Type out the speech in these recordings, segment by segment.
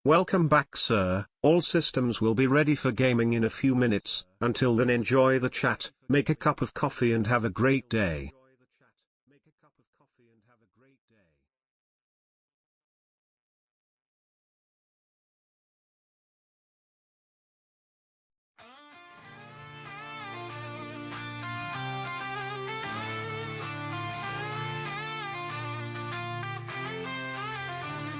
Welcome back, sir. All systems will be ready for gaming in a few minutes. Until then, enjoy the chat, make a cup of coffee and have a great day.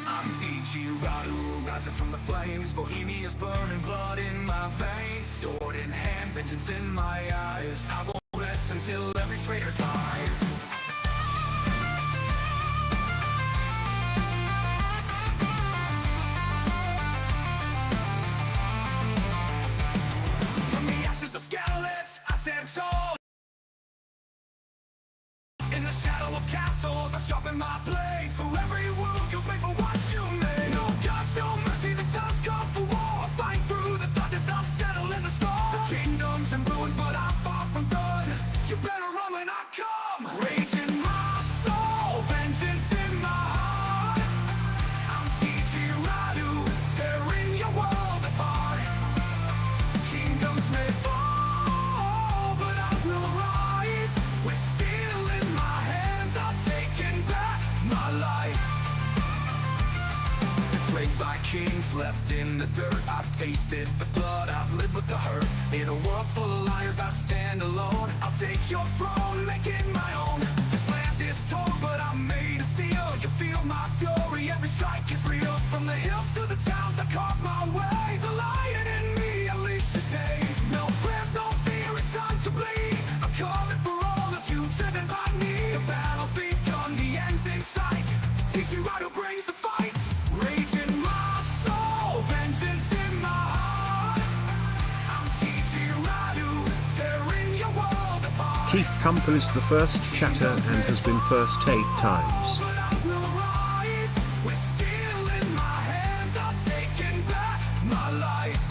I'm T.G. Radu, rising from the flames. Bohemia's burning, blood in my veins. Sword in hand, vengeance in my eyes. I won't rest until every traitor dies. From the ashes of skeletons, I stand tall. In the shadow of castles, I sharpen my blade. For every wound, you pay for what you made. No gods, no mercy, the time's come for war. Fight through the darkness, I'm settled in the storm. The kingdom's in ruins, but I'm far from done. You better run when I come. Rage in my soul, vengeance in my heart. I'm T.G. Radu, tearing your world apart. Kingdoms may fall, but I will rise. With steel in my hands, I'm taking back my life. Betrayed by kings, left in the dirt. I've tasted the blood, I've lived with the hurt. In a world full of liars, I stand alone. I'll take your throne, make it my own. This land is torn, but I'm made of steel. You feel my fury, every strike is real. From the hills to the towns, I carve my way. The lion in me unleashed today. No prayers, no fear, it's time to bleed. I'm coming for all of you, driven by me. The battle's begun, the end's in sight. T.G. Radu brings the fight. Rage in my soul, vengeance in my heart. I'm T.G. Radu, tearing your world apart. Keith Kumper's the first chatter and has been first 8 times. But I will rise. With steel in my hands, I'm taking back my life.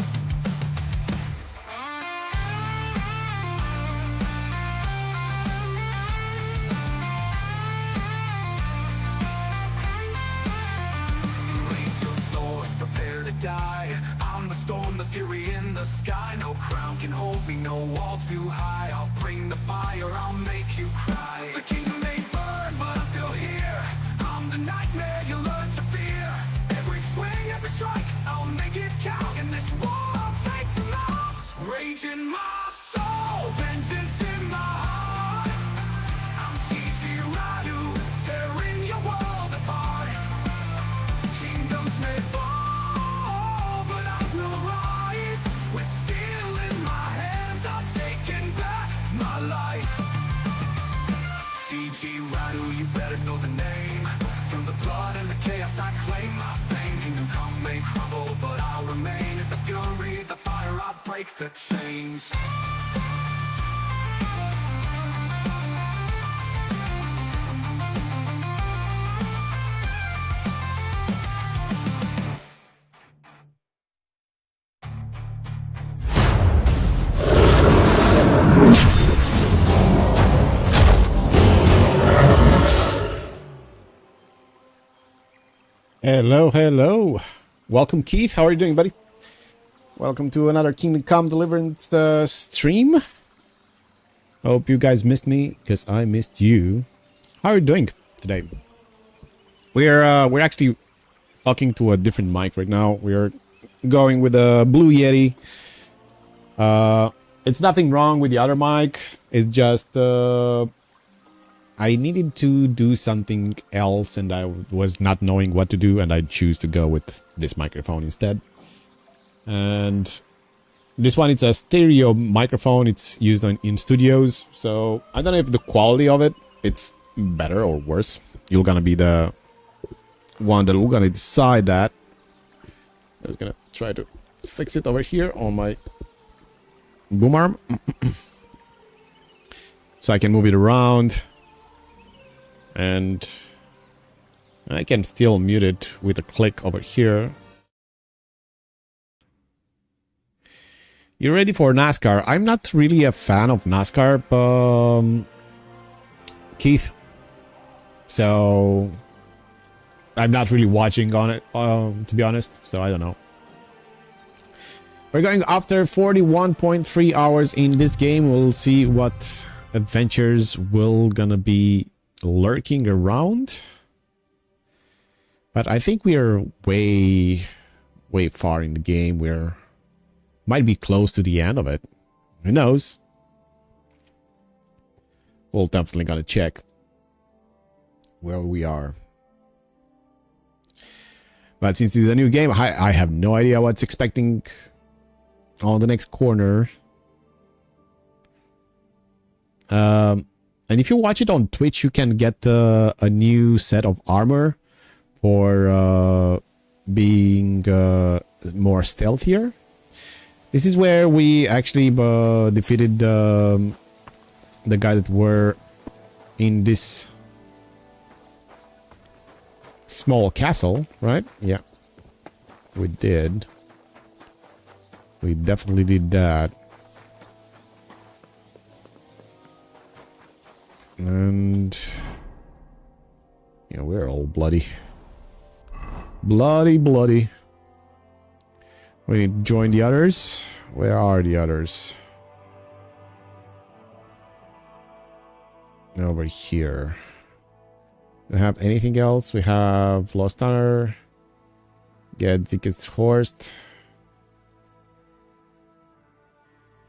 Raise your swords, prepare to die. I'm the storm, the fury in the sky. No crown can hold me, no wall too high. I'll bring the fire, I'll make you cry. The kingdom may burn, but I'm still here. I'm the nightmare you learn to fear. Every swing, every strike, I'll make it count. In this war, I'll take them out. Rage in my soul, vengeance in my heart. I'm T.G. Radu, tearing your world apart. Kingdoms may fall, but I will rise. With steel in my hands, I'm taking back my life. T.G. Radu, you better know the name. From the blood and the chaos, I claim my fame. Kingdom come may crumble, but I'll remain. At the fury, the fire, I'll break the chains. Hello, hello. Welcome, Keith. How are you doing, buddy? Welcome to another Kingdom Come Deliverance stream. Hope you guys missed me, because I missed you. How are you doing today? We're actually talking to a different mic right now. We're going with a Blue Yeti. It's nothing wrong with the other mic. It's just I needed to do something else and I was not knowing what to do, and I choose to go with this microphone instead. And this one, it's a stereo microphone. It's used in studios, so I don't know if the quality of it's better or worse. You're gonna be the one that we're gonna decide that. I was gonna try to fix it over here on my boom arm so I can move it around. And I can still mute it with a click over here. You ready for NASCAR? I'm not really a fan of NASCAR, Keith. So I'm not really watching on it, to be honest, so I don't know. We're going after 41.3 hours in this game. We'll see what adventures will gonna be lurking around. But I think we are way far in the game. We're might be close to the end of it. Who knows? We'll definitely gotta check where we are. But since it's a new game, I have no idea what's expecting on the next corner. And if you watch it on Twitch, you can get a new set of armor for being more stealthier. This is where we actually defeated the guy that were in this small castle, right? Yeah, we did. We definitely did that. And yeah, we're all bloody. Bloody. We need to join the others. Where are the others? Over here. Do we have anything else? We have Lost Honor. Get Zik's Horse.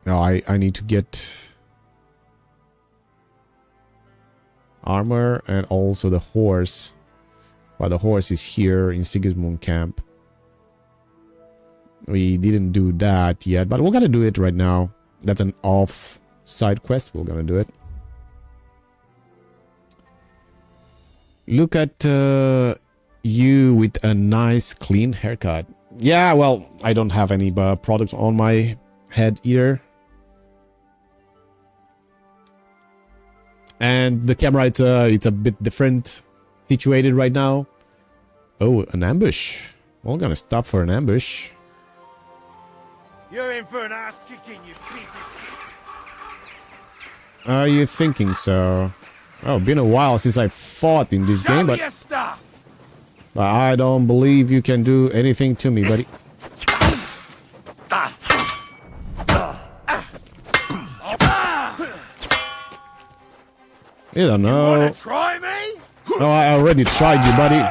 No, I need to get armor and also the horse. But the horse is here in Sigismund camp. We didn't do that yet, but we're gonna do it right now. That's an off side quest. We're gonna do it. Look at you with a nice clean haircut. Yeah, well, I don't have any product on my head either. And the camera, it's a bit different situated right now. Oh, an ambush. We're gonna stop for an ambush. You're in for an ass kicking, you piece of... Are you thinking so? Oh, been a while since I fought in this game, but I don't believe you can do anything to me, buddy. You don't know. You wanna try me? No, I already tried you, buddy.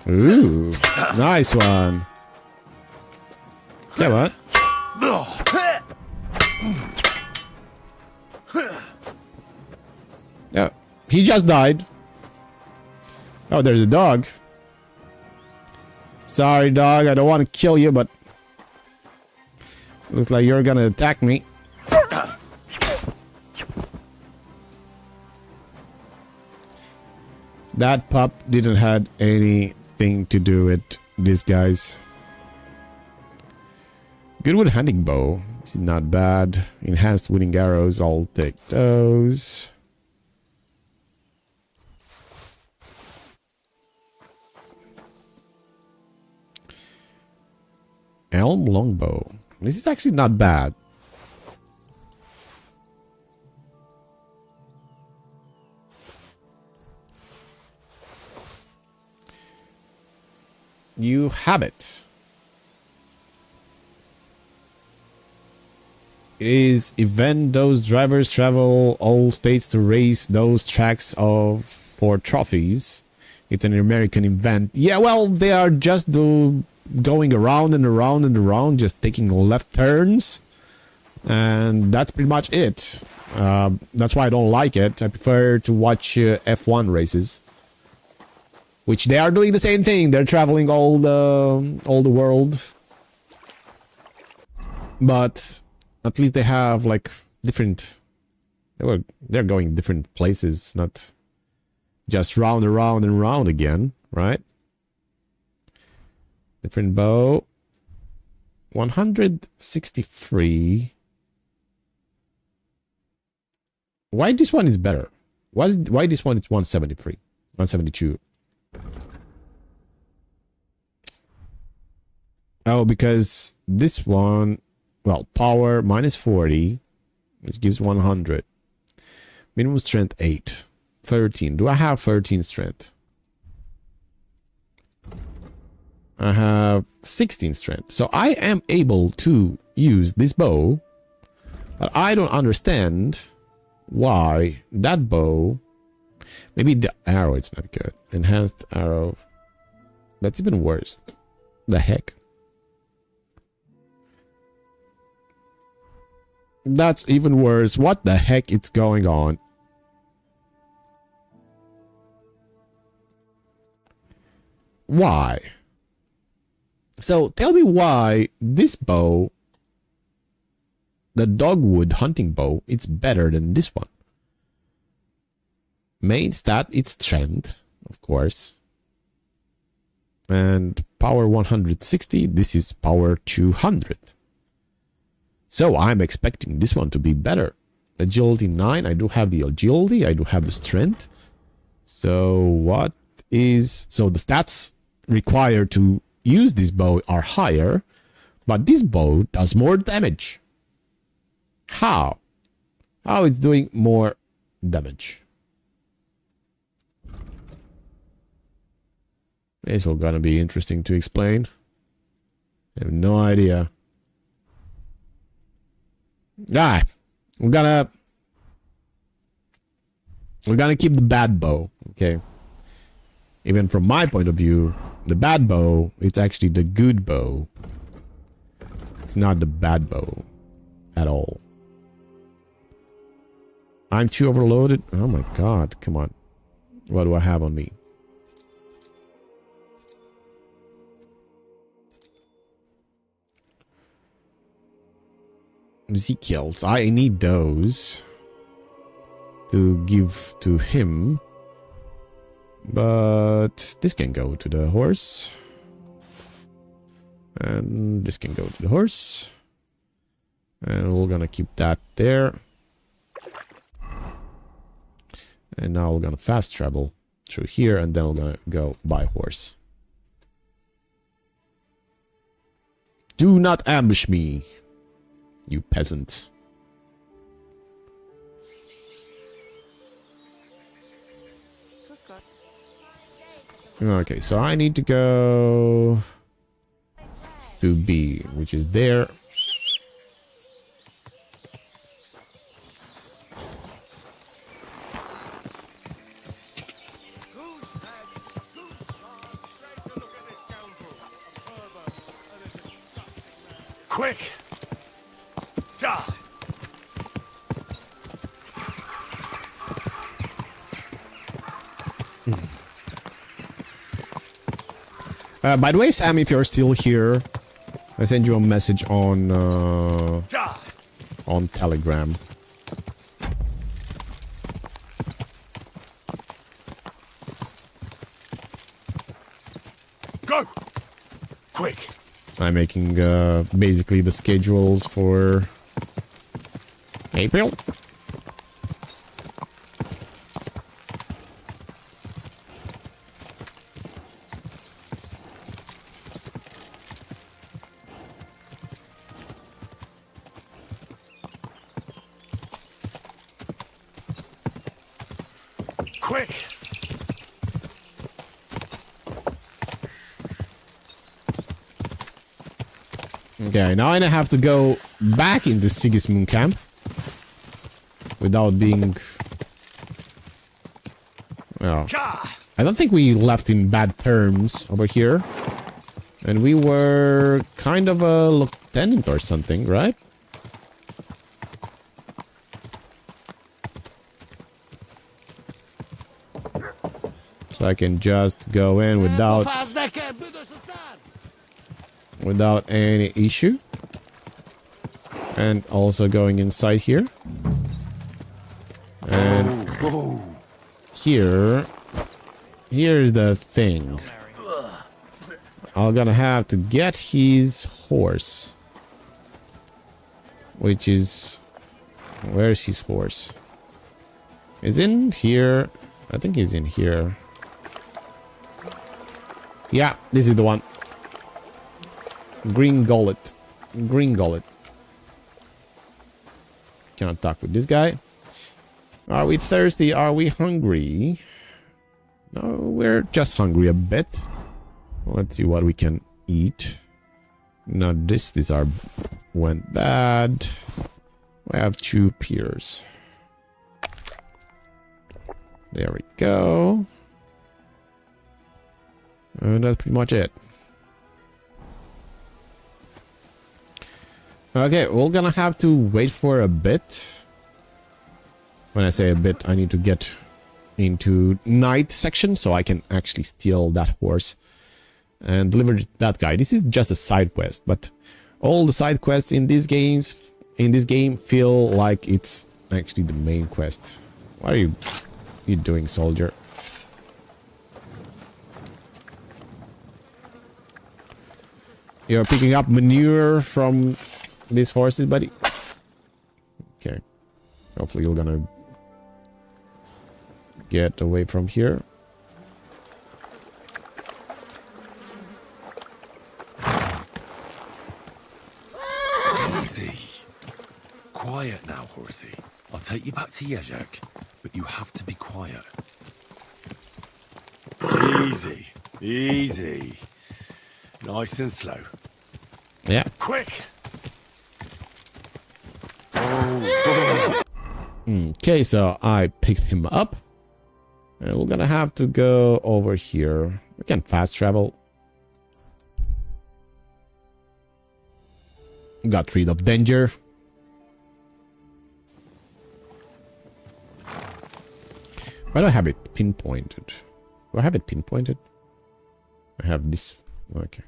Ooh, nice one. Come on. Yeah, he just died. Oh, there's a dog. Sorry, dog. I don't want to kill you, but looks like you're gonna attack me. That pup didn't have anything to do with these guys. Good with hunting bow. It's not bad. Enhanced winning arrows. I'll take those. Elm longbow. This is actually not bad. You have it. It is event those drivers travel all states to race those tracks for trophies. It's an American event. Yeah, well, they are just going around and around and around, just taking left turns. And that's pretty much it. That's why I don't like it. I prefer to watch F1 races. Which they are doing the same thing. They're traveling all the world. But at least they have like different... They're going different places, not just round and round and round again, right? Different bow. 163. Why this one is better? Why this one is 173? 172. Oh, because this one, well, power minus 40. which gives 100. Minimum strength 8. 13. Do I have 13 strength? I have 16 strength. So I am able to use this bow. But I don't understand why that bow... Maybe the arrow is not good. Enhanced arrow. That's even worse. The heck? That's even worse. What the heck is going on? Why? So tell me why this bow, the dogwood hunting bow, it's better than this one. Main stat, it's strength, of course. And power 160, this is power 200. So I'm expecting this one to be better. Agility 9, I do have the agility, I do have the strength. So what is... So the stats required to use this bow are higher, but this bow does more damage. How? How it's doing more damage? It's all gonna be interesting to explain. I have no idea. Ah, we're gonna keep the bad bow, okay? Even from my point of view, the bad bow, it's actually the good bow. It's not the bad bow at all. I'm too overloaded. Oh my god, come on. What do I have on me? Ezekiel's. I need those to give to him. But this can go to the horse. And this can go to the horse. And we're gonna keep that there. And now we're gonna fast travel through here, and then we're gonna go by horse. Do not ambush me, you peasant. Okay, so I need to go to B, which is there. Quick! Ja! By the way, Sam, if you're still here, I sent you a message on Telegram. Go! Quick! I'm making basically the schedules for April. Quick! Okay, now I have to go back into Sigismund camp without being... Oh. I don't think we left in bad terms over here. And we were kind of a lieutenant or something, right? So I can just go in without any issue. And also going inside here. And here's the thing. I'm gonna have to get his horse. Which is... Where's his horse? Is in here. I think he's in here. Yeah, this is the one. Green Gullet. Green Gullet. Cannot talk with this guy. Are we thirsty? Are we hungry? No, we're just hungry a bit. Let's see what we can eat. Now these are went bad. We have 2 pears. There we go. And that's pretty much it. Okay, we're gonna have to wait for a bit. When I say a bit, I need to get into night section so I can actually steal that horse and deliver that guy. This is just a side quest, but all the side quests in this game feel like it's actually the main quest. What are you doing, soldier? You're picking up manure from these horses, buddy. Okay. Hopefully you're gonna get away from here. Easy. Quiet now, horsey. I'll take you back to Yezhak, but you have to be quiet. Easy. Easy. Nice and slow. Yeah. Quick! Okay, so I picked him up. And we're gonna have to go over here. We can fast travel. Got rid of danger. Why do I have it pinpointed? Do I have it pinpointed? I have this. Okay.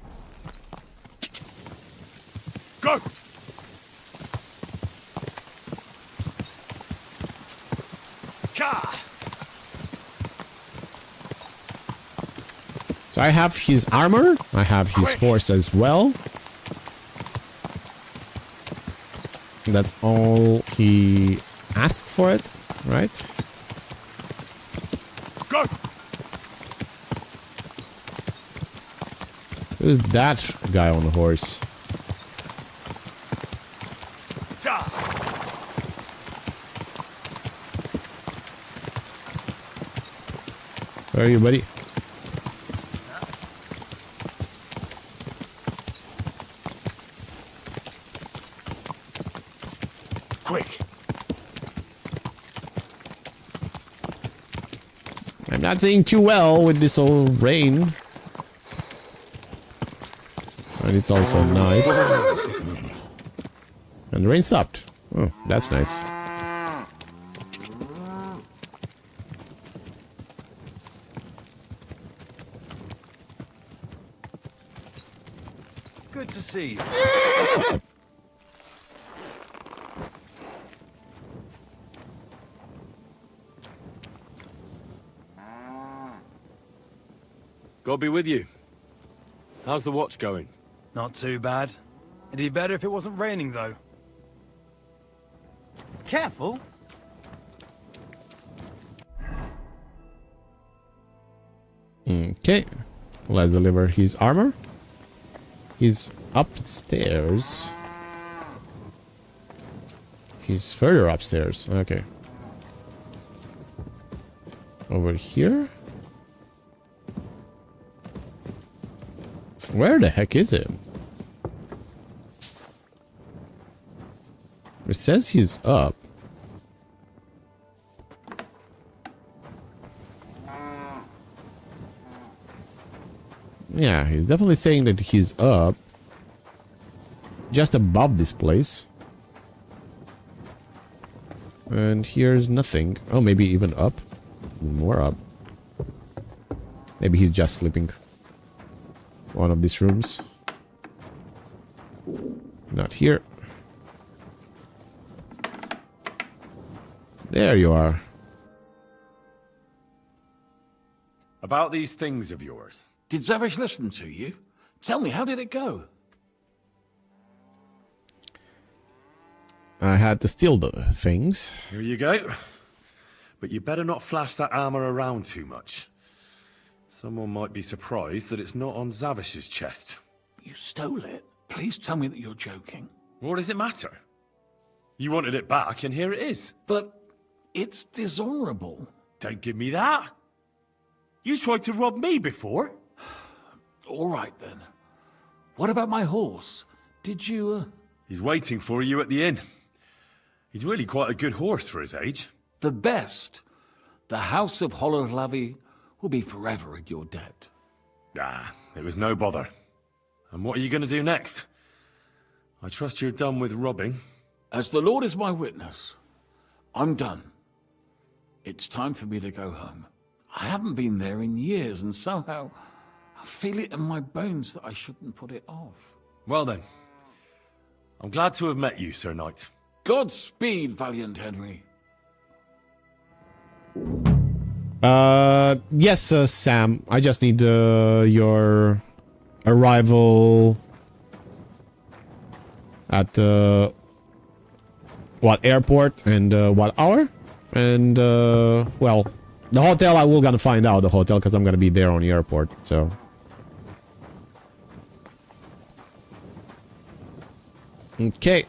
Go! So I have his armor. I have his horse as well. That's all he asked for it, right? Go! Who's that guy on the horse? Where are you, buddy? Quick! I'm not seeing too well with this old rain. And it's also night. And the rain stopped. Oh, that's nice. Good to see you. God be with you. How's the watch going? Not too bad. It'd be better if it wasn't raining, though. Careful! Okay. Let's deliver his armor. He's upstairs. He's further upstairs. Okay. Over here? Where the heck is it? It says he's up. Yeah, he's definitely saying that he's up. Just above this place. And here's nothing. Oh, maybe even up. More up. Maybe he's just sleeping. One of these rooms. Not here. There you are. About these things of yours. Did Zavish listen to you? Tell me, how did it go? I had to steal the things. Here you go. But you better not flash that armor around too much. Someone might be surprised that it's not on Zavish's chest. You stole it. Please tell me that you're joking. What does it matter? You wanted it back, and here it is. But it's dishonorable. Don't give me that. You tried to rob me before. All right, then. What about my horse? Did you, He's waiting for you at the inn. He's really quite a good horse for his age. The best. The House of Hollowlavy will be forever in your debt. Ah, it was no bother. And what are you going to do next? I trust you're done with robbing. As the Lord is my witness, I'm done. It's time for me to go home. I haven't been there in years, and somehow I feel it in my bones that I shouldn't put it off. Well then, I'm glad to have met you, Sir Knight. Godspeed, valiant Henry. Yes, Sam. I just need your arrival at what airport and what hour, and well, the hotel. I will gonna find out the hotel because I'm gonna be there on the airport. So. Okay.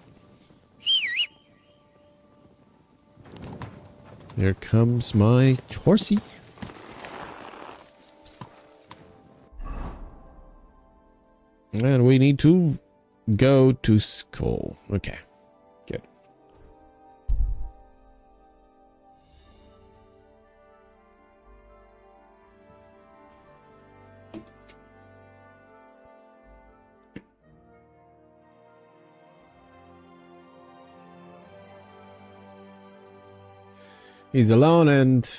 Here comes my horsey. And we need to go to school. Okay. Good. He's alone and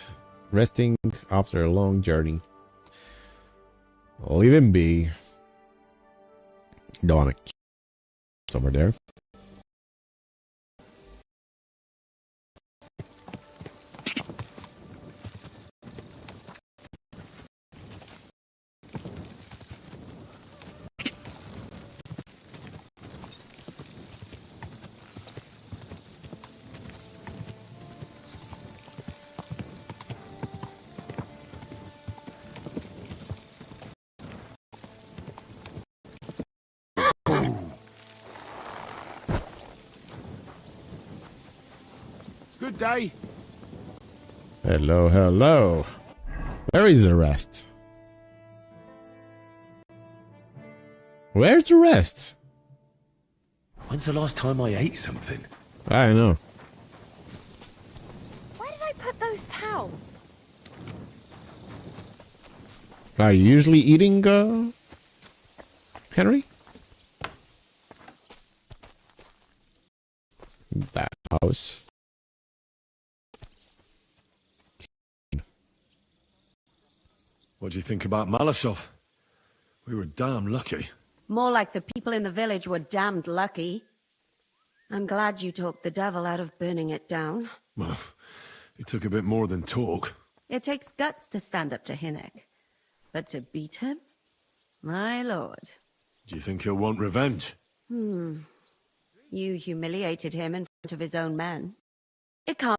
resting after a long journey. I'll leave him be. Don't want to keep over there. Good day. Hello, hello. Where is the rest? Where's the rest? When's the last time I ate something? I know. Where did I put those towels? Are you usually eating, Henry? That house. What do you think about Malashov? We were damn lucky. More like the people in the village were damned lucky. I'm glad you talked the devil out of burning it down. Well, it took a bit more than talk. It takes guts to stand up to Hinnek. But to beat him? My lord. Do you think he'll want revenge? You humiliated him in front of his own men. It can't.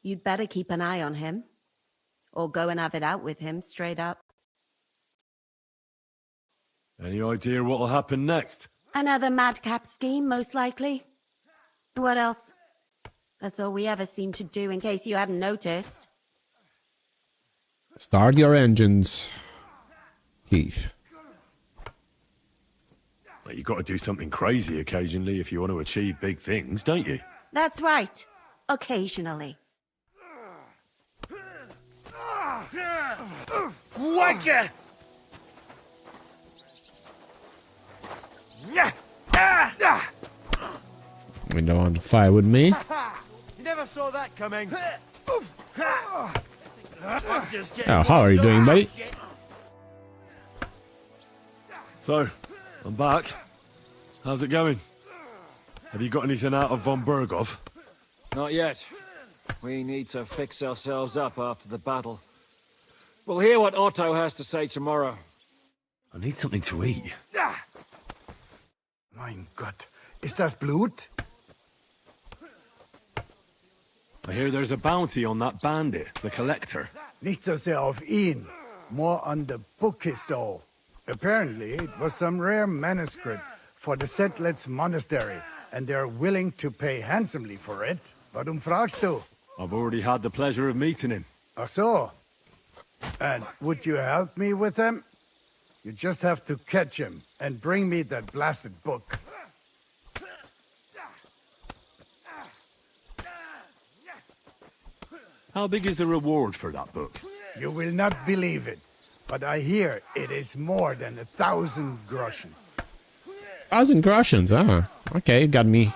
You'd better keep an eye on him. Or go and have it out with him, straight up. Any idea what'll happen next? Another madcap scheme, most likely. What else? That's all we ever seem to do, in case you hadn't noticed. Start your engines, Keith. Well, you've got to do something crazy occasionally if you want to achieve big things, don't you? That's right. Occasionally. Whacker! You don't want to fight with me? You never saw that coming. Oh, how are you doing, buddy? So, I'm back. How's it going? Have you got anything out of von Bergov? Not yet. We need to fix ourselves up after the battle. We'll hear what Otto has to say tomorrow. I need something to eat. Mein Gott, ist das Blut? I hear there's a bounty on that bandit, the Collector. Nicht so sehr auf ihn, more on the book he stole. Apparently, it was some rare manuscript for the Settlers monastery. and they're willing to pay handsomely for it. Warum fragst du? I've already had the pleasure of meeting him. Ach so. And would you help me with him? You just have to catch him and bring me that blasted book. How big is the reward for that book? You will not believe it, but I hear it is more than 1,000 groschen. 1,000 groshens, okay, got me.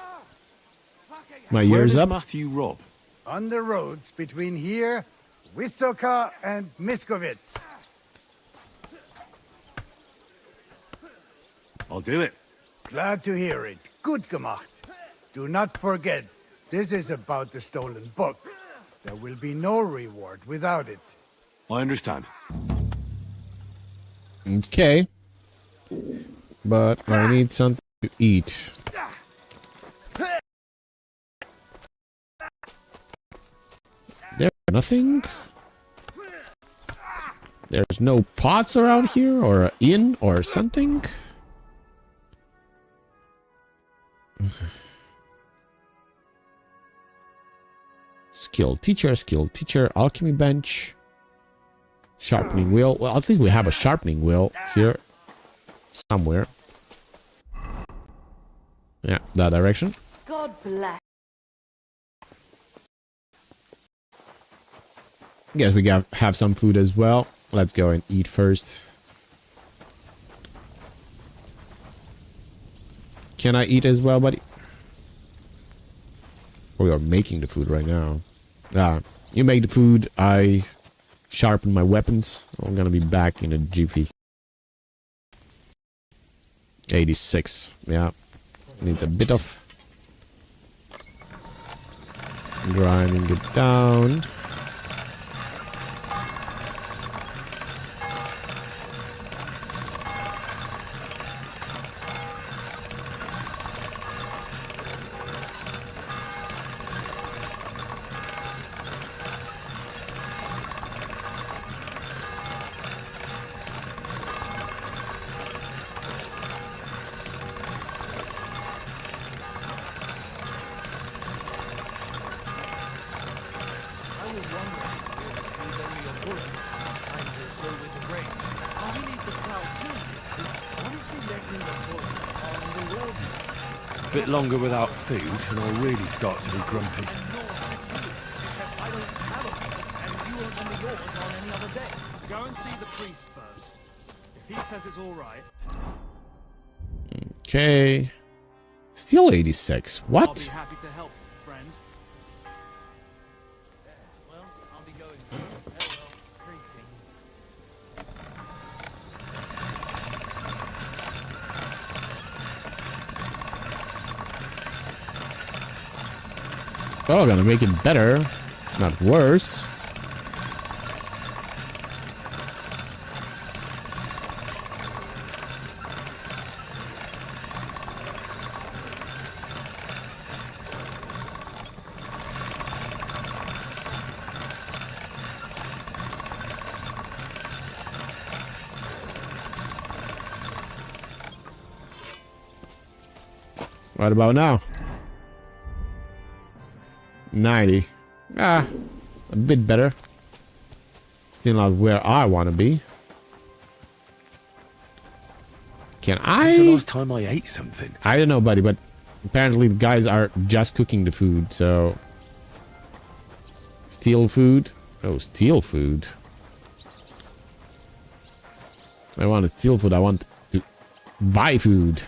My Where ears does up. Matthew rob? On the roads between here, Wysoka, and Miskovitz. I'll do it. Glad to hear it. Good gemacht. Do not forget, this is about the stolen book. There will be no reward without it. I understand. Okay. But I need something to eat. There's nothing? There's no pots around here, or an inn, or something? Skill teacher, alchemy bench, sharpening wheel. Well, at least we have a sharpening wheel here somewhere. Yeah, that direction. God bless. Guess we have some food as well. Let's go and eat first. Can I eat as well, buddy? We are making the food right now. You make the food, I sharpen my weapons. I'm gonna be back in a jiffy. 86, yeah. Needs a bit of grinding it down. Bit longer without food, and I'll really start to be grumpy. Go and see the priest first. If he says it's all right, Okay. Still 86. I'll be What? happy to help, friend. Well, I'll be going. Greetings. Oh, gonna make it better, not worse. What about now? 90. A bit better. Still not where I want to be. Can When's the I? last time I ate something? I don't know, buddy, but apparently the guys are just cooking the food, so... Steal food? Oh, steal food. I don't want to steal food, I want to buy food.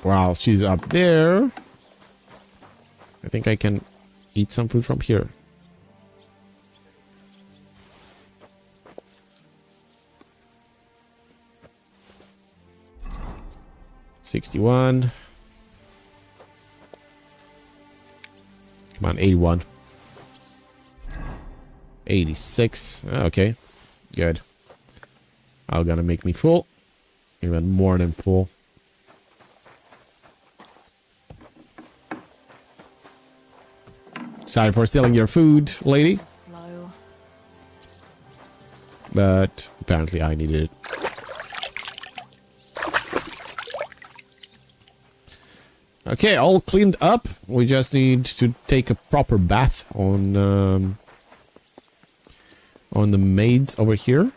Wow, she's up there. I think I can eat some food from here. $61. Come on, 81. 86. Okay, good. I'm gonna make me full. Even more than full. Sorry for stealing your food, lady. Flow. But apparently I needed it. Okay, all cleaned up. We just need to take a proper bath on the maids over here.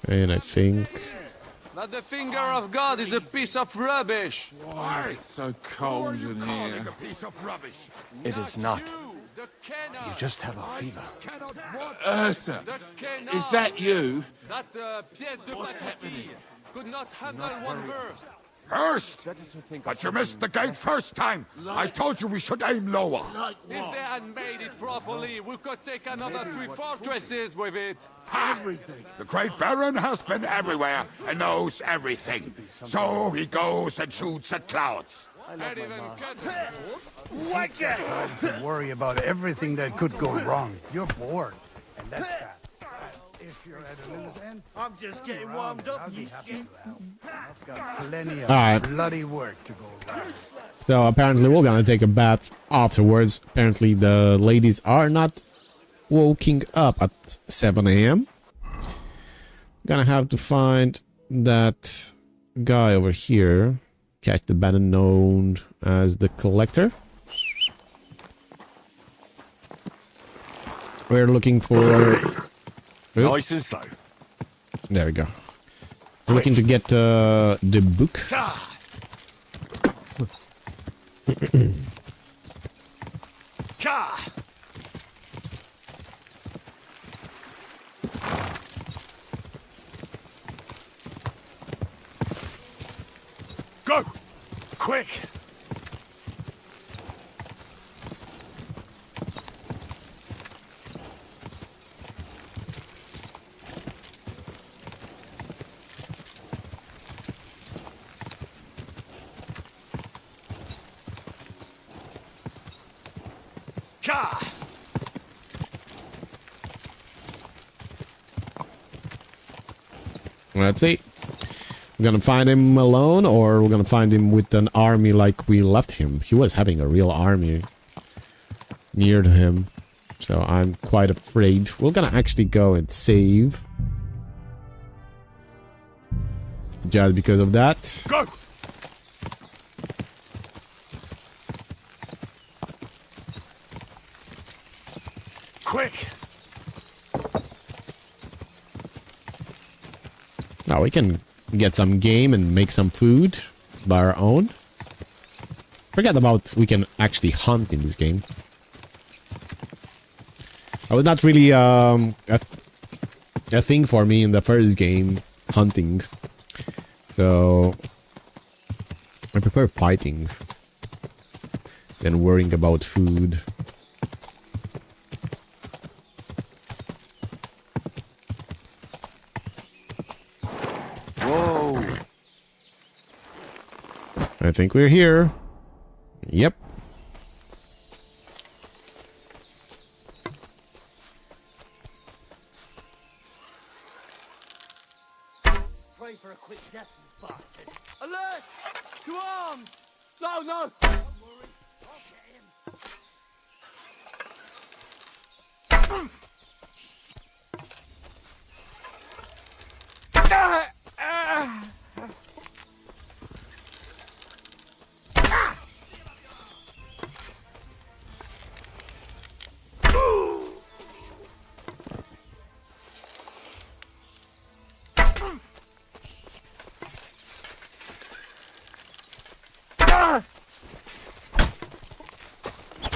And I think... That the finger of God is a piece of rubbish. Why is it so cold in here? It is not. You just have a fever. Ursa, is that you? That pièce de pâtisserie could not handle one burst. First? But you missed the gate first time. I told you we should aim lower. If they had made it properly, we could take another 3 fortresses with it. Everything. The Great Baron has been everywhere and knows everything. So he goes and shoots at clouds. Don't worry about everything that could go wrong. You're bored, and that's that. If you're at a loose end, I'm just getting warmed up. I'll be happy to help. I've got plenty of bloody work to go around. So apparently we're gonna take a bath afterwards. Apparently the ladies are not waking up at 7 a.m. Gonna have to find that guy over here. Catch the bandit known as the Collector. We're looking for... Nice and slow. There we go. We're looking to get the book. Go! Quick! Let's see. We're gonna find him alone, or we're gonna find him with an army like we left him. He was having a real army near to him, so I'm quite afraid. We're gonna actually go and save. Just because of that. Go! Quick! Now we can get some game and make some food by our own. Forget about we can actually hunt in this game. I was not really a thing for me in the first game, hunting. So I prefer fighting than worrying about food. I think we're here. Yep. Pray for a quick death, you bastard. Alert! To arms! No, no! Don't worry, I'll get him.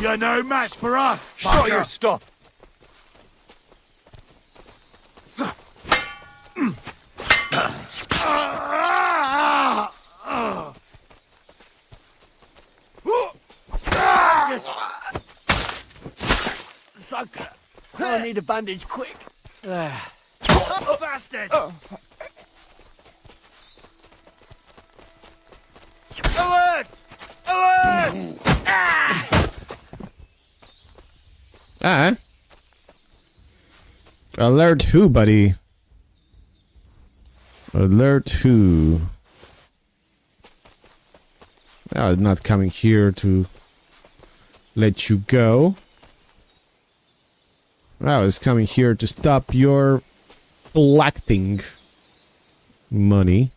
You're no match for us! Show your stuff! Sucker! I need a bandage quick. Bastard! Alert! Alert! Alert who, buddy? Alert who? Not coming here to let you go. I was coming here to stop your collecting money.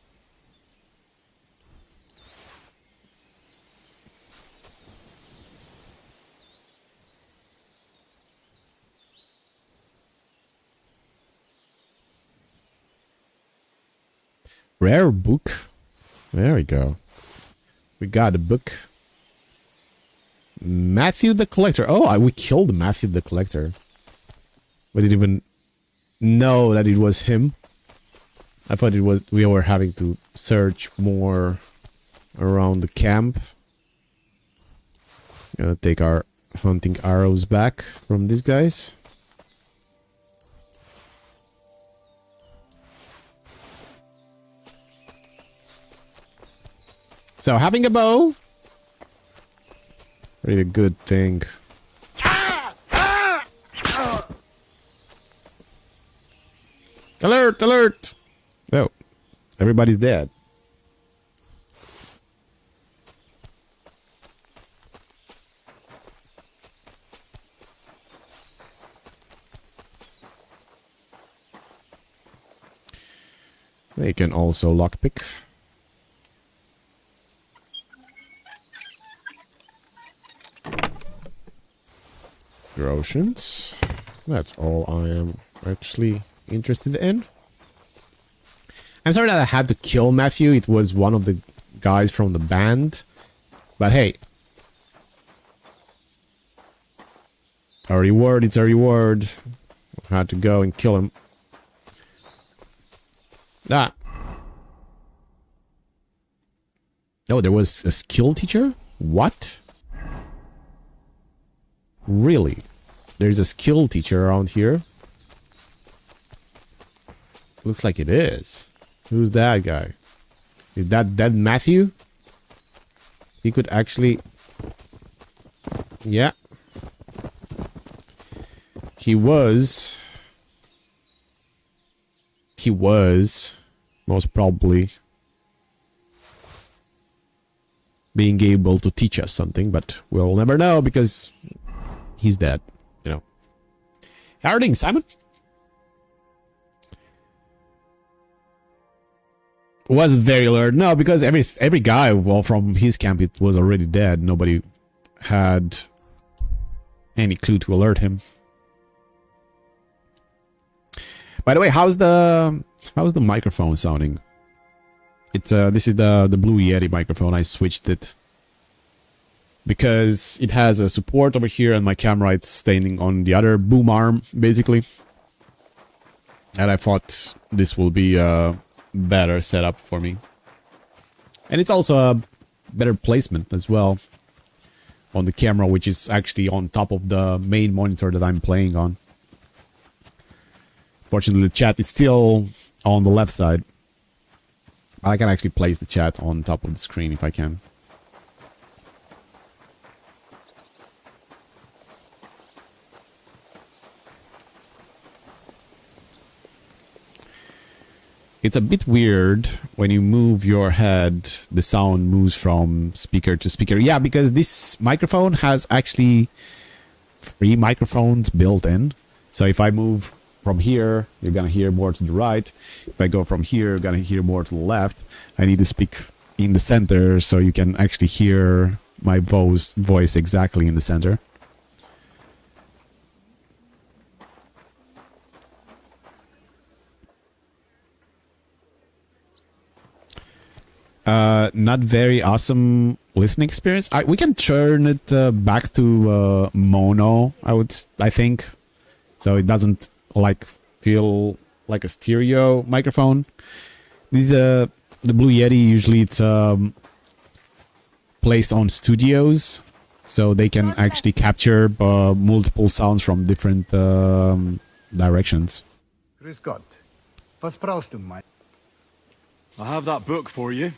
Rare book. There we go. We got a book. Matthew the Collector. Oh, we killed Matthew the Collector. We didn't even know that it was him. I thought it was we were having to search more around the camp. Gonna take our hunting arrows back from these guys. So having a bow, really a good thing. Alert! Alert! Oh, everybody's dead. They can also lockpick. Oceans. That's all I am actually interested in. I'm sorry that I had to kill Matthew. It was one of the guys from the band. But hey. A reward, it's a reward. I had to go and kill him. Ah. Oh, there was a skill teacher? What? Really? There's a skill teacher around here? Looks like it is. Who's that guy? Is that dead Matthew? He could actually... Yeah. He was most probably being able to teach us something, but we'll never know because he's dead, you know. How are things, Simon? Was it very alert? No, because every guy, well, from his camp, it was already dead. Nobody had any clue to alert him. By the way, how's the microphone sounding? It's this is the Blue Yeti microphone. I switched it because it has a support over here, and my camera it's standing on the other boom arm, basically. And I thought this will be a better setup for me, and it's also a better placement as well on the camera, which is actually on top of the main monitor that I'm playing on. Fortunately, the chat is still on the left side. I can actually place the chat on top of the screen if I can. It's a bit weird when you move your head, the sound moves from speaker to speaker. Yeah, because this microphone has actually 3 microphones built in. So if I move from here, you're gonna hear more to the right. If I go from here, you're gonna hear more to the left. I need to speak in the center so you can actually hear my voice exactly in the center. Not very awesome listening experience. We can turn it back to mono, I think, so it doesn't like feel like a stereo microphone. These the Blue Yeti usually it's placed on studios, so they can actually capture multiple sounds from different directions. Grüß Gott. Was brauchst du, mein? I have that book for you.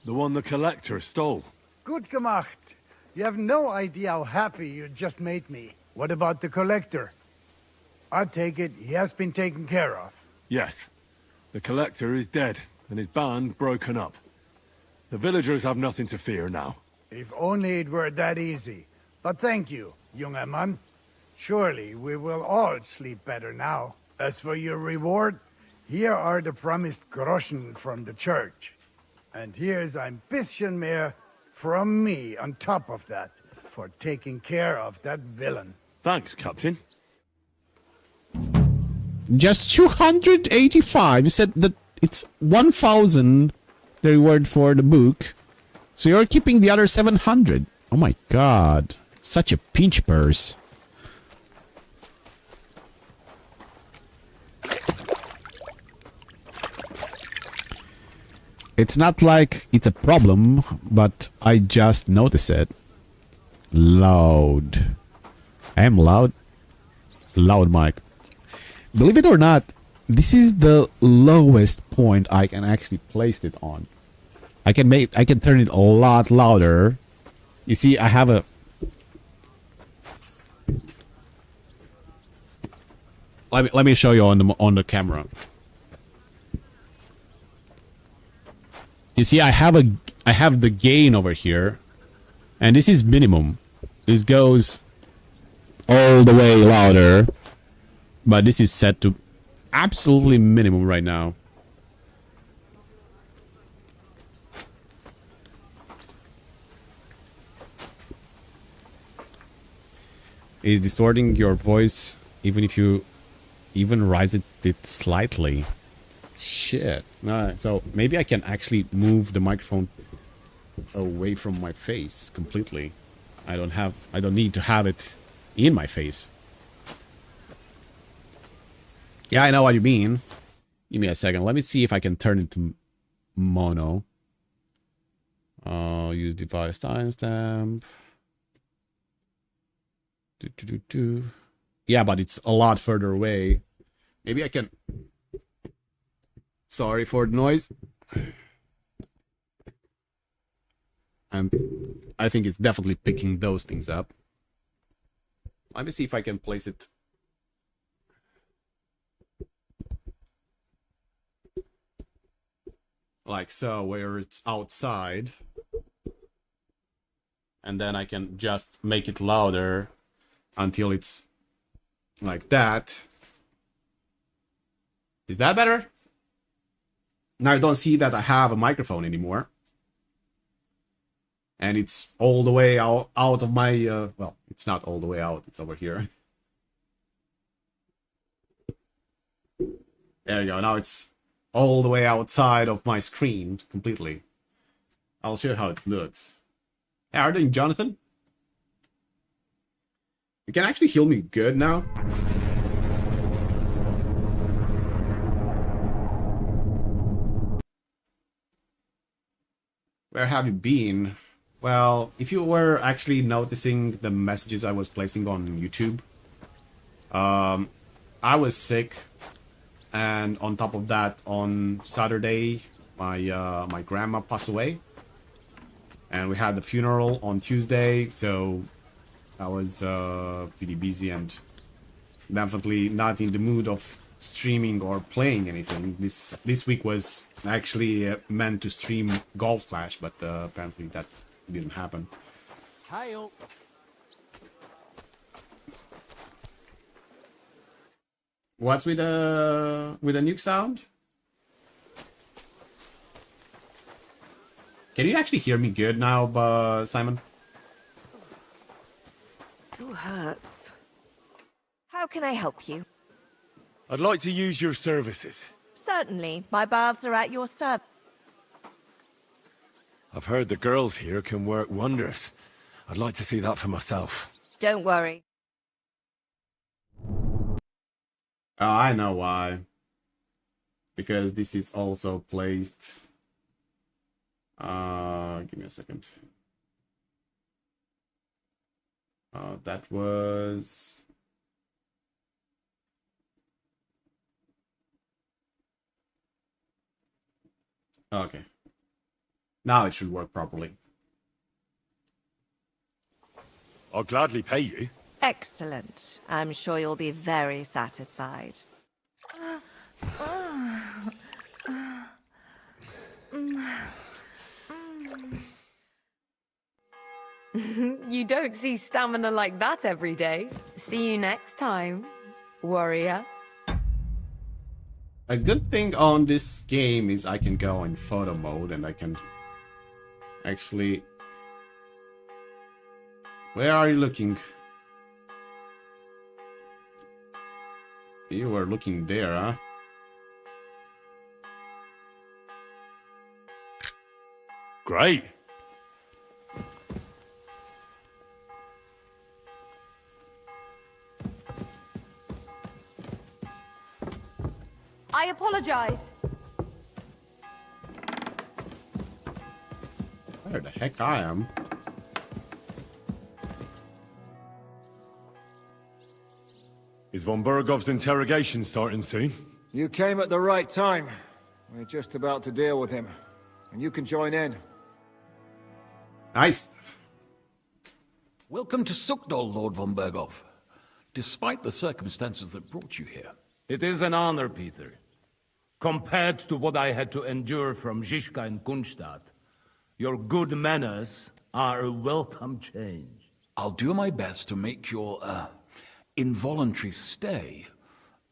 The one the collector stole. Gut gemacht. You have no idea how happy you just made me. What about the collector? I take it he has been taken care of. Yes. The collector is dead, and his band broken up. The villagers have nothing to fear now. If only it were that easy. But thank you, young man. Surely we will all sleep better now. As for your reward, here are the promised groschen from the church. And here's ein bisschen mehr from me on top of that, for taking care of that villain. Thanks, Captain. Just 285. You said that it's 1,000 the reward for the book. So you're keeping the other 700. Oh my god. Such a pinch purse. It's not like it's a problem, but I just noticed it. Loud. I am loud. Loud mic. Believe it or not, this is the lowest point I can actually place it on. I can turn it a lot louder. You see, I have a... Let me show you on the camera. You see, I have the gain over here, and this is minimum. This goes all the way louder, but this is set to absolutely minimum right now. Is distorting your voice even if you even raise it slightly. Shit. So maybe I can actually move the microphone away from my face completely. I don't need to have it in my face. Yeah, I know what you mean. Give me a second. Let me see if I can turn it to mono. Use device timestamp. Yeah, but it's a lot further away. Maybe I can... Sorry for the noise. And I think it's definitely picking those things up. Let me see if I can place it. Like so, where it's outside. And then I can just make it louder until it's like that. Is that better? Now I don't see that I have a microphone anymore. And it's all the way out of my... well, it's not all the way out. It's over here. There you go. Now it's all the way outside of my screen completely. I'll show you how it looks. Hey, how are you doing, Jonathan? You can actually heal me good now. Where have you been? Well, if you were actually noticing the messages I was placing on YouTube, I was sick, and on top of that, on Saturday, my grandma passed away, and we had the funeral on Tuesday, so I was pretty busy and definitely not in the mood of streaming or playing anything. This week was actually meant to stream Golf Clash, but apparently that didn't happen. Hail. What's with the nuke sound? Can you actually hear me good now, Simon? Still hurts. How can I help you? I'd like to use your services. Certainly. My baths are at your service. I've heard the girls here can work wonders. I'd like to see that for myself. Don't worry. Oh, I know why. Because this is also placed... give me a second. That was... Okay. Now it should work properly. I'll gladly pay you. Excellent. I'm sure you'll be very satisfied. You don't see stamina like that every day. See you next time, warrior. A good thing on this game is I can go in photo mode and I can actually... Where are you looking? You were looking there, huh? Great. I apologize. Where the heck I am? Is von Bergov's interrogation starting soon? You came at the right time. We're just about to deal with him. And you can join in. Nice. Welcome to Sukdol, Lord von Bergov. Despite the circumstances that brought you here. It is an honor, Peter. Compared to what I had to endure from Zizka and Kunstadt, your good manners are a welcome change. I'll do my best to make your, involuntary stay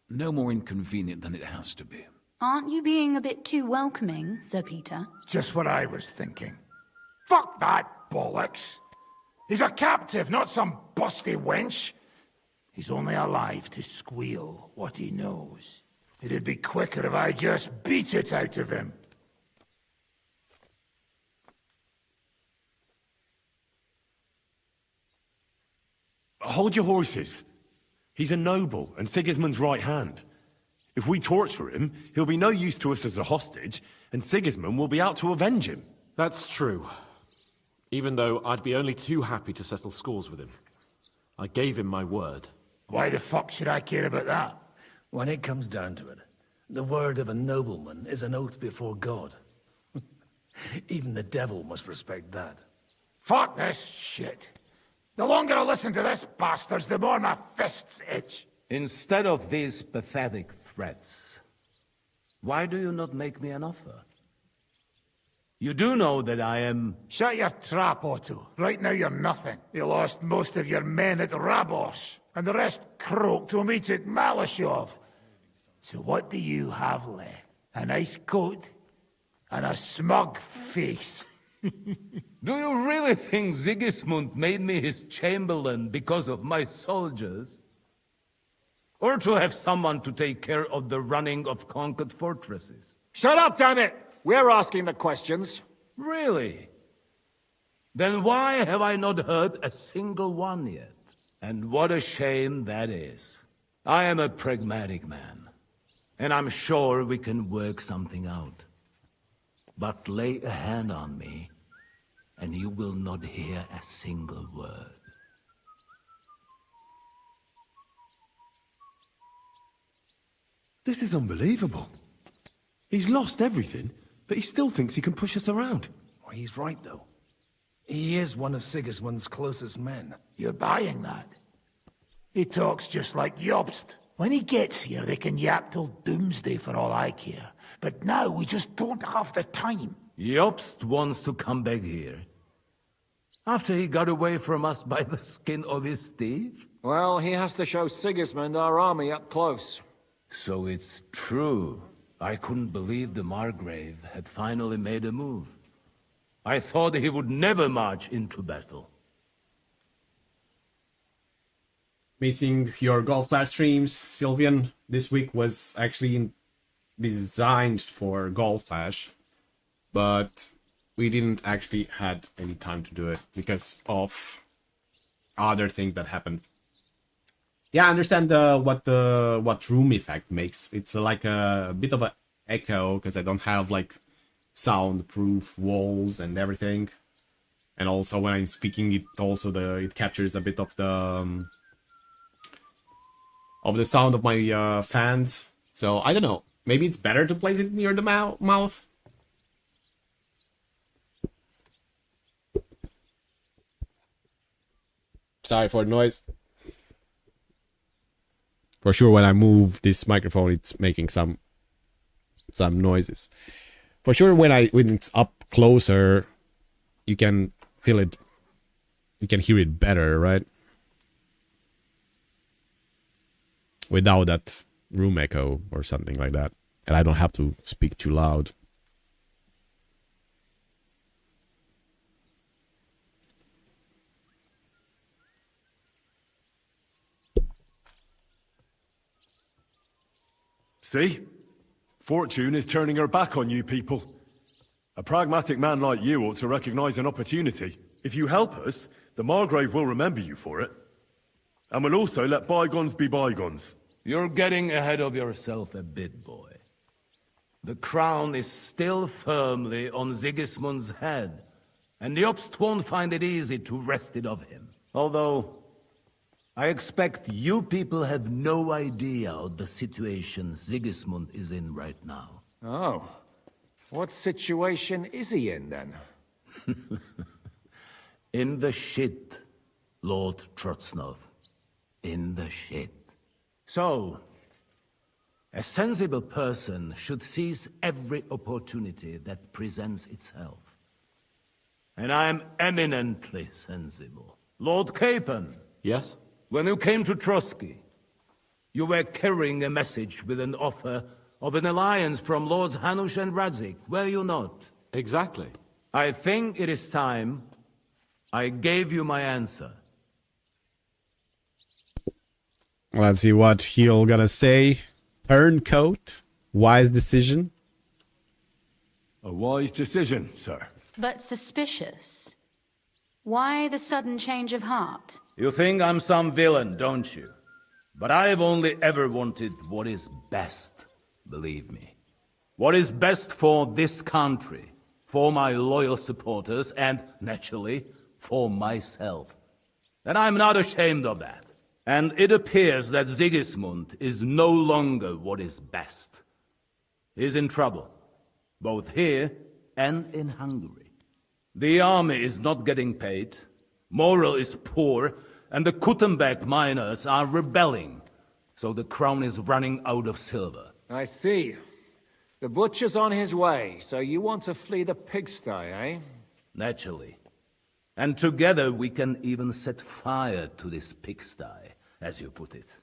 no more inconvenient than it has to be. Aren't you being a bit too welcoming, Sir Peter? Just what I was thinking. Fuck that bollocks. He's a captive, not some busty wench. He's only alive to squeal what he knows. It'd be quicker if I just beat it out of him. Hold your horses. He's a noble and Sigismund's right hand. If we torture him, he'll be no use to us as a hostage, and Sigismund will be out to avenge him. That's true. Even though I'd be only too happy to settle scores with him. I gave him my word. Why the fuck should I care about that? When it comes down to it, the word of a nobleman is an oath before God. Even the devil must respect that. Fuck this shit. The longer I listen to this bastards, the more my fists itch. Instead of these pathetic threats, why do you not make me an offer? You do know that I am... Shut your trap, Otto. Right now you're nothing. You lost most of your men at Rabos, and the rest croaked when we took Malashov. So what do you have left? A nice coat and a smug face. Do you really think Sigismund made me his chamberlain because of my soldiers? Or to have someone to take care of the running of conquered fortresses? Shut up, damn it! We're asking the questions. Really? Then why have I not heard a single one yet? And what a shame that is. I am a pragmatic man, and I'm sure we can work something out. But lay a hand on me, and you will not hear a single word. This is unbelievable. He's lost everything, but he still thinks he can push us around. Well, he's right, though. He is one of Sigismund's closest men. You're buying that? He talks just like Jobst. When he gets here, they can yap till doomsday for all I care. But now we just don't have the time. Jobst wants to come back here. After he got away from us by the skin of his teeth? Well, he has to show Sigismund our army up close. So it's true. I couldn't believe the Margrave had finally made a move. I thought he would never march into battle. Missing your Golf Clash streams, Sylvian. This week was actually designed for Golf Clash, but we didn't actually had any time to do it because of other things that happened. Yeah, I understand what room effect makes. It's like a bit of an echo because I don't have like soundproof walls and everything, and also when I'm speaking, it captures a bit of the sound of my fans. So I don't know. Maybe it's better to place it near the mouth. Sorry for the noise. For sure, when I move this microphone, it's making some noises. For sure, when it's up closer, you can feel it You can hear it better, right? Without that room echo or something like that. And I don't have to speak too loud. See? Fortune is turning her back on you people. A pragmatic man like you ought to recognize an opportunity. If you help us, the Margrave will remember you for it. And will also let bygones be bygones. You're getting ahead of yourself a bit, boy. The crown is still firmly on Sigismund's head, and the Obst won't find it easy to wrest it of him. Although, I expect you people have no idea of the situation Sigismund is in right now. Oh. What situation is he in, then? In the shit, Lord Trotznov. In the shit. So, a sensible person should seize every opportunity that presents itself. And I am eminently sensible. Lord Capon. Yes? When you came to Trotsky, you were carrying a message with an offer of an alliance from Lords Hanush and Radzik, were you not? Exactly. I think it is time I gave you my answer. Let's see what he'll gonna say. Turncoat. Wise decision. A wise decision, sir. But suspicious. Why the sudden change of heart? You think I'm some villain, don't you? But I've only ever wanted what is best, believe me. What is best for this country, for my loyal supporters, and, naturally, for myself. And I'm not ashamed of that. And it appears that Sigismund is no longer what is best. He's in trouble, both here and in Hungary. The army is not getting paid, morale is poor, and the Kuttenberg miners are rebelling, so the crown is running out of silver. I see. The butcher's on his way, so you want to flee the pigsty, eh? Naturally. And together we can even set fire to this pigsty, as you put it.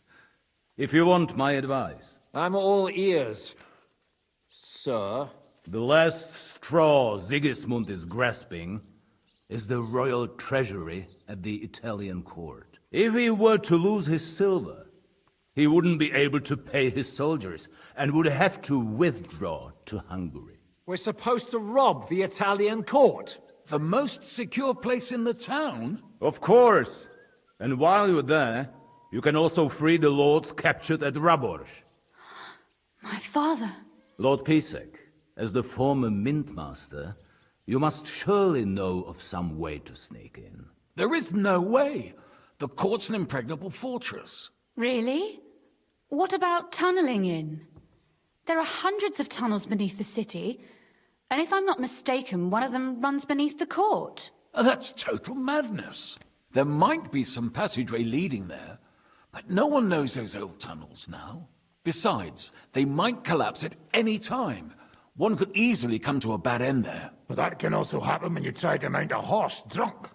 If you want my advice. I'm all ears, sir. The last straw Sigismund is grasping is the royal treasury at the Italian court. If he were to lose his silver, he wouldn't be able to pay his soldiers and would have to withdraw to Hungary. We're supposed to rob the Italian court. The most secure place in the town? Of course. And while you're there, you can also free the lords captured at Raborsch. My father. Lord Pisek, as the former mintmaster, you must surely know of some way to sneak in. There is no way. The court's an impregnable fortress. Really? What about tunneling in? There are hundreds of tunnels beneath the city, and if I'm not mistaken, one of them runs beneath the court. That's total madness. There might be some passageway leading there, but no one knows those old tunnels now. Besides, they might collapse at any time. One could easily come to a bad end there. But that can also happen when you try to mount a horse drunk.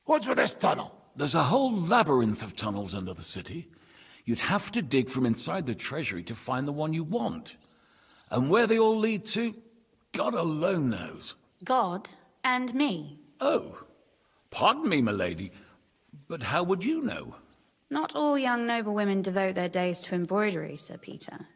What's with this tunnel? There's a whole labyrinth of tunnels under the city. You'd have to dig from inside the treasury to find the one you want. And where they all lead to, God alone knows. God and me. Oh, pardon me, milady, but how would you know? Not all young noblewomen devote their days to embroidery, Sir Peter.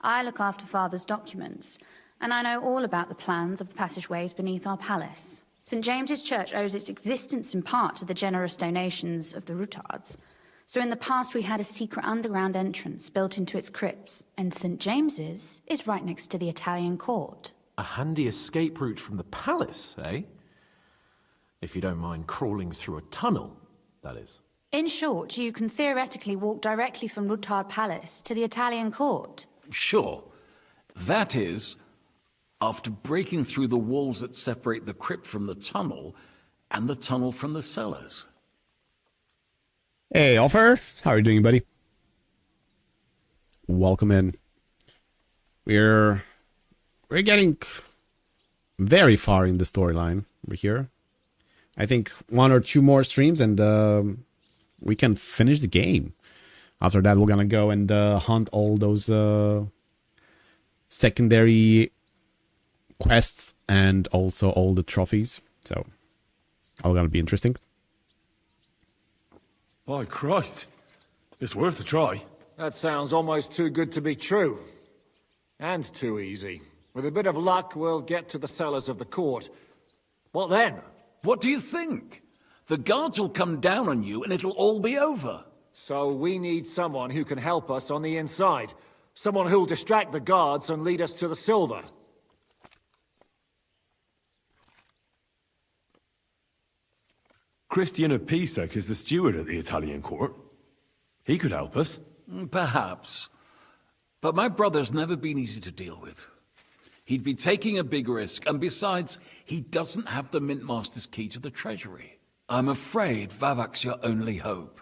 I look after Father's documents, and I know all about the plans of the passageways beneath our palace. St. James's Church owes its existence in part to the generous donations of the Routards. So in the past we had a secret underground entrance built into its crypts, and St. James's is right next to the Italian court. A handy escape route from the palace, eh? If you don't mind crawling through a tunnel, that is. In short, you can theoretically walk directly from Routard Palace to the Italian court. Sure. That is, after breaking through the walls that separate the crypt from the tunnel, and the tunnel from the cellars. Hey, Offer. How are you doing, buddy? Welcome in. We're getting very far in the storyline over here. I think 1 or 2 more streams and we can finish the game. After that, we're gonna go and hunt all those secondary quests and also all the trophies. So, all gonna be interesting. By Christ, it's worth a try. That sounds almost too good to be true. And too easy. With a bit of luck, we'll get to the cellars of the court. What then? What do you think? The guards will come down on you and it'll all be over. So we need someone who can help us on the inside. Someone who'll distract the guards and lead us to the silver. Christian of Pisek is the steward at the Italian court. He could help us. Perhaps. But my brother's never been easy to deal with. He'd be taking a big risk, and besides, he doesn't have the Mint Master's key to the treasury. I'm afraid Vavak's your only hope.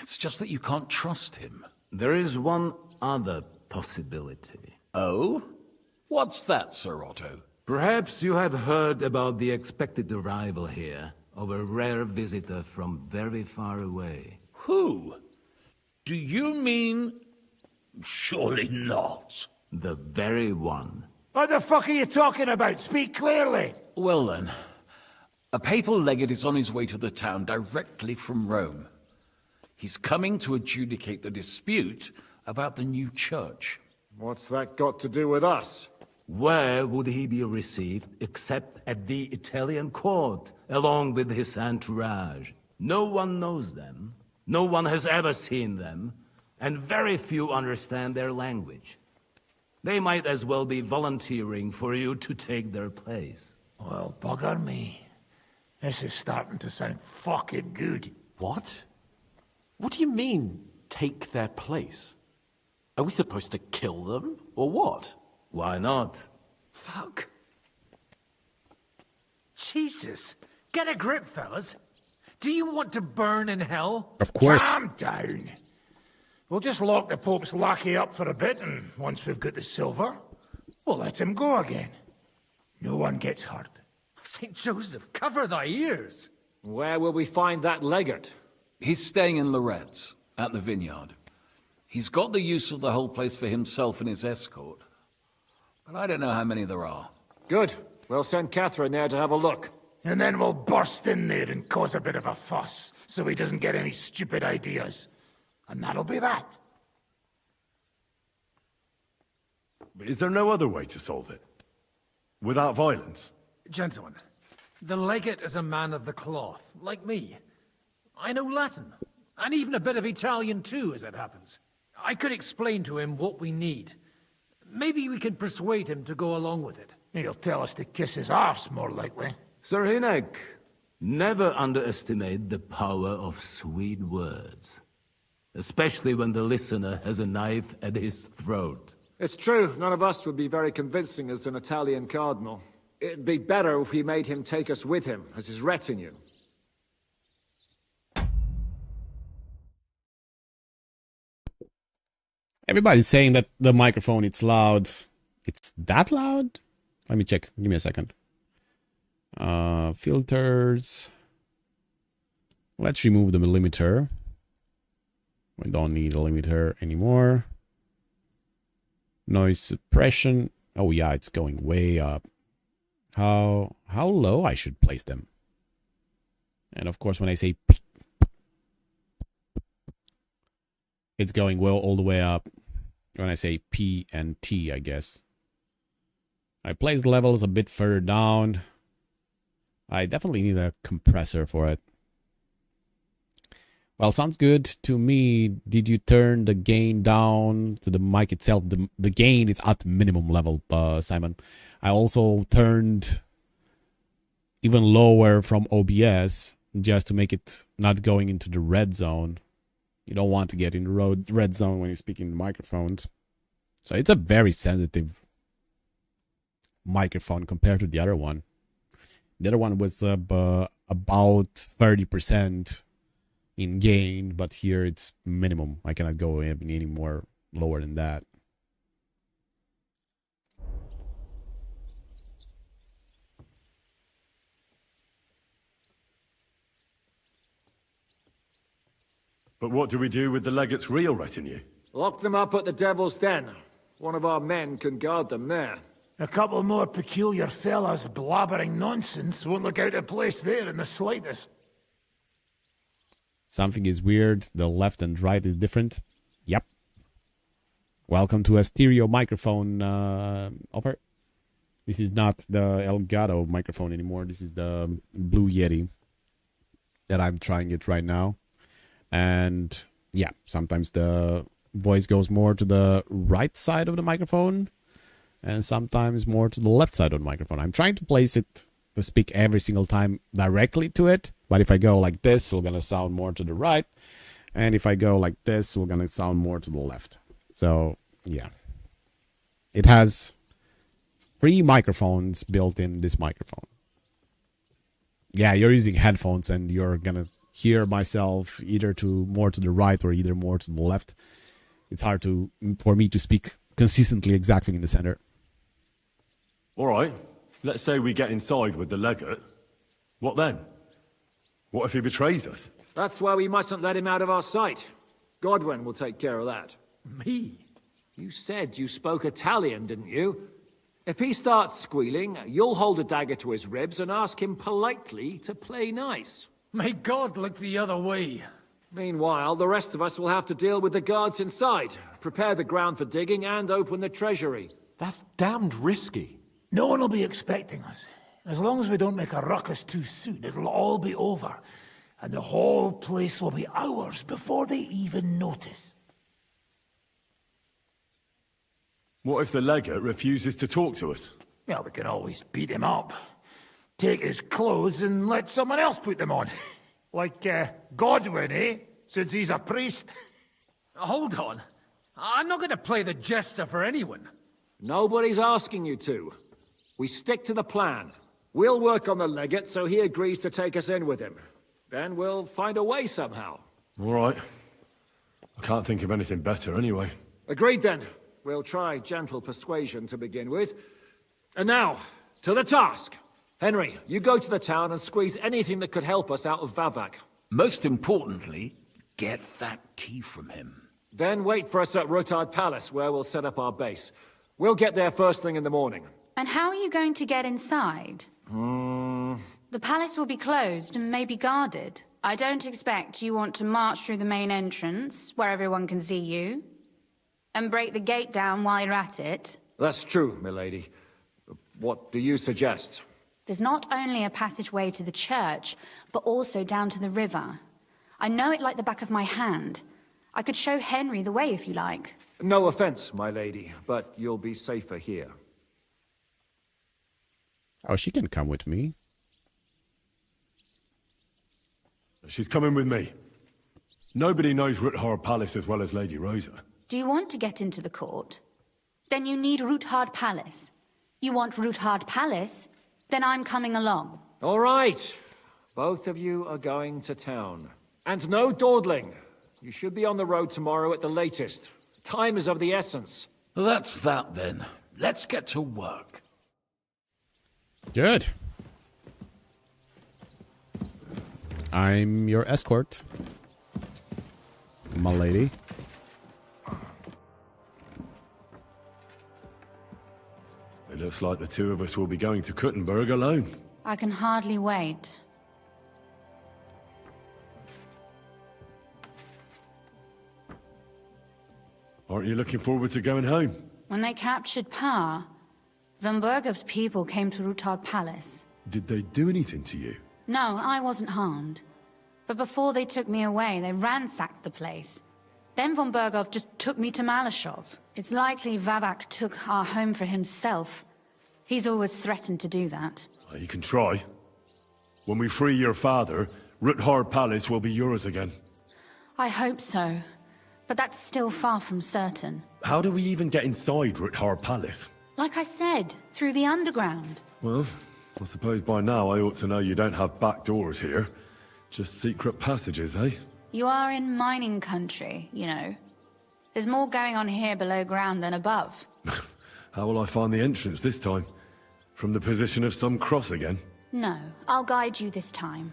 It's just that you can't trust him. There is one other possibility. Oh? What's that, Sir Otto? Perhaps you have heard about the expected arrival here of a rare visitor from very far away. Who? Do you mean... Surely not. The very one. What the fuck are you talking about? Speak clearly. Well then, a papal legate is on his way to the town directly from Rome. He's coming to adjudicate the dispute about the new church. What's that got to do with us? Where would he be received except at the Italian court, along with his entourage? No one knows them, no one has ever seen them, and very few understand their language. They might as well be volunteering for you to take their place. Well, bugger me. This is starting to sound fucking good. What? What do you mean, take their place? Are we supposed to kill them, or what? Why not? Fuck. Jesus. Get a grip, fellas. Do you want to burn in hell? Of course. Calm down. We'll just lock the Pope's lackey up for a bit, and once we've got the silver, we'll let him go again. No one gets hurt. St. Joseph, cover thy ears. Where will we find that legate? He's staying in Loretz, at the vineyard. He's got the use of the whole place for himself and his escort. But I don't know how many there are. Good. We'll send Catherine there to have a look. And then we'll burst in there and cause a bit of a fuss, so he doesn't get any stupid ideas. And that'll be that. Is there no other way to solve it? Without violence? Gentlemen, the legate is a man of the cloth, like me. I know Latin, and even a bit of Italian too, as it happens. I could explain to him what we need. Maybe we can persuade him to go along with it. He'll tell us to kiss his arse, more likely. Sir Hinek, never underestimate the power of sweet words. Especially when the listener has a knife at his throat. It's true, none of us would be very convincing as an Italian cardinal. It'd be better if we made him take us with him, as his retinue. Everybody's saying that the microphone, it's loud. It's that loud? Let me check. Give me a second. Filters. Let's remove the limiter. We don't need a limiter anymore. Noise suppression. Oh yeah, it's going way up. How low I should place them. And of course when I say P, it's going well all the way up. When I say P and T, I guess. I place the levels a bit further down. I definitely need a compressor for it. Well, sounds good to me. Did you turn the gain down to the mic itself? The gain is at minimum level, Simon. I also turned even lower from OBS just to make it not going into the red zone. You don't want to get in the red zone when you're speaking to microphones. So it's a very sensitive microphone compared to the other one. The other one was about 30% in gain, but here it's minimum. I cannot go any more lower than that. But what do we do with the legate's real retinue? Lock them up at the Devil's Den. One of our men can guard them there. A couple more peculiar fellas blabbering nonsense won't look out of place there in the slightest. Something is weird. The left and right is different. Yep. Welcome to a stereo microphone offer. This is not the Elgato microphone anymore. This is the Blue Yeti that I'm trying it right now. And yeah, sometimes the voice goes more to the right side of the microphone and sometimes more to the left side of the microphone. I'm trying to place it to speak every single time directly to it. But if I go like this, it's going to sound more to the right. And if I go like this, it's going to sound more to the left. So yeah, it has 3 microphones built in this microphone. Yeah, you're using headphones and you're gonna hear myself either more to the right or either more to the left. It's hard for me to speak consistently exactly in the center. All right, let's say we get inside with the legate. What then? What if he betrays us? That's why we mustn't let him out of our sight. Godwin will take care of that. Me? You said you spoke Italian, didn't you? If he starts squealing, you'll hold a dagger to his ribs and ask him politely to play nice. May God look the other way. Meanwhile, the rest of us will have to deal with the guards inside, prepare the ground for digging, and open the treasury. That's damned risky. No one will be expecting us. As long as we don't make a ruckus too soon, it'll all be over. And the whole place will be ours before they even notice. What if the legate refuses to talk to us? Well, we can always beat him up. Take his clothes and let someone else put them on. Like, Godwin, eh? Since he's a priest. Hold on. I'm not going to play the jester for anyone. Nobody's asking you to. We stick to the plan. We'll work on the legate so he agrees to take us in with him. Then we'll find a way somehow. All right. I can't think of anything better anyway. Agreed then. We'll try gentle persuasion to begin with. And now, to the task. Henry, you go to the town and squeeze anything that could help us out of Vavak. Most importantly, get that key from him. Then wait for us at Rotard Palace, where we'll set up our base. We'll get there first thing in the morning. And how are you going to get inside? The palace will be closed and maybe guarded. I don't expect you want to march through the main entrance, where everyone can see you, and break the gate down while you're at it. That's true, milady. What do you suggest? There's not only a passageway to the church, but also down to the river. I know it like the back of my hand. I could show Henry the way if you like. No offense, my lady, but you'll be safer here. Oh, she can come with me. She's coming with me. Nobody knows Rutthard Palace as well as Lady Rosa. Do you want to get into the court? Then you need Rutthard Palace. You want Rutthard Palace? Then I'm coming along. All right. Both of you are going to town. And no dawdling. You should be on the road tomorrow at the latest. Time is of the essence. That's that then. Let's get to work. Good. I'm your escort, my lady. It looks like the two of us will be going to Kuttenberg alone. I can hardly wait. Aren't you looking forward to going home? When they captured Pa, Von Bergov's people came to Rutthard Palace. Did they do anything to you? No, I wasn't harmed. But before they took me away, they ransacked the place. Then Von Bergov just took me to Malashov. It's likely Vavak took our home for himself. He's always threatened to do that. Well, you can try. When we free your father, Rutthard Palace will be yours again. I hope so. But that's still far from certain. How do we even get inside Rutthard Palace? Like I said, through the underground. Well, I suppose by now I ought to know you don't have back doors here. Just secret passages, eh? You are in mining country, you know. There's more going on here below ground than above. How will I find the entrance this time? From the position of some cross again? No, I'll guide you this time.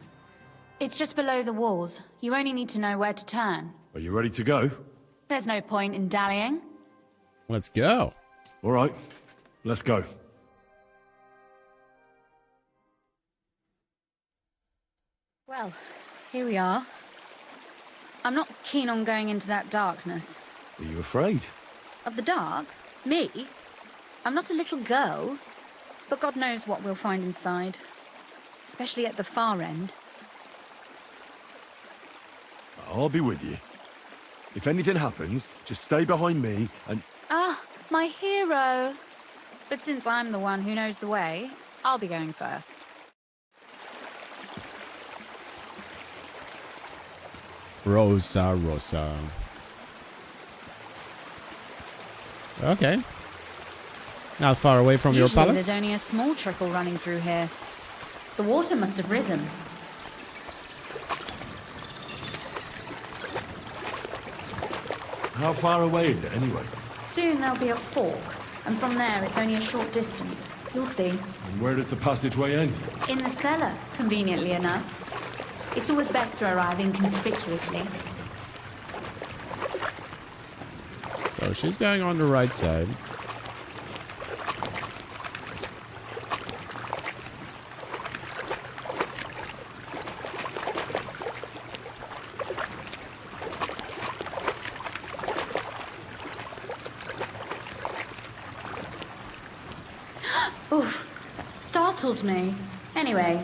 It's just below the walls. You only need to know where to turn. Are you ready to go? There's no point in dallying. Let's go. All right, let's go. Well, here we are. I'm not keen on going into that darkness. Are you afraid? Of the dark? Me? I'm not a little girl, but God knows what we'll find inside. Especially at the far end. I'll be with you. If anything happens, just stay behind me and... Ah, my hero. But since I'm the one who knows the way, I'll be going first. Rosa, Rosa. Okay. Not far away from your Usually palace? there's only a small trickle running through here. The water must have risen. How far away is it, anyway? Soon there'll be a fork, and from there it's only a short distance. You'll see. And where does the passageway end? In the cellar, conveniently enough. It's always best to arrive inconspicuously. So she's going on the right side. Oof, startled me. Anyway,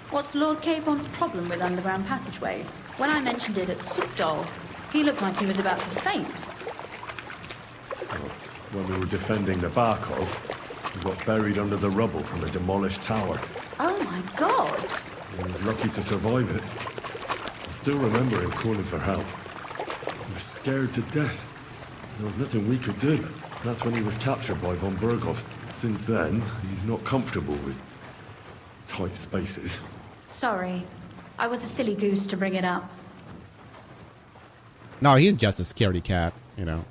what's Lord Capon's problem with underground passageways? When I mentioned it at Soupdol, he looked like he was about to faint. When we were defending the Barkov, we got buried under the rubble from a demolished tower. Oh my god! He was lucky to survive it. I still remember him calling for help. He was scared to death. There was nothing we could do. That's when he was captured by von Berghoff. Since then, he's not comfortable with tight spaces. Sorry. I was a silly goose to bring it up. No, he's just a scaredy cat, you know.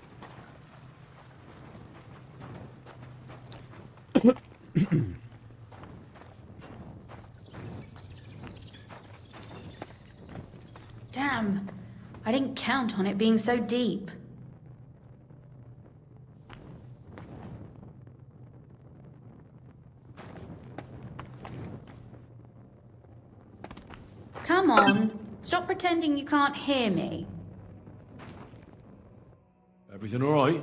Damn. I didn't count on it being so deep. Come on. Stop pretending you can't hear me. Everything all right?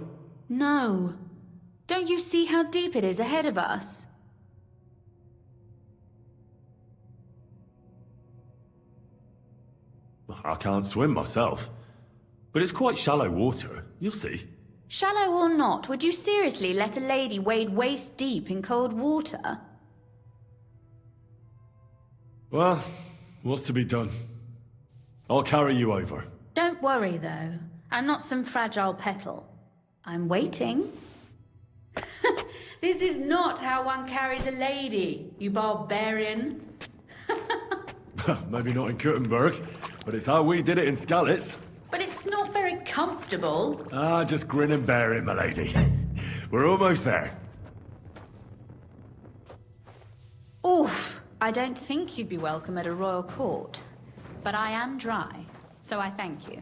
No. Don't you see how deep it is ahead of us? I can't swim myself. But it's quite shallow water. You'll see. Shallow or not, would you seriously let a lady wade waist deep in cold water? Well, what's to be done? I'll carry you over. Don't worry, though. I'm not some fragile petal. I'm waiting. This is not how one carries a lady, you barbarian. Maybe not in Kuttenberg, but it's how we did it in Skalitz. But it's not very comfortable. Ah, just grin and bear it, my lady. We're almost there. Oof. I don't think you'd be welcome at a royal court. But I am dry, so I thank you.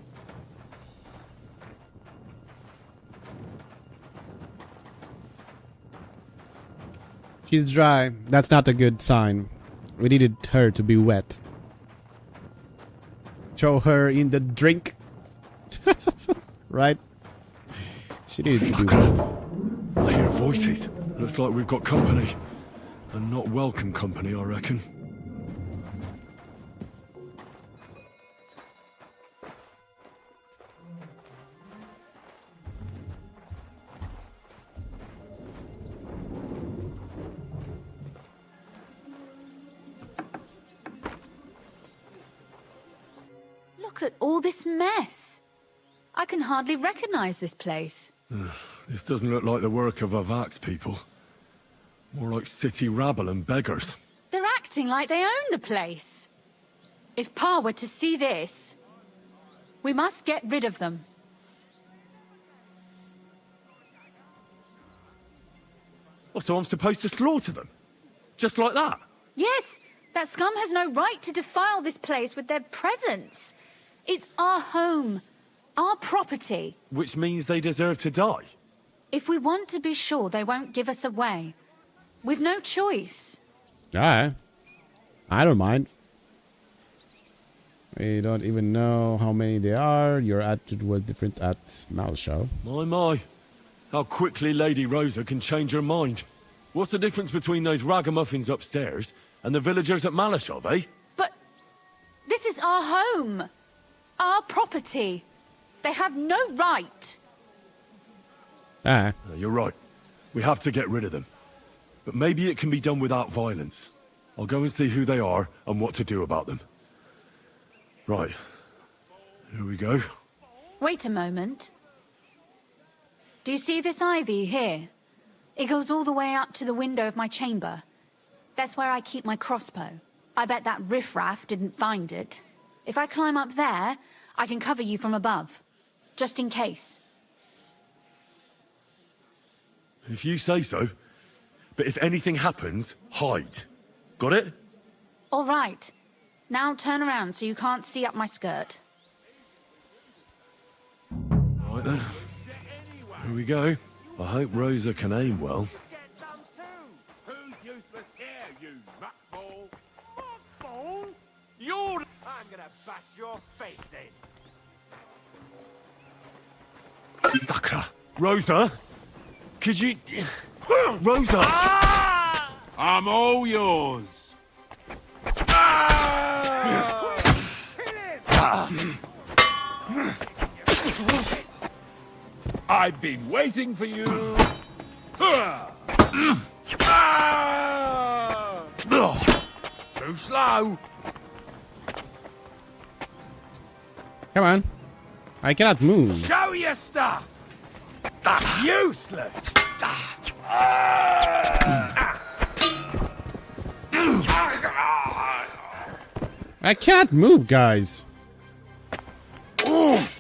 She's dry. That's not a good sign. We needed her to be wet. Throw her in the drink. Right? She needs to be wet. I hear voices. Looks like we've got company. And not welcome company, I reckon. Look at all this mess. I can hardly recognize this place. This doesn't look like the work of Avak's people. More like city rabble and beggars. They're acting like they own the place. If Pa were to see this, we must get rid of them. Oh, so I'm supposed to slaughter them? Just like that? Yes, that scum has no right to defile this place with their presence. It's our home. Our property. Which means they deserve to die. If we want to be sure they won't give us away, we've no choice. Alright. I don't mind. We don't even know how many there are. Your attitude was different at Malshaw. My. How quickly Lady Rosa can change her mind. What's the difference between those ragamuffins upstairs and the villagers at Malashov, eh? But this is our home. Our property. They have no right. You're right. We have to get rid of them. But maybe it can be done without violence. I'll go and see who they are and what to do about them. Right. Here we go. Wait a moment. Do you see this ivy here? It goes all the way up to the window of my chamber. That's where I keep my crossbow. I bet that riffraff didn't find it. If I climb up there, I can cover you from above. Just in case. If you say so. But if anything happens, hide. Got it? All right. Now turn around so you can't see up my skirt. Right then. Here we go. I hope Rosa can aim well. I'm gonna bash your face in. Sakra! Rosa? Could you... Rosa! I'm all yours. I've been waiting for you. Too slow. Come on. I cannot move. Show your stuff. That's useless. I can't move, guys. Henry!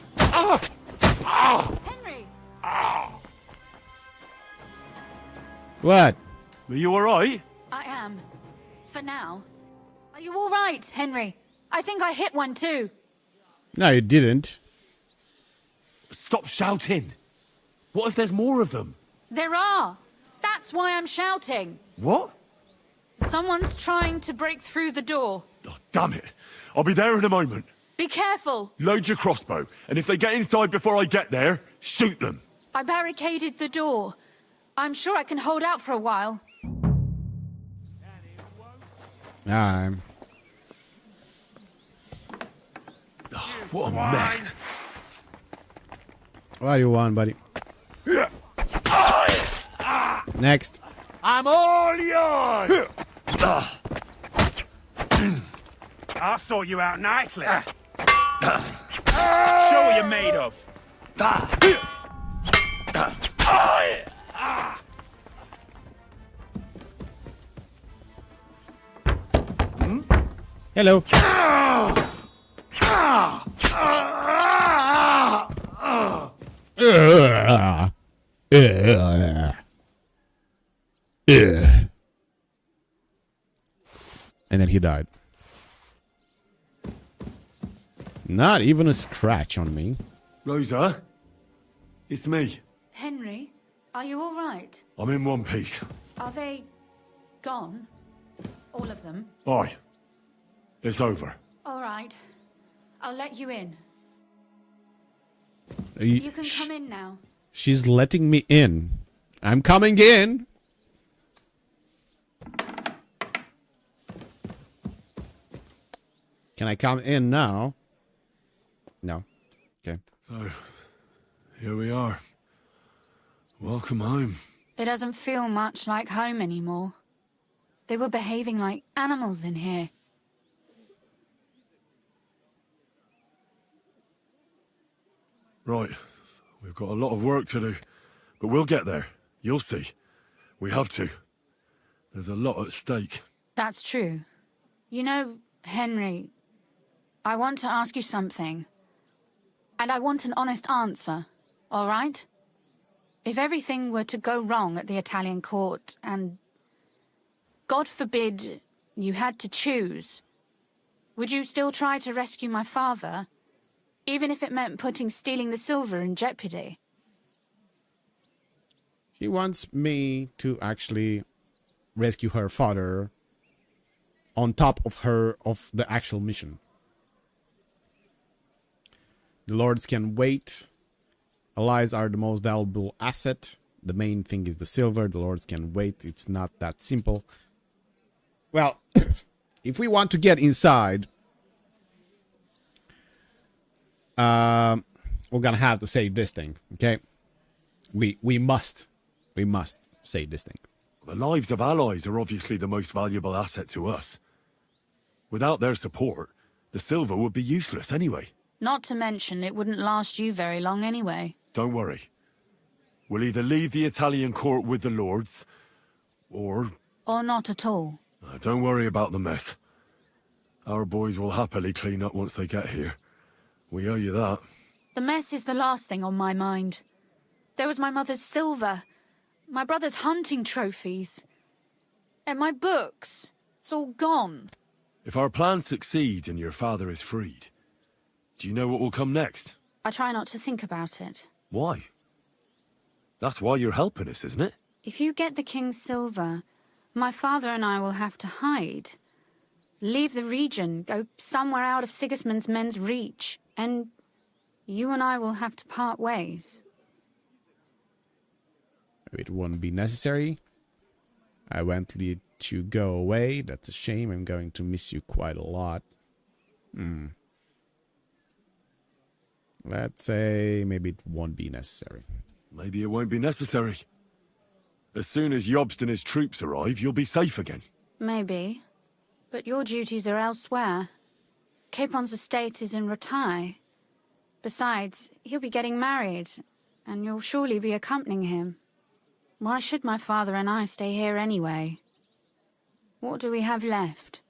What? Are you alright? I am. For now. Are you all right, Henry? I think I hit one too. No, you didn't. Stop shouting. What if there's more of them? There are. That's why I'm shouting. What? Someone's trying to break through the door. Oh, damn it. I'll be there in a moment. Be careful. Load your crossbow, and if they get inside before I get there, shoot them. I barricaded the door. I'm sure I can hold out for a while. I'm. Oh, what a mess. What do you want, buddy? Next. I'm all yours. I'll sort you out nicely. Show what you're made of. Hello. And then he died. Not even a scratch on me. Rosa? It's me. Henry, are you all right? I'm in one piece. Are they gone? All of them? Aye. It's over. All right. I'll let you in. You You can come in now. She's letting me in. I'm coming in. Can I come in now? No. Okay. So, here we are. Welcome home. It doesn't feel much like home anymore. They were behaving like animals in here. Right. We've got a lot of work to do. But we'll get there. You'll see. We have to. There's a lot at stake. That's true. You know, Henry, I want to ask you something. And I want an honest answer, all right? If everything were to go wrong at the Italian court and, God forbid, you had to choose, would you still try to rescue my father? Even if it meant putting stealing the silver in jeopardy. She wants me to actually rescue her father on top of the actual mission. The lords can wait. Allies are the most valuable asset. The main thing is the silver. The lords can wait. It's not that simple. Well, if we want to get inside, we're gonna have to save this thing, okay? We must save this thing. The lives of allies are obviously the most valuable asset to us. Without their support, the silver would be useless anyway. Not to mention, it wouldn't last you very long anyway. Don't worry. We'll either leave the Italian court with the lords, or... Or not at all. Don't worry about the mess. Our boys will happily clean up once they get here. We owe you that. The mess is the last thing on my mind. There was my mother's silver, my brother's hunting trophies, and my books. It's all gone. If our plan succeeds and your father is freed, do you know what will come next? I try not to think about it. Why? That's why you're helping us, isn't it? If you get the king's silver, my father and I will have to hide. Leave the region, go somewhere out of Sigismund's men's reach, and you and I will have to part ways. It won't be necessary. I want you to go away. That's a shame. I'm going to miss you quite a lot. Let's say maybe it won't be necessary. Maybe it won't be necessary. As soon as Jobst and his troops arrive, you'll be safe again. Maybe. But your duties are elsewhere. Capon's estate is in Ratai. Besides, he'll be getting married, and you'll surely be accompanying him. Why should my father and I stay here anyway? What do we have left?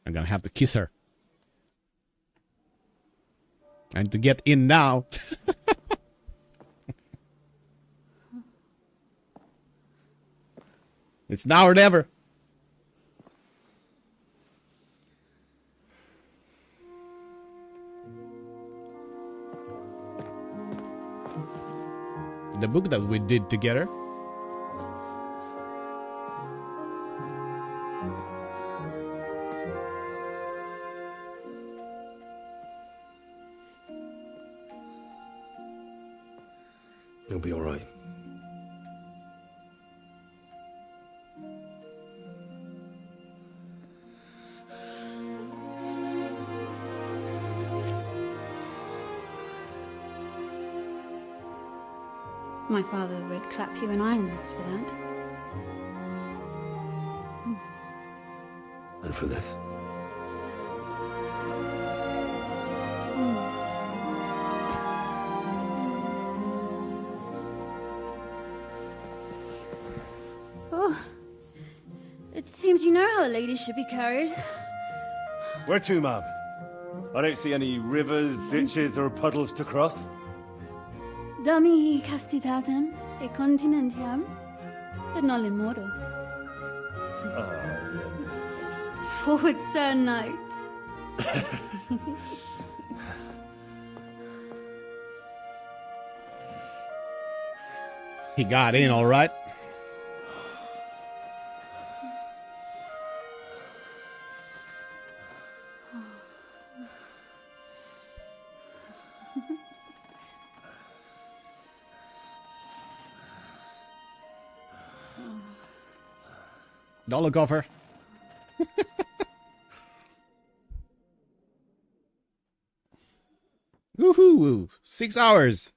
I'm gonna have to kiss her. And to get in now. It's now or never. The book that we did together. You'll be all right. My father would clap you in irons for that. And for this? Oh, it seems you know how a lady should be carried. Where to, ma'am? I don't see any rivers, ditches, or puddles to cross. Domi castitatem e continentiam, sed non in modo. Forward, Sir Knight. He got in all right. Don't look over. Woohoo! 6 hours.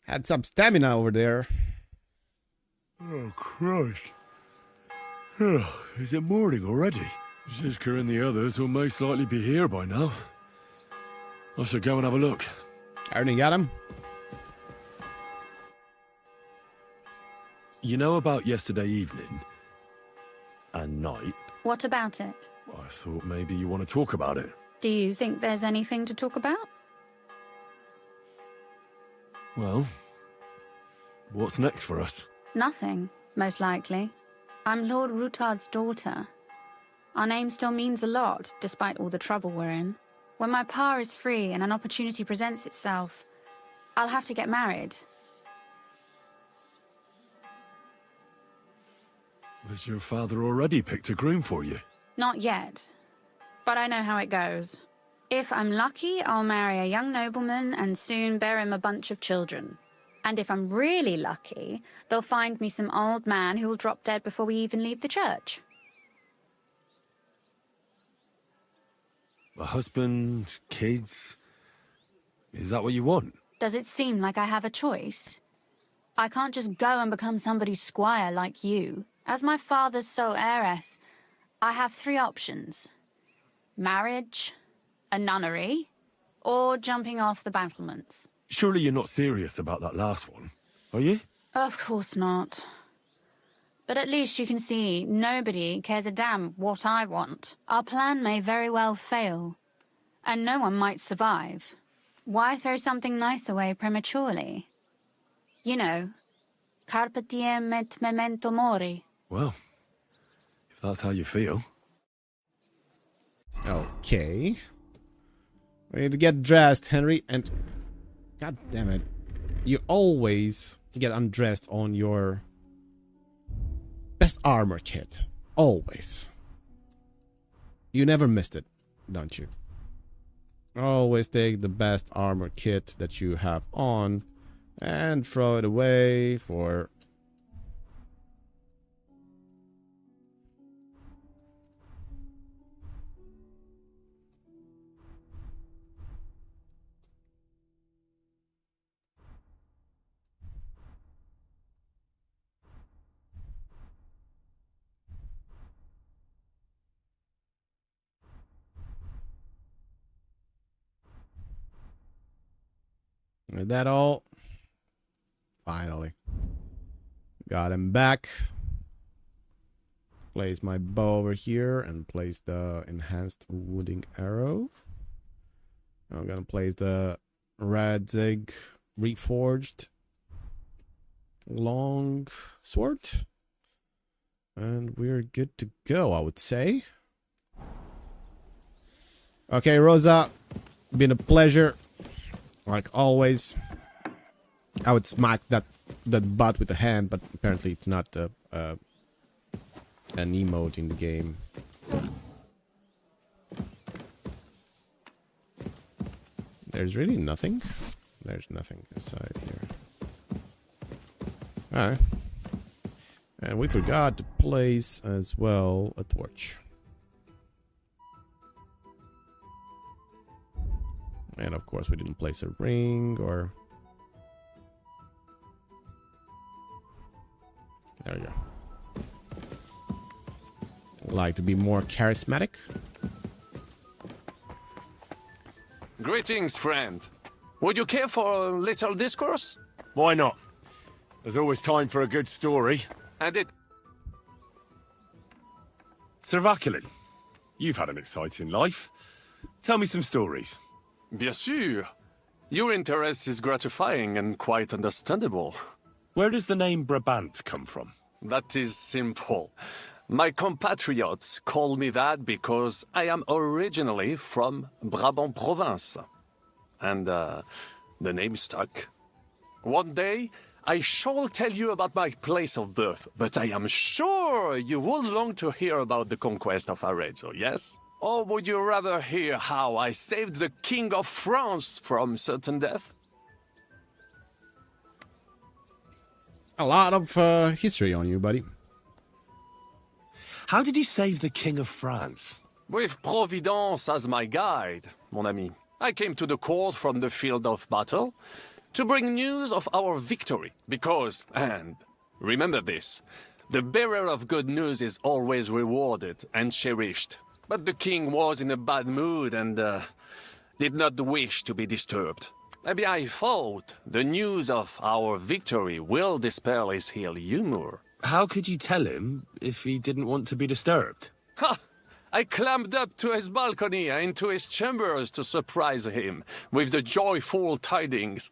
Had some stamina over there. Oh, Christ. Oh, is it morning already? Zizka and the others will most likely be here by now. I should go and have a look. I already got him. You know about yesterday evening? And night? What about it? I thought maybe you want to talk about it. Do you think there's anything to talk about? Well, what's next for us? Nothing, most likely. I'm Lord Rutard's daughter. Our name still means a lot, despite all the trouble we're in. When my pa is free and an opportunity presents itself, I'll have to get married. Has your father already picked a groom for you? Not yet, but I know how it goes. If I'm lucky, I'll marry a young nobleman and soon bear him a bunch of children. And if I'm really lucky, they'll find me some old man who will drop dead before we even leave the church. A husband, kids... Is that what you want? Does it seem like I have a choice? I can't just go and become somebody's squire like you. As my father's sole heiress, I have 3 options. Marriage, a nunnery, or jumping off the battlements. Surely you're not serious about that last one, are you? Of course not. But at least you can see nobody cares a damn what I want. Our plan may very well fail, and no one might survive. Why throw something nice away prematurely? You know, carpe diem et memento mori. Well, if that's how you feel. Okay. We need to get dressed, Henry, and... God damn it. You always get undressed on your best armor kit. Always. You never missed it, don't you? Always take the best armor kit that you have on and throw it away for... Is that all? Finally. Got him back. Place my bow over here and place the enhanced wooding arrow. I'm gonna place the Radzig reforged long sword. And we're good to go, I would say. Okay, Rosa. Been a pleasure. Like always. I would smack that butt with the hand, but apparently it's not an emote in the game. There's really nothing. There's nothing aside here. Alright. And we forgot to place as well a torch. And of course we didn't place a ring or... There we go. Like to be more charismatic. Greetings, friend. Would you care for a little discourse? Why not? There's always time for a good story. And it... Sir Vaculin, you've had an exciting life. Tell me some stories. Bien sûr. Your interest is gratifying and quite understandable. Where does the name Brabant come from? That is simple. My compatriots call me that because I am originally from Brabant province. And, the name stuck. One day, I shall tell you about my place of birth, but I am sure you will long to hear about the conquest of Arezzo, yes? Or would you rather hear how I saved the King of France from certain death? A lot of history on you, buddy. How did you save the King of France? With Providence as my guide, mon ami. I came to the court from the field of battle to bring news of our victory, because, and remember this, the bearer of good news is always rewarded and cherished. But the king was in a bad mood and did not wish to be disturbed. Maybe I thought the news of our victory will dispel his ill humor. How could you tell him if he didn't want to be disturbed? Ha! I climbed up to his balcony and into his chambers to surprise him with the joyful tidings.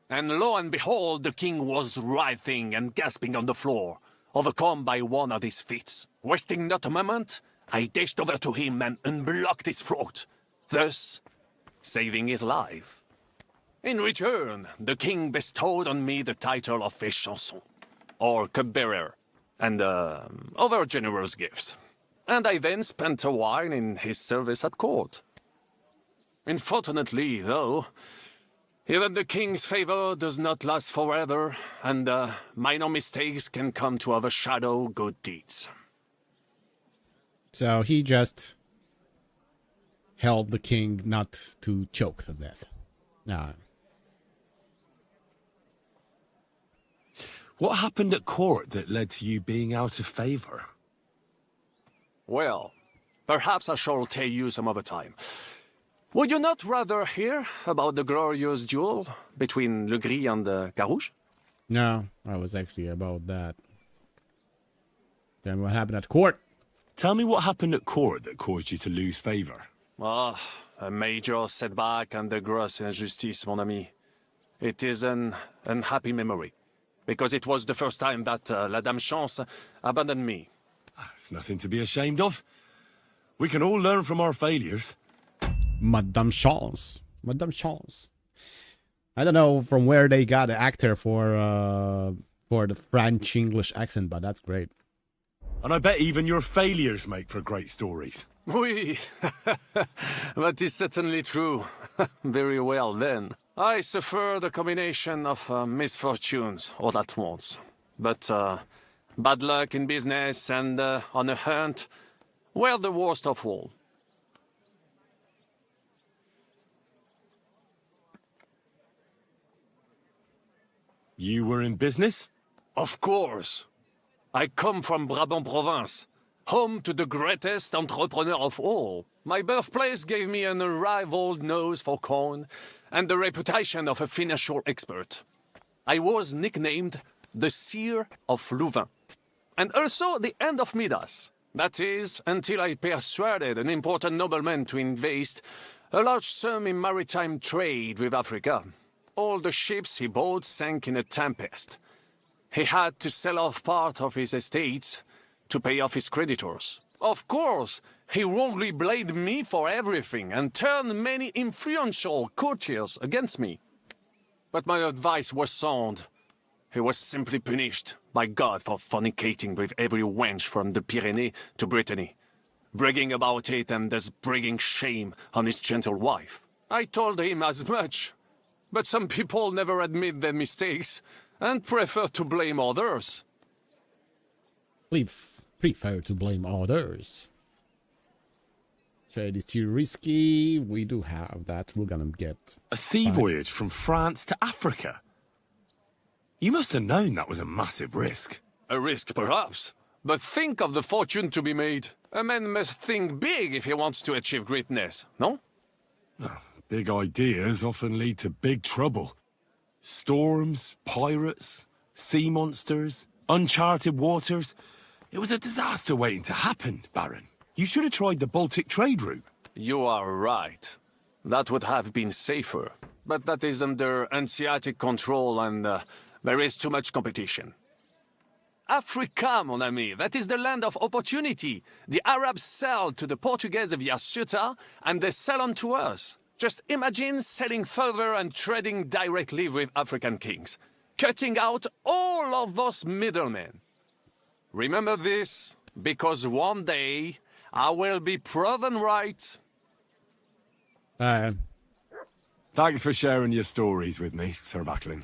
And lo and behold, the king was writhing and gasping on the floor, overcome by one of his fits. Wasting not a moment, I dashed over to him and unblocked his throat, thus saving his life. In return, the king bestowed on me the title of a chanson, or cupbearer, and other generous gifts. And I then spent a while in his service at court. Unfortunately, though, even the king's favor does not last forever, and minor mistakes can come to overshadow good deeds. So he just helped the king not to choke to death. No. What happened at court that led to you being out of favor? Well, perhaps I shall tell you some other time. Would you not rather hear about the glorious duel between Le Gris and Carouge? No, I was actually about that. Then what happened at court? Tell me what happened at court that caused you to lose favor. Ah, a major setback and a gross injustice, mon ami. It is an unhappy memory, because it was the first time that La Dame Chance abandoned me. It's nothing to be ashamed of. We can all learn from our failures. Madame Chance. Madame Chance. I don't know from where they got the actor for the French-English accent, but that's great. And I bet even your failures make for great stories. Oui, that is certainly true. Very well then. I suffered a combination of misfortunes all at once. But bad luck in business and on a hunt were the worst of all. You were in business? Of course. I come from Brabant province, home to the greatest entrepreneur of all. My birthplace gave me an unrivaled nose for coin and the reputation of a financial expert. I was nicknamed the Seer of Louvain, and also the End of Midas. That is, until I persuaded an important nobleman to invest a large sum in maritime trade with Africa. All the ships he bought sank in a tempest. He had to sell off part of his estates to pay off his creditors. Of course, he wrongly blamed me for everything and turned many influential courtiers against me. But my advice was sound. He was simply punished by God for fornicating with every wench from the Pyrenees to Brittany, bragging about it and thus bringing shame on his gentle wife. I told him as much, but some people never admit their mistakes and prefer to blame others. Prefer to blame others. Trade is too risky. We do have that. We're gonna get a sea voyage from France to Africa. You must have known that was a massive risk. A risk, perhaps. But think of the fortune to be made. A man must think big if he wants to achieve greatness, no? Big ideas often lead to big trouble. Storms, pirates, sea monsters, uncharted waters. It was a disaster waiting to happen, Baron. You should have tried the Baltic trade route. You are right. That would have been safer. But that is under Hanseatic control and there is too much competition. Africa, mon ami, that is the land of opportunity. The Arabs sell to the Portuguese via Ceuta and they sell on to us. Just imagine selling further and trading directly with African kings, cutting out all of those middlemen. Remember this, because one day I will be proven right. Thanks for sharing your stories with me, Sir Macklin.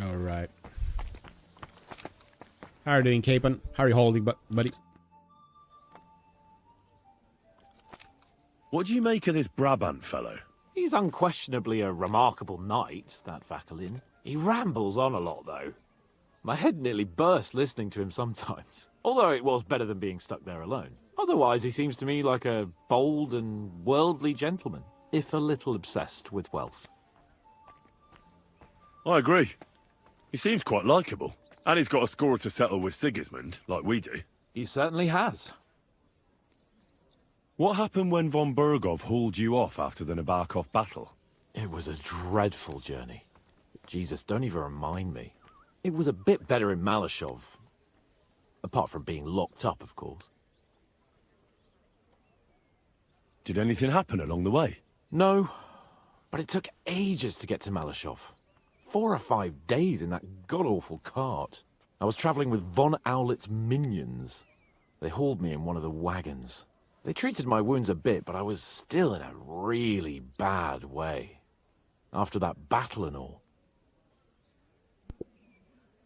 All right. How are you doing, Capon? How are you holding, buddy? What do you make of this Brabant fellow? He's unquestionably a remarkable knight, that Vachelin. He rambles on a lot, though. My head nearly burst listening to him sometimes. Although it was better than being stuck there alone. Otherwise, he seems to me like a bold and worldly gentleman, if a little obsessed with wealth. I agree. He seems quite likeable. And he's got a score to settle with Sigismund, like we do. He certainly has. What happened when von Bergov hauled you off after the Nabokov battle? It was a dreadful journey. Jesus, don't even remind me. It was a bit better in Malashov. Apart from being locked up, of course. Did anything happen along the way? No, but it took ages to get to Malashov. 4 or 5 days in that god-awful cart. I was traveling with Von Owlet's minions. They hauled me in one of the wagons. They treated my wounds a bit, but I was still in a really bad way. After that battle and all.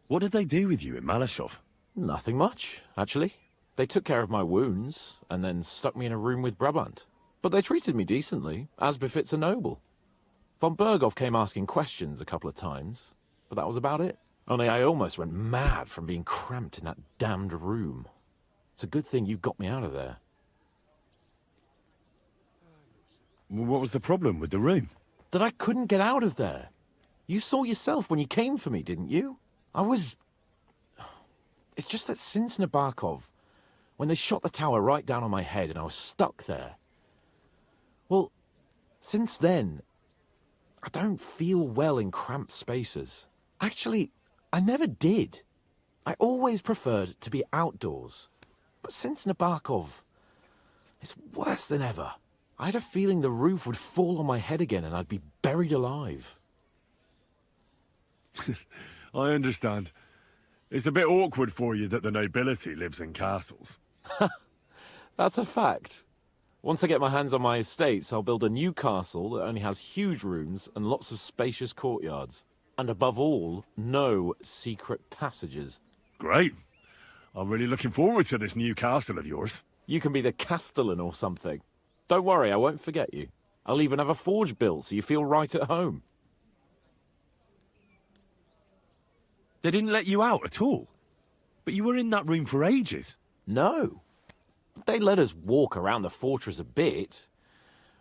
What did they do with you in Malashov? Nothing much, actually. They took care of my wounds, and then stuck me in a room with Brabant. But they treated me decently, as befits a noble. Von Berghoff came asking questions a couple of times, but that was about it. Only I almost went mad from being cramped in that damned room. It's a good thing you got me out of there. What was the problem with the room? That I couldn't get out of there. You saw yourself when you came for me, didn't you? It's just that since Nabokov, when they shot the tower right down on my head and I was stuck there. Well, since then, I don't feel well in cramped spaces. Actually, I never did. I always preferred to be outdoors. But since Nabokov, it's worse than ever. I had a feeling the roof would fall on my head again and I'd be buried alive. I understand. It's a bit awkward for you that the nobility lives in castles. That's a fact. Once I get my hands on my estates, I'll build a new castle that only has huge rooms and lots of spacious courtyards. And above all, no secret passages. Great. I'm really looking forward to this new castle of yours. You can be the castellan or something. Don't worry, I won't forget you. I'll even have a forge built so you feel right at home. They didn't let you out at all? But you were in that room for ages. No. They let us walk around the fortress a bit.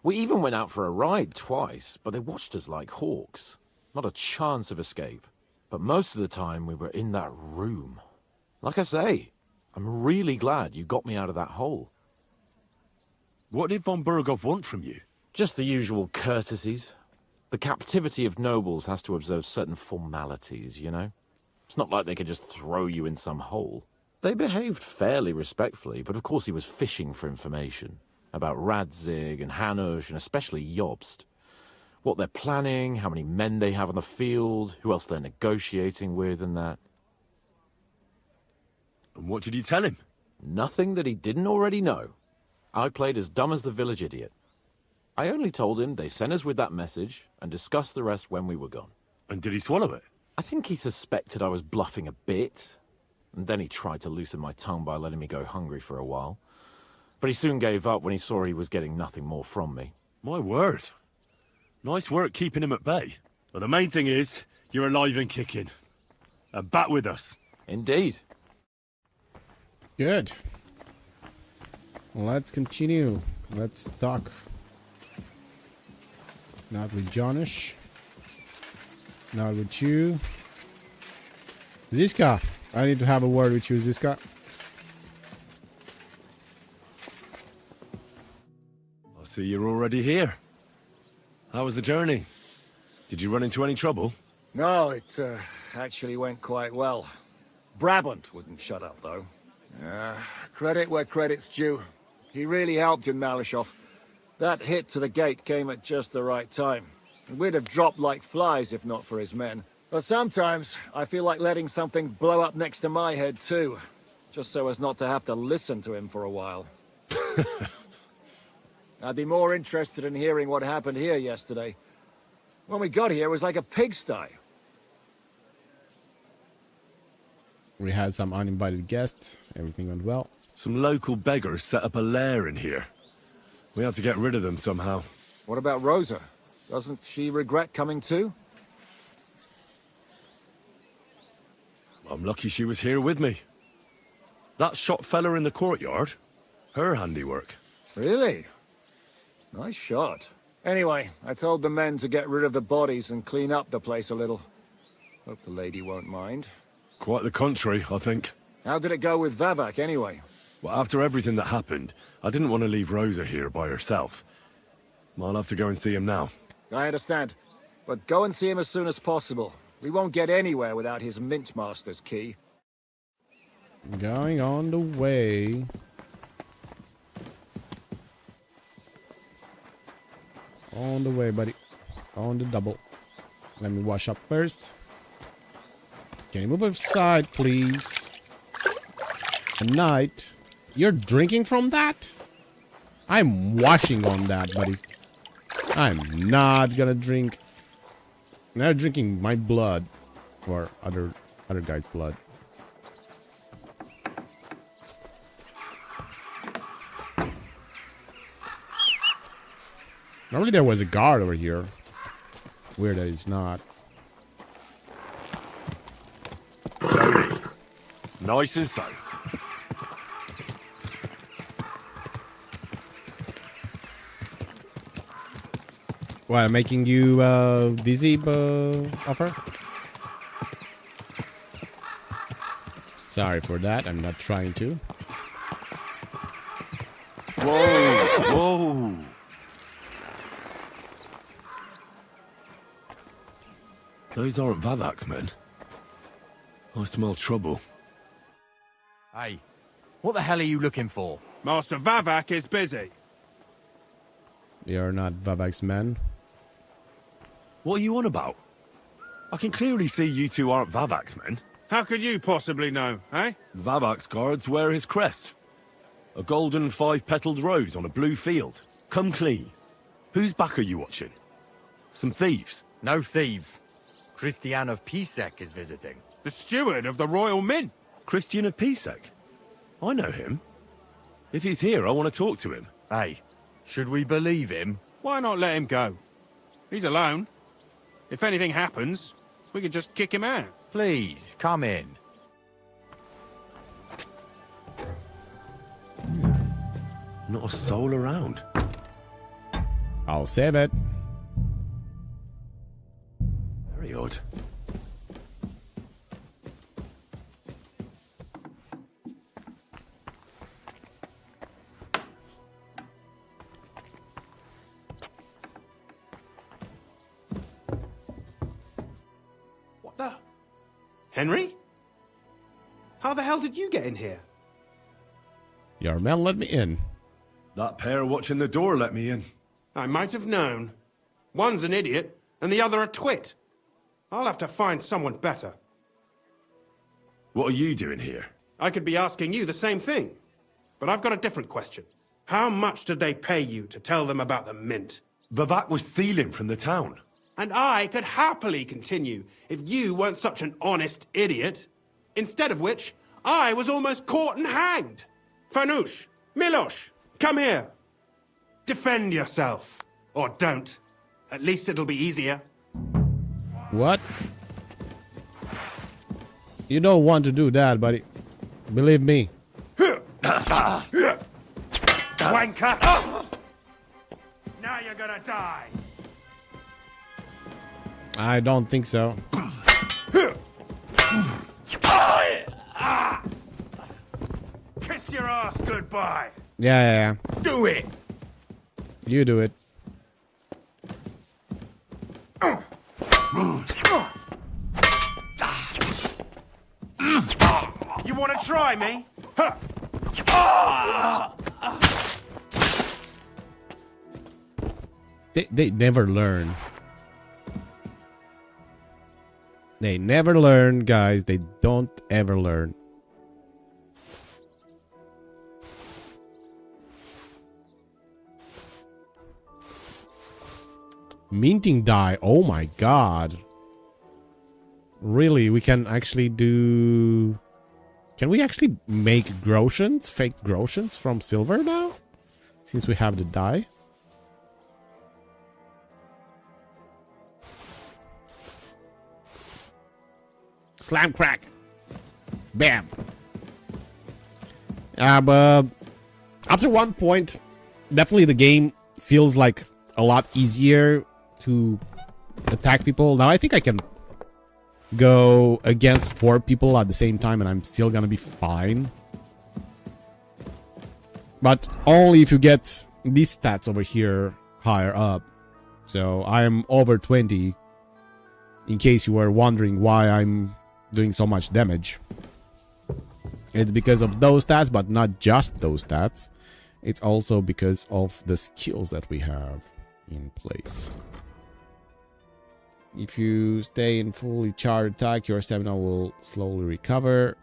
We even went out for a ride twice, but they watched us like hawks. Not a chance of escape. But most of the time we were in that room. Like I say, I'm really glad you got me out of that hole. What did von Berghoff want from you? Just the usual courtesies. The captivity of nobles has to observe certain formalities, you know? It's not like they could just throw you in some hole. They behaved fairly respectfully, but of course he was fishing for information. About Radzig and Hanush, and especially Jobst. What they're planning, how many men they have on the field, who else they're negotiating with and that. And what did you tell him? Nothing that he didn't already know. I played as dumb as the village idiot. I only told him they sent us with that message and discussed the rest when we were gone. And did he swallow it? I think he suspected I was bluffing a bit. And then he tried to loosen my tongue by letting me go hungry for a while. But he soon gave up when he saw he was getting nothing more from me. My word. Nice work keeping him at bay. But the main thing is, you're alive and kicking. And back with us. Indeed. Good. Let's continue. Let's talk. Not with Jonish. Not with you. Ziska. I need to have a word with you, Ziska. I see you're already here. How was the journey? Did you run into any trouble? No, it actually went quite well. Brabant wouldn't shut up, though. Credit where credit's due. He really helped in Malashov. That hit to the gate came at just the right time. We'd have dropped like flies if not for his men. But sometimes I feel like letting something blow up next to my head too. Just so as not to have to listen to him for a while. I'd be more interested in hearing what happened here yesterday. When we got here, it was like a pigsty. We had some uninvited guests. Everything went well. Some local beggars set up a lair in here. We have to get rid of them somehow. What about Rosa? Doesn't she regret coming too? I'm lucky she was here with me. That shot fella in the courtyard, her handiwork. Really? Nice shot. Anyway, I told the men to get rid of the bodies and clean up the place a little. Hope the lady won't mind. Quite the contrary, I think. How did it go with Vavak, anyway? Well, after everything that happened, I didn't want to leave Rosa here by herself. I'll have to go and see him now. I understand. But go and see him as soon as possible. We won't get anywhere without his Mintmaster's key. Going on the way. On the way, buddy. On the double. Let me wash up first. Can you move aside, please? A night. You're drinking from that? I'm washing on that, buddy. I'm not gonna drink. Now drinking my blood. Or other guy's blood. Normally there was a guard over here. Weird that he's not. Nice and safe. What, I'm making you dizzy, offer? Sorry for that, I'm not trying to. Whoa, whoa. Those aren't Vavak's men. I smell trouble. Hey, what the hell are you looking for? Master Vavak is busy. You're not Vavak's men. What are you on about? I can clearly see you two aren't Vavak's men. How could you possibly know, eh? Vavak's guards wear his crest. A golden 5-petaled rose on a blue field. Come clean. Whose back are you watching? Some thieves? No thieves. Christian of Pisek is visiting. The steward of the Royal Mint. Christian of Pisek? I know him. If he's here, I want to talk to him. Hey, should we believe him? Why not let him go? He's alone. If anything happens, we could just kick him out. Please, come in. Not a soul around. I'll save it. Very odd. What the? Henry? How the hell did you get in here? Your man let me in. That pair watching the door let me in. I might have known. One's an idiot, and the other a twit. I'll have to find someone better. What are you doing here? I could be asking you the same thing. But I've got a different question. How much did they pay you to tell them about the mint? Vavak was stealing from the town. And I could happily continue if you weren't such an honest idiot. Instead of which, I was almost caught and hanged. Fanush, Milosh, come here. Defend yourself. Or don't. At least it'll be easier. What? You don't want to do that, buddy. Believe me. Wanker! Now you're gonna die. I don't think so. Kiss your ass goodbye. Yeah. Do it. You do it. You want to try me? They never learn. They never learn, guys. They don't ever learn. Minting dye. Oh my god. Really, we can actually do... Can we actually make grotions? Fake grotions from silver now? Since we have the dye. Slam crack. Bam. But after one point, definitely the game feels like a lot easier to attack people. Now I think I can go against 4 people at the same time and I'm still gonna be fine. But only if you get these stats over here higher up. So I'm over 20. In case you were wondering why I'm doing so much damage. It's because of those stats, but not just those stats. It's also because of the skills that we have in place. If you stay in fully charged attack, your stamina will slowly recover.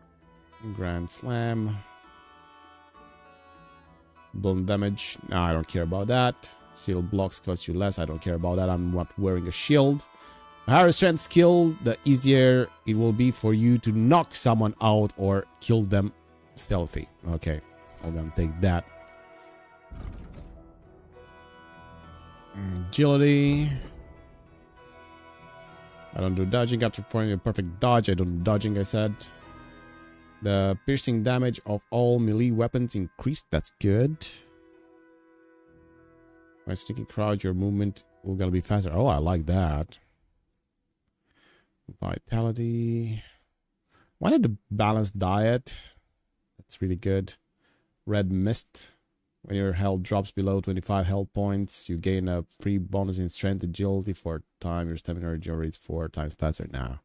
Grand Slam. Blunt damage. No, I don't care about that. Shield blocks cost you less. I don't care about that. I'm not wearing a shield. The higher strength skill, the easier it will be for you to knock someone out or kill them stealthy. Okay, I'm gonna take that. Agility. I don't do dodging. After performing a perfect dodge, I don't do dodging, I said. The piercing damage of all melee weapons increased. That's good. By sneaking crowd, your movement will gonna be faster. Oh, I like that. Vitality. Wanted a balanced diet. That's really good. Red Mist. When your health drops below 25 health points, you gain a free bonus in strength agility for time. Your stamina regenerates 4 times faster now.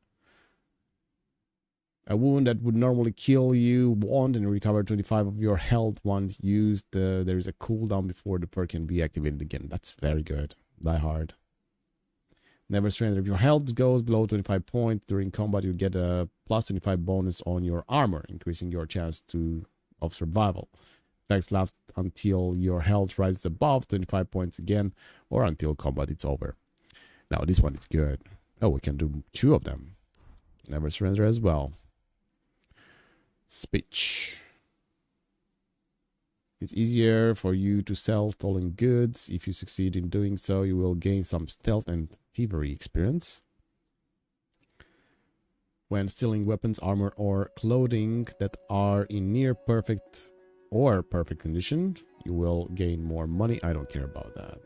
A wound that would normally kill you won't, and recover 25 of your health once used. There is a cooldown before the perk can be activated again. That's very good. Die Hard. Never surrender. If your health goes below 25 points during combat, you get a plus 25 bonus on your armor, increasing your chance of survival. Effects last until your health rises above 25 points again, or until combat is over. Now this one is good. Oh, we can do 2 of them. Never surrender as well. Speech. It's easier for you to sell stolen goods. If you succeed in doing so, you will gain some stealth and thievery experience. When stealing weapons, armor, or clothing that are in near perfect or perfect condition, you will gain more money. I don't care about that.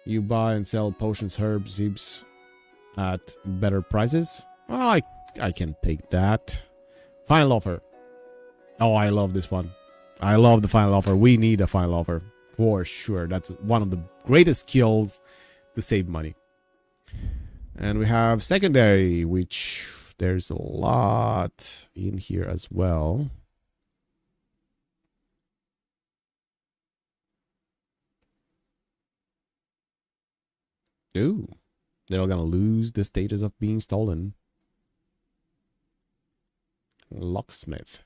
You buy and sell potions, herbs, herbs at better prices. Oh, I can take that. Final offer. Oh, I love this one. I love the final offer. We need a final offer for sure. That's one of the greatest skills to save money. And we have secondary, which there's a lot in here as well. Ooh, they're gonna lose the status of being stolen. Locksmith.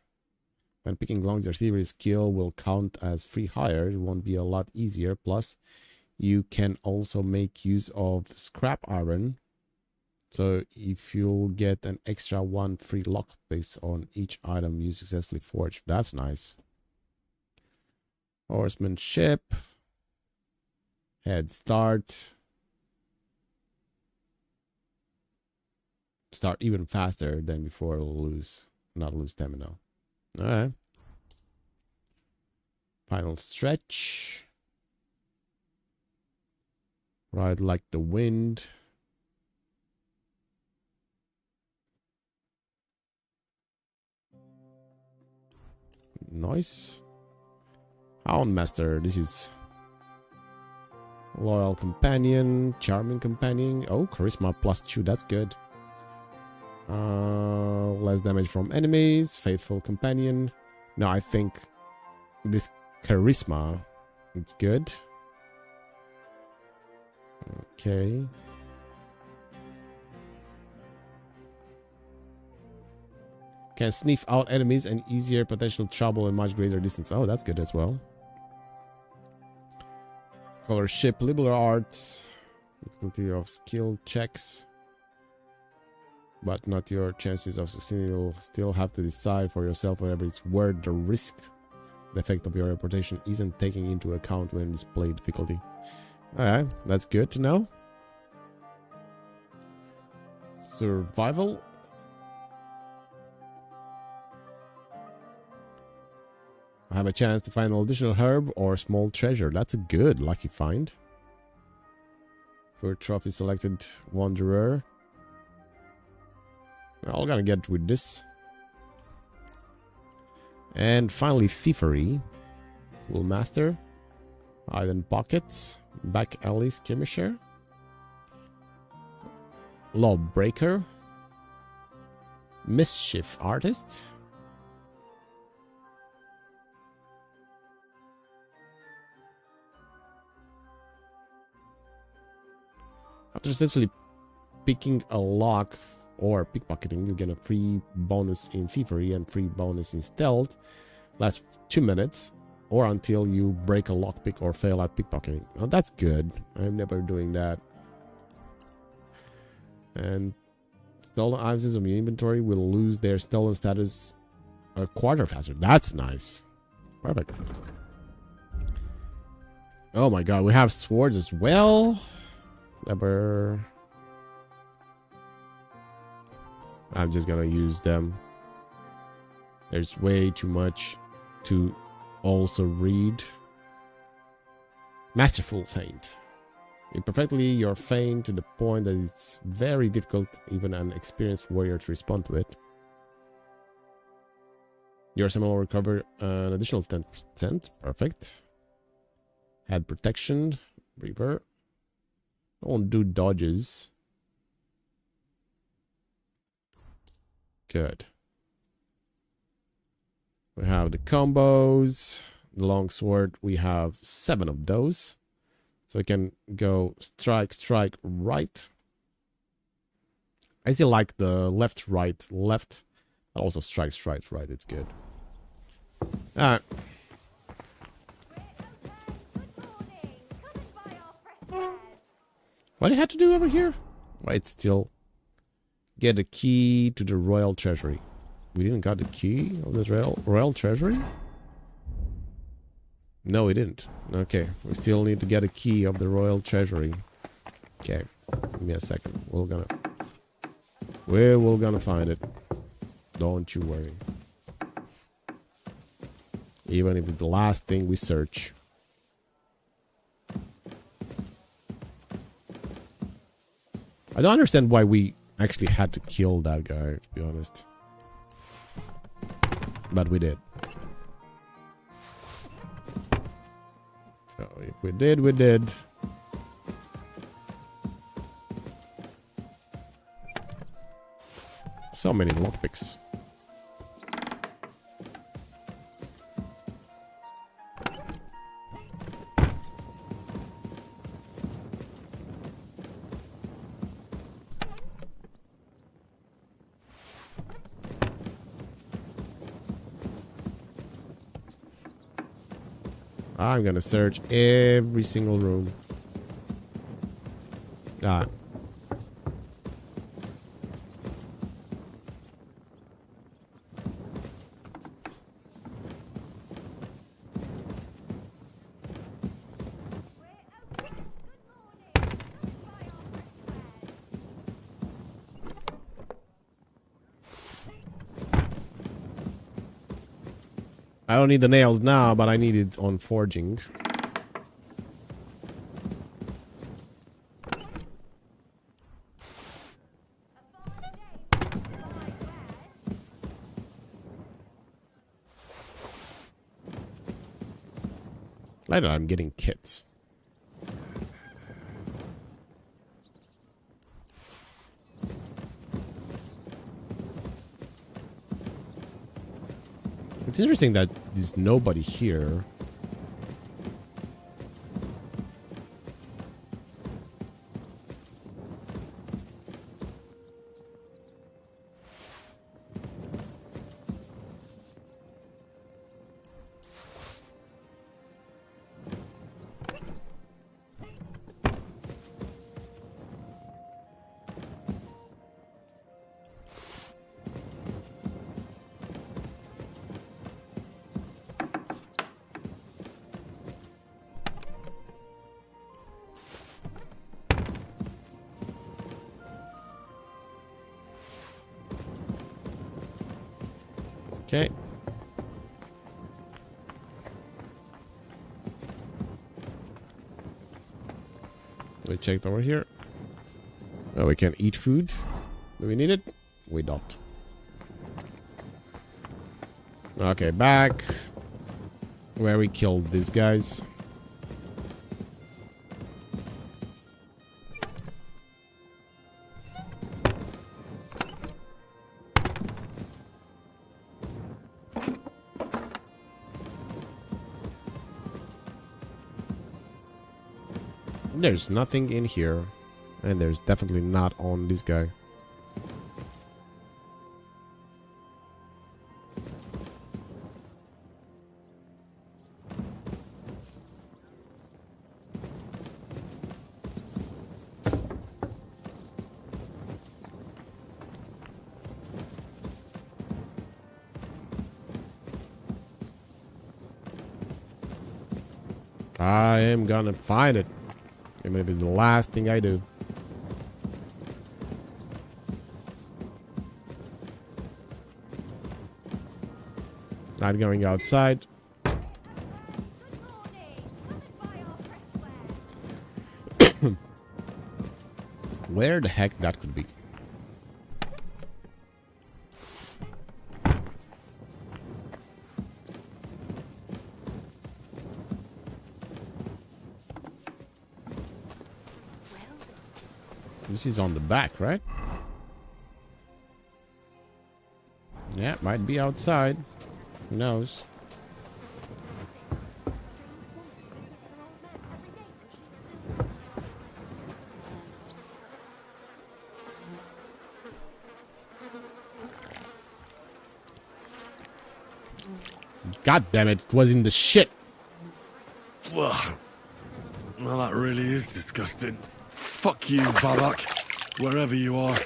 When picking locks, your thievery skill will count as free hire. It won't be a lot easier. Plus, you can also make use of scrap iron. So if you'll get an extra 1 free lock based on each item you successfully forged. That's nice. Horsemanship. Head start. Start even faster than before. Not lose stamina. All right. Final stretch. Ride like the wind. Nice. Houndmaster. This is loyal companion, charming companion. Oh, charisma +2. That's good. Less damage from enemies. Faithful companion. No, I think this charisma, it's good. Okay. Can sniff out enemies and easier potential trouble in much greater distance. Oh, that's good as well. Scholarship, liberal arts, difficulty of skill checks. But not your chances of succeeding. You'll still have to decide for yourself whether it's worth the risk. The effect of your reputation isn't taken into account when display difficulty. Alright, that's good to know. Survival. I have a chance to find an additional herb or small treasure. That's a good lucky find. For trophy selected wanderer. We're all gonna get with this. And finally, thievery. Will master. Hidden pockets. Back alley skirmisher. Lawbreaker. Mischief artist. After successfully picking a lock or pickpocketing, you get a free bonus in thievery and free bonus in stealth. Lasts 2 minutes or until you break a lockpick or fail at pickpocketing. Well, that's good. I'm never doing that. And stolen items of your inventory will lose their stolen status a quarter faster. That's nice. Perfect. Oh my god, we have swords as well. Clever. I'm just gonna use them. There's way too much to also read. Masterful feint. Imperfectly your feint to the point that it's very difficult even an experienced warrior to respond to it. Your summon will recover an additional 10%. Perfect. Add protection. Reaver. I won't do dodges. Good. We have the combos. The longsword. We have 7 of those. So we can go strike, strike, right. I still like the left, right, left. Also strike, strike, right. It's good. Alright. What do you have to do over here? Wait, still. Get a key to the royal treasury. We didn't got the key of the royal treasury? No, we didn't. Okay, we still need to get a key of the royal treasury. Okay, give me a second. We're gonna find it. Don't you worry. Even if it's the last thing we search. I don't understand why we actually had to kill that guy, to be honest. But we did. So if we did, we did. So many lockpicks. I'm gonna search every single room. Ah. I don't need the nails now, but I need it on forging. Later, I'm getting kits. It's interesting that there's nobody here. Okay. We checked over here. Oh, we can eat food. Do we need it? We don't. Okay, back where we killed these guys. There's nothing in here. And there's definitely not on this guy. I am gonna find it. Even if it's the last thing I do. Not going outside. Where the heck that could be? This is on the back, right? Yeah, might be outside. Who knows? God damn it, it was in the shit. Ugh. Well, that really is disgusting. Fuck you, Balak, wherever you are.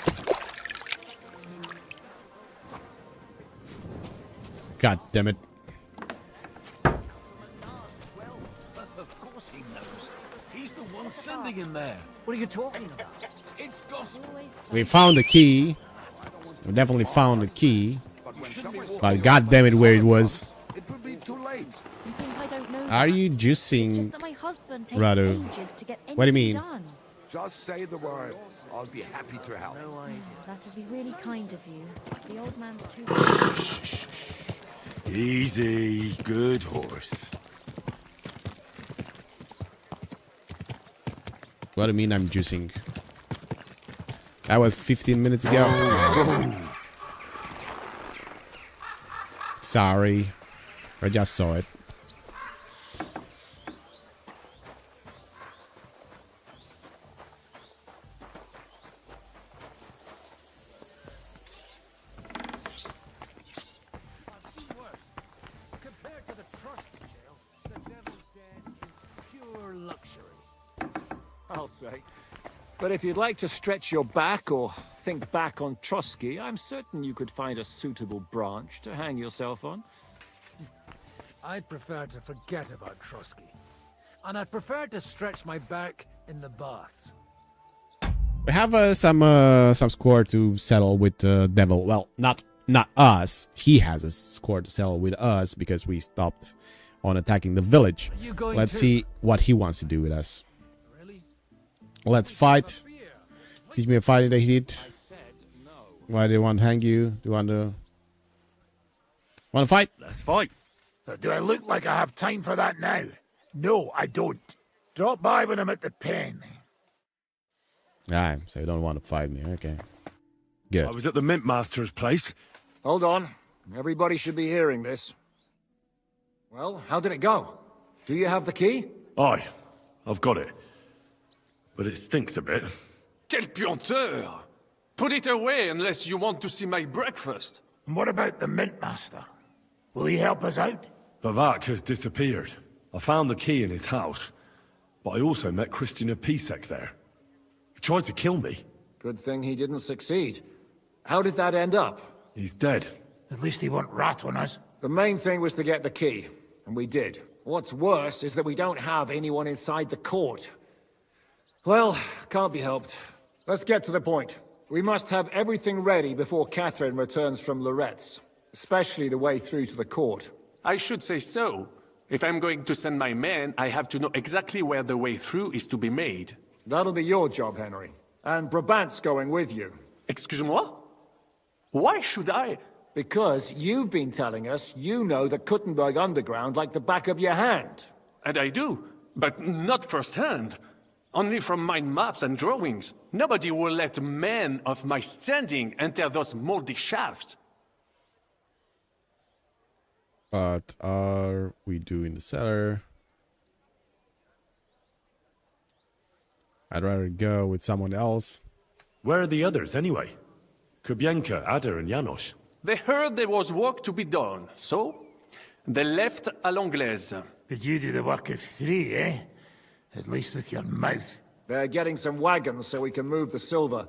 God damn it. Of course he knows. He's the one sending him there. What are you talking about? It's gospel. We found the key. We definitely found the key. But god damn it, where it was. It will be too late. You think I don't know Are that? you It's juicing just that my husband takes Radu? ages to get What do you anything mean? done. Just say the word. I'll be happy to help. No idea. That'd be really kind of you. The old man's too. Easy, good horse. What do you mean I'm juicing? That was 15 minutes ago. Sorry. I just saw it. Compared to the trust jail, the devil's den is pure luxury. I'll say. But if you'd like to stretch your back or think back on Trotsky, I'm certain you could find a suitable branch to hang yourself on. I'd prefer to forget about Trotsky. And I'd prefer to stretch my back in the baths. We have some score to settle with the devil. Well, not us. He has a score to settle with us because we stopped on attacking the village. Are you going Let's to? see what he wants to do with us. Really? Let's fight. Teach me a fighting that he did. Why do you want to hang you? Do you want to fight? Let's fight. Do I look like I have time for that now? No, I don't. Drop by when I'm at the pen. Alright, so you don't want to fight me. Okay. Good. I was at the Mint Master's place. Hold on. Everybody should be hearing this. Well, how did it go? Do you have the key? Aye, I've got it. But it stinks a bit. Quel puanteur! Put it away unless you want to see my breakfast. And what about the Mint Master? Will he help us out? Bavak has disappeared. I found the key in his house. But I also met Christian of Pisek there. He tried to kill me. Good thing he didn't succeed. How did that end up? He's dead. At least he won't rat on us. The main thing was to get the key, and we did. What's worse is that we don't have anyone inside the court. Well, can't be helped. Let's get to the point. We must have everything ready before Catherine returns from Loretz, especially the way through to the court. I should say so. If I'm going to send my men, I have to know exactly where the way through is to be made. That'll be your job, Henry. And Brabant's going with you. Excuse-moi? Why should I? Because you've been telling us you know the Kuttenberg underground like the back of your hand. And I do, but not firsthand. Only from my maps and drawings. Nobody will let men of my standing enter those moldy shafts. What are we doing in the cellar? I'd rather go with someone else. Where are the others, anyway? Kubienka, Ada, and Janos. They heard there was work to be done, so they left à l'anglaise. But you do the work of 3, eh? At least with your mouth. They're getting some wagons so we can move the silver.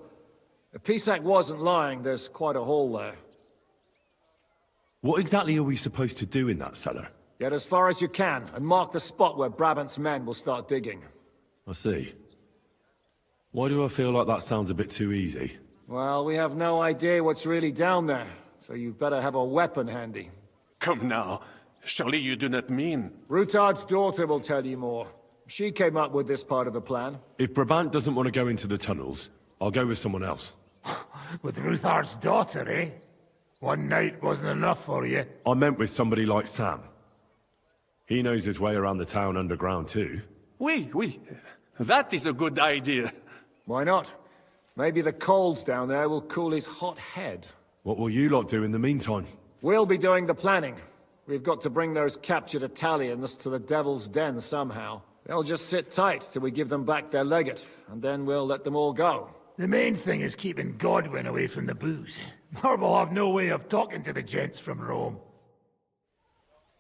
If Pisac wasn't lying, there's quite a hole there. What exactly are we supposed to do in that cellar? Get as far as you can, and mark the spot where Brabant's men will start digging. I see. Why do I feel like that sounds a bit too easy? Well, we have no idea what's really down there, so you'd better have a weapon handy. Come now, surely you do not mean... Rutard's daughter will tell you more. She came up with this part of the plan. If Brabant doesn't want to go into the tunnels, I'll go with someone else. With Rutard's daughter, eh? One night wasn't enough for you. I meant with somebody like Sam. He knows his way around the town underground too. Oui. That is a good idea. Why not? Maybe the cold down there will cool his hot head. What will you lot do in the meantime? We'll be doing the planning. We've got to bring those captured Italians to the Devil's Den somehow. They'll just sit tight till we give them back their legate, and then we'll let them all go. The main thing is keeping Godwin away from the booze. Or we'll have no way of talking to the gents from Rome.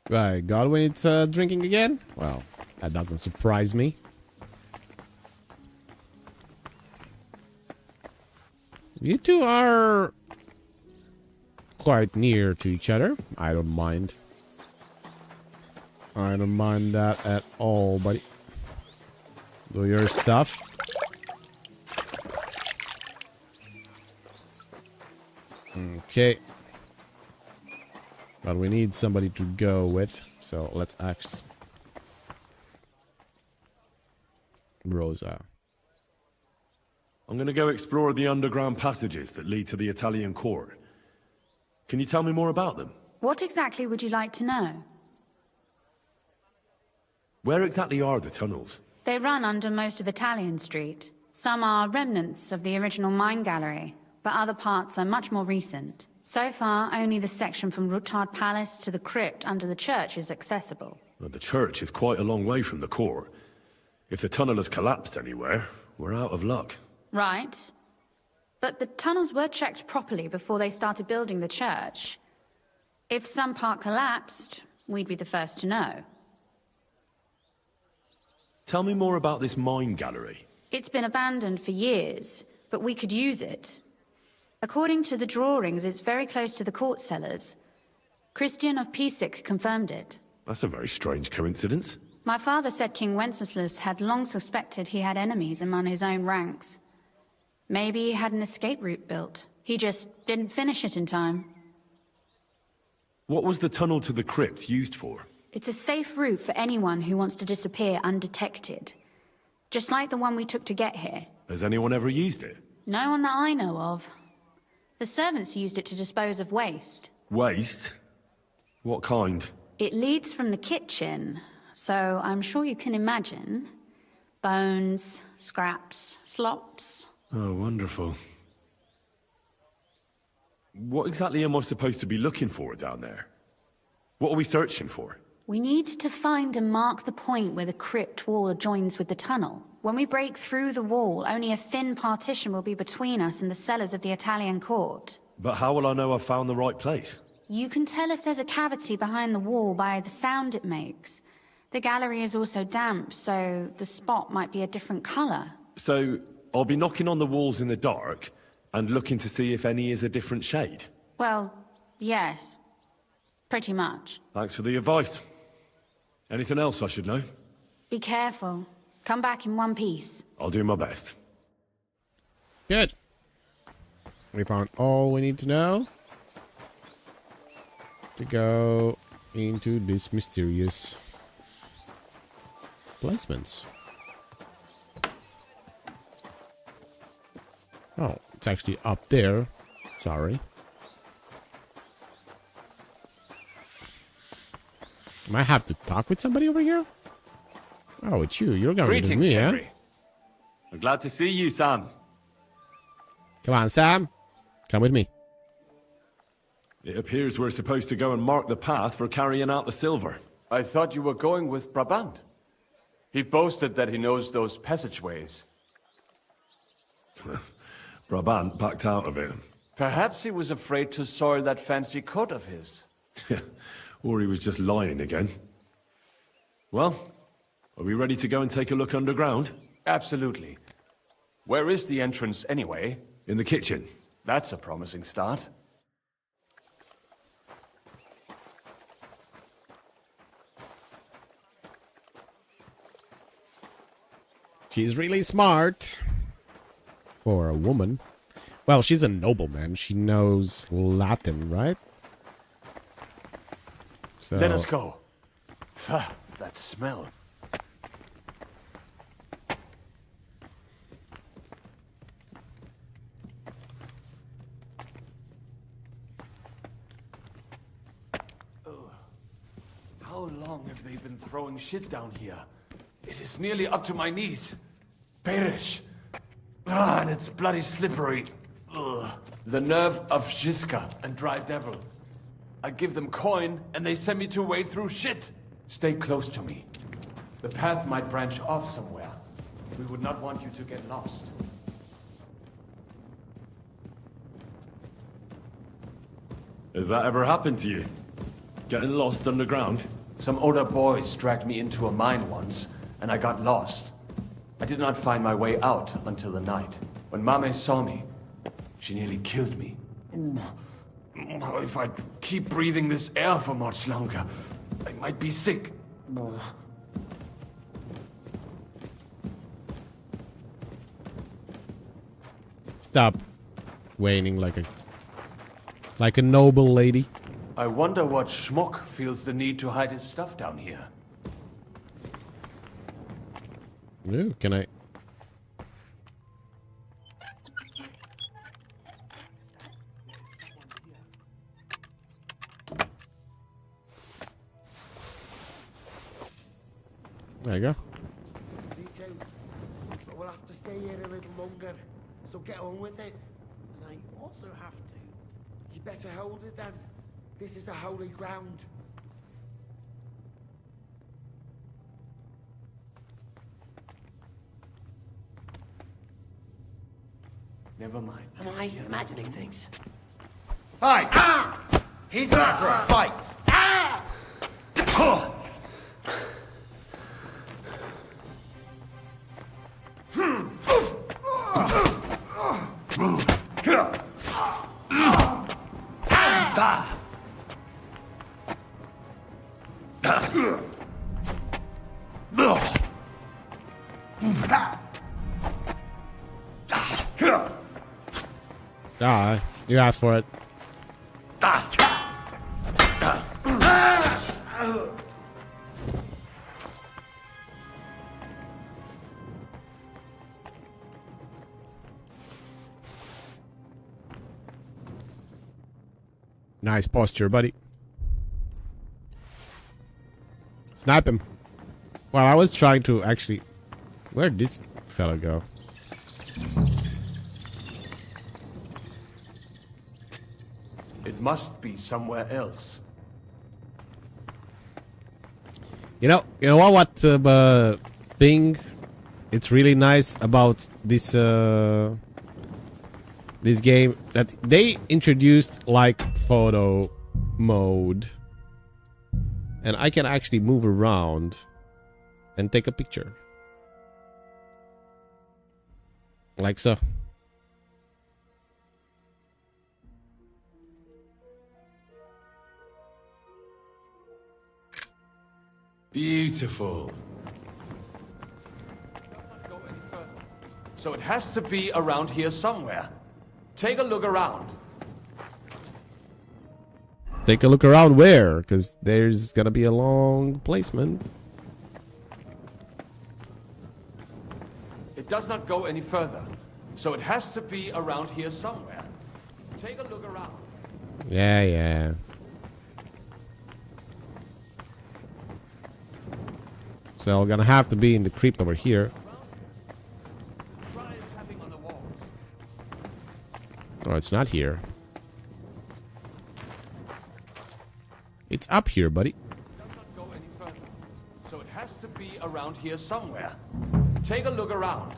Right, Godwin it's drinking again? Well, that doesn't surprise me. You two are quite near to each other. I don't mind. I don't mind that at all, buddy. Do your stuff. Okay. But we need somebody to go with, so let's ask Rosa. I'm gonna go explore the underground passages that lead to the Italian court. Can you tell me more about them? What exactly would you like to know? Where exactly are the tunnels? They run under most of Italian Street. Some are remnants of the original mine gallery, but other parts are much more recent. So far, only the section from Rutard Palace to the crypt under the church is accessible. Well, the church is quite a long way from the court. If the tunnel has collapsed anywhere, we're out of luck. Right. But the tunnels were checked properly before they started building the church. If some part collapsed, we'd be the first to know. Tell me more about this mine gallery. It's been abandoned for years, but we could use it. According to the drawings, it's very close to the court cellars. Christian of Pisac confirmed it. That's a very strange coincidence. My father said King Wenceslas had long suspected he had enemies among his own ranks. Maybe he had an escape route built. He just didn't finish it in time. What was the tunnel to the crypt used for? It's a safe route for anyone who wants to disappear undetected. Just like the one we took to get here. Has anyone ever used it? No one that I know of. The servants used it to dispose of waste. Waste? What kind? It leads from the kitchen, so I'm sure you can imagine. Bones, scraps, slops. Oh, wonderful. What exactly am I supposed to be looking for down there? What are we searching for? We need to find and mark the point where the crypt wall joins with the tunnel. When we break through the wall, only a thin partition will be between us and the cellars of the Italian court. But how will I know I've found the right place? You can tell if there's a cavity behind the wall by the sound it makes. The gallery is also damp, so the spot might be a different color. So, I'll be knocking on the walls in the dark and looking to see if any is a different shade? Well, yes. Pretty much. Thanks for the advice. Anything else I should know? Be careful. Come back in one piece. I'll do my best. Good. We found all we need to know to go into this mysterious placements. Oh, it's actually up there. Sorry. Might have to talk with somebody over here? Oh, it's you. You're going with me, eh? I'm glad to see you, Sam. Come on, Sam. Come with me. It appears we're supposed to go and mark the path for carrying out the silver. I thought you were going with Brabant. He boasted that he knows those passageways. Brabant backed out of it. Perhaps he was afraid to soil that fancy coat of his. Or he was just lying again. Well, are we ready to go and take a look underground? Absolutely. Where is the entrance anyway? In the kitchen. That's a promising start. She's really smart for a woman. Well, she's a nobleman. She knows Latin, right? So... Let us go. Pah, that smell. How long have they been throwing shit down here? It is nearly up to my knees. Perish. Ah, and it's bloody slippery. Ugh. The nerve of Žižka and Dry Devil. I give them coin, and they send me to wade through shit. Stay close to me. The path might branch off somewhere. We would not want you to get lost. Has that ever happened to you? Getting lost underground? Some older boys dragged me into a mine once, and I got lost. I did not find my way out until the night. When Mame saw me, she nearly killed me. If I keep breathing this air for much longer, I might be sick. Stop whining like a noble lady. I wonder what schmuck feels the need to hide his stuff down here. Ooh, can I? There you go. Me too. But we'll have to stay here a little longer. So get on with it. And I also have to. You better hold it then. This is the holy ground. Never mind. Am I imagining things? Hi! Ah! He's not for a fight! Ah! Ah, you asked for it. Nice posture, buddy. Snipe him. Well, I was trying to actually... Where'd this fella go? It must be somewhere else. You know what thing it's really nice about this this game, that they introduced like photo mode, and I can actually move around and take a picture like so. Beautiful. So it has to be around here somewhere. Take a look around. Take a look around where? Because there's gonna be a long placement. It does not go any further. So it has to be around here somewhere. Take a look around. Yeah. So we're gonna have to be in the creep over here. Oh, it's not here. It's up here, buddy. Go any further. So it has to be around here somewhere. Take a look around.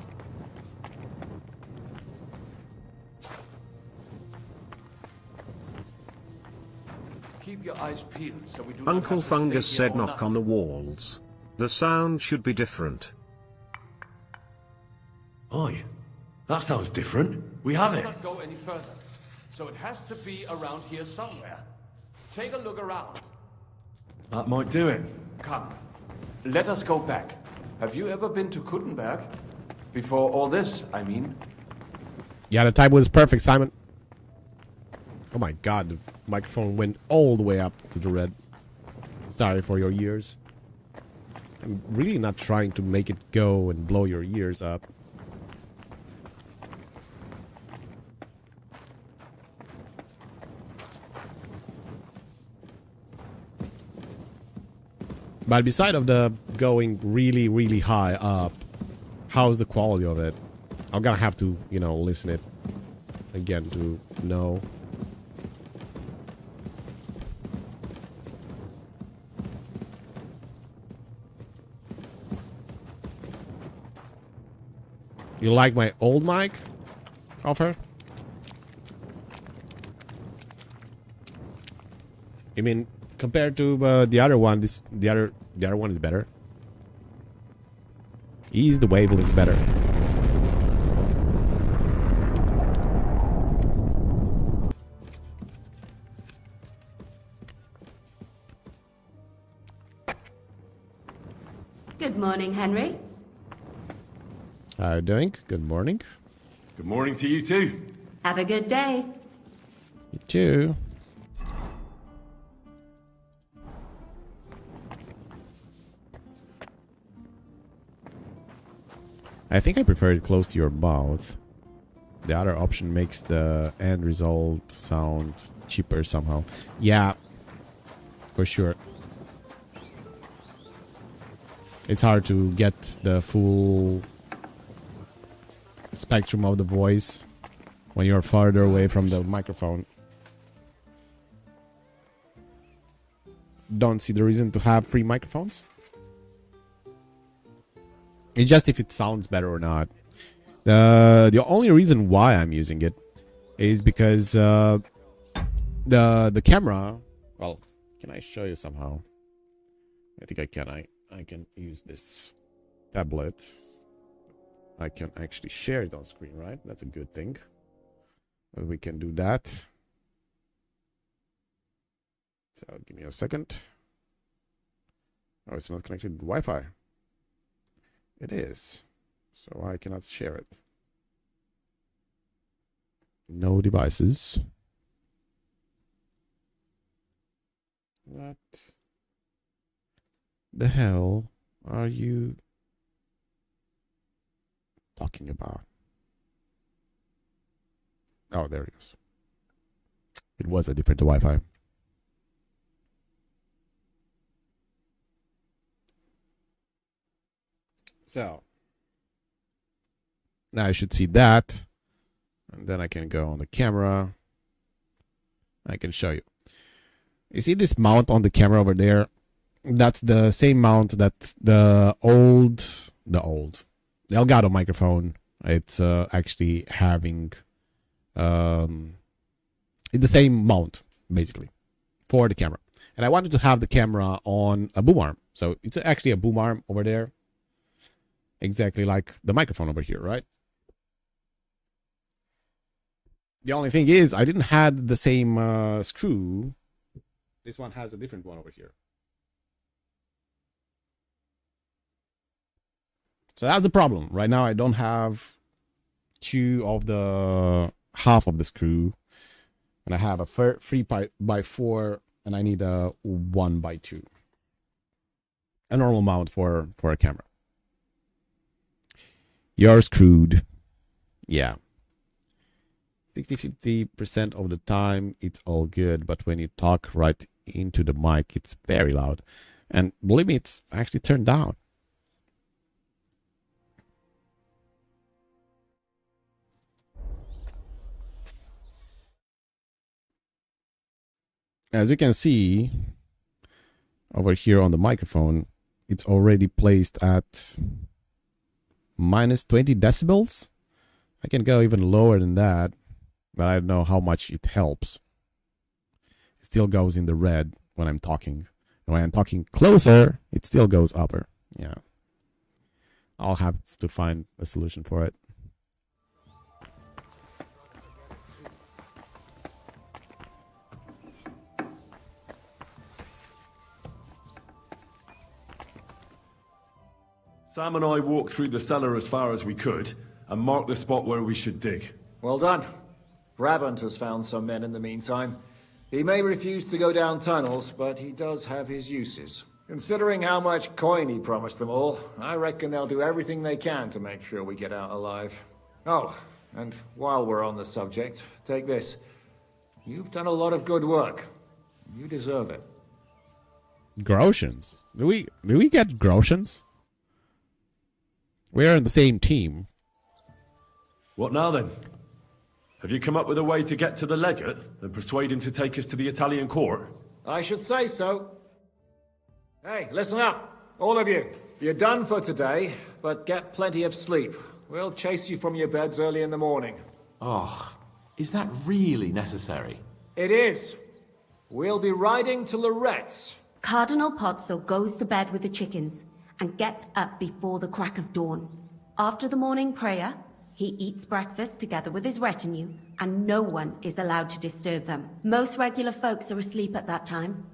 keep your eyes peeled so we do Uncle not have to Fungus stay here said all knock night. on the walls. The sound should be different. Oi, that sounds different. We have it. Let's not go any further. So it has to be around here somewhere. Take a look around. That might do it. Come, let us go back. Have you ever been to Kuttenberg? Before all this, I mean. Yeah, the time was perfect, Simon. Oh my god, the microphone went all the way up to the red. Sorry for your ears. I'm really not trying to make it go and blow your ears up. But beside of the going really, really high up, how's the quality of it? I'm gonna have to, you know, listen it again to know. You like my old mic offer? I mean, compared to the other one, the other one is better. Is the wavelength better? Good morning, Henry. How are you doing? Good morning. Good morning to you too. Have a good day. You too. I think I prefer it close to your mouth. The other option makes the end result sound cheaper somehow. Yeah, for sure. It's hard to get the full spectrum of the voice when you're farther away from the microphone. Don't see the reason to have free microphones. It's just if it sounds better or not. The only reason why I'm using it is because the camera. Well, can I show you somehow? I think I can. I can use this tablet. I can actually share it on screen, right? That's a good thing. We can do that. So give me a second. Oh, it's not connected to Wi-Fi. It is. So I cannot share it. No devices. What the hell are you talking about? Oh, there it goes. It was a different Wi-Fi. So now I should see that, and then I can go on the camera. I can show you. You see this mount on the camera over there? That's the same mount that the Elgato microphone. It's actually having it's the same mount basically for the camera. And I wanted to have the camera on a boom arm, so it's actually a boom arm over there. Exactly like the microphone over here, right? The only thing is I didn't have the same screw. This one has a different one over here. So that's the problem. Right now I don't have two of the half of the screw. And I have a 3x4 and I need a 1x2. A normal mount for a camera. You're screwed. Yeah. 60-50% of the time, it's all good. But when you talk right into the mic, it's very loud. And believe me, it's actually turned down. As you can see, over here on the microphone, it's already placed at minus 20 decibels. I can go even lower than that, but I don't know how much it helps. it still goes in the red when I'm talking. And when I'm talking closer, it still goes upper. Yeah. I'll have to find a solution for it. Sam and I walked through the cellar as far as we could and marked the spot where we should dig. Well done. Brabant has found some men in the meantime. He may refuse to go down tunnels, but he does have his uses. Considering how much coin he promised them all, I reckon they'll do everything they can to make sure we get out alive. Oh, and while we're on the subject, take this. You've done a lot of good work. You deserve it. Grotians? Do we get grotians? We're in the same team. What now then? Have you come up with a way to get to the legate and persuade him to take us to the Italian court? I should say so. Hey, listen up, all of you. You're done for today, but get plenty of sleep. We'll chase you from your beds early in the morning. Oh, is that really necessary? It is. We'll be riding to Loretz. Cardinal Pozzo goes to bed with the chickens and gets up before the crack of dawn. After the morning prayer, he eats breakfast together with his retinue, and no one is allowed to disturb them. Most regular folks are asleep at that time,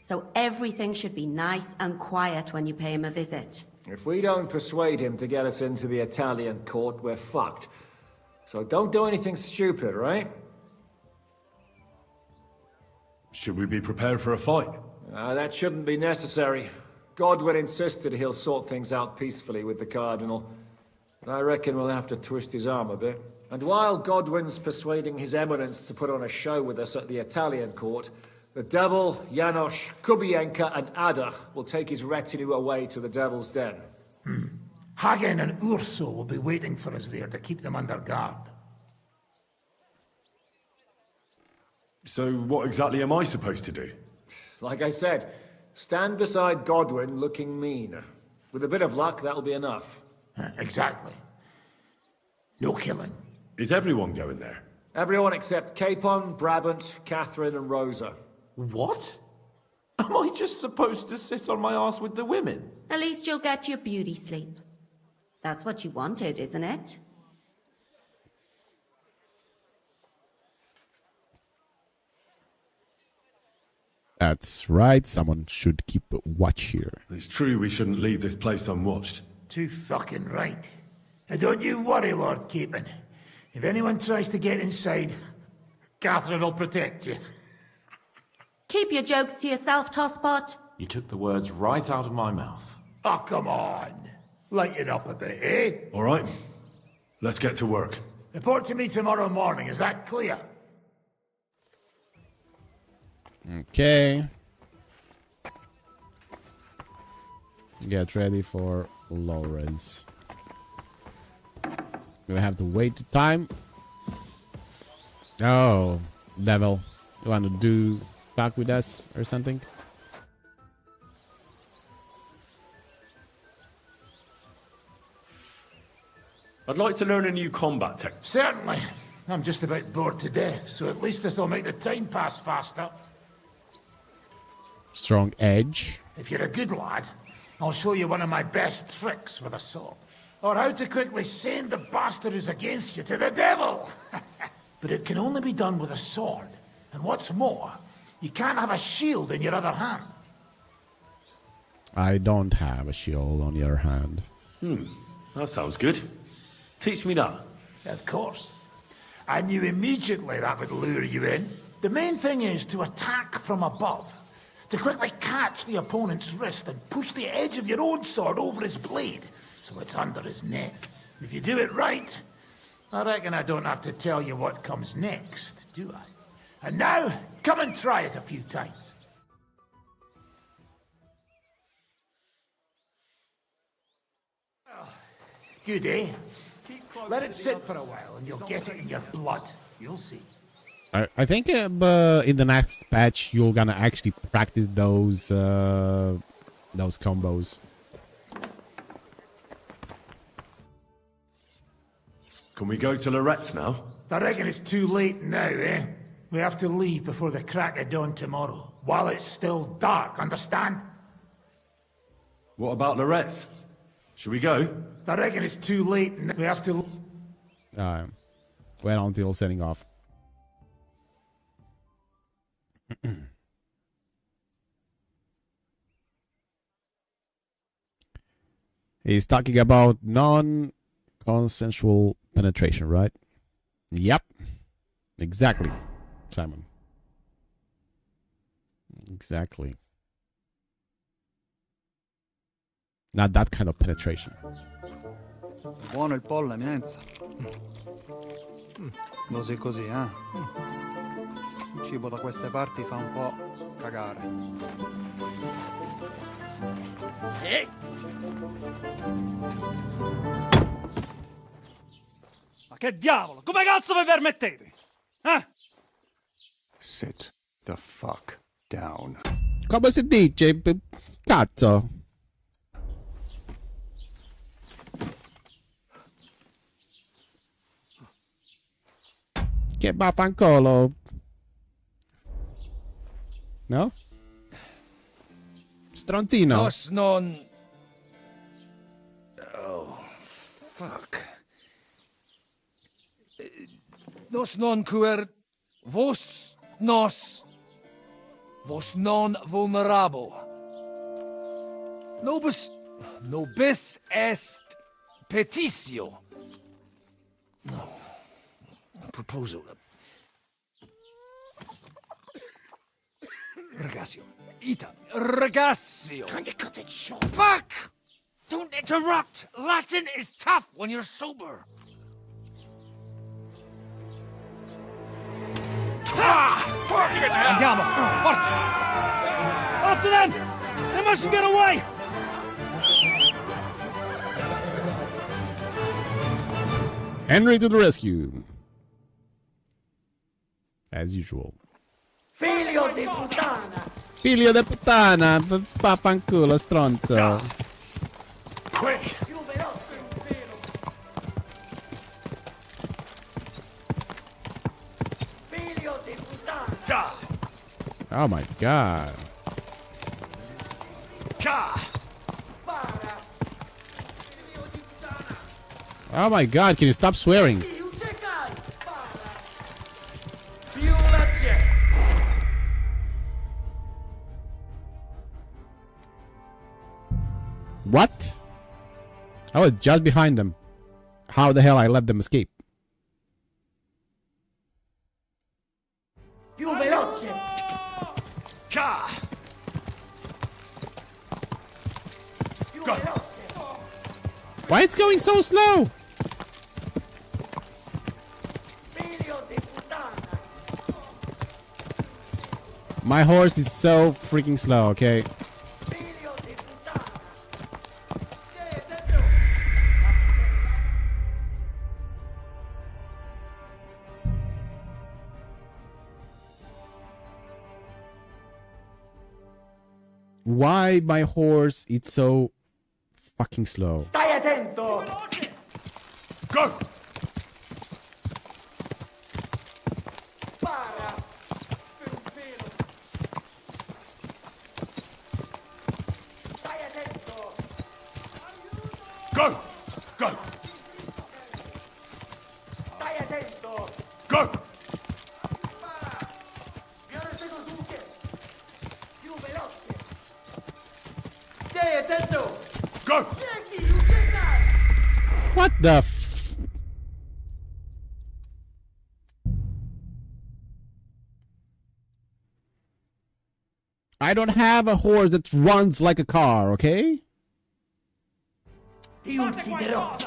so everything should be nice and quiet when you pay him a visit. If we don't persuade him to get us into the Italian court, we're fucked. So don't do anything stupid, right? Should we be prepared for a fight? That shouldn't be necessary. Godwin insisted he'll sort things out peacefully with the Cardinal. But I reckon we'll have to twist his arm a bit. And while Godwin's persuading His Eminence to put on a show with us at the Italian court, the Devil, Janos, Kubienka, and Ada will take his retinue away to the Devil's Den. Hagen and Urso will be waiting for us there to keep them under guard. So what exactly am I supposed to do? Like I said, stand beside Godwin looking mean. With a bit of luck, that'll be enough. Exactly. No killing. Is everyone going there? Everyone except Capon, Brabant, Catherine, and Rosa. What? Am I just supposed to sit on my ass with the women? At least you'll get your beauty sleep. That's what you wanted, isn't it? That's right, someone should keep watch here. It's true we shouldn't leave this place unwatched. Too fucking right. And don't you worry, Lord Capon. If anyone tries to get inside, Catherine will protect you. Keep your jokes to yourself, Tosspot. You took the words right out of my mouth. Oh, come on. Lighten up a bit, eh? All right. Let's get to work. Report to me tomorrow morning, is that clear? Okay. Get ready for low-res. We have to wait the time. Oh, devil. You want to do back with us or something? I'd like to learn a new combat technique. Certainly. I'm just about bored to death, so at least this'll make the time pass faster. Strong edge. If you're a good lad, I'll show you one of my best tricks with a sword. Or how to quickly send the bastard who's against you to the devil! But it can only be done with a sword. And what's more, you can't have a shield in your other hand. I don't have a shield on the other hand. That sounds good. Teach me that. Of course. I knew immediately that would lure you in. The main thing is to attack from above. To quickly catch the opponent's wrist and push the edge of your own sword over his blade, so it's under his neck. If you do it right, I reckon I don't have to tell you what comes next, do I? And now, come and try it a few times. Good, eh? Let it sit for a while and you'll get it in your blood. You'll see. I think in the next patch you're gonna actually practice those combos. Can we go to Loretz now? I reckon it's too late now, eh? We have to leave before the crack of dawn tomorrow, while it's still dark, understand? What about Loretz? Should we go? I reckon it's too late and we have to... Wait until setting off. He's talking about non-consensual penetration, right? Yep. Exactly, Simon. Exactly. Not that kind of penetration. Buono il pollo, eminenza. Così così, eh? Il cibo da queste parti fa un po' cagare. Ma che diavolo? Come cazzo vi permettete? Eh? Sit the fuck down. Come si dice? Cazzo. Che vaffanculo. No? Stronzino. Nos non... Oh, fuck. Nos non cuer... Vos nos... Vos non vulnerabo. Nobis est petitio. No. Proposal. Ragazio. Ita. Ragazio. Can you cut it short? Fuck! Don't interrupt! Latin is tough when you're sober. Ah! Fucking hell! Andiamo! Forza! After them! They mustn't get away! Henry to the rescue. As usual. Figlio di puttana! Figlio di puttana! Vaffanculo, stronzo. Quick! Figlio di puttana! Oh my god. Oh my god, can you stop swearing? What? I was just behind them. How the hell I let them escape? Più veloce! Go. Why it's going so slow? My horse is so freaking slow, okay? Why my horse is so fucking slow? Stai attento! Go! Go! Go! Stai attento! Go! Più veloce! Stai attento! Go! What the f... I don't have a horse that runs like a car, okay? Ti ucciderò!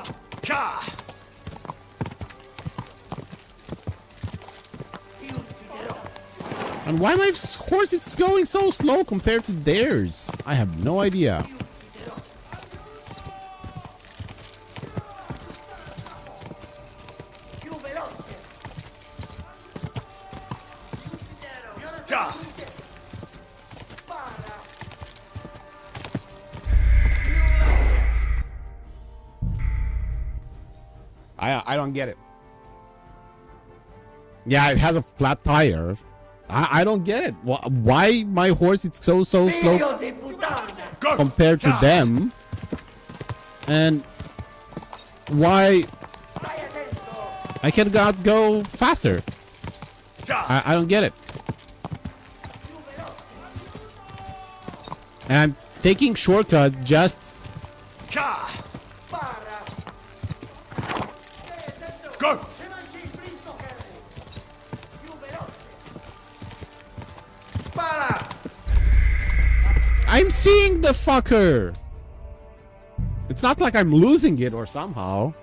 And why my horse is going so slow compared to theirs? I have no idea. I don't get it. Yeah, it has a flat tire. I don't get it. Why my horse is so slow compared to them? And why I cannot go faster? I don't get it. And I'm taking shortcut just... Go! I'm seeing the fucker! It's not like I'm losing it or somehow.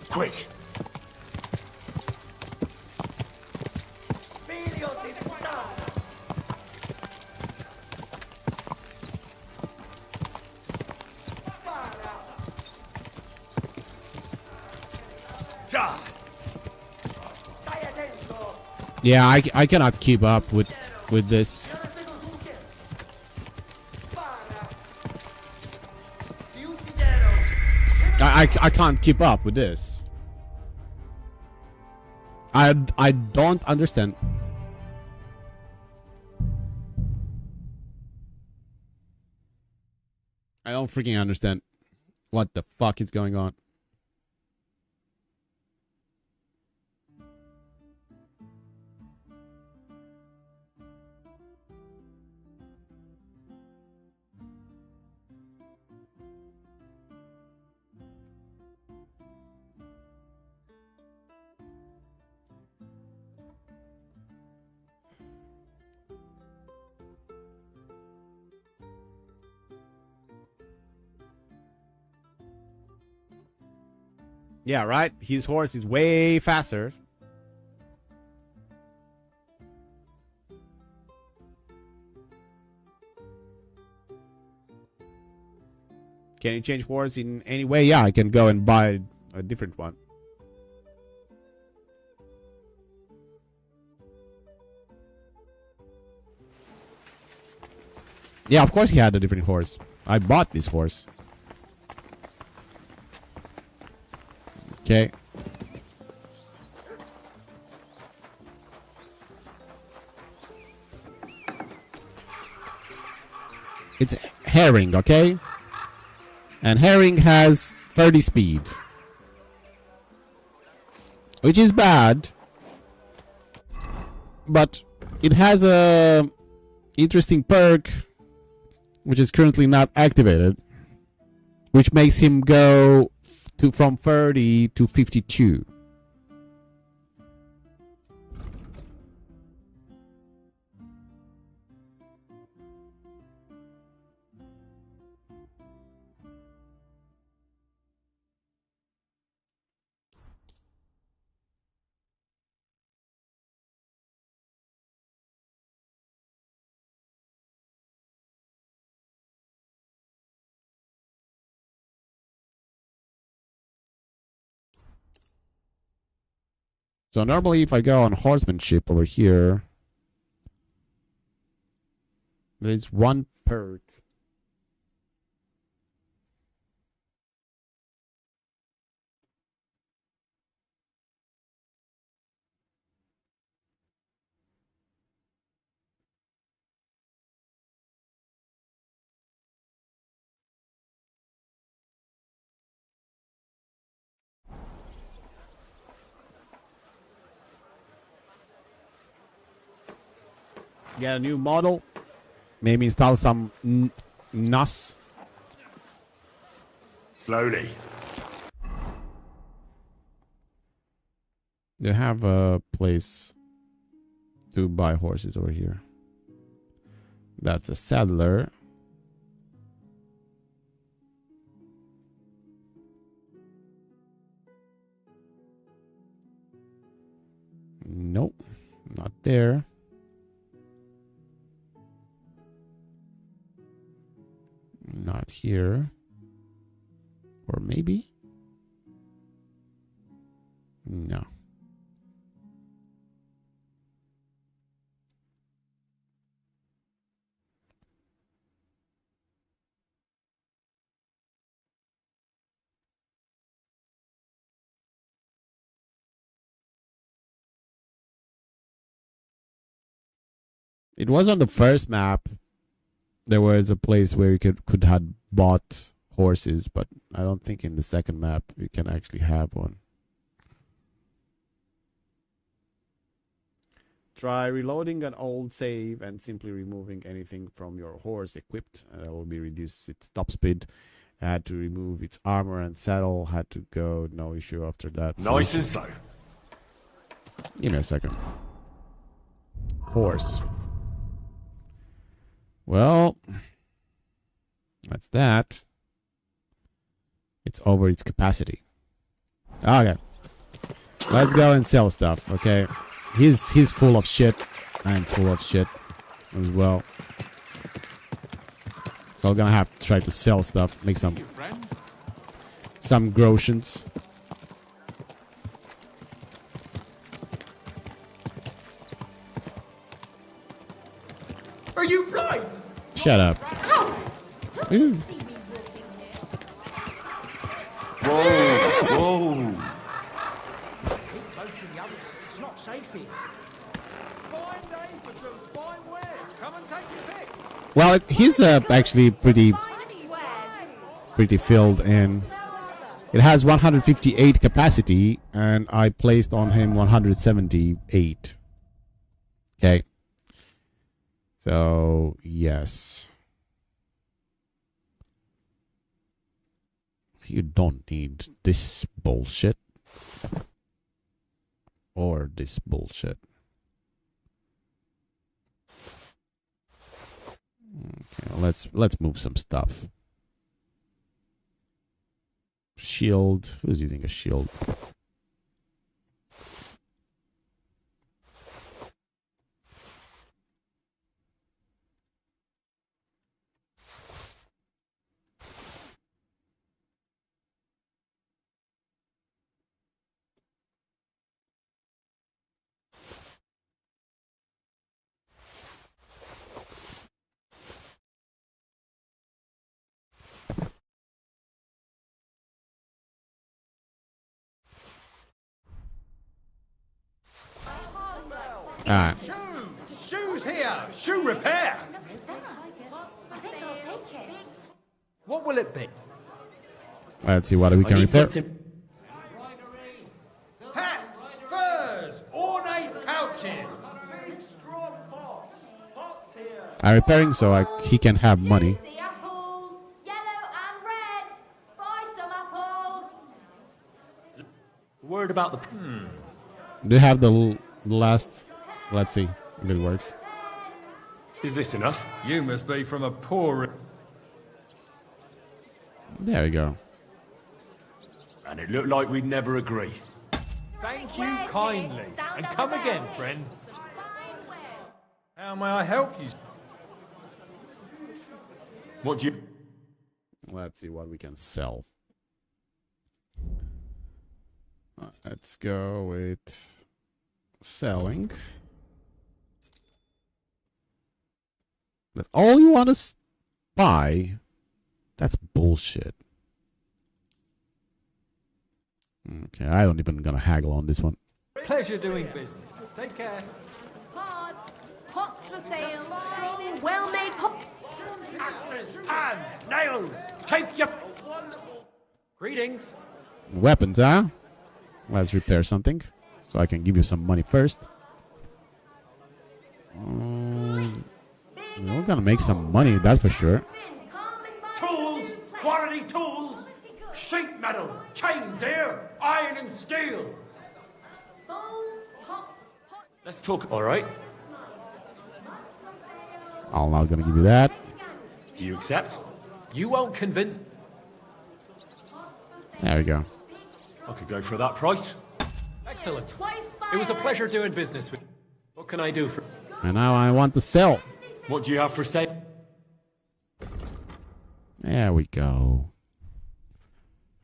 Quick! Yeah, I cannot keep up with this. I can't keep up with this. I don't understand. I don't freaking understand what the fuck is going on. Yeah, right? His horse is way faster. Can you change horse in any way? Yeah, I can go and buy a different one. Yeah, of course he had a different horse. I bought this horse. Okay. It's herring, okay? And herring has 30 speed. Which is bad. But it has a interesting perk which is currently not activated, which makes him go from 30 to 52. So normally if I go on horsemanship over here, there is one perk. Get a new model. Maybe install some NOS. Slowly. They have a place to buy horses over here. That's a saddler. Nope, not there. Not here. Or maybe? No. It was on the first map. There was a place where you could have bought horses, but I don't think in the second map you can actually have one. Try reloading an old save and simply removing anything from your horse equipped. That will be reduce its top speed. I had to remove its armor and saddle. Had to go. No issue after that. Nice and slow. Give me a second. Horse. Well, that's that. It's over its capacity. Okay. Let's go and sell stuff, okay? He's full of shit. I'm full of shit as well. So I'm gonna have to try to sell stuff, make some grotions. Are you blind? Shut up. Ooh. Whoa. It's not safe here. Well, he's actually pretty filled in. It has 158 capacity, and I placed on him 178. Okay. So, yes. You don't need this bullshit. Or this bullshit. Okay, let's move some stuff. Shield. Who's using a shield? Alright. Shoes here! Shoe repair! I think I'll take it. What will it be? Let's see what we can repair. Hats, furs, ornate pouches. I'm repairing so he can have money. The apples, yellow and red. Buy some apples. Word about the... Do you have the last? Let's see if it works. Is this enough? You must be from a poor... There we go. And it looked like we'd never agree. Thank you kindly. And come again, friend. How may I help you? What do you... Let's see what we can sell. Let's go with selling. That's all you want to buy? That's bullshit. Okay, I don't even gonna haggle on this one. Pleasure doing business. Take care. Pots. Pots for sale. Well-made pots. Axes, hands, nails. Take your... Greetings. Weapons, huh? Let's repair something. So I can give you some money first. We're gonna make some money, that's for sure. Tools, quality tools, sheet metal, chains here, iron and steel. Let's talk. All right. I'm not gonna give you that. Do you accept? You won't convince... There we go. I could go for that price. Excellent. It was a pleasure doing business with you. What can I do for... And now I want to sell. What do you have for sale? There we go.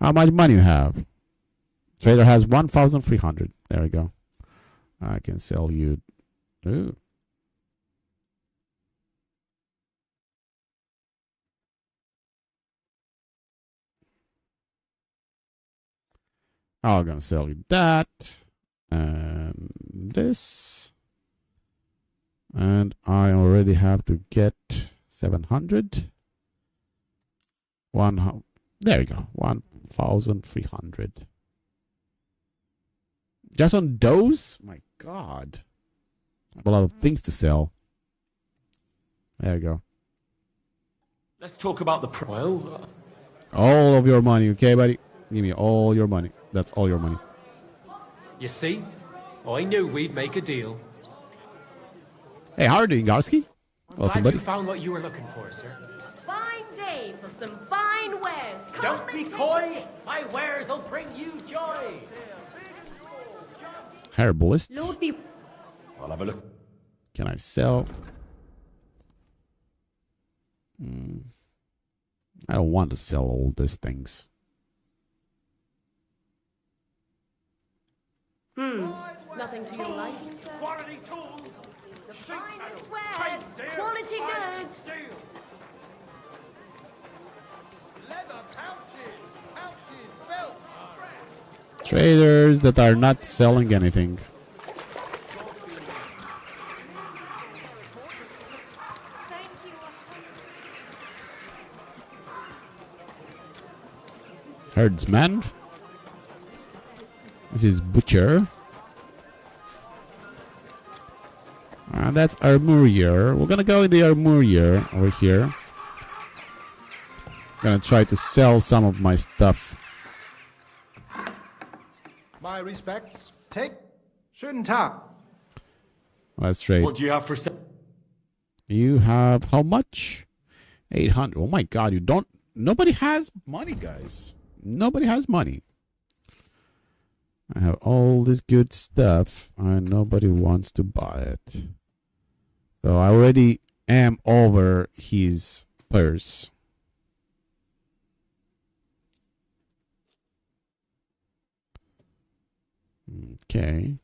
How much money you have? Trader has 1,300. There we go. I can sell you. Ooh. I'm gonna sell you that and this. And I already have to get 700. There we go. 1,300. Just on those? My God. I have a lot of things to sell. There you go. Let's talk about the All of your money, okay, buddy? Give me all your money. That's all your money. You see? I knew we'd make a deal. Hey, how are you doing, Garski? Welcome, Glad buddy. you found what you were looking for, sir. Fine day for some fine wares. Don't be coy. My wares will bring you joy. Herbalist. Lord be... I'll have a look. Can I sell? I don't want to sell all these things. Nothing to your liking, sir? Quality tools. The finest wares. Quality goods. Leather pouches. Pouches, belts. Traders that are not selling anything. Herdsman. This is Butcher. And that's Armurier. We're gonna go in the Armurier over here. Gonna try to sell some of my stuff. My respects. Take. Schönen Tag. Let's trade. What do you have for sale? You have how much? 800. Oh my God, you don't. Nobody has money, guys. Nobody has money. I have all this good stuff and nobody wants to buy it. So I already am over his purse. Okay.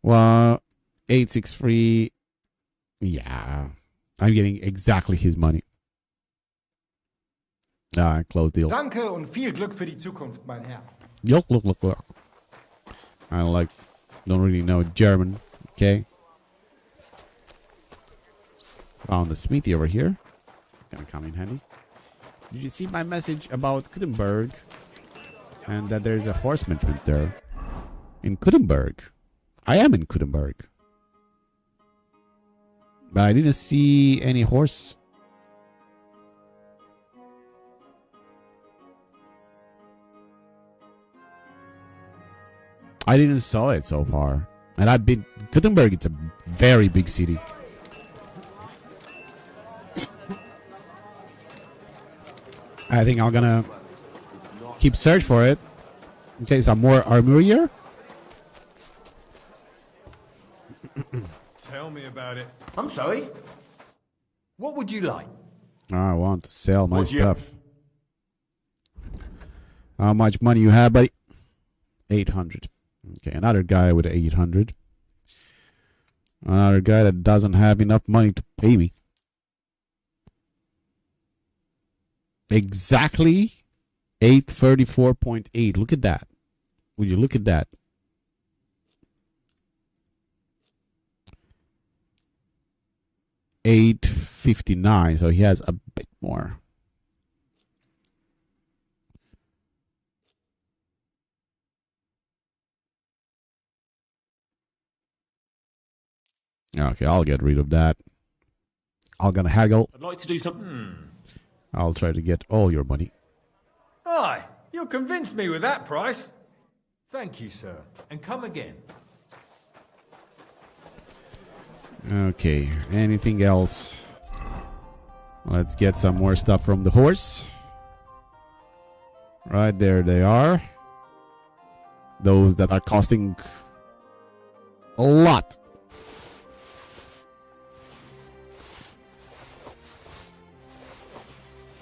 Well, 863. Yeah. I'm getting exactly his money. Close deal. Danke und viel Glück für die Zukunft, mein Herr. Look. I don't really know German. Okay. Found the smithy over here. Gonna come in handy. Did you see my message about Kuttenberg? And that there's a horse management there. In Kuttenberg. I am in Kuttenberg. But I didn't see any horse. I didn't saw it so far. And I've been... Kuttenberg, it's a very big city. I think I'm gonna keep search for it. Okay, some more Armurier. Tell me about it. I'm sorry. What would you like? I want to sell my What do you- stuff. How much money you have, buddy? 800. Okay, another guy with 800. Another guy that doesn't have enough money to pay me. Exactly 834.8. Look at that. Would you look at that? $859, so he has a bit more. Okay, I'll get rid of that. I'm gonna haggle. I'd like to do something. I'll try to get all your money. Aye, you'll convince me with that price. Thank you, sir. And come again. Okay, anything else? Let's get some more stuff from the horse. Right there they are. Those that are costing a lot.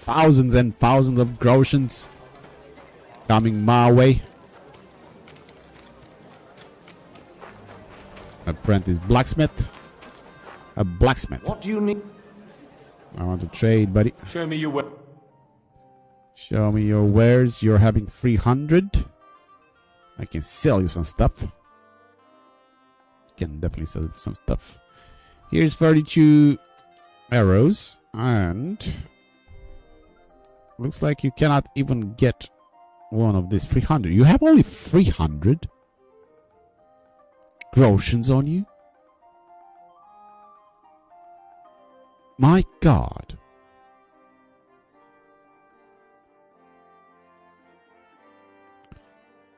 Thousands and thousands of groshens coming my way. Apprentice blacksmith. A blacksmith. What do you need? I want to trade, buddy. Show me your way. Show me your wares. You're having 300. I can sell you some stuff. can definitely sell some stuff. Here's 32 arrows, and looks like you cannot even get one of these 300. You have only 300 groshens on you? My God.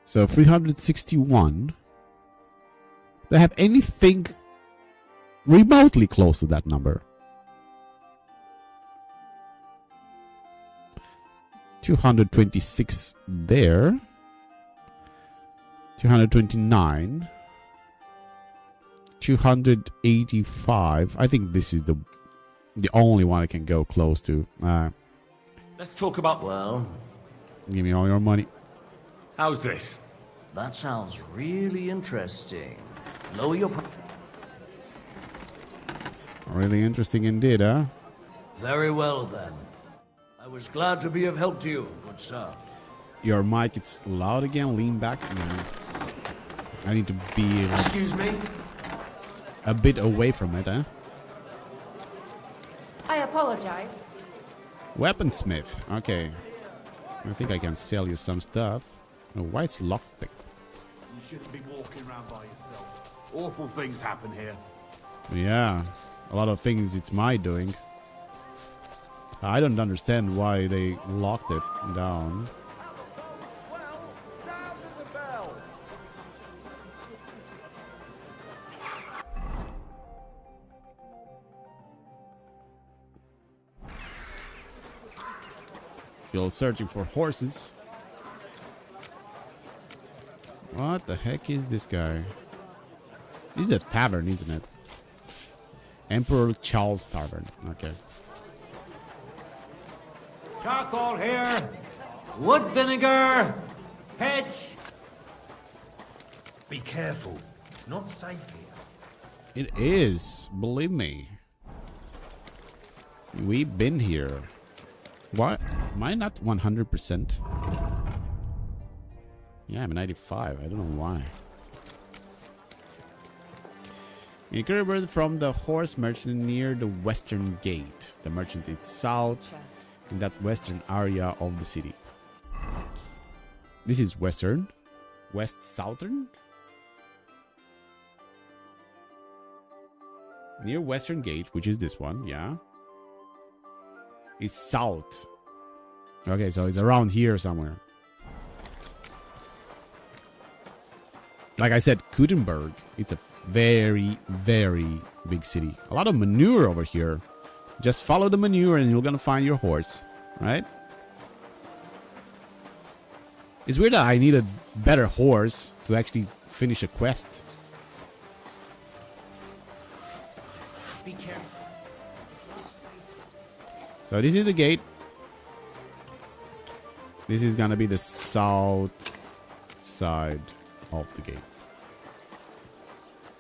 So 361. Do I have anything remotely close to that number? 226 there. 229. 285. I think this is the only one I can go close to. Let's talk about... Well... Give me all your money. How's this? That sounds really interesting. Lower your... Really interesting indeed, huh? Very well, then. I was glad to be of help to you, good sir. Your mic, it's loud again. Lean back. Yeah. I need to be... Excuse me? A bit away from it, huh? I apologize. Weaponsmith. Okay. I think I can sell you some stuff. Oh, why it's lockpick? You shouldn't be walking around by yourself. Awful things happen here. Yeah. A lot of things it's my doing. I don't understand why they locked it down. Still searching for horses. What the heck is this guy? This is a tavern, isn't it? Emperor Charles Tavern. Okay. Charcoal here. Wood vinegar. Pitch. Be careful. It's not safe here. It is. Believe me. We've been here. What? Am I not 100%? Yeah, I'm 95. I don't know why. Incurred from the horse merchant near the western gate. The merchant is south in that western area of the city. This is western. West southern? Near western gate, which is this one, yeah. Is south. Okay, so it's around here somewhere. Like I said, Gutenberg, it's a very, very big city. A lot of manure over here. Just follow the manure and you're gonna find your horse, right? It's weird that I need a better horse to actually finish a quest. Be careful. So this is the gate. This is gonna be the south side of the gate.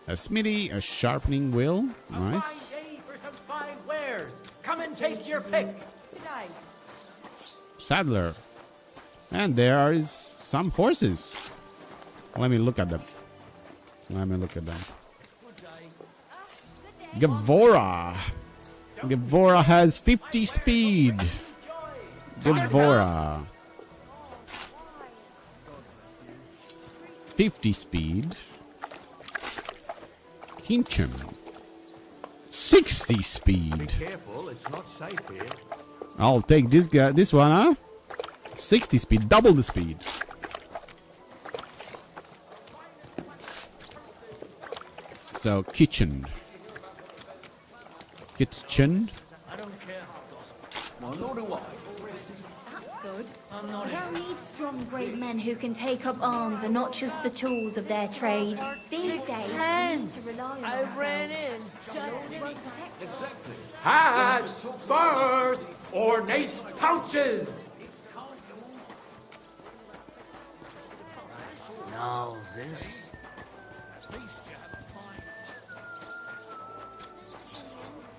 A smithy, a sharpening wheel. Nice. For some fine wares. Come and take your pick. Saddler. And there is some horses. Let me look at them. Let me look at them. Gavora. Gavora has 50 speed. Gavora. 50 speed. Kincham. 60 speed. Careful, it's not safe here. I'll take this guy, this one, huh? 60 speed, double the speed. So, kitchen. Kitchen. I don't care how it goes. Well, nor do I. That's good. I'm not They'll need strong, brave men who can take up arms and not just the tools of their trade. These days, we need to rely on I ran in. Exactly. Hats, furs, ornate pouches. Now this.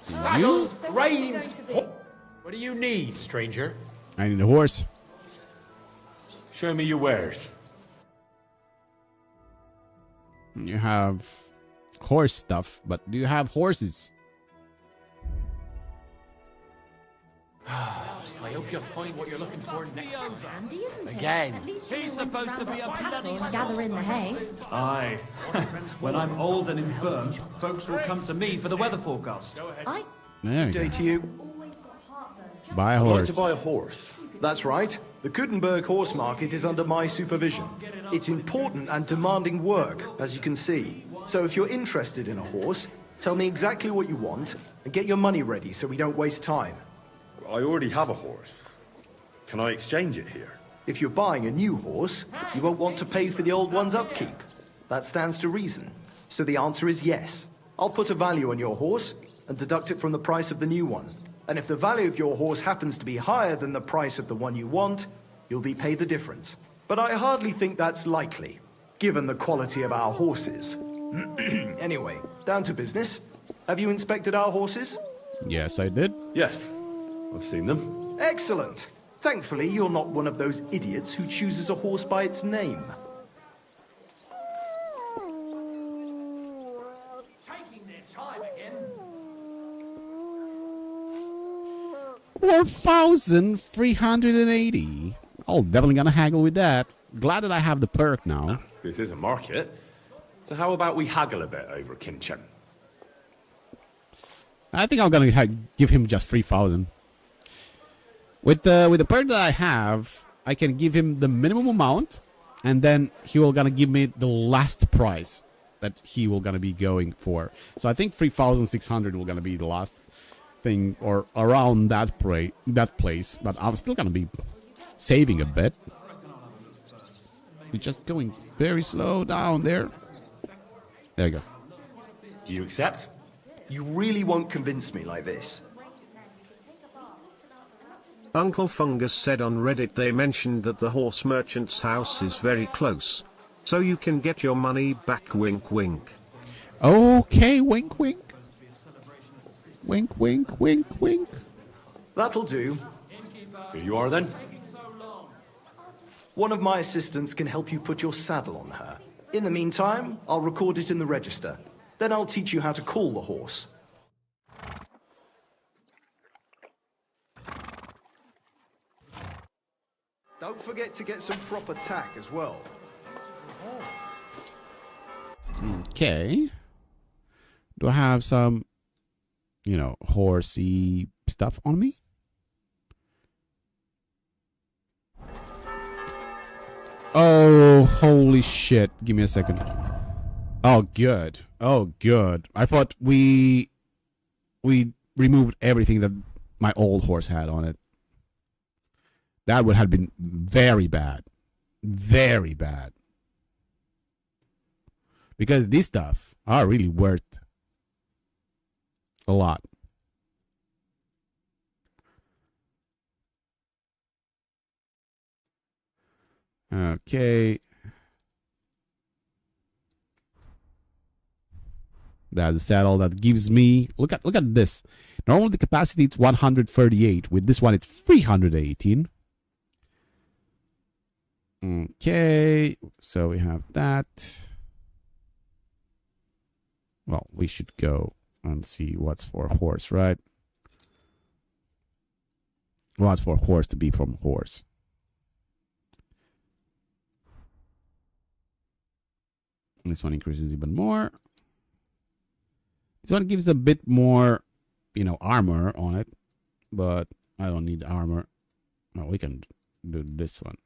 Saddles, reins. What do you need, stranger? I need a horse. Show me your wares. You have horse stuff, but do you have horses? I hope you'll find what you're looking for next time. Handy, isn't it? Again. At least He's supposed to be a bloody gathering the hay. Aye. When I'm old and infirm, folks will come to me for the weather forecast. There you Day go. to you. Buy a I'd like horse. to buy a horse. That's right. The Gutenberg horse market is under my supervision. It's important and demanding work, as you can see. So if you're interested in a horse, tell me exactly what you want and get your money ready so we don't waste time. I already have a horse. Can I exchange it here? If you're buying a new horse, you won't want to pay for the old one's upkeep. That stands to reason. So the answer is yes. I'll put a value on your horse and deduct it from the price of the new one. And if the value of your horse happens to be higher than the price of the one you want, you'll be paid the difference. But I hardly think that's likely, given the quality of our horses. Anyway, down to business. Have you inspected our horses? Yes, I did. Yes, I've seen them. Excellent. Thankfully, you're not one of those idiots who chooses a horse by its name. Taking their time again. 4,380. Oh, definitely gonna haggle with that. Glad that I have the perk now. This is a market. So how about we haggle a bit over Kinchen? I think I'm gonna give him just 3,000. With the perk that I have, I can give him the minimum amount, and then he will gonna give me the last price that he will gonna be going for. So I think 3,600 will gonna be the last thing, or around that place. But I'm still gonna be saving a bit. We're just going very slow down there. There you go. Do you accept? You really won't convince me like this. Uncle Fungus said on Reddit they mentioned that the horse merchant's house is very close. So you can get your money back, wink wink. Okay, wink wink. Wink wink wink wink. That'll do. Here you are then. One of my assistants can help you put your saddle on her. In the meantime, I'll record it in the register. Then I'll teach you how to call the horse. Don't forget to get some proper tack as well. Okay. Do I have some, horsey stuff on me? Oh, holy shit. Give me a second. Oh, good. Oh, good. I thought we removed everything that my old horse had on it. That would have been very bad. Very bad. Because these stuff are really worth a lot. Okay. That's the saddle that gives me. Look at this. Normally the capacity is 138. With this one it's 318. Okay, so we have that. Well, we should go and see what's for horse, right? What's for horse to be from horse. This one increases even more. This one gives a bit more, armor on it. But I don't need armor. No, we can do this one.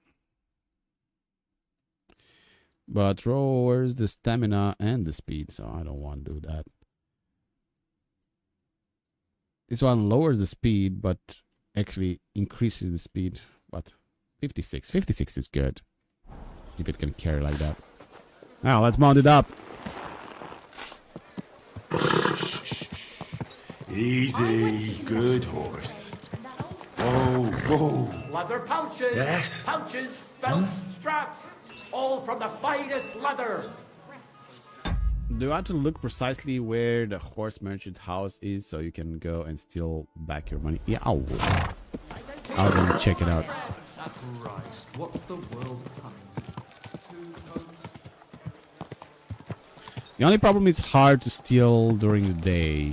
But lowers the stamina and the speed, so I don't want to do that. This one lowers the speed, but actually increases the speed. What? 56. 56 is good. If it can carry like that. Now, let's mount it up. Easy, good horse. Whoa, whoa. Leather pouches. Yes. Pouches, belts, straps. All from the finest leather. Do you want to look precisely where the horse merchant house is so you can go and steal back your money? Yeah, I'll go check it out. Christ, what's the world coming The only problem is hard to steal during the day.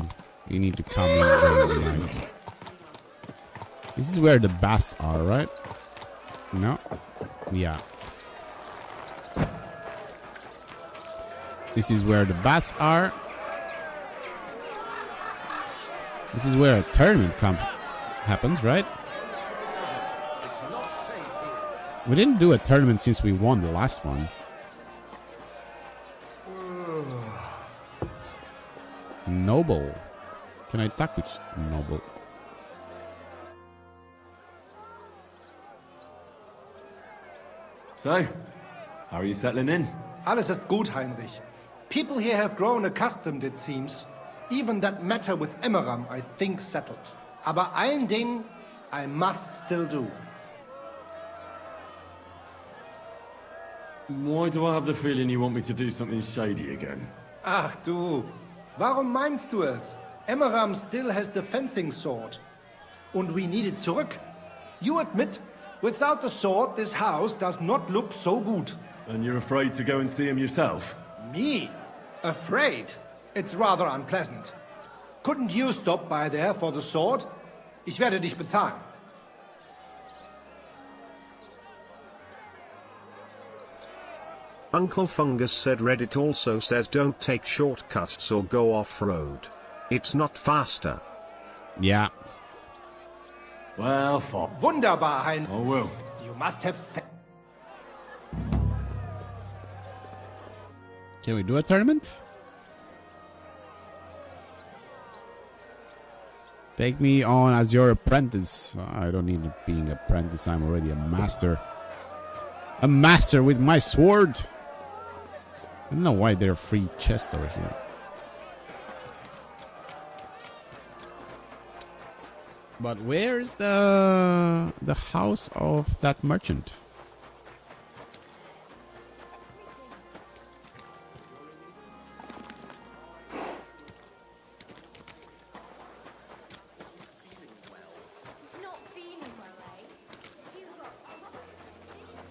You need to come in during the night. This is where the baths are, right? No? Yeah. This is where the baths are. This is where a tournament happens, right? We didn't do a tournament since we won the last one. Noble. Can I talk with Noble? So, how are you settling in? Alles ist gut, Heinrich. People here have grown accustomed, it seems. Even that matter with Emmeram, I think, settled. Aber ein Ding I must still do. Why do I have the feeling you want me to do something shady again? Ach du, warum meinst du es? Emmeram still has the fencing sword. Und we need it zurück. You admit, without the sword, this house does not look so good. And you're afraid to go and see him yourself? Me? Afraid? It's rather unpleasant. Couldn't you stop by there for the sword? Ich werde dich bezahlen. Uncle Fungus said Reddit also says don't take shortcuts or go off-road. It's not faster. Yeah. Well, fuck. Wunderbar, Hein. I will. You must have... Can we do a tournament? Take me on as your apprentice. I don't need being apprentice. I'm already a master. A master with my sword. I don't know why there are free chests over here. But where's the house of that merchant?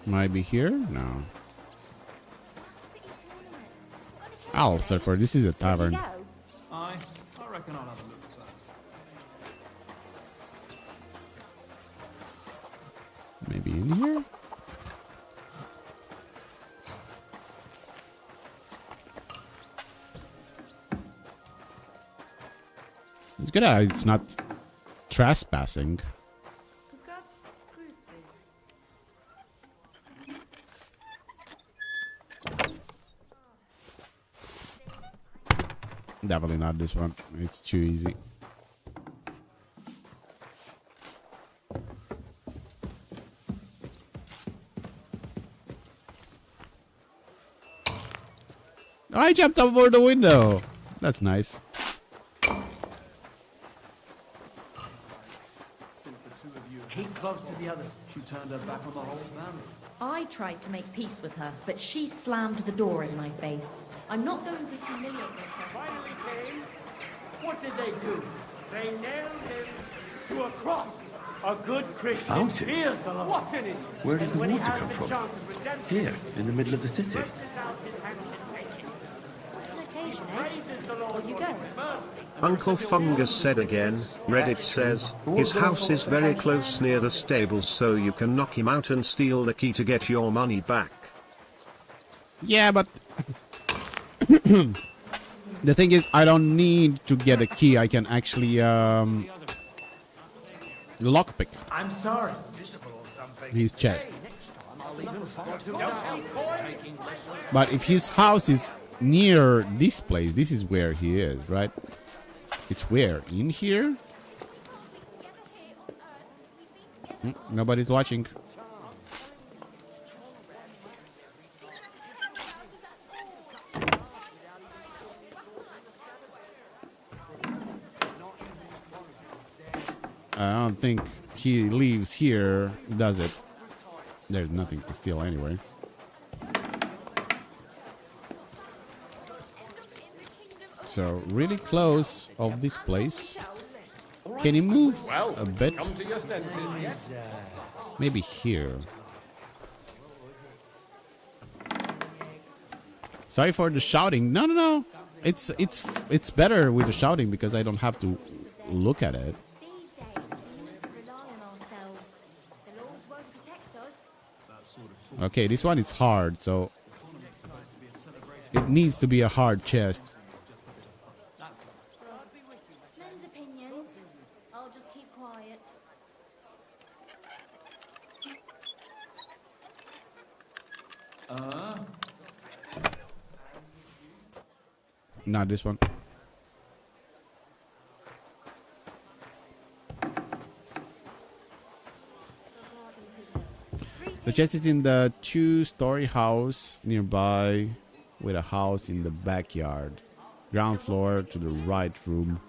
Might be here? No. I'll search for this is a tavern. I reckon I'll have a look first. Maybe in here? It's good that it's not trespassing. Definitely not this one. It's too easy. I jumped over the window. That's nice. Keep close to the others. She turned her back on the whole family. I tried to make peace with her, but she slammed the door in my face. I'm not going to humiliate myself. Finally came. What did they do? They nailed him to a cross. A good Christian Fountain? fears the Lord. What an idiot. Where does And the when he water has come the from? chance of redemption, Here, in the middle of the city. stretches out his hand to take it. What's an occasion, eh? Praises the Lord Will you for go? his mercy. Uncle Fungus said again, Reddit says, his house is very close near the stables so you can knock him out and steal the key to get your money back. Yeah, but the thing is, I don't need to get a key. I can actually lockpick I'm sorry. his chest. But if his house is near this place, this is where he is, right? It's where? In here? Nobody's watching. I don't think he leaves here, does it? There's nothing to steal anyway. So, really close of this place. Can he move a bit? Come to your senses yet? Maybe here. Sorry for the shouting. No, no, no. It's better with the shouting because I don't have to look at it. Okay, this one is hard, so it needs to be a hard chest. Men's opinions. I'll just keep quiet. Not this one. The chest is in the 2-story house nearby with a house in the backyard. Ground floor to the right room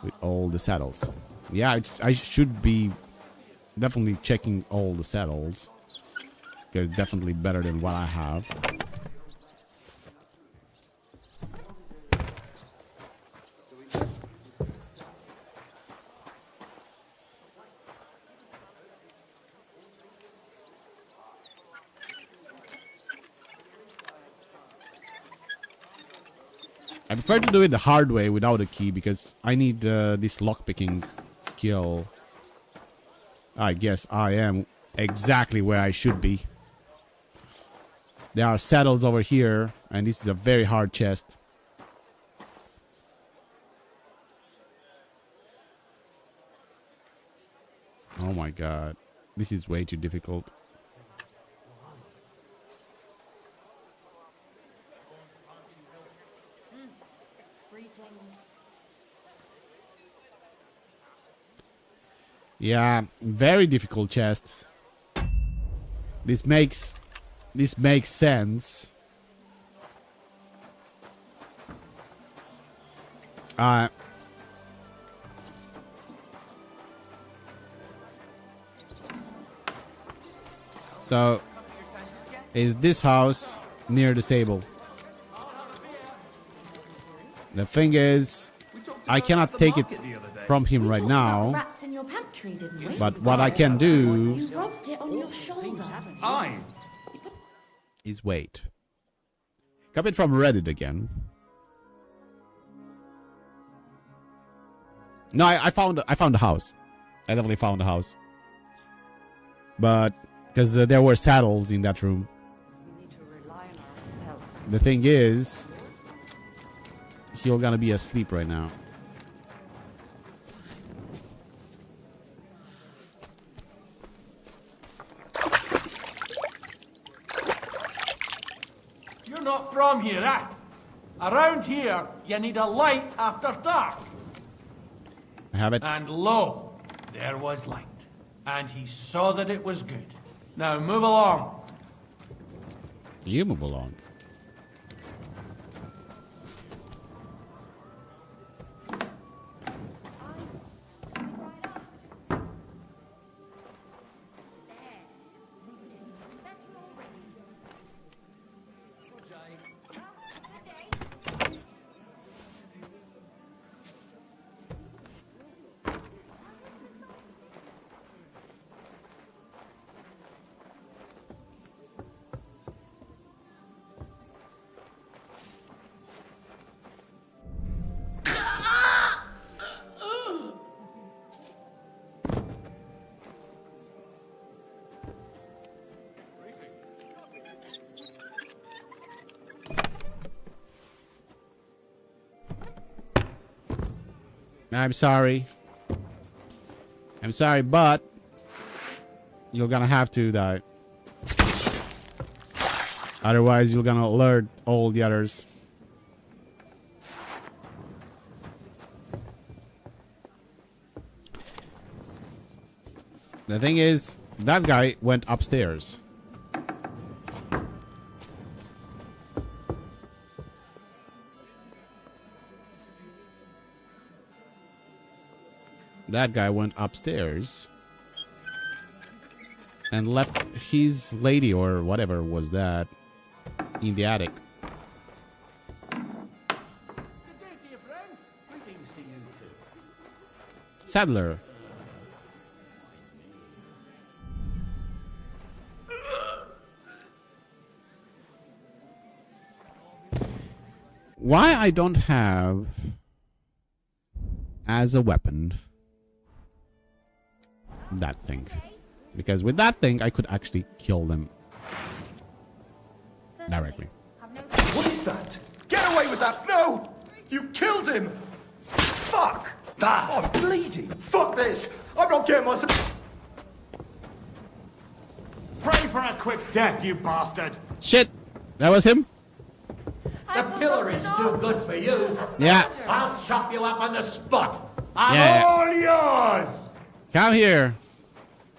with all the saddles. Yeah, I should be definitely checking all the saddles. Because it's definitely better than what I have. I prefer to do it the hard way without a key because I need this lockpicking skill. I guess I am exactly where I should be. There are saddles over here, and this is a very hard chest. Oh my god. This is way too difficult. Yeah, very difficult chest. This makes sense. So is this house near the stable? The thing is, I cannot take it from him right now. Rats in your pantry, didn't we? But what I can do You rubbed it on your shoulder. is wait. Copy it from Reddit again. No, I found the house. I definitely found the house. But because there were saddles in that room. The thing is, he's gonna be asleep right now. You're not from here, eh? Around here, you need a light after dark. I have it. And lo, there was light. And he saw that it was good. Now move along. You move along. I'm sorry. I'm sorry, but you're gonna have to die. Otherwise, you're gonna alert all the others. The thing is, that guy went upstairs. That guy went upstairs and left his lady or whatever was that in the attic. Saddler. why I don't have as a weapon that thing. Because with that thing, I could actually kill them directly. What is that? Get away with that! No! You killed him! Fuck! I'm bleeding! Fuck this! I'm not getting myself... Pray for a quick death, you bastard! Shit! That was him? The pillory's too good for you. Yeah. I'll chop you up on the spot. I'm Yeah. all yours. Come here.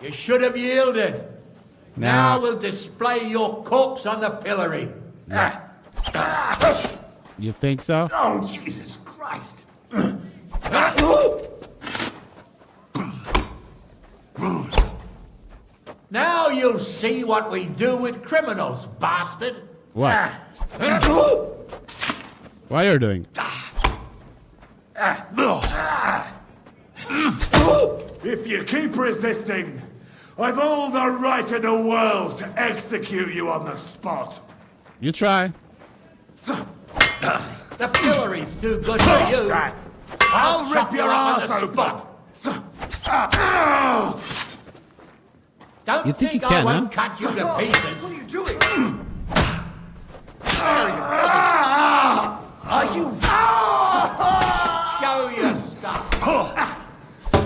You should have yielded. No. Now we'll display your corpse on the pillory. You think so? Oh, Jesus Christ! Now you'll see what we do with criminals, bastard. What? What are you doing? If you keep resisting, I've all the right in the world to execute you on the spot. You try. The pillory's too good for you. I'll rip your ass on the spot. Don't You think you I can, won't huh? cut you to pieces. What are you doing? Are you? Show your stuff.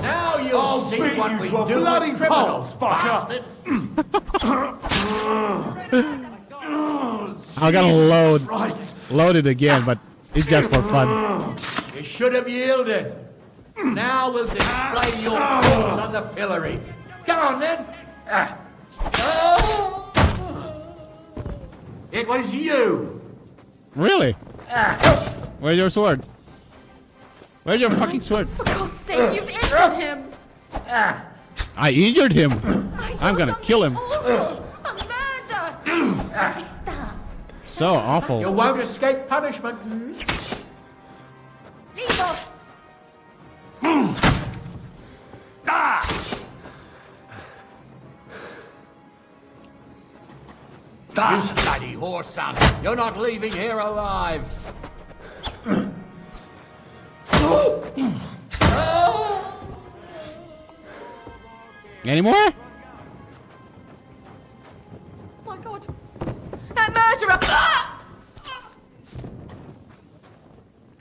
Now you'll see beat what you we to a do bloody with criminals, pulp, fucker. bastard. I'm gonna load it again, but it's just for fun. You should have yielded. Now we'll display your corpse on the pillory. Come on, then. It was you. Really? Where's your sword? Where's your fucking sword? For God's sake, you've injured him. I injured him. I'm gonna kill him. Awful. A murder. So awful. You won't escape punishment. Leave off. You bloody horse son. You're not leaving here alive. Any more? My God. That murderer! Ah!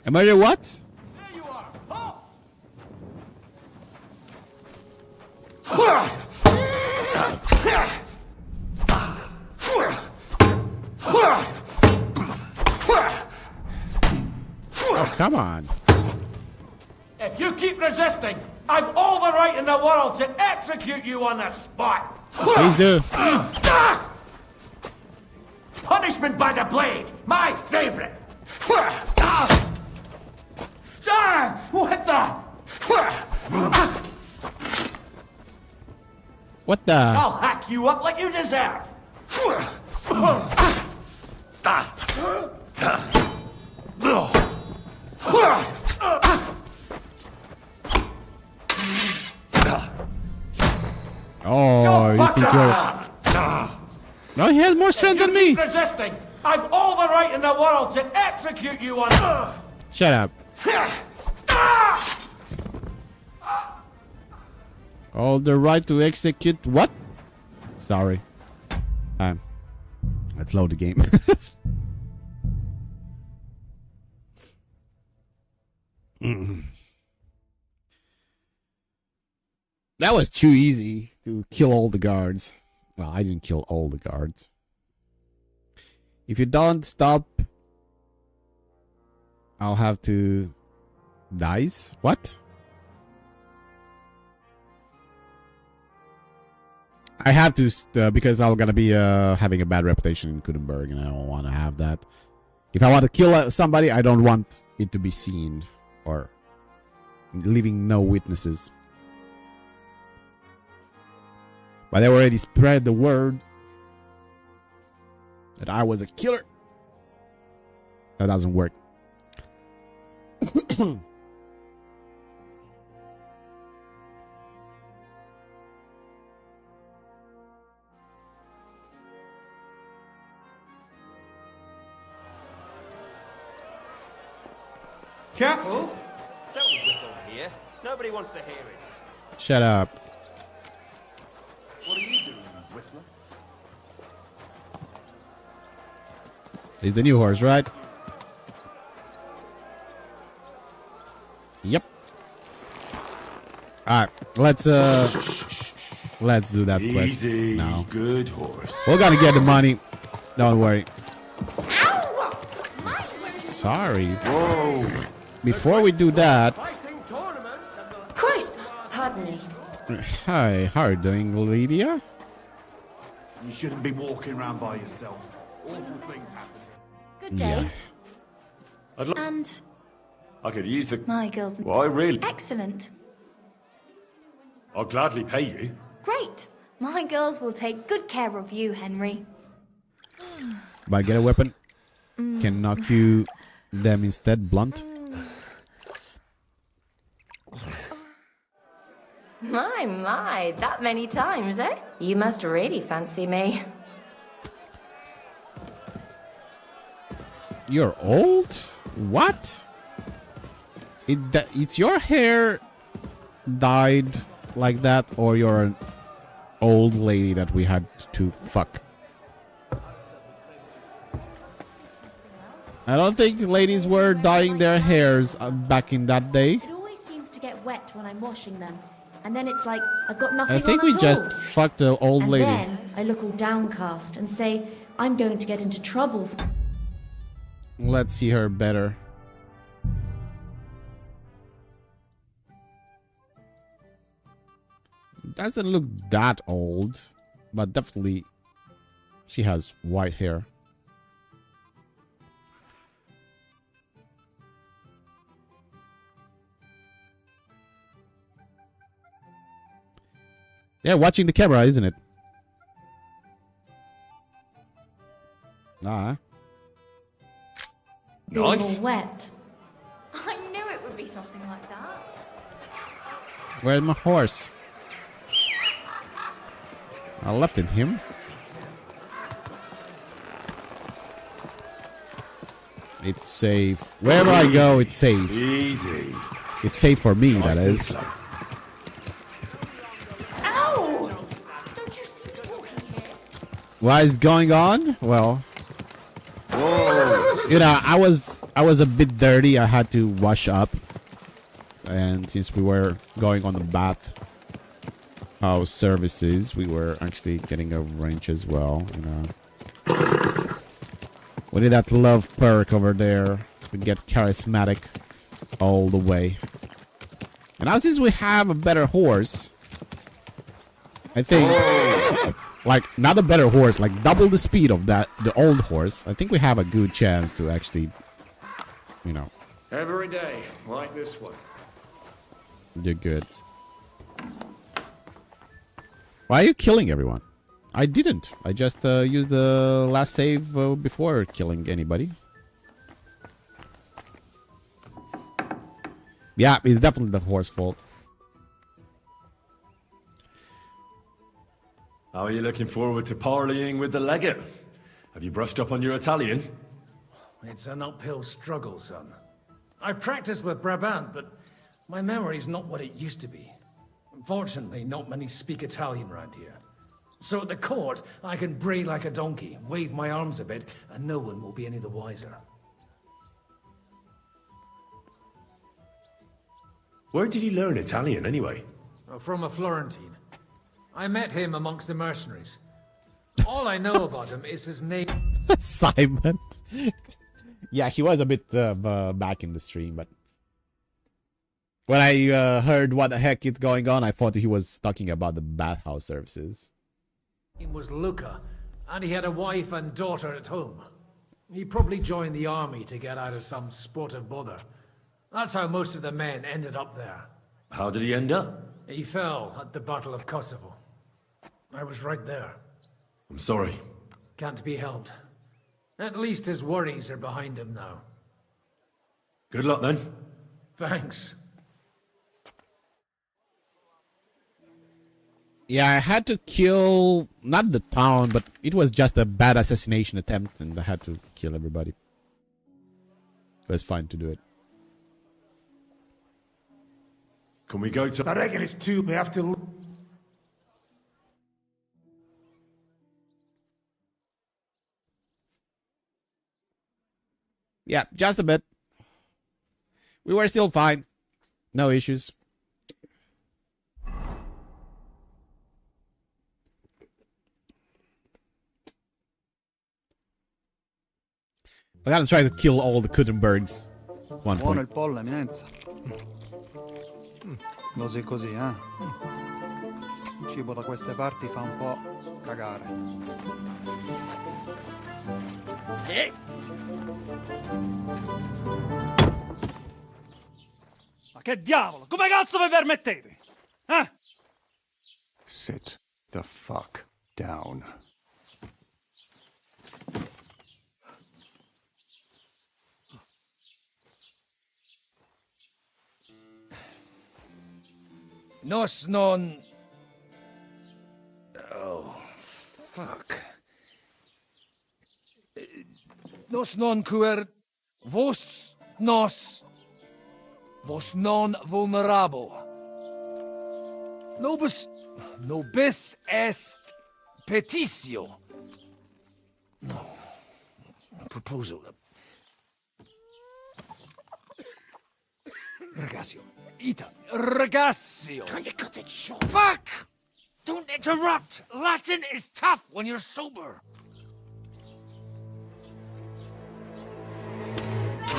Am I there? What? Oh, come on. If you keep resisting, I've all the right in the world to execute you on the spot. Please do. Punishment by the blade, my favorite. What the? What the? I'll hack you up like you deserve. Oh, you think you're... No, he has more strength than me. Keep resisting. I've all the right in the world to execute you on. Shut up. All the right to execute what? Sorry. Let's load the game. That was too easy to kill all the guards. Well, I didn't kill all the guards. If you don't stop, I'll have to... Dice? What? I have to, because I'm gonna be having a bad reputation in Kudenberg, and I don't want to have that. If I want to kill somebody, I don't want it to be seen, or leaving no witnesses. But they already spread the word that I was a killer. That doesn't work. Careful! Don't whistle here. Nobody wants to hear it. Shut up. What are you doing, Whistler? He's the new horse, right? Yep. Alright, let's do that quest now. Good horse. We're gonna get the money. Don't worry. Sorry. Whoa. Before we do that. Christ! Pardon me. Hi, how are you doing, Lydia? You shouldn't be walking around by yourself. Awful things happen. Good day. And I could use the... my girls. Why, really? Excellent. I'll gladly pay you. Great. My girls will take good care of you, Henry. But get a weapon. Can knock you them instead blunt. My, that many times, eh? You must really fancy me. You're old? What? It's your hair dyed like that, or you're an old lady that we had to fuck? I don't think ladies were dyeing their hairs back in that day. It always seems to get wet when I'm washing them. And then it's like, I've got nothing I think on we at just all. fucked the old And lady. then I look all downcast and say, I'm going to get into trouble. Let's see her better. Doesn't look that old, but definitely she has white hair. Yeah, watching the camera, isn't it? Nah. Being all Nice. wet. I knew it would be something like that. Where's my horse? I left it him. It's safe. Wherever I go, it's safe. Easy. It's safe for me, that is. Ow! Don't you see me walking here? What is going on? Well, you know, I was a bit dirty. I had to wash up, and since we were going on the bath house services, we were actually getting a wrench as well. You know, we did that love perk over there to get charismatic all the way. And now since we have a better horse, I think, like, not a better horse, like double the speed of the old horse, I think we have a good chance to actually, you know, Every day, like this one. do good. Why are you killing everyone? I didn't. I just used the last save before killing anybody. Yeah, it's definitely the horse's fault. How are you looking forward to parleying with the legate? Have you brushed up on your Italian? It's an uphill struggle, son. I practiced with Brabant, but my memory's not what it used to be. Unfortunately, not many speak Italian around here. So at the court, I can bray like a donkey, wave my arms a bit, and no one will be any the wiser. Where did you learn Italian, anyway? From a Florentine. I met him amongst the mercenaries. All I know about him is his name. Simon. Yeah, he was a bit back in the stream, but when I heard what the heck is going on, I thought he was talking about the bathhouse services. His name was Luca, and he had a wife and daughter at home. He probably joined the army to get out of some sportive bother. That's how most of the men ended up there. How did he end up? He fell at the Battle of Kosovo. I was right there. I'm sorry. Can't be helped. At least his worries are behind him now. Good luck, then. Thanks. Yeah, I had to kill, not the town, but it was just a bad assassination attempt, and I had to kill everybody. It was fine to do it. Can we go to... I reckon it's two we have to... Yeah, just a bit. We were still fine. No issues. I gotta try to kill all the Kuttenbergs. One Buono il point. pollo, eminenza. Così così, eh? Il cibo da queste parti fa un po' cagare. Ma che diavolo? Come cazzo vi permettete? Eh? Sit the fuck down. Nos non... Oh, fuck. Nos non quer... Vos nos... Vos non vulnerabo. Nobis est petitio. No. Proposal. Ragazio. Ita. Ragazio. Can you cut it short? Fuck! Don't interrupt! Latin is tough when you're sober.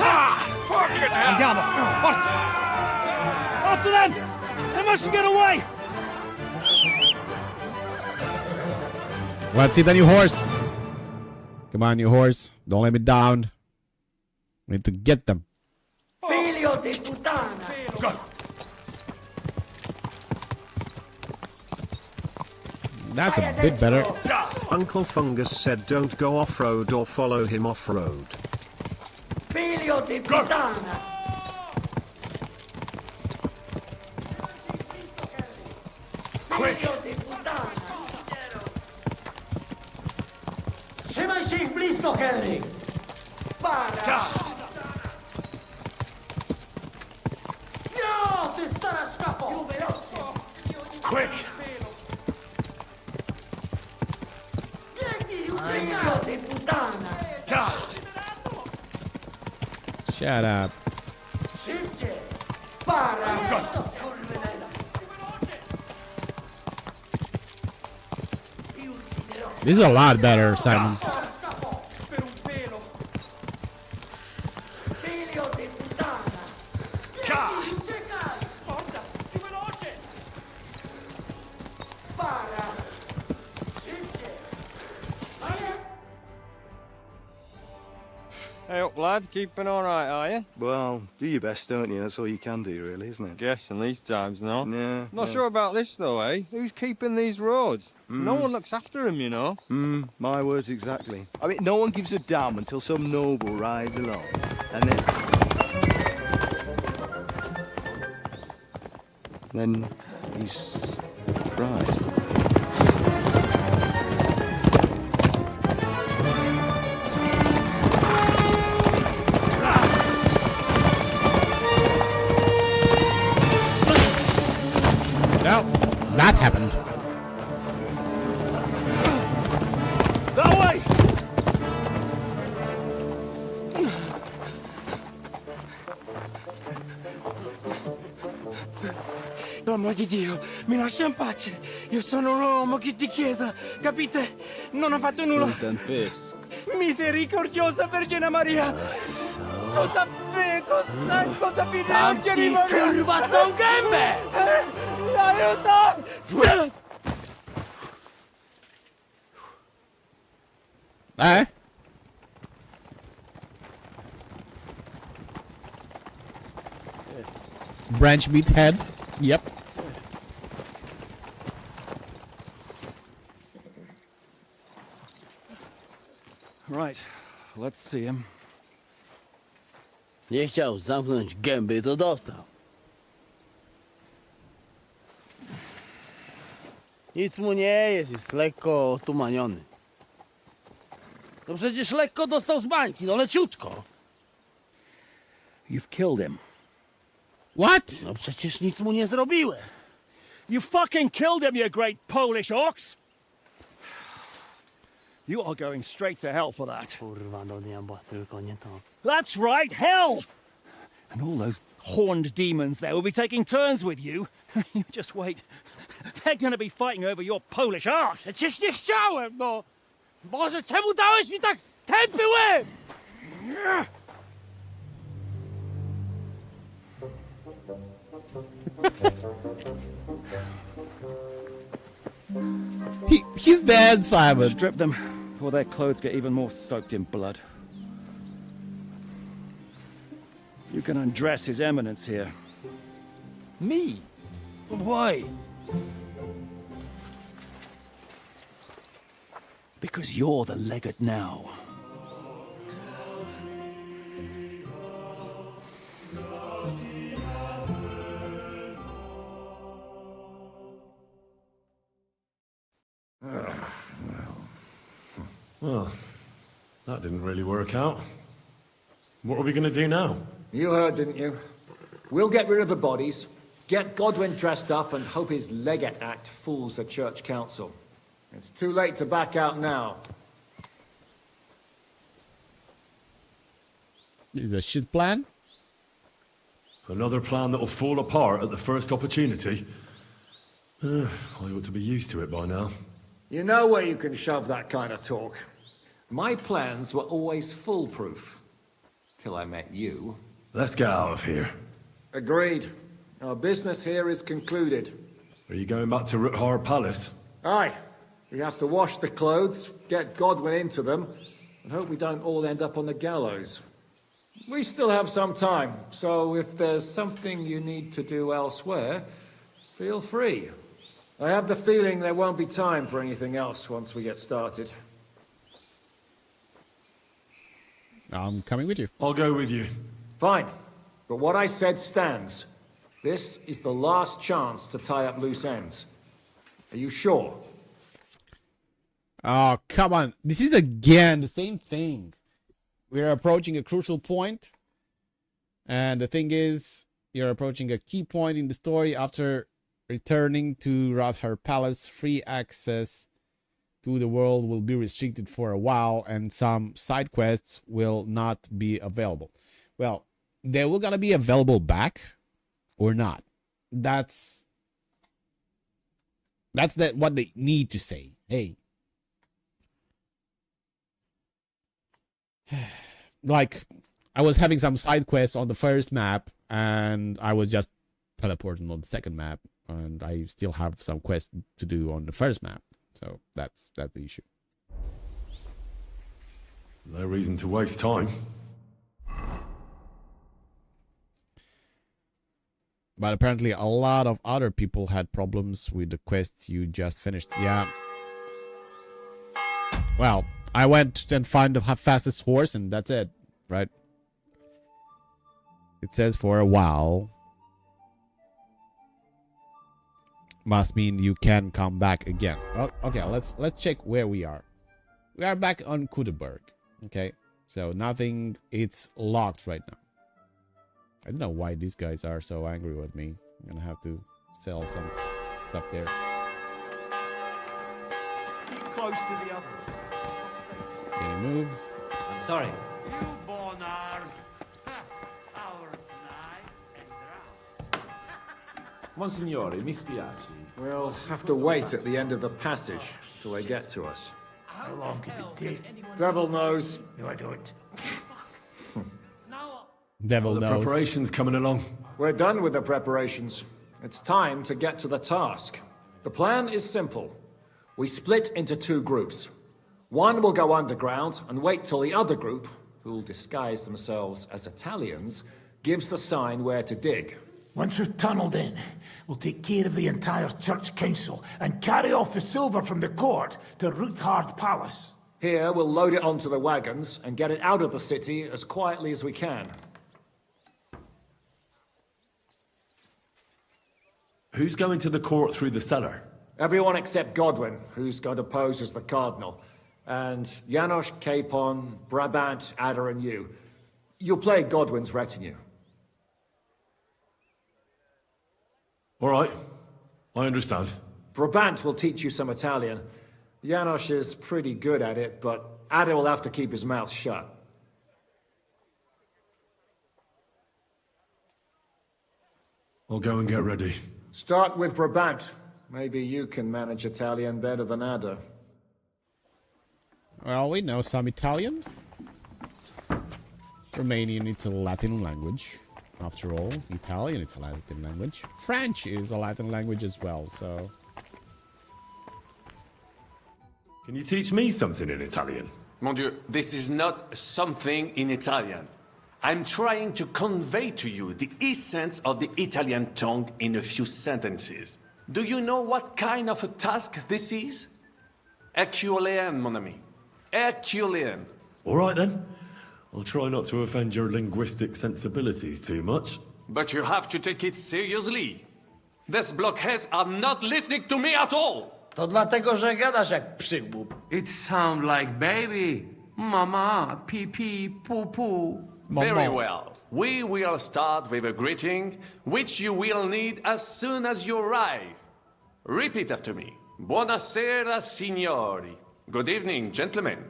Ah! Fucking hell! Andiamo! Forza! After them! They mustn't get away! Let's see the new horse. Come on, new horse. Don't let me down. We need to get them. Figlio di puttana! That's a bit better. Uncle Fungus said don't go off-road or follow him off-road. Figlio di puttana! Quick! Trzymaj się ich blisko, Henry! Para! No, ty stara szkafo! Quick! Figlio di puttana! Shut up. Szybciej! Para! This is a lot better, Simon. Figlio di puttana! Para! Hey up, lad. Keeping all right, are you? Well, do your best, don't you? That's all you can do, really, isn't it? Guess in these times, no. Yeah. Not sure about this, though, eh? Who's keeping these roads? No one looks after them, you know. My words exactly. I mean, no one gives a damn until some noble rides along, and then he's surprised. Well, that happened. That way! L'uomo di Dio, mi lascia in pace. Io sono un uomo di chiesa, capite? Non ho fatto nulla. Misericordiosa Vergine Maria. Cosa vi Vergine Maria? Curvato un gambe! Aiuto! Branch meat head. Yep. Right, let's see him. Nie chciał zamknąć gęby, to dostał. Nic mu nie jest lekko otumaniony. No przecież lekko dostał z bańki, no leciutko. You've killed him. What? No przecież nic mu nie zrobiłem. You fucking killed him, you great Polish ox! You are going straight to hell for that. Kurwa do diabła, tylko nie to. That's right, hell! And all those horned demons there will be taking turns with you. You just wait. They're gonna be fighting over your Polish ass. Przecież nie chciałem, no! Boże, czemu dałeś mi tak tępy łeb? He's dead, Simon. Strip them, or their clothes get even more soaked in blood. You can undress His Eminence here. Me? Why? Because you're the legate now. Well, that didn't really work out. What are we going to do now? You heard, didn't you? We'll get rid of the bodies, get Godwin dressed up, and hope his legate act fools the church council. It's too late to back out now. Is a shit plan? Another plan that'll fall apart at the first opportunity? I ought to be used to it by now. You know where you can shove that kind of talk. My plans were always foolproof. Till I met you. Let's get out of here. Agreed. Our business here is concluded. Are you going back to Ruthar Palace? Aye. We have to wash the clothes, get Godwin into them, and hope we don't all end up on the gallows. We still have some time, so if there's something you need to do elsewhere, feel free. I have the feeling there won't be time for anything else once we get started. I'm coming with you. I'll go with you. Fine. But what I said stands. This is the last chance to tie up loose ends. Are you sure? Oh, come on. This is again the same thing. We're approaching a crucial point. And the thing is, you're approaching a key point in the story. After returning to Ruthar Palace, free access to the world will be restricted for a while, and some side quests will not be available. Well, they will gonna be available back or not. That's what they need to say. Hey, like I was having some side quests on the first map, and I was just teleporting on the second map, and I still have some quests to do on the first map. So that's the issue. No reason to waste time. But apparently a lot of other people had problems with the quests you just finished. Yeah. Well, I went and found the fastest horse, and that's it, right? It says for a while. Must mean you can come back again. Oh, okay, let's check where we are. We are back on Kudeberg. Okay, so nothing. It's locked right now. I don't know why these guys are so angry with me. I'm gonna have to sell some stuff there. Keep close to the others. Can you move? I'm sorry. You bonars. Ours nice and drown. Monsignore, mi spiace. We'll have to wait at the end of the passage till they get to us. How long could it take? Devil knows. No, I don't. Devil the knows. Preparations coming along. We're done with the preparations. It's time to get to the task. The plan is simple. We split into two groups. One will go underground and wait till the other group, who'll disguise themselves as Italians, gives the sign where to dig. Once we've tunneled in, we'll take care of the entire church council and carry off the silver from the court to Ruthard Palace. Here, we'll load it onto the wagons and get it out of the city as quietly as we can. Who's going to the court through the cellar? Everyone except Godwin, who's going to pose as the cardinal. And Janos, Capon, Brabant, Adder, and you. You'll play Godwin's retinue. All right. I understand. Brabant will teach you some Italian. Janos is pretty good at it, but Ada will have to keep his mouth shut. I'll go and get ready. Start with Brabant. Maybe you can manage Italian better than Ada. Well, we know some Italian. Romanian, it's a Latin language. After all, Italian, it's a Latin language. French is a Latin language as well, so... Can you teach me something in Italian? Mon Dieu, this is not something in Italian. I'm trying to convey to you the essence of the Italian tongue in a few sentences. Do you know what kind of a task this is? Herculean, mon ami. Herculean. All right then. I'll try not to offend your linguistic sensibilities too much. But you have to take it seriously. These blockheads are not listening to me at all. To dlatego, że gadasz jak przygłup. It sounds like baby. Mama, pee pee, poo poo. Very well. We will start with a greeting, which you will need as soon as you arrive. Repeat after me. Buonasera, signori. Good evening, gentlemen.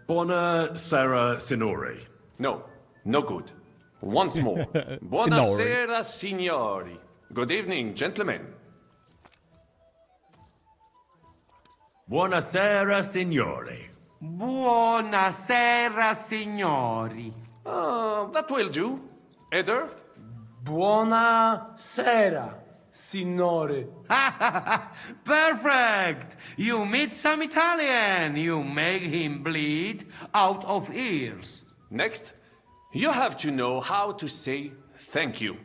Buonasera, signori. No, no good. Once more. Buonasera, signori. Good evening, gentlemen. Buonasera, signori. Buonasera, signori. That will do. Eder? Buonasera, signore. Perfect! You meet some Italian. You make him bleed out of ears. Next, you have to know how to say thank you.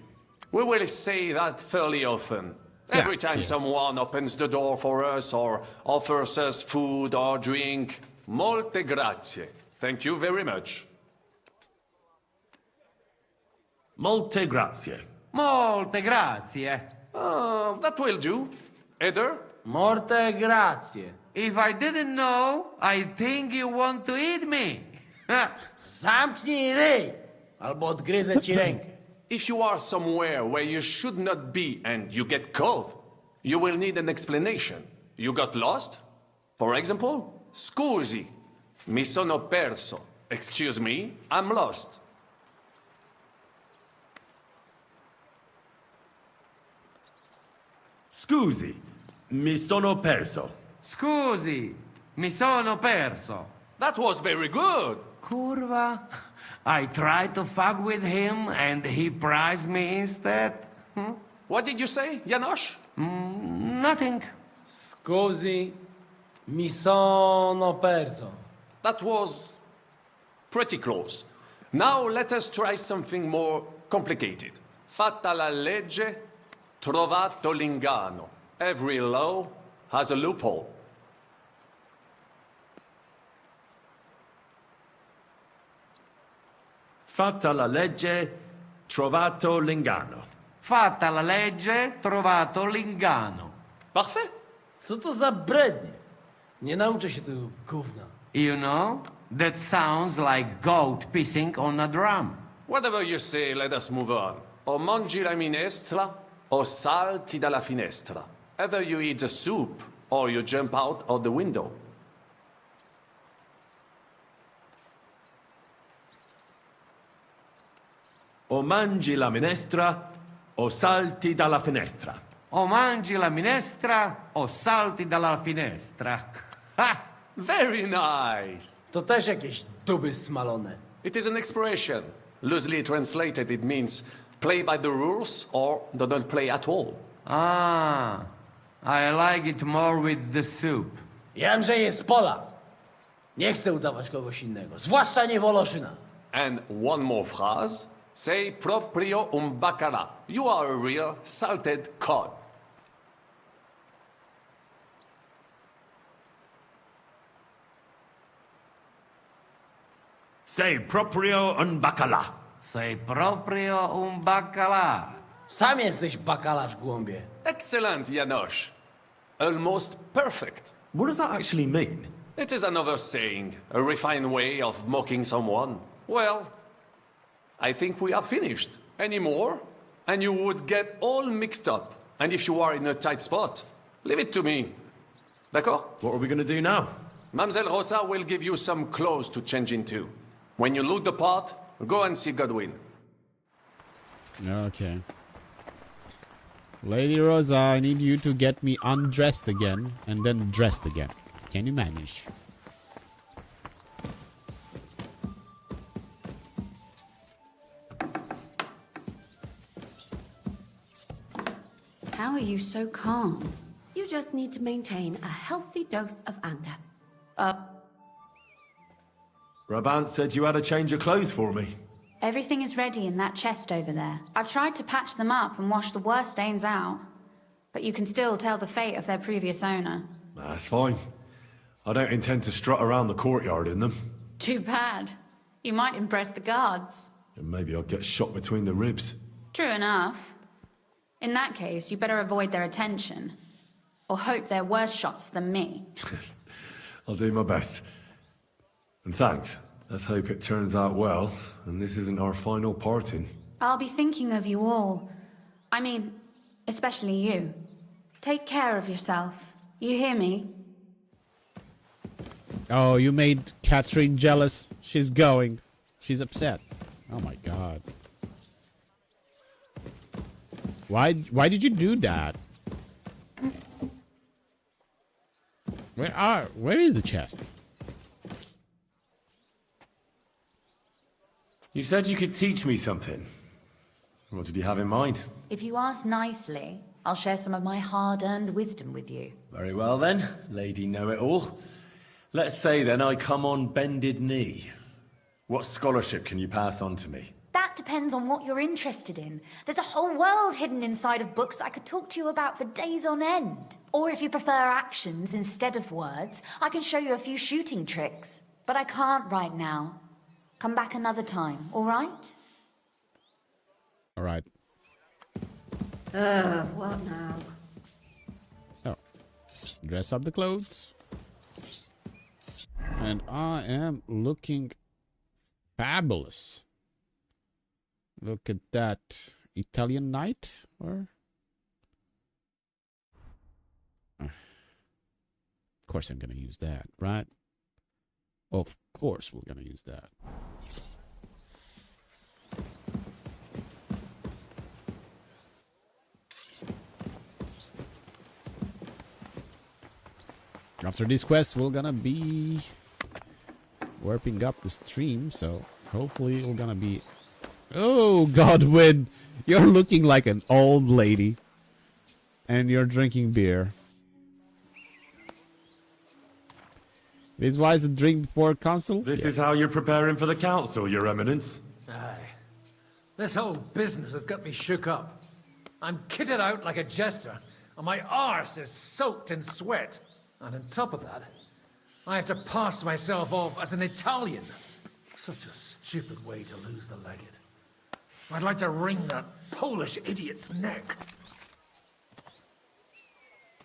We will say that fairly often. Every time someone opens the door for us or offers us food or drink. Molte grazie. Thank you very much. Molte grazie. Molte grazie. That will do. Eder? Morte grazie. If I didn't know, I think you want to eat me. Zamknij ryj, albo odgryzę ci rękę. If you are somewhere where you should not be and you get caught, you will need an explanation. You got lost? For example, scusi, mi sono perso. Excuse me, I'm lost. Scusi, mi sono perso. Scusi, mi sono perso. That was very good. Curva. I tried to fuck with him and he prized me instead. What did you say, Janos? Nothing. Scusi, mi sono perso. That was pretty close. Now let us try something more complicated. Fatta la legge, trovato l'inganno. Every law has a loophole. Fatta la legge, trovato l'inganno. Fatta la legge, trovato l'inganno. Parfait. Co to za brednie? Nie nauczę się tego gówna. You know, that sounds like goat pissing on a drum. Whatever you say, let us move on. O mangi la minestra, o salti dalla finestra. Either you eat the soup, or you jump out of the window. O mangi la minestra, o salti dalla finestra. O mangi la minestra, o salti dalla finestra. Ha! Very nice! To też jakieś duby smalone. It is an expression. Loosely translated, it means play by the rules or don't play at all. Ah, I like it more with the soup. Jamże jest Polak. Nie chcę udawać kogoś innego, zwłaszcza nie Woloszyna. And one more phrase. Say proprio un baccarat. You are a real salted cod. Say proprio un bacala. Say proprio un bacala. Sam jesteś bakalarz, głąbie. Excellent, Janos. Almost perfect. What does that actually mean? It is another saying, a refined way of mocking someone. Well, I think we are finished. Any more? And you would get all mixed up. And if you are in a tight spot, leave it to me. D'accord? What are we gonna do now? Mademoiselle Rosa will give you some clothes to change into. When you look the part, go and see Godwin. Okay. Lady Rosa, I need you to get me undressed again and then dressed again. Can you manage? How are you so calm? You just need to maintain a healthy dose of anger. Brabant said you had a change of clothes for me. Everything is ready in that chest over there. I've tried to patch them up and wash the worst stains out, but you can still tell the fate of their previous owner. That's fine. I don't intend to strut around the courtyard in them. Too bad. You might impress the guards. And maybe I'll get shot between the ribs. True enough. In that case, you better avoid their attention. Or hope they're worse shots than me. I'll do my best. And thanks. Let's hope it turns out well, and this isn't our final parting. I'll be thinking of you all. I mean, especially you. Take care of yourself. You hear me? Oh, you made Catherine jealous. She's going. She's upset. Oh my god. Why did you do that? Where is the chest? You said you could teach me something. What did you have in mind? If you ask nicely, I'll share some of my hard-earned wisdom with you. Very well then, Lady Know-It-All. Let's say then I come on bended knee. What scholarship can you pass on to me? That depends on what you're interested in. There's a whole world hidden inside of books I could talk to you about for days on end. Or if you prefer actions instead of words, I can show you a few shooting tricks. But I can't right now. Come back another time, all right? All right. What now? Oh. Dress up the clothes. And I am looking fabulous. Look at that. Italian knight? Or? Of course I'm going to use that, right? Of course we're going to use that. After this quest, we're gonna be warping up the stream, so hopefully we're gonna be... Oh, Godwin! You're looking like an old lady. And you're drinking beer. This is wise to drink before council? This is how you're preparing for the council, Your Eminence. Aye. This whole business has got me shook up. I'm kitted out like a jester, and my arse is soaked in sweat. And on top of that, I have to pass myself off as an Italian. Such a stupid way to lose the legate. I'd like to wring that Polish idiot's neck.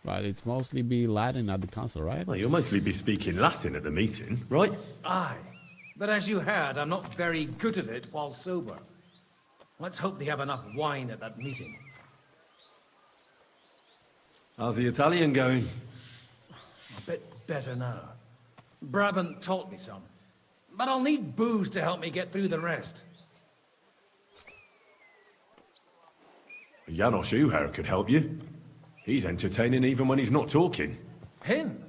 But it's mostly be Latin at the council, right? Well, you'll mostly be speaking Latin at the meeting, right? Aye. But as you heard, I'm not very good at it while sober. Let's hope they have enough wine at that meeting. How's the Italian going? A bit better now. Brabant taught me some. But I'll need booze to help me get through the rest. Janos Uher could help you. He's entertaining even when he's not talking. Him?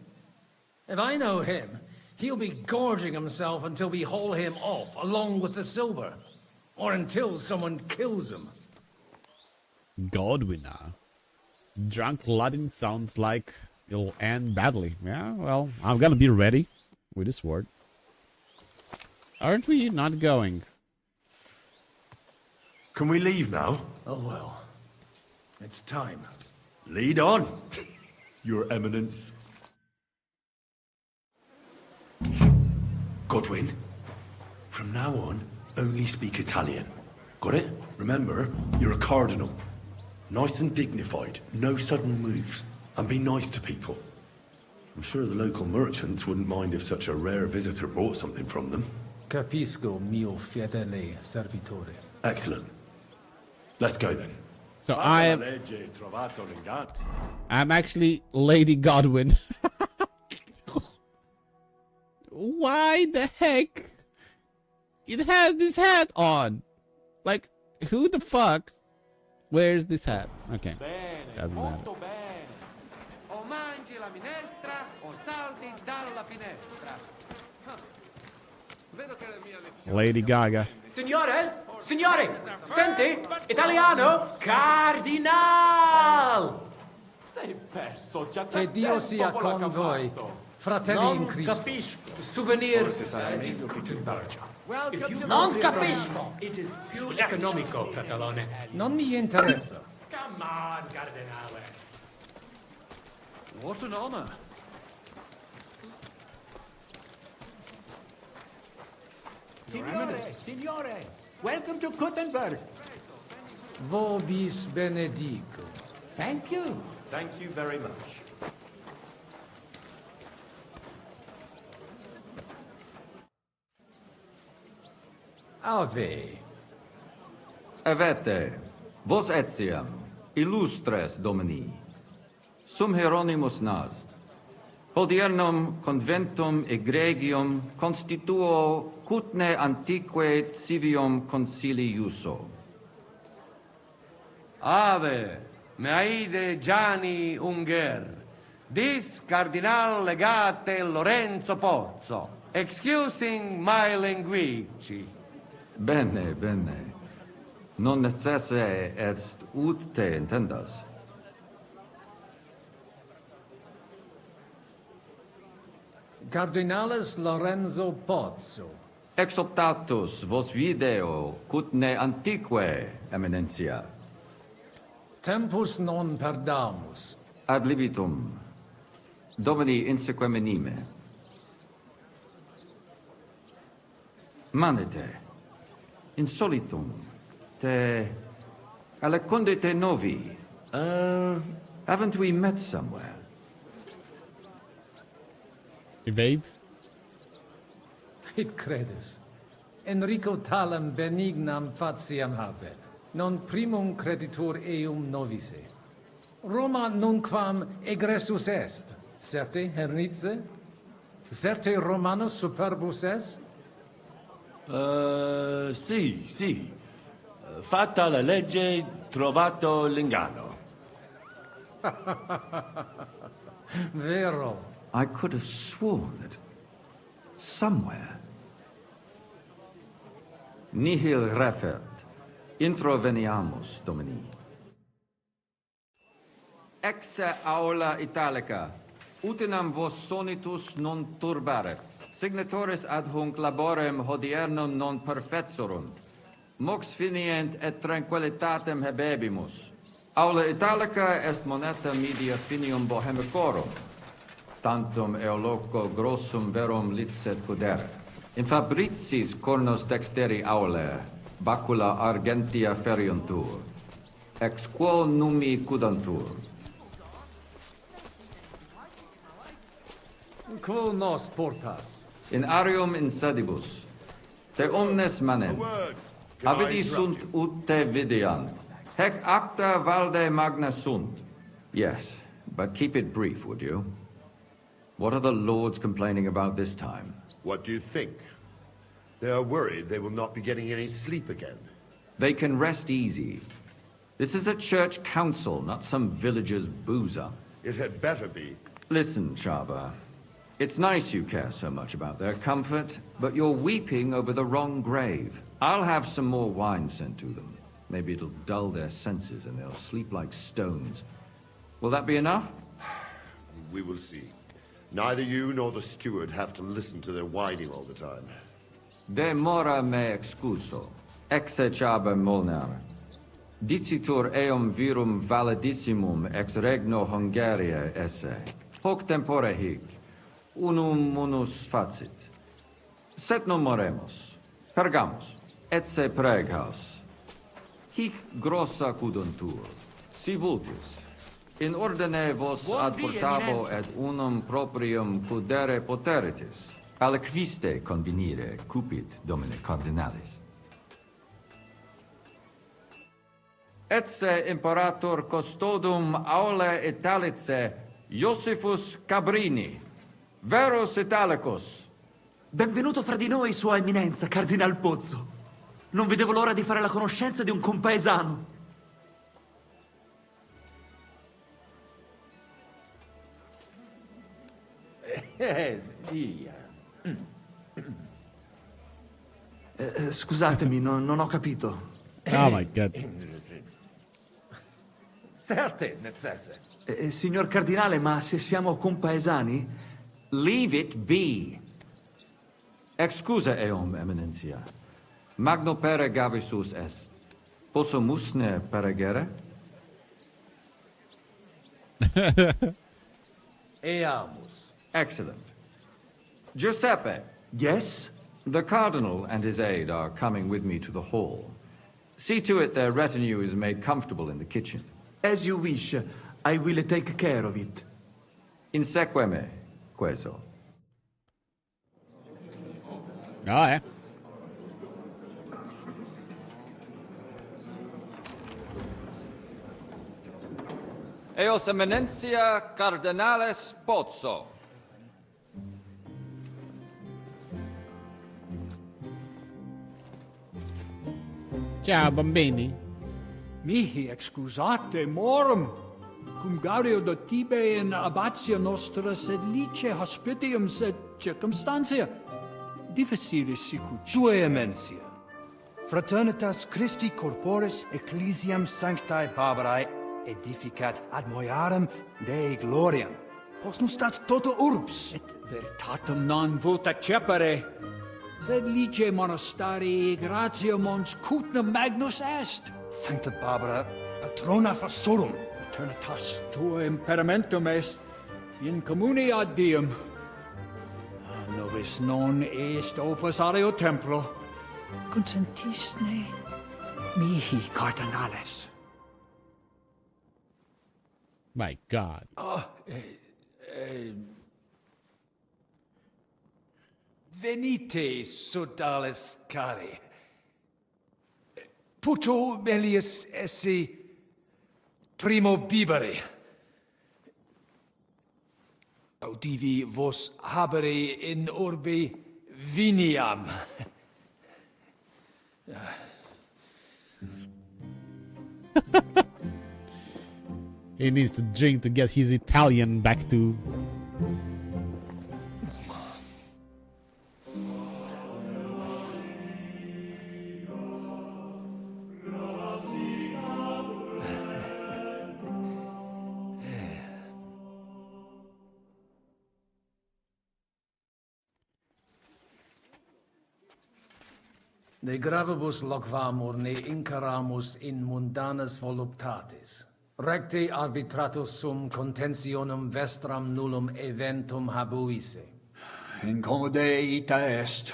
If I know him, he'll be gorging himself until we haul him off, along with the silver. Or until someone kills him. Godwin. Drunk Latin sounds like it'll end badly. Yeah, well, I'm gonna be ready with a sword. Aren't we not going? Can we leave now? Oh well. It's time. Lead on, Your Eminence. Godwin, from now on, only speak Italian. Got it? Remember, you're a cardinal. Nice and dignified, no sudden moves, and be nice to people. I'm sure the local merchants wouldn't mind if such a rare visitor bought something from them. Capisco, mio fedele servitore. Excellent. Let's go then. So I'm actually Lady Godwin. Why the heck? It has this hat on. Like, who the fuck wears this hat? Okay. Doesn't matter. O mangi la minestra o salti dalla finestra. Lady Gaga. Signores, signore, senti, italiano, cardinal! Sei perso, già Che Dio sia con voi, fratelli in Cristo. Capisco. Souvenir. Forse sarà meglio che tu vada. Non capisco. It is Più economico, fratelone. Non mi interessa. Come on, cardinale. What an honor. Signore, welcome to Kuttenberg. Vobis benedico. Thank you. Thank you very much. Ave. Avete, vos etiam, illustres domini, sum Hieronymus nast, hodiernum conventum egregium constituo cutne antique civium concili iuso. Ave, meaide Gianni Unger, dis Cardinal Legate Lorenzo Pozzo, excusing my language. Bene, bene. Non necesse est ut te intendas. Cardinales Lorenzo Pozzo. Exoptatus vos video cutne antique, eminencia. Tempus non perdamus. Ad libitum, Domini insequem menime. Manete, insolitum, te alecunde te novi. Haven't we met somewhere? Evade? It credes. Enrico talem benignam faciam habet. Non primum creditur eum novice. Roma nunquam egressus est. Certe hernice? Certe Romanus superbus est? Sì. Fatta la legge, trovato l'inganno. Vero. I could have sworn that somewhere. Nihil refert. Introveniamus, Domini. Exe aula italica. Utinam vos sonitus non turbaret. Signatoris ad hunc laborem hodiernum non perfetsurunt. Mox finient et tranquillitatem habebimus. Aula italica est moneta media finium bohemicorum. Tantum eoloco grossum verum licet cudere. In fabricis cornos dexteri aule, bacula argentia feriuntur. Ex quo numi cudantur. Quo nos portas? In arium insedibus, te omnes manem, avidi sunt ut te videant. Hec acta valde magna sunt. Yes, but keep it brief, would you? What are the lords complaining about this time? What do you think? They are worried they will not be getting any sleep again. They can rest easy. This is a church council, not some villager's boozer. It had better be. Listen, Chaba. It's nice you care so much about their comfort, but you're weeping over the wrong grave. I'll have some more wine sent to them. Maybe it'll dull their senses and they'll sleep like stones. Will that be enough? We will see. Neither you nor the steward have to listen to their whining all the time. De mora me excuso. Exe Chaba Molnar. Dicitur eum virum validissimum ex regno Hungaria esse. Hoc tempore hic. Unum munus facit. Set non moremus. Pergamus. Etse preghaus. Hic grossa cuduntur. Si vultis. In ordine vos ad portabo et unum proprium pudere poteritis, aliquiste convenire cupit domine cardinalis. Etce imperator custodum aule Italice Iosifus Cabrini, veros Italicus. Benvenuto fra di noi, Sua Eminenza, Cardinal Pozzo. Non vedevo l'ora di fare la conoscenza di un compaesano. Stia. Scusatemi, non ho capito. Oh my god. Certe, necesse. Signor Cardinale, ma se siamo compaesani? Leave it be. Excusa eum, Eminentia. Magno pere gavisus est. Posso musne peregere? Eamus. Excellent. Giuseppe. Yes? The Cardinal and his aide are coming with me to the hall. See to it their retinue is made comfortable in the kitchen. As you wish. I will take care of it. Inseque me, queso. Oh, yeah. Eos Eminentia Cardinales Pozzo. Ciao, bambini. Mihi excusate morum, cum gaudio do tibe in abatio nostra sed lice hospitium sed circumstantia difficilis sicut. Tue emensia. Fraternitas Christi corporis ecclesiam sanctae Barbarae edificat ad moiarem Dei gloriam. Post nustat toto urbs. Et veritatem non vult accepere, sed lice monastarii gratiam mons cutnam magnus est. Sancta Barbara, patrona forsorum. Eternitas tua imperamentum est, in communi ad diem. Nobis non est opus areo templo, consentisne mihi cardinales. My god. Venite, sodales cari. Puto melius esse primo bibere. Audivi vos habere in orbe viniam. He needs to drink to get his Italian back to... Ne gravibus loquamur ne incaramus in mundanas voluptatis. Recte arbitratus sum contentionum vestram nullum eventum habuisse. Incommode ita est.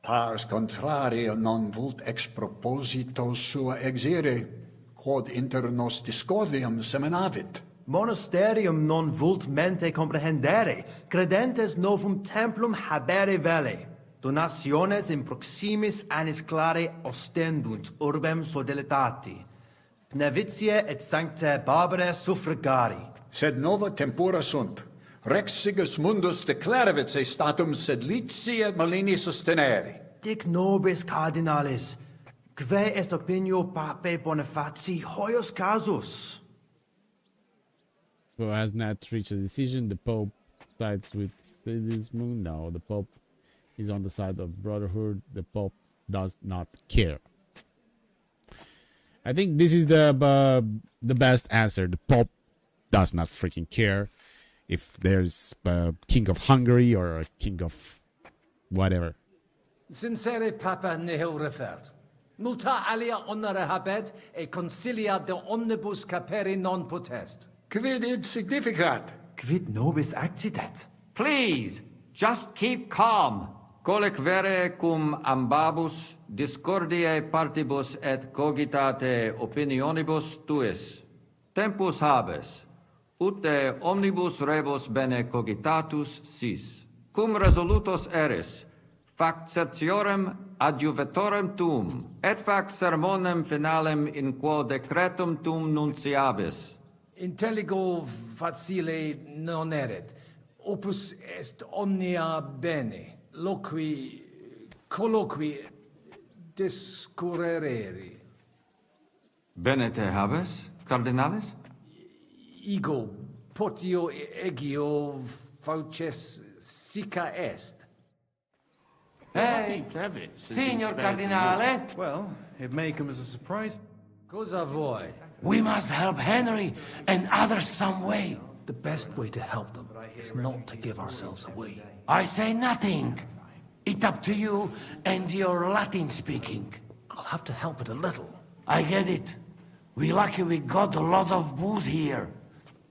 Pars contrario non vult ex proposito sua exire, quod inter nos discordium seminavit. Monasterium non vult mente comprehendere, credentes novum templum habere vele. Donationes in proximis annis clare ostendunt urbem sodelitati. Pnevitiae et sanctae Barbarae suffragari. Sed nova tempora sunt. Rex sigus mundus declaravit se statum sed litia malini sostenere. Dic nobis cardinalis, quae est opinio papae Bonifaci hoius casus? Who has not reached a decision? The Pope sides with Sigismund. No, the Pope is on the side of brotherhood. The Pope does not care. I think this is the best answer. The Pope does not freaking care if there's a king of Hungary or a king of whatever. Sincere papa nihil refert. Multa alia honore habet e consilia de omnibus capere non potest. Quid id significat? Quid nobis accidet? Please, just keep calm. Colic vere cum ambabus discordiae partibus et cogitate opinionibus tuis. tempus habes, ute omnibus rebus bene cogitatus sis, cum resolutos eris, fac certiorem adjuvetorem tum, et fac sermonem finalem in quo decretum tum nunciabis. Intelligo facile non erit. Opus est omnia bene. Loqui, colloqui, discurrere. Bene te habes, cardinalis? Ego, potio egio fauces sica est. Hey, Signor Cardinale. Well, it may come as a surprise. Cosa vuoi? We must help Henry and others some way. The best way to help them is not to give ourselves away. I say nothing. It's up to you and your Latin speaking. I'll have to help it a little. I get it. We lucky we got a lot of booze here.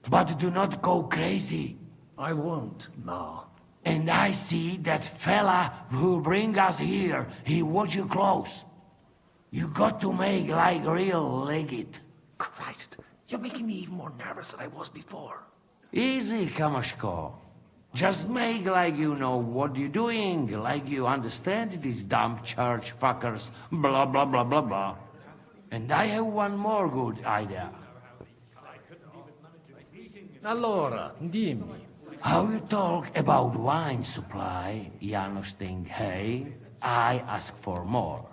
But do not go crazy. I won't, Ma. And I see that fella who bring us here, he watch you close. You got to make like real legit. Christ, you're making me even more nervous than I was before. Easy, Kamashko. Just make like you know what you're doing, like you understand these dumb church fuckers, blah blah blah blah blah. And I have one more good idea. Allora, dimmi. How you talk about wine supply, Janos think, hey, I ask for more.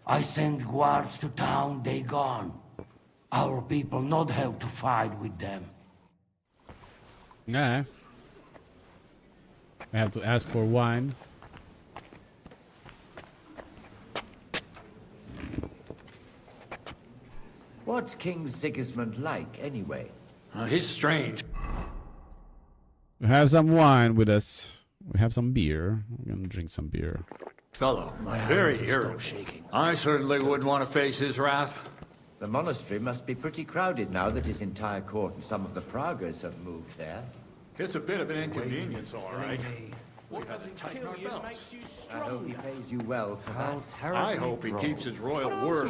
I send guards to town, they gone. Our people not have to fight with them. Yeah. I have to ask for wine. What's King Sigismund like, anyway? He's strange. We have some wine with us. We have some beer. We're gonna drink some beer. Fellow, very irritating. I certainly wouldn't want to face his wrath. The monastery must be pretty crowded now that his entire court and some of the Pragas have moved there. It's a bit of an inconvenience, all right. We have to tighten our belts. I hope he pays you well for that. I hope he keeps his royal word.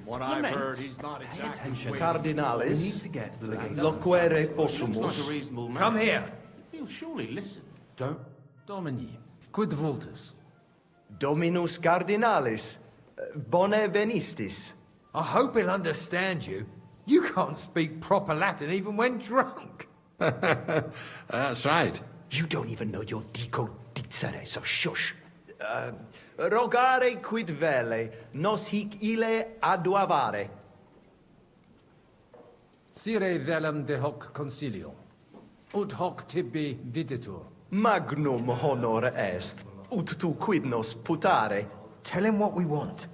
What I've heard, he's not exactly... Cardinalis, We need to get the legate. loquere possumus. Come here. He'll surely listen. Don't. Domini, quid vultus? Dominus Cardinalis, bone venistis. I hope he'll understand you. You can't speak proper Latin even when drunk. That's right. You don't even know your dico dicere, so shush. Rogare quid vele, nos hic ille aduavare. Sire velum de hoc concilio. Ut hoc tibi videtur. Magnum honor est, ut tu quid nos putare. Tell him what we want.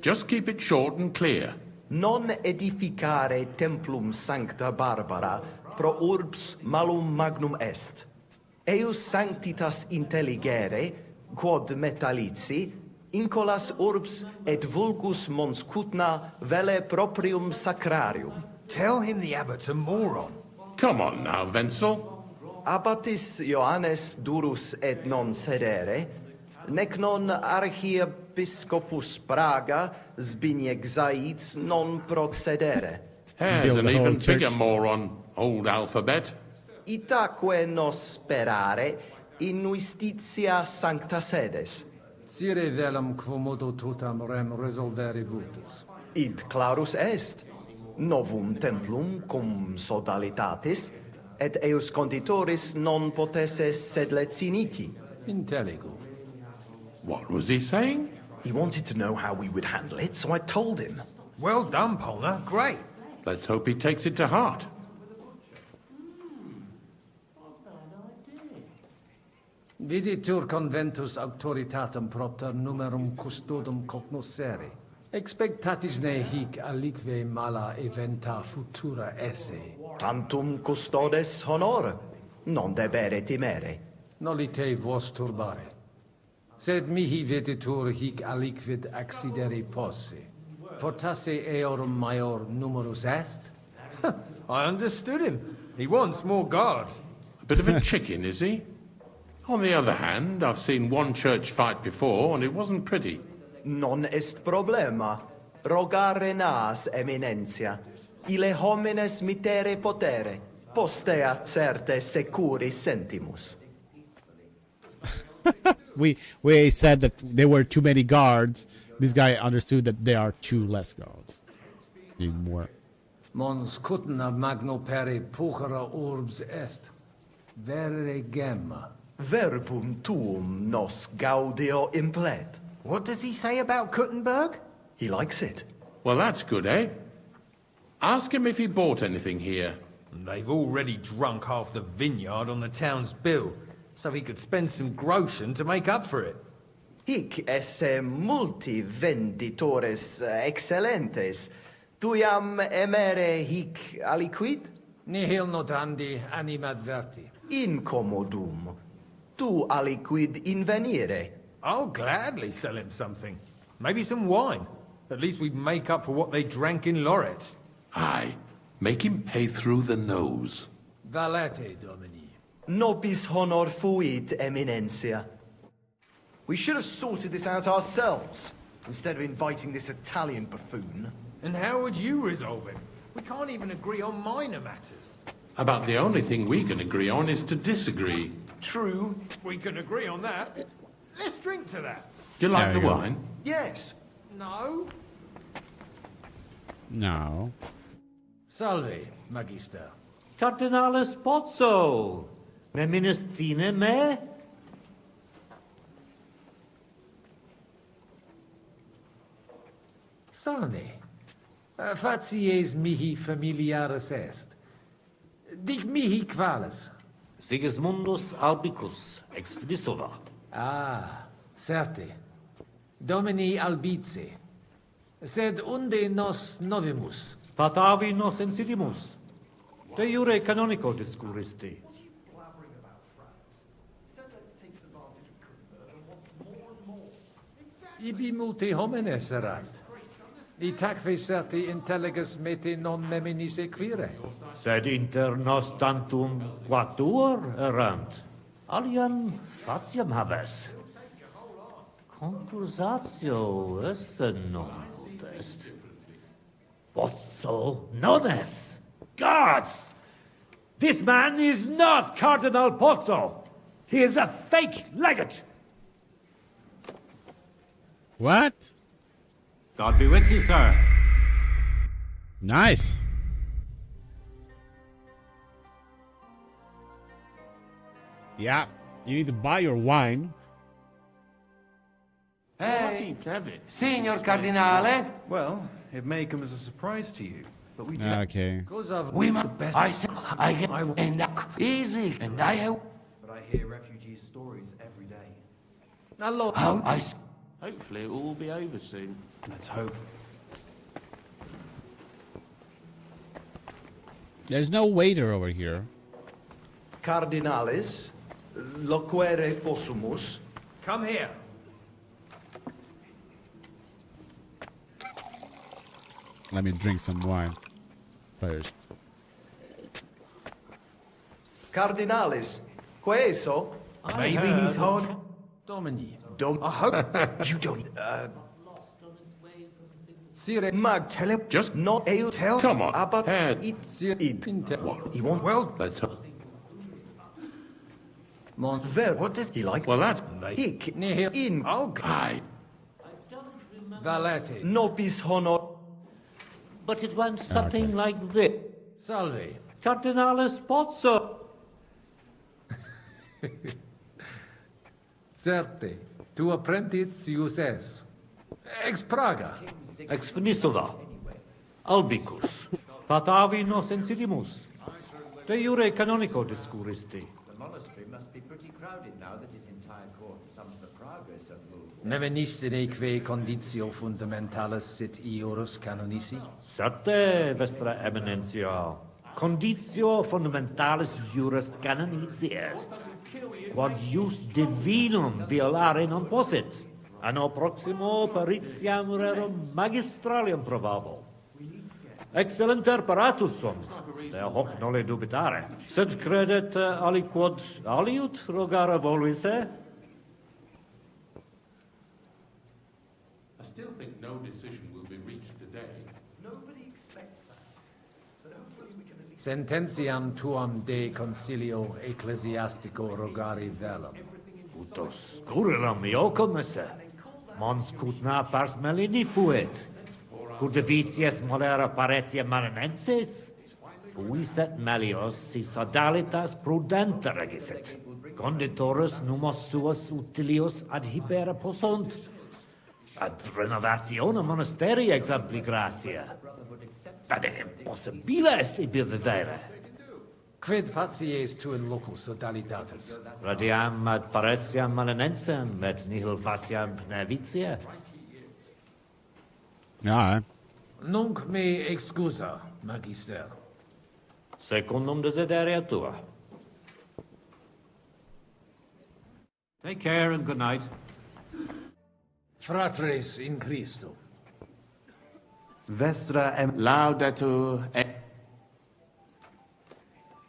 Just keep it short and clear. Non edificare templum sancta Barbara pro urbs malum magnum est. Eius sanctitas intelligere, quod metallici, incolas urbs et vulgus mons cutna vele proprium sacrarium. Tell him the abbot's a moron. Come on now, Wenzel. Abbatis Ioannes durus et non sedere, nec non archiepiscopus Praga Zbigniew Zaitz non procedere. Here's an even bigger moron, old alphabet. Itaque nos sperare in justitia sancta sedes. Sire velum quomodo totam rem resolvere vultus. Id clarus est. Novum templum cum sodalitatis, et eius conditoris non potesse sed leciniti. Intelligo. What was he saying? He wanted to know how we would handle it, so I told him. Well done, Polner. Great. Let's hope he takes it to heart. Viditur conventus auctoritatem propter numerum custodum cognoscere. Expectatis ne hic alique mala eventa futura esse. Tantum custodes honor, non debere timere. Nolite vos turbare. Sed mihi viditur hic aliquid accidere posse. Fortasse eorum maior numerus est? I understood him. He wants more guards. A bit of a chicken, is he? On the other hand, I've seen one church fight before, and it wasn't pretty. Non est problema. Rogare nas, eminentia. Ile homines mittere potere, postea certe securi sentimus. We said that there were too many guards. This guy understood that there are two less guards. Need more. Mons cutna magno peri puchera urbs est. Vere gemma. Verbum tuum nos gaudio implet. What does he say about Kuttenberg? He likes it. Well, that's good, eh? Ask him if he bought anything here. They've already drunk half the vineyard on the town's bill, so he could spend some groschen to make up for it. Hic esse multi venditores excellentes. Tuiam emere hic aliquid? Nihil notandi animadverti. Incommodum. Tu aliquid invenire. I'll gladly sell him something. Maybe some wine. At least we'd make up for what they drank in Lorette. Aye. Make him pay through the nose. Valete, Domini. Nobis honor fuit, eminentia. We should have sorted this out ourselves, instead of inviting this Italian buffoon. And how would you resolve it? We can't even agree on minor matters. About the only thing we can agree on is to disagree. True. We can agree on that. Let's drink to that. Do you like the wine? Yes. No. No. Salve, Magister. Cardinalis Pozzo. Me ministine me? Sane. Facies mihi familiaris est. Dic mihi qualis. Sigismundus Albicus, ex Fidisova. Ah, certe. Domini albice. Sed unde nos novimus? Patavi nos insidimus. De jure canonico discuristi. Ibi multi homines erat. Itaque certi intelligus mete non meminis equire. Sed inter nos tantum quatuor erant. Alian fatiam habes. Concursatio esse non est. Pozzo non est. Gods! This man is not Cardinal Pozzo. He is a fake legate. What? God be with you, sir. Nice. Yeah, you need to buy your wine. Hey, Signor Cardinale. Well, it may come as a surprise to you, but we do. Okay. We must best. I said I get my and that easy, and I have. But I hear refugees' stories every day. Hello. How I. Hopefully it will all be over soon. Let's hope. There's no waiter over here. Cardinalis, loquere possumus. Come here. Let me drink some wine first. Cardinalis, queso? Maybe he's hard. Domini. I hope you don't. Sire. Mag tell him just not a tell. Come on. About Head. it. What? He won't. Well, Let's hope. What does he like? Well, that's Hic Nihil. in aye. Valete. nobis honor. But it went something like this. Salve. Cardinalis Pozzo. Certe. Tu apprentius es. Ex Praga. Ex Finisova. Albicus. Patavi nos insidimus. De jure canonico discuristi. The monastery must be pretty crowded now that its entire court and some of the Pragas have moved. Memenistine conditio fundamentalis sit iurus canonici? Sate, Vestra Eminentia. Conditio fundamentalis juris canonici est. Quod jus divinum violare non possit. Anno proximo peritiam rerum magistralium probabo. Excellenter paratus sunt, de hoc nole dubitare. Sed credet aliquod aliut rogare voluisse? I still think no decision will be reached today. Nobody expects that. Sententiam tuam de concilio ecclesiastico rogari velam. Utos gurilam iocomus. Mons cutna pars melini fuit. Cudevitius molera paretia manenensis. Fuiset melios si sodalitas prudenta regisit. Conditorus numos suos utilius adhibere possunt. Ad renovatione monasteri exempli gratia. Ad impossibile est ibi vivere. Quid facies tu in loco sodalitatis? Radiam ad paretiam manenensem, et nihil faciam pnevitia. Ja, Nunc me excusa, magister. Secundum desideria tua. Take care and good night. Fratres in Christo. Vestra Laudetur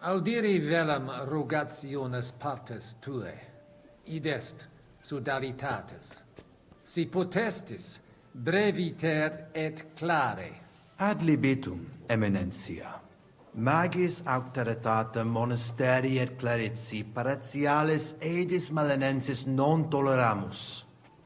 Audiri velam rogationes partes tue, id est sodalitatis. Si potestis, breviter et clare. Ad libitum, eminentia. Magis auctoritatem monasteri et clerici paratialis edis malenensis non toleramus.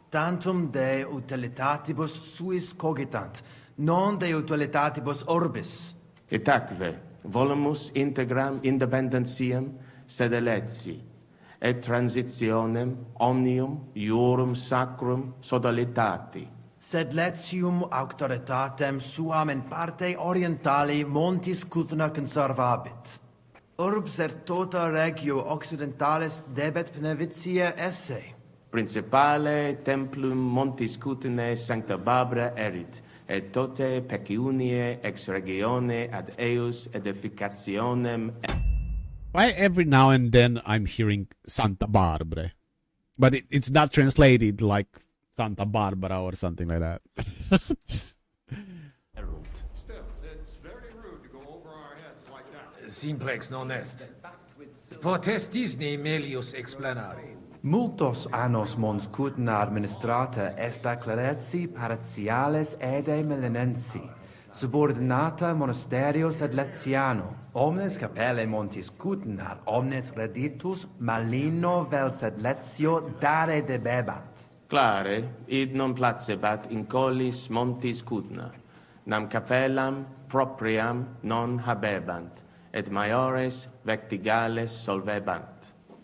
Tantum de utilitatibus suis cogitant, non de utilitatibus orbis. Itaque volumus integram independentiam sed eletsi, et transitionem omnium iorum sacrum sodalitati. Sed letium auctoritatem suam in parte orientali montis Cutna conservabit. Urbs et tota regio occidentalis debet pnevitia esse. Principale templum montis Cutnae sancta Barbara erit, et tote peciunie ex regione ad eus edificationem. why every now and then I'm hearing Santa Barbara, but it's not translated like Santa Barbara or something like that. Still, it's very rude to go over our heads like that. Simplex non est. Potestis ne melius explanare. Multos annos mons Cutna administrata est a clerici paratiales ede melenensi, subordinata monasterio sed letiano. Omnes capelle montis Cutna, omnes reditus malino vel sed letio dare debebant. Clare, id non placebat in collis montis Cutna, nam capellam propriam non habebant, et maiores vectigales solvebant.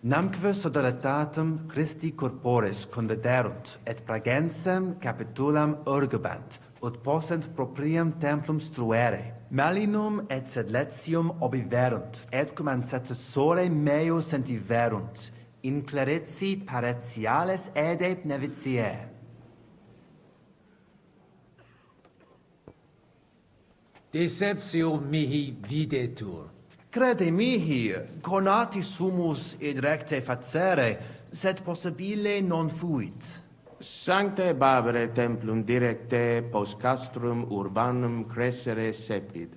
Namque sodalitatem Christi corporis condederunt, et pragensem capitulam urgebant, ut possent proprium templum struere. Malinum et sed letium obiverunt, et cum ancestore meo sentiverunt, in clerici paratiales ede pnevitiae. Deceptio mihi videtur. Crede mihi, conati sumus id recte facere, sed possibile non fuit. Sancte Barbarae templum directe post castrum urbanum crescere sepid,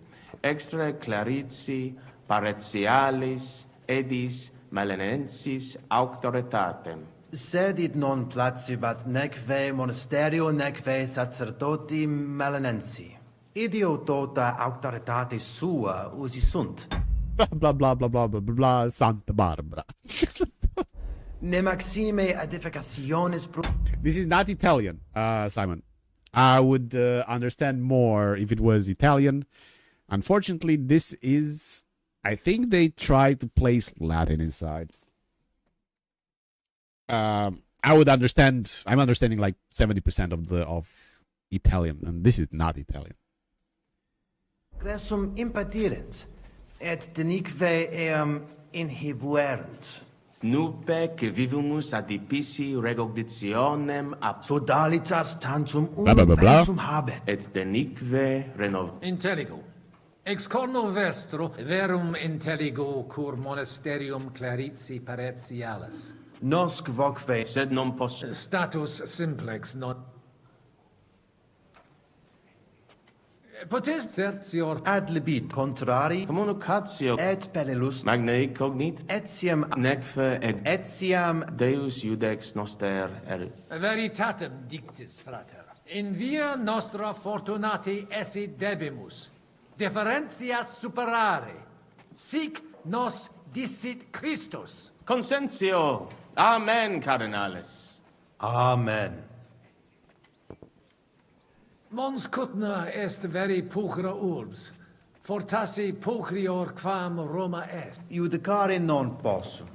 extra clarici paratialis edis malenensis auctoritatem. Sed id non placibat neque monasterio neque sacerdoti malenensi. Idio tota auctoritate sua usi sunt. Blah, blah, blah, blah, blah, blah, blah, blah, Santa Barbara. Ne maxime edificationis This is not Italian, Simon. I would understand more if it was Italian. Unfortunately, this is... I think they tried to place Latin inside. I would understand... I'm understanding like 70% of Italian, and this is not Italian. Gressum impadirent, et denique eam inhibuerent. Nupe que vivumus adipisi recognitionem ab sodalitas tantum Blah, blah, blah, blah. pensum habet. et denique renov. Intelligo. Ex corno vestro verum intelligo cur monasterium clerici paratialis. Nosc voque Sed non posso. Status simplex non... Potest certior ad libit contrari Communicatio et pellus magnae cognit etiam necve etiam Deus iudex noster erit. veritatem dictis, frater. In via nostra fortunati esse debimus, differentias superare, Sic nos dicit Christus. Consensio. Amen, Cardinales. Amen. Mons cutna est veri pulchra urbs, fortasse pulchrior quam Roma est. Judicare non possum.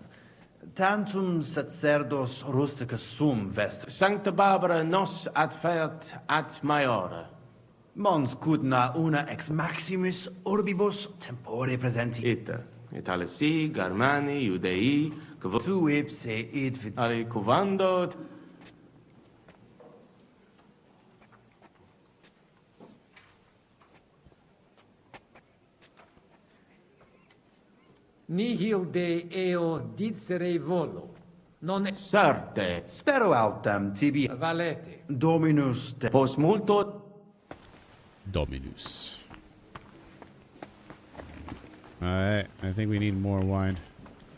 Tantum sacerdos rusticus sum vest. Sancta Barbara nos adfert ad maiore. Mons cudna una ex maximis orbibus tempore presenti. Ita. Italesi, Germani, Judei, tu ipse id vid... Alicuvando... Nihil de eo dicere volo. Non Certe. Spero autem tibi... Valete. Dominus de... Post multo... Dominus. Alright, I think we need more wine.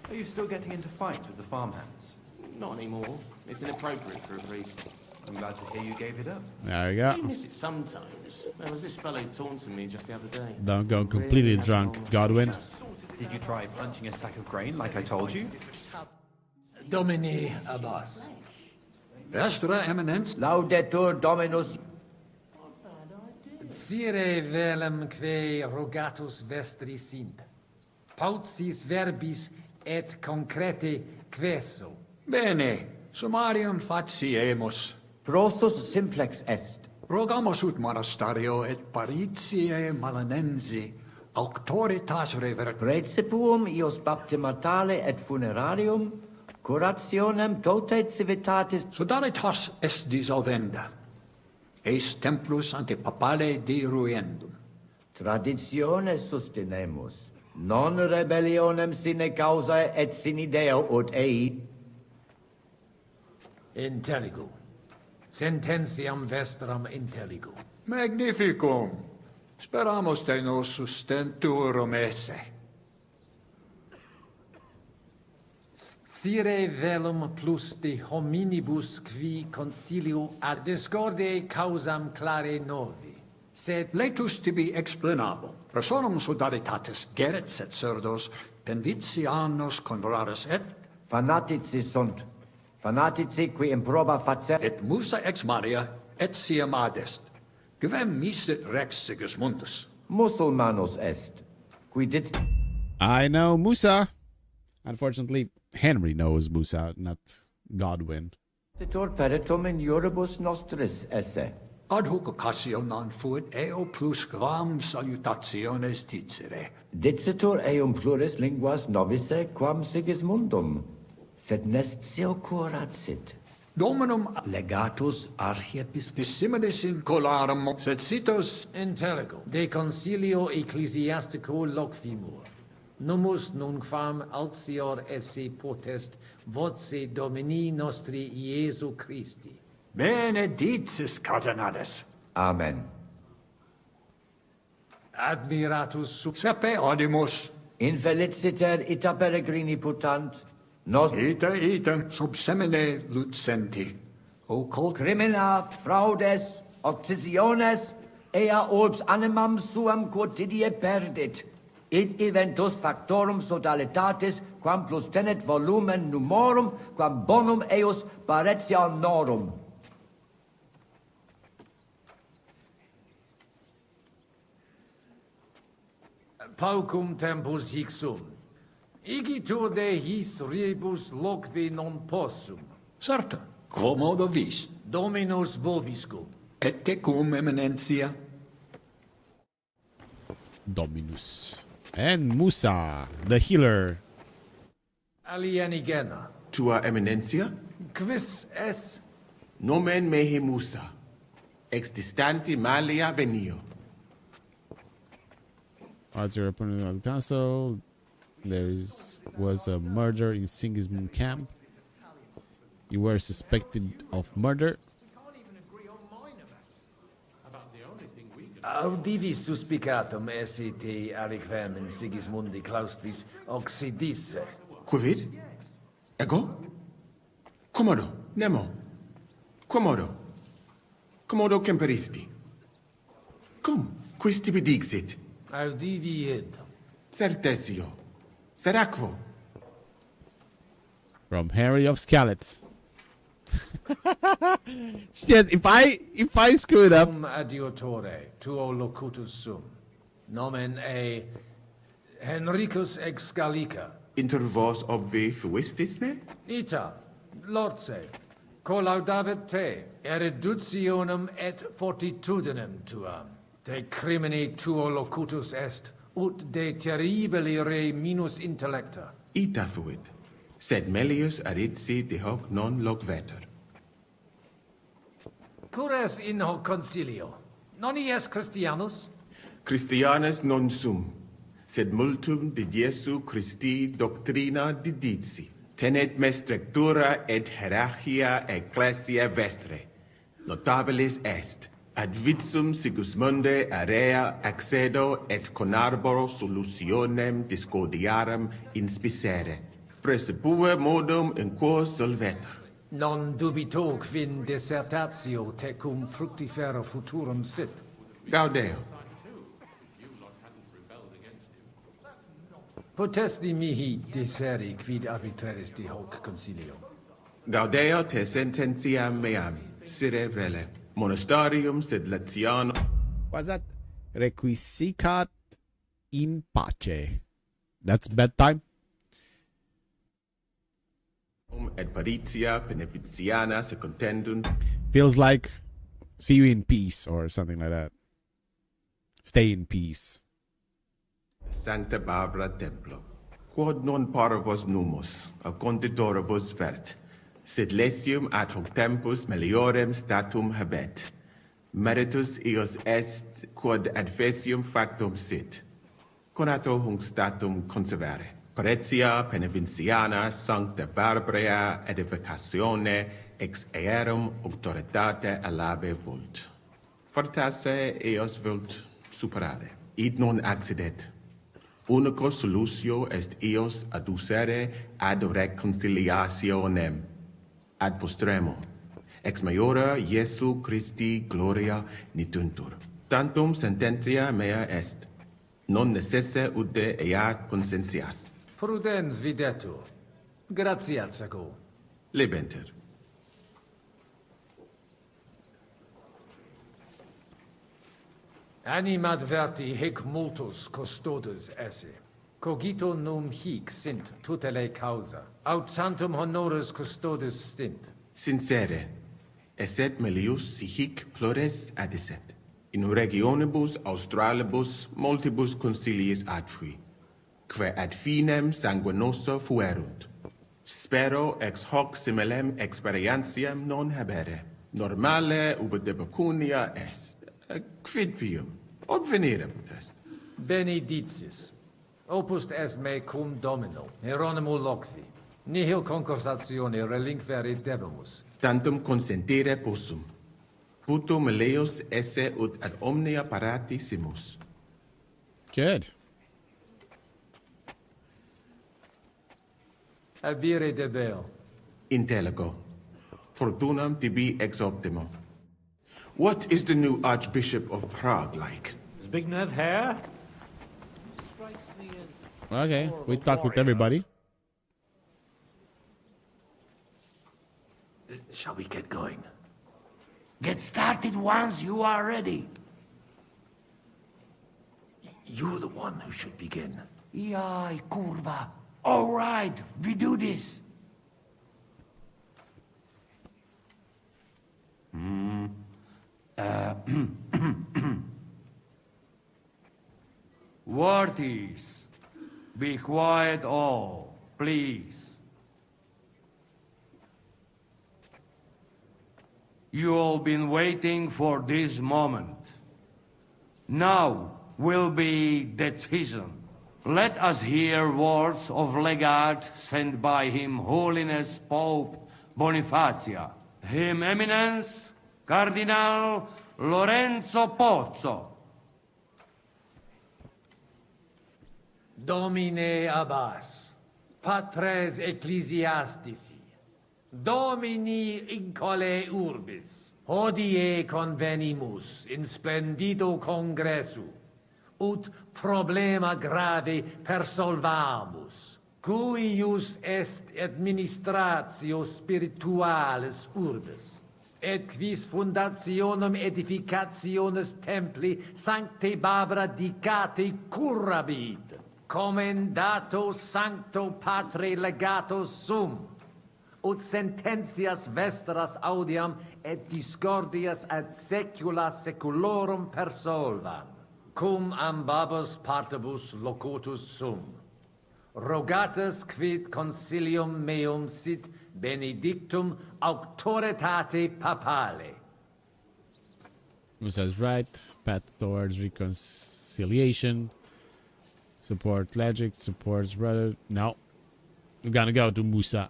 Are you still getting into fights with the farmhands? Not anymore. It's inappropriate for a priest. I'm glad to hear you gave it up. There we go. You miss it sometimes. There was this fellow taunting me just the other day. Don't go completely drunk, Godwin. Did you try punching a sack of grain like I told you? Domini Abbas. Vestra Eminence. Laudetur Dominus. Sire velum que rogatus vestri sint. Pautsis verbis et concrete queso. Bene, summarium faciemus. Prosus simplex est. Rogamus ut monasterio et paritiae malanensi auctoritas reveret. Precipuum ius baptimatale et funerarium, curationem tote civitatis. Sodalitas est dissolvenda. Eis templus ante papale deruendum. Traditiones sustenemus, non rebellionem sine causa et sine Deo ut ei. Intelligo. Sententiam vestram intelligo. Magnificum. Speramus te nos sustenturum esse. Sire velum plus de hominibus qui concilio ad discorde causam clare novi. Sed Letus tibi explanabo. Personum sodalitatis geret sacerdos penvitianos conraris et Fanatici sunt. Fanatici qui improba facer. et musa ex Maria et siam adest. Quem misit rex Sigismundus? Musulmanus est. Qui dit... I know Musa. Unfortunately, Henry knows Musa, not Godwin. Ditor peritum in iuribus nostris esse. Ad hoc occasio non fuit eo plus quam salutationes dicere. Dicitur eum pluris linguas novice quam Sigismundum. Sed nestio curat sit. Dominum legatus archiepiscopus. dissimilis in colarum sed sitos intelligo. De concilio ecclesiastico loquimur. Numus nunquam altior esse potest voce Domini nostri Iesu Christi. Benedictis cardinales. Amen. Admiratus sub... Sepe audimus. Infeliciter ita peregrini putant. Nos... Ita sub semine lucenti. O cult... Crimina, fraudes, obsessiones, ea urbs animam suam quotidie perdit. Id eventus factorum sodalitatis, quam plus tenet volumen numorum, quam bonum eus paretianorum. Paucum tempus hic sum. Igitur de his rebus loqui non possum. Certa, quomodo vis. Dominus vobiscum. Et tecum eminentia. Dominus. And Musa, the healer. Alienigena. Tua eminencia? Quis es? Nomen mehe Musa. Ex distanti malia venio. Odds your opponent of the council. Was a murder in Sigismund camp. You were suspected of murder. Audivis suspicatum esse te aliquem in Sigismundi claustris occidisse. Quid? Ego? Commodo, nemo. Commodo. Commodo temperisti. Cum, quis tibi dixit? Audivi id. Certesio. Seracvo. From Harry of Scalets. Shit, if I screw it up. Cum adiutore, tuo locutus sum. Nomen Henricus ex Gallica. Inter vos obvi fuistisne? Ita, Lordse, collaudavet te, eruditionem et fortitudinem tuam. De crimini tuo locutus est, ut de terribili re minus intellecta. Ita fuit. Sed melius aritsi de hoc non logveter. Cures in hoc concilio? Non ies Christianus? Christianus non sum, sed multum de Jesu Christi doctrina didici. Tenet me strictura et hierarchia ecclesia vestre. Notabilis est, ad vitsum Sigismunde area accedo et conarboro solutionem discordiarum inspicere. Precipue modum in quo solvetur. Non dubito quin dissertatio tecum fructifera futurum sit. Gaudeo. Potesti mihi disseri quid arbitraris de hoc concilio. Gaudeo te sententia meam, sire vele. Monastarium sed Latiano. What's that? Requisicat in pace. That's bedtime. Et paritia beneficiana se contendunt. Feels like see you in peace or something like that. Stay in peace. Sancta Barbara Templo. Quod non paribus numus, a conditoribus vert, sed lesium ad hoc tempus meliorem statum habet. Meritus eos est quod adfesium factum sit. Conato hunc statum conservare. Paretia beneficiana sancta Barbara edificatione ex aerum auctoritate alabe vult. Fortasse eos vult superare. Id non accidet. Unico solutio est eos adducere ad reconciliationem. Ad postremo. Ex maiora Iesu Christi gloria nituntur. Tantum sententia mea est. Non necesse ude eat consentias. Prudens videtur. Gratias ago. Lebenter. Animad verti hic multus custodes esse. Cogito num hic sint tutelae causa. Aut santum honoris custodes stint. Sincere. Esset melius si hic plures adisset. In regionibus australibus multibus conciliis adfui. Que ad finem sanguinoso fuerunt. Spero ex hoc similem experientiam non habere. Normale ubi de pecunia est. Quid vium? Ob venerabit est? Benedictis. Opus est me cum domino. Hieronymo loqui. Nihil concursatione relinquere debemus. Tantum consentire possum. Puto meleus esse ut ad omnia parati simus. Good. Abire debeo. Intelligo. Fortunam tibi ex optimo. What is the new Archbishop of Prague like? Zbigniew here? Okay, we talked with everybody. Shall we get going? Get started once you are ready. You're the one who should begin. Yai, kurva. All right, we do this. Worthies, be quiet all, please. You all been waiting for this moment. Now will be decision. Let us hear words of legate sent by Him Holiness Pope Bonifacia, Him Eminence Cardinal Lorenzo Pozzo. Domine Abbas, patres ecclesiastici, Domini incole urbis, hodie convenimus in splendido congressu, ut problema grave persolvamus, cuius est administratio spiritualis urbis, et quis fundationem edificationes templi sancte Barbara dicate curabit, commendato sancto patre legato sum, ut sententias vestras audiam et discordias ad secula seculorum persolvam, cum ambabus partibus locutus sum. Rogatus quid consilium meum sit benedictum auctoritate papale. Musa's right, path towards reconciliation. Support logic, supports brother. No. We're gonna go to Musa.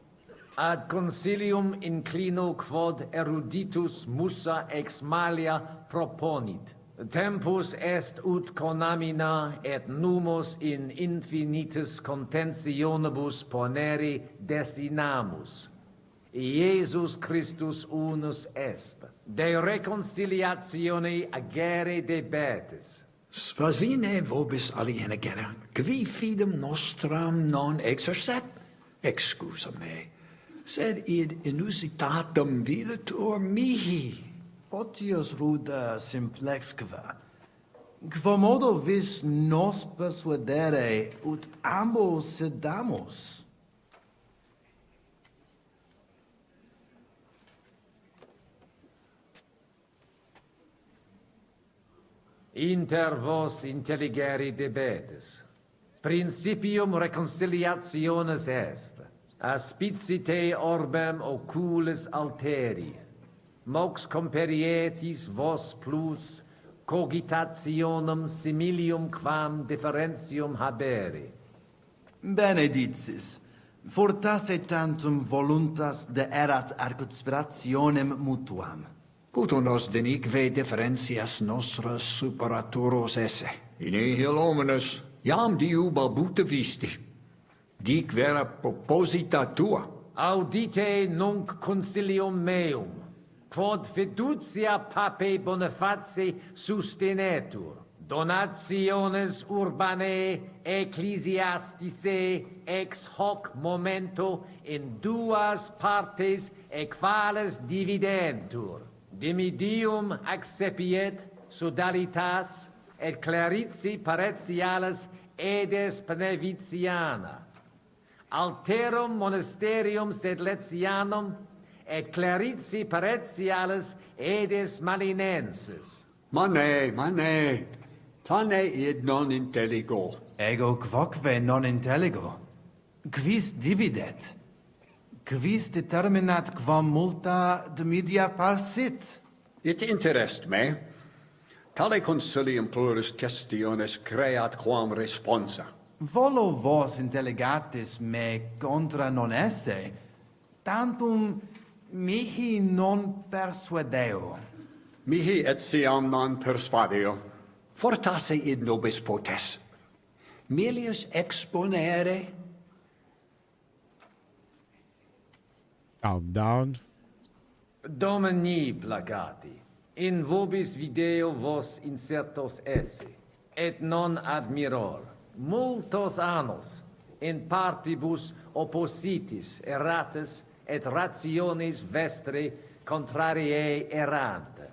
Ad consilium inclino quod eruditus Musa ex malia proponit. Tempus est ut conamina et numus in infinitus contentionibus ponere destinamus. Iesus Christus unus est, de reconciliatione agere debetis. Svasvine vobis aliena gera, qui fidem nostram non exercet, excusa me, sed id inusitatum videtur mihi. Otius ruda simplexque, quomodo vis nos persuadere ut ambos sedamus. Inter vos intelligere debetis. Principium reconciliationis est. Aspicite orbem oculis alteri. Mox comperietis vos plus cogitationem similium quam differentium habere. Benedictis, fortasse tantum voluntas de erat argusperationem mutuam. Puto nos denique differentias nostras superaturos esse. In nihil hominus, jam diu balbuta visti. Dic vera proposita tua. Audite nunc concilium meum. Quod fiducia pape Boniface sustenetur, donationes urbanae ecclesiasticae ex hoc momento in duas partes equales dividentur, dimidium accepiet sodalitas et clarici paretialis edes Beneviciana, alterum monasterium sed Letianum et clarici paretialis edes Malinensis. Mane, plane id non intelligo. Ego quoque non intelligo. Quis dividet? Quis determinat quam multa dimidia parsit? It interest me. Tale concilium pluris questiones creat quam responsa. Volo vos intelligatis me contra non esse, tantum mihi non persuadeo. Mihi etiam non persuadeo. Fortasse id nobis potes. Melius exponere. Countdown. Domini placati. In vobis video vos insertos esse, et non admiror. Multos annos, in partibus oppositis erratis, et rationes vestre contrariae errante.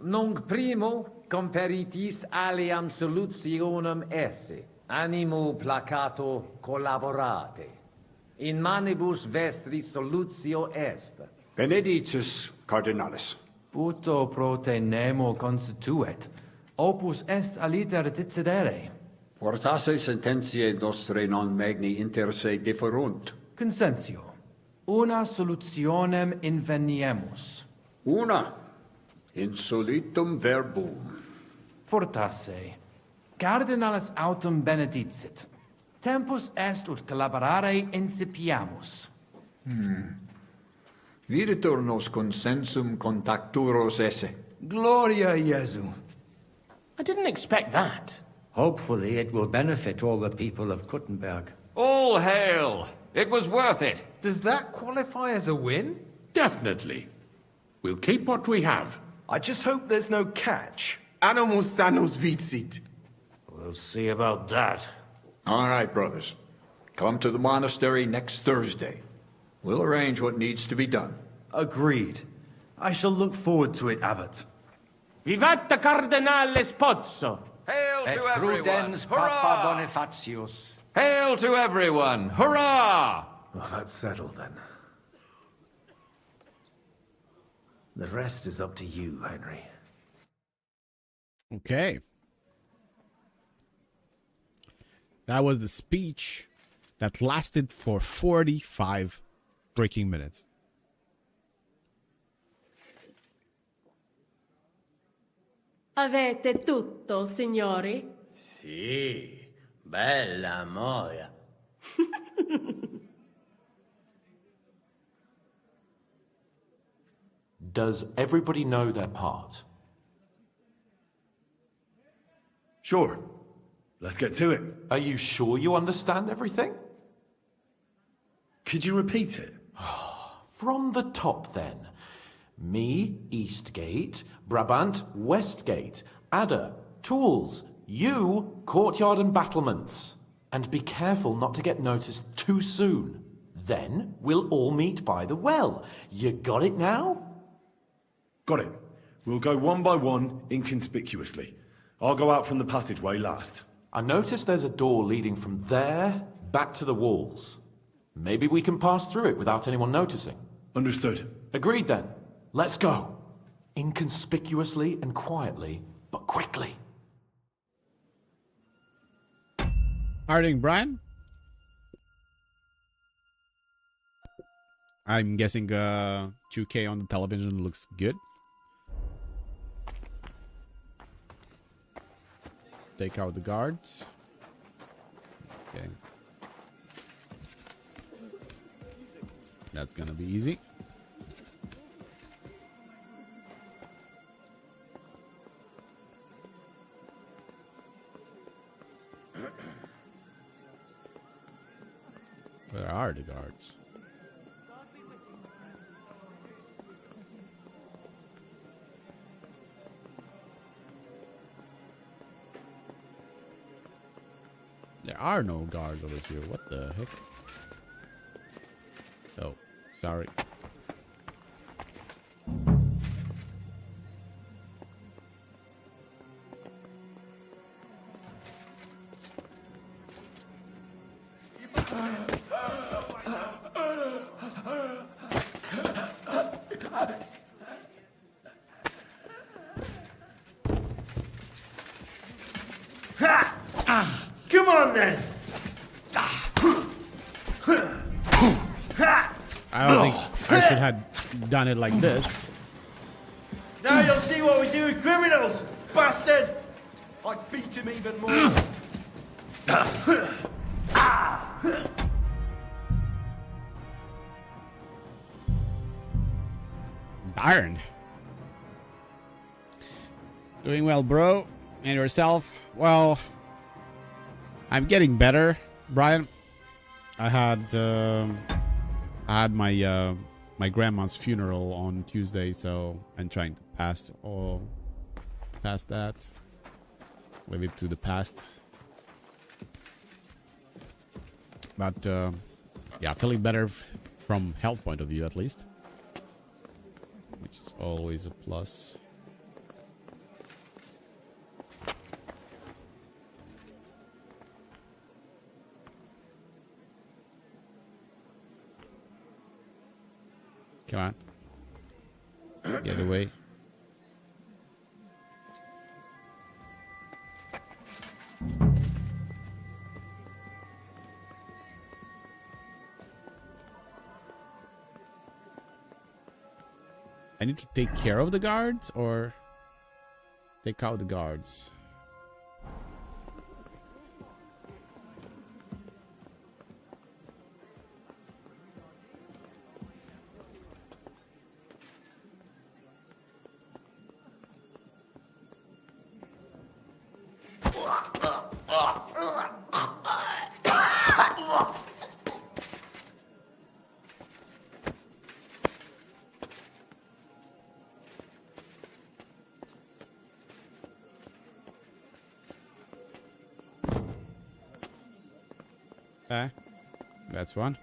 Nunc primo comperitis aliam solutionem esse, animo placato collaborate. In manibus vestri solutio est. Benedictus cardinalis. Puto pro te nemo constituet, opus est aliter decidere. Fortasse sententiae nostre non magni inter se differunt. Consensio. Una solutionem inveniemus. Una. Insolitum verbum. Fortasse. Cardinalis autem benedicit. Tempus est ut collaborare incipiamus. Videtur nos consensum contacturos esse. Gloria Iesu. I didn't expect that. Hopefully it will benefit all the people of Kuttenberg. All hail! It was worth it. Does that qualify as a win? Definitely. We'll keep what we have. I just hope there's no catch. Animus sanos vicit. We'll see about that. All right, brothers. Come to the monastery next Thursday. We'll arrange what needs to be done. Agreed. I shall look forward to it, Abbot. Vivat Cardinale Spozzo! Hail Et to everyone! prudens Papa Bonifatius. Hail to everyone! Hurrah! Well, that's settled then. The rest is up to you, Henry. Okay. That was the speech that lasted for 45 freaking minutes. Avete tutto, signori? Sì, bella moia. Does everybody know their part? Sure. Let's get to it. Are you sure you understand everything? Could you repeat it? From the top, then. Me, Eastgate. Brabant, Westgate. Adder, tools. You, courtyard and battlements. And be careful not to get noticed too soon. Then we'll all meet by the well. You got it now? Got it. We'll go one by one, inconspicuously. I'll go out from the passageway last. I noticed there's a door leading from there back to the walls. Maybe we can pass through it without anyone noticing. Understood. Agreed then. Let's go. Inconspicuously and quietly, but quickly. Harding, Brian? I'm guessing 2K on the television looks good. Take out the guards. Okay. That's gonna be easy. Where are the guards? There are no guards over here. What the heck? Oh, sorry. Come on then! I don't think I should have done it like this. Now you'll see what we do with criminals, bastard! I'd beat him even more. Darn. Doing well, bro. And yourself? Well, I'm getting better, Brian. I had my my grandma's funeral on Tuesday, so I'm trying to pass that. Leave it to the past. But yeah, feeling better from health point of view, at least, which is always a plus. Come on. Get away. I need to take care of the guards or take out the guards? Okay. That's one.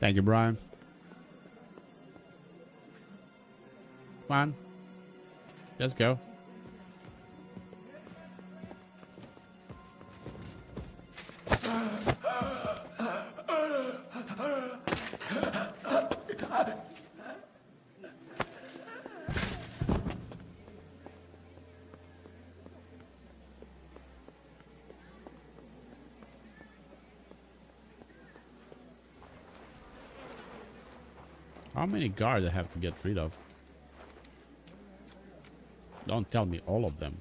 Thank you, Brian. Come on. Let's go. How many guards I have to get rid of? Don't tell me all of them.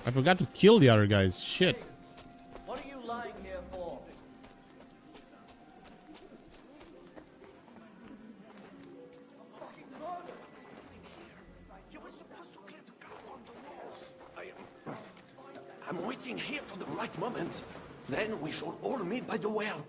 I forgot to kill the other guys. Shit. What are you lying here for? I'm waiting here for the right moment. Then we shall all meet by the well.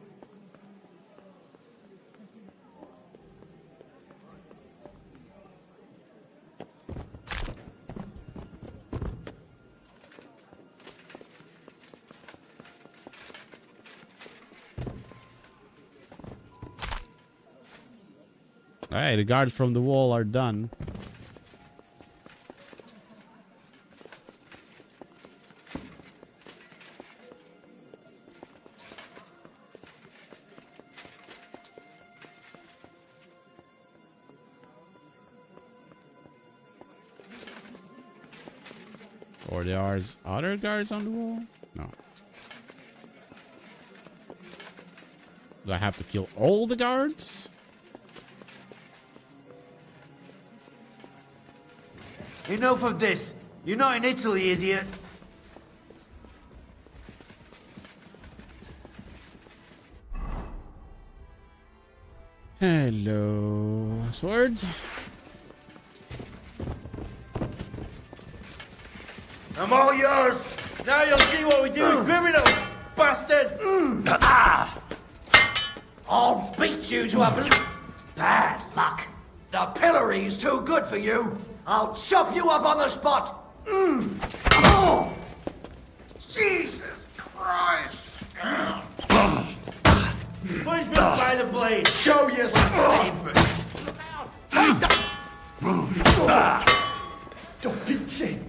Alright, the guards from the wall are done. Or there are other guards on the wall? No. Do I have to kill all the guards? Enough of this. You're not in Italy, idiot. Hello. Swords? I'm all yours. Now you'll see what we do with criminals, bastard. I'll beat you to a bad luck. The pillory's too good for you. I'll chop you up on the spot. Oh! Jesus Christ! Punishment by the blade. Show your favorite. Don't be shit.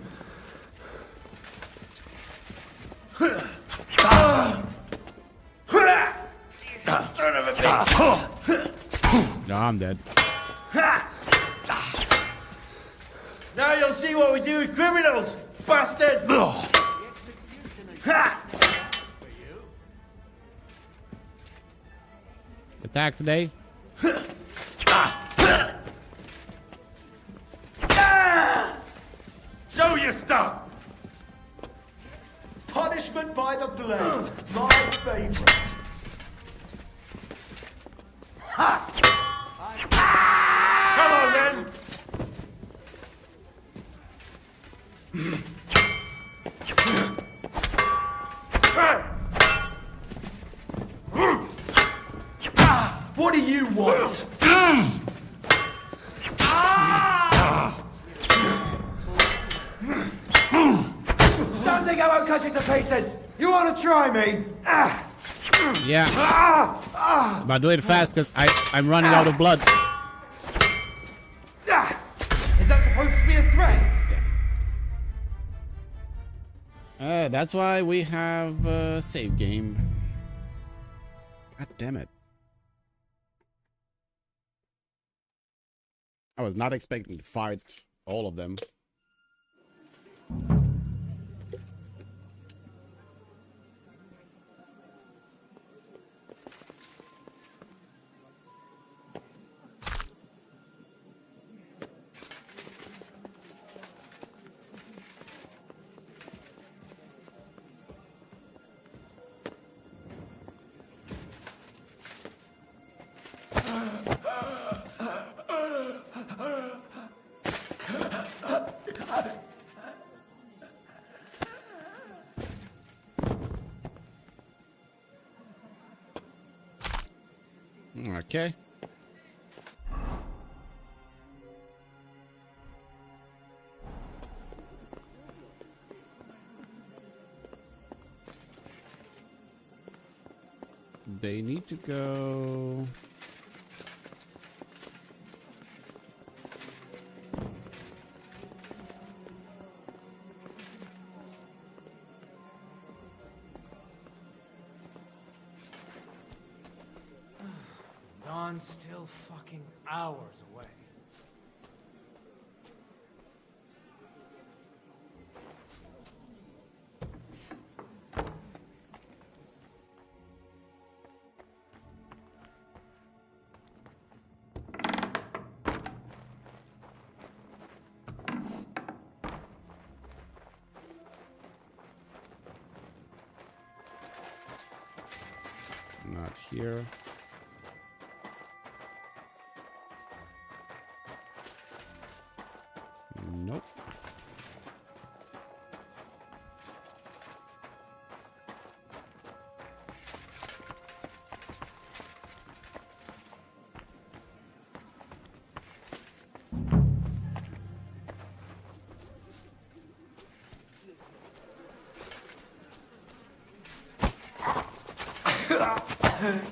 Son of a bitch. No, I'm dead. Now you'll see what we do with criminals, bastard. Attack today. Show your stuff. Punishment by the blade. My favorite. Come on, then. What do you want? Don't think I won't cut you to pieces. You want to try me? Yeah. But do it fast, because I'm running out of blood. Is that supposed to be a threat? That's why we have a save game. God damn it. I was not expecting to fight all of them. Okay. They need to go. Dawn's still fucking hours away. Not here. Nope.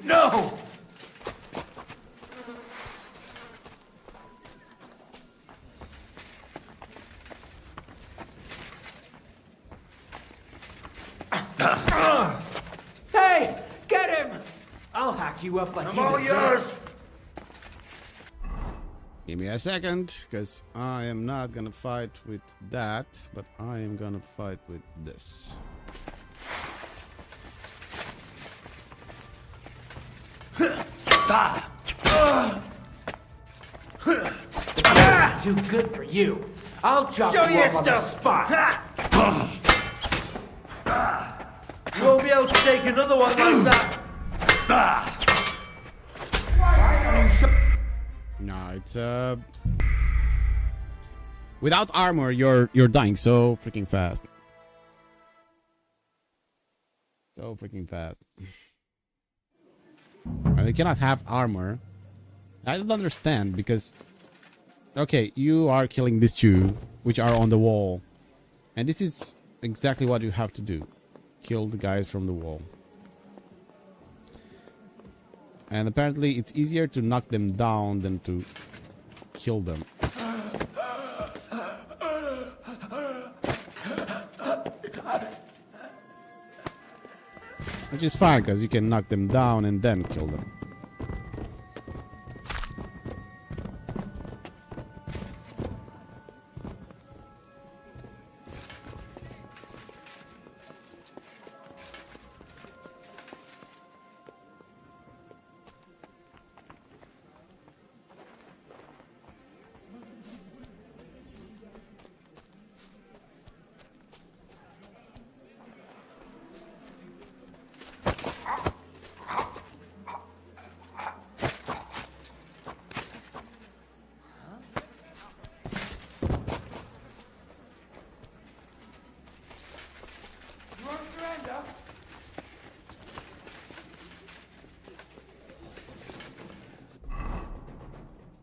No! Hey! Get him! I'll hack you up like I'm you all deserve. yours! Give me a second, because I am not gonna fight with that, but I am gonna fight with this. Too good for you. I'll chop Show you your up on the stuff. spot. You won't be able to take another one like that. No, it's without armor, you're dying so freaking fast. So freaking fast. And you cannot have armor. I don't understand because okay, you are killing these two which are on the wall. And this is exactly what you have to do. Kill the guys from the wall. And apparently it's easier to knock them down than to kill them. Which is fine because you can knock them down and then kill them.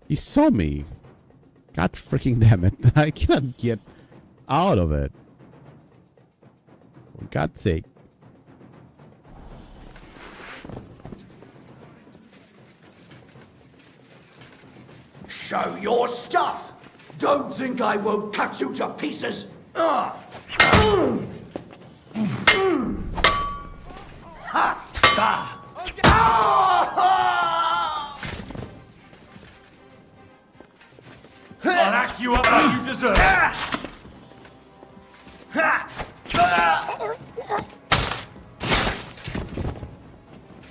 He saw me. God freaking damn it. I cannot get out of it. For God's sake. Show your stuff! Don't think I won't cut you to pieces! Ha! Ah! I'll hack you up like you deserve.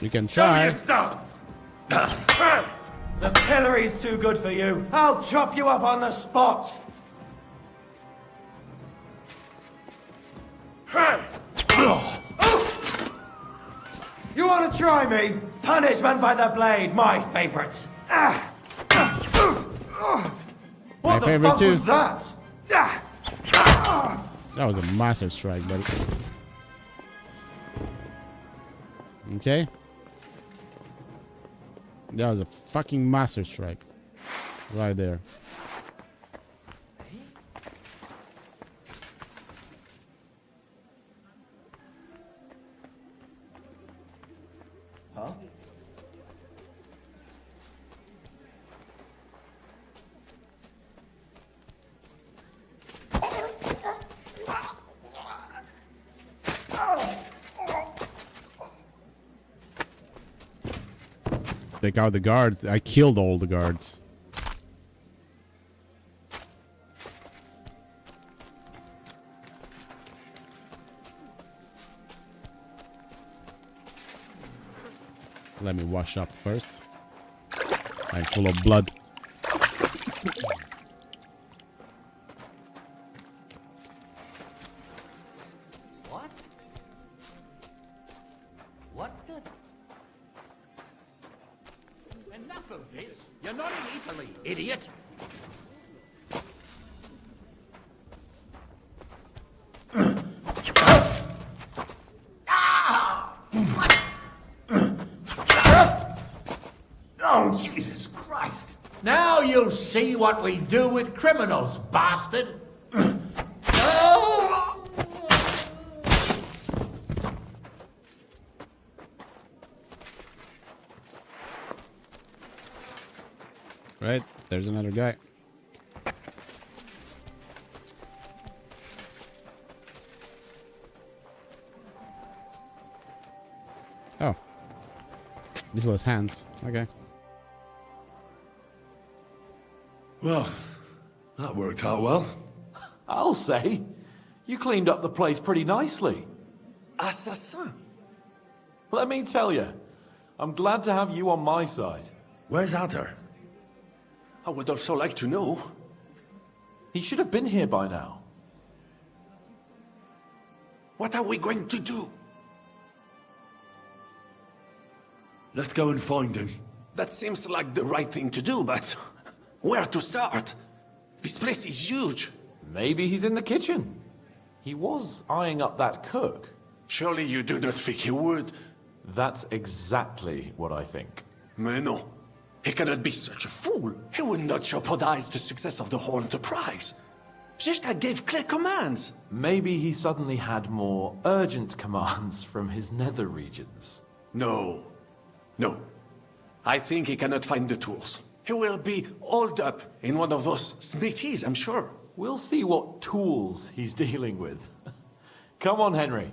You can Show try. your stuff! The pillory's too good for you. I'll chop you up on the spot. You want to try me? Punishment by the blade, my favorite. What the favorite fuck too. was that? That was a master strike, buddy. Okay. That was a fucking master strike. Right there. Huh? Take out the guards. I killed all the guards. Let me wash up first. I'm full of blood. What? What the? Enough of this. You're not in Italy, idiot. Oh, Jesus Christ. Now you'll see what we do with criminals, bastard. Right, there's another guy. Oh. This was Hans. Okay. Well, that worked out well. I'll say. You cleaned up the place pretty nicely. Assassin. Let me tell you, I'm glad to have you on my side. Where's Adder? I would also like to know. He should have been here by now. What are we going to do? Let's go and find him. That seems like the right thing to do, but where to start? This place is huge. Maybe he's in the kitchen. He was eyeing up that cook. Surely you do not think he would? That's exactly what I think. Mais non. He cannot be such a fool. He would not jeopardize the success of the whole enterprise. Zizka gave clear commands. Maybe he suddenly had more urgent commands from his nether regions. No. No. I think he cannot find the tools. He will be holed up in one of those smithies, I'm sure. We'll see what tools he's dealing with. Come on, Henry.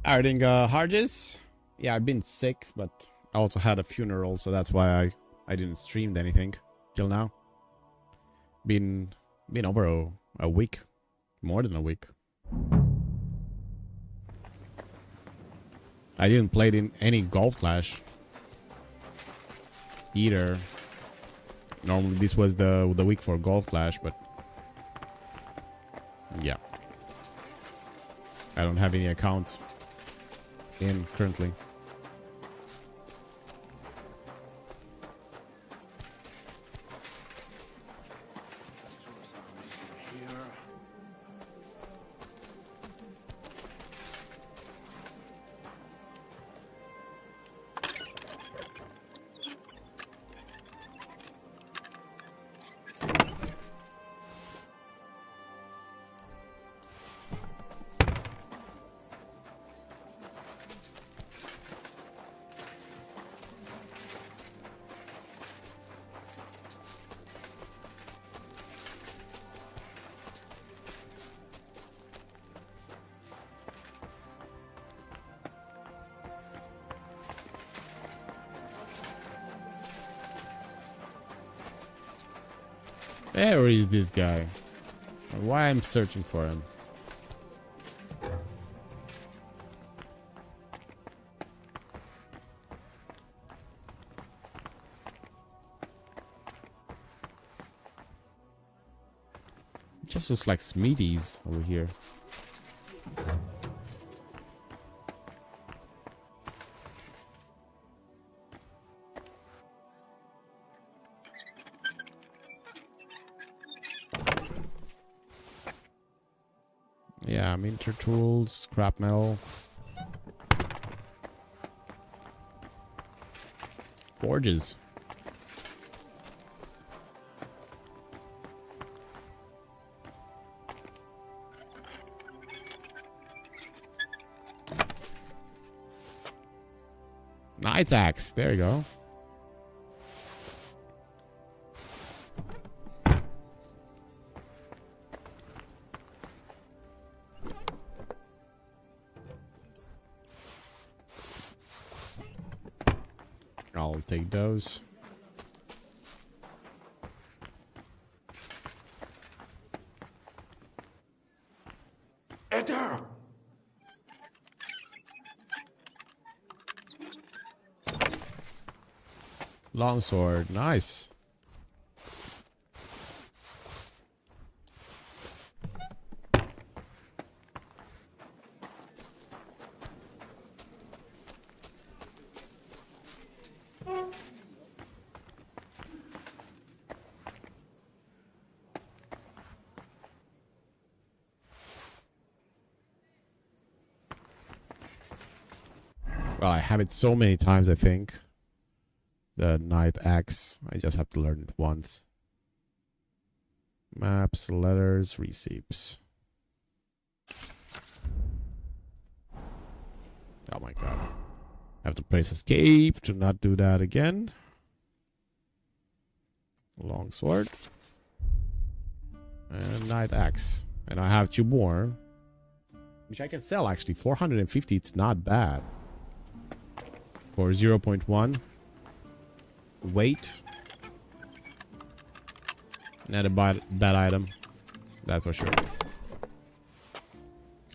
Adding Harges. Yeah, I've been sick, but I also had a funeral, so that's why I didn't stream anything till now. Been over a week. More than a week. I didn't play in any Golf Clash either. Normally this was the week for Golf Clash, but yeah. I don't have any accounts in currently. Where is this guy? Why I'm searching for him? Just looks like Smeaties over here. Yeah, minter tools, scrap metal. Forges. Knight's axe. There you go. I'll take those. Eder! Longsword. Nice. Well, I have it so many times, I think. The Knight Axe. I just have to learn it once. Maps, letters, receipts. Oh my god. I have to press escape to not do that again. Longsword. And Knight Axe. And I have 2 more. Which I can sell actually. 450, it's not bad. For 0.1. Weight. Not a bad item. That's for sure.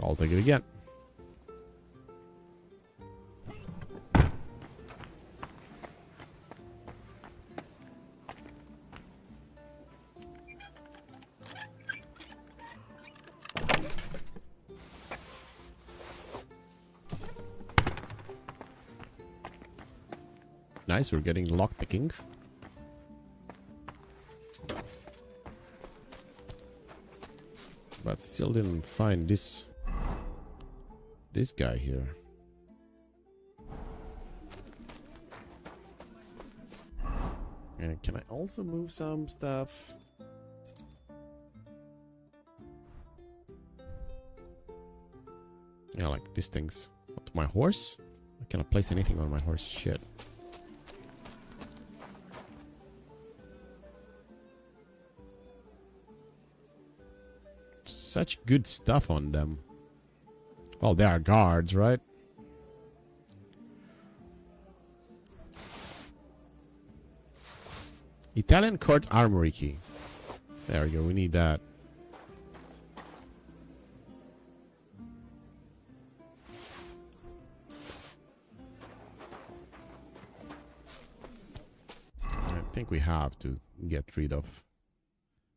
I'll take it again. Nice, we're getting lockpicking. But still didn't find this guy here. And can I also move some stuff? Yeah, like these things. What, my horse? I cannot place anything on my horse. Shit. Such good stuff on them. Well, they are guards, right? Italian court armory key. There we go, we need that. I think we have to get rid of...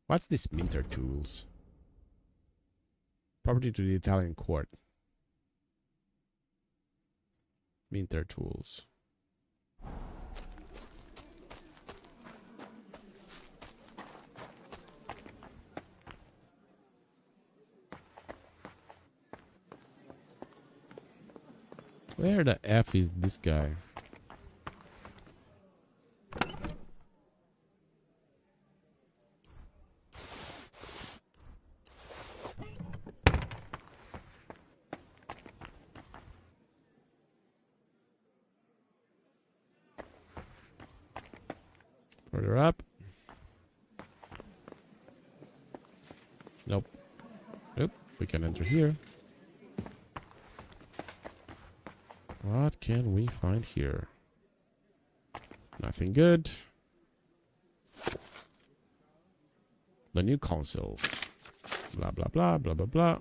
What's this minter tools? Property to the Italian court. Minter tools. Where the F is this guy? Further up. Nope. Nope. We can enter here. What can we find here? Nothing good. The new console. Blah, blah, blah, blah, blah, blah.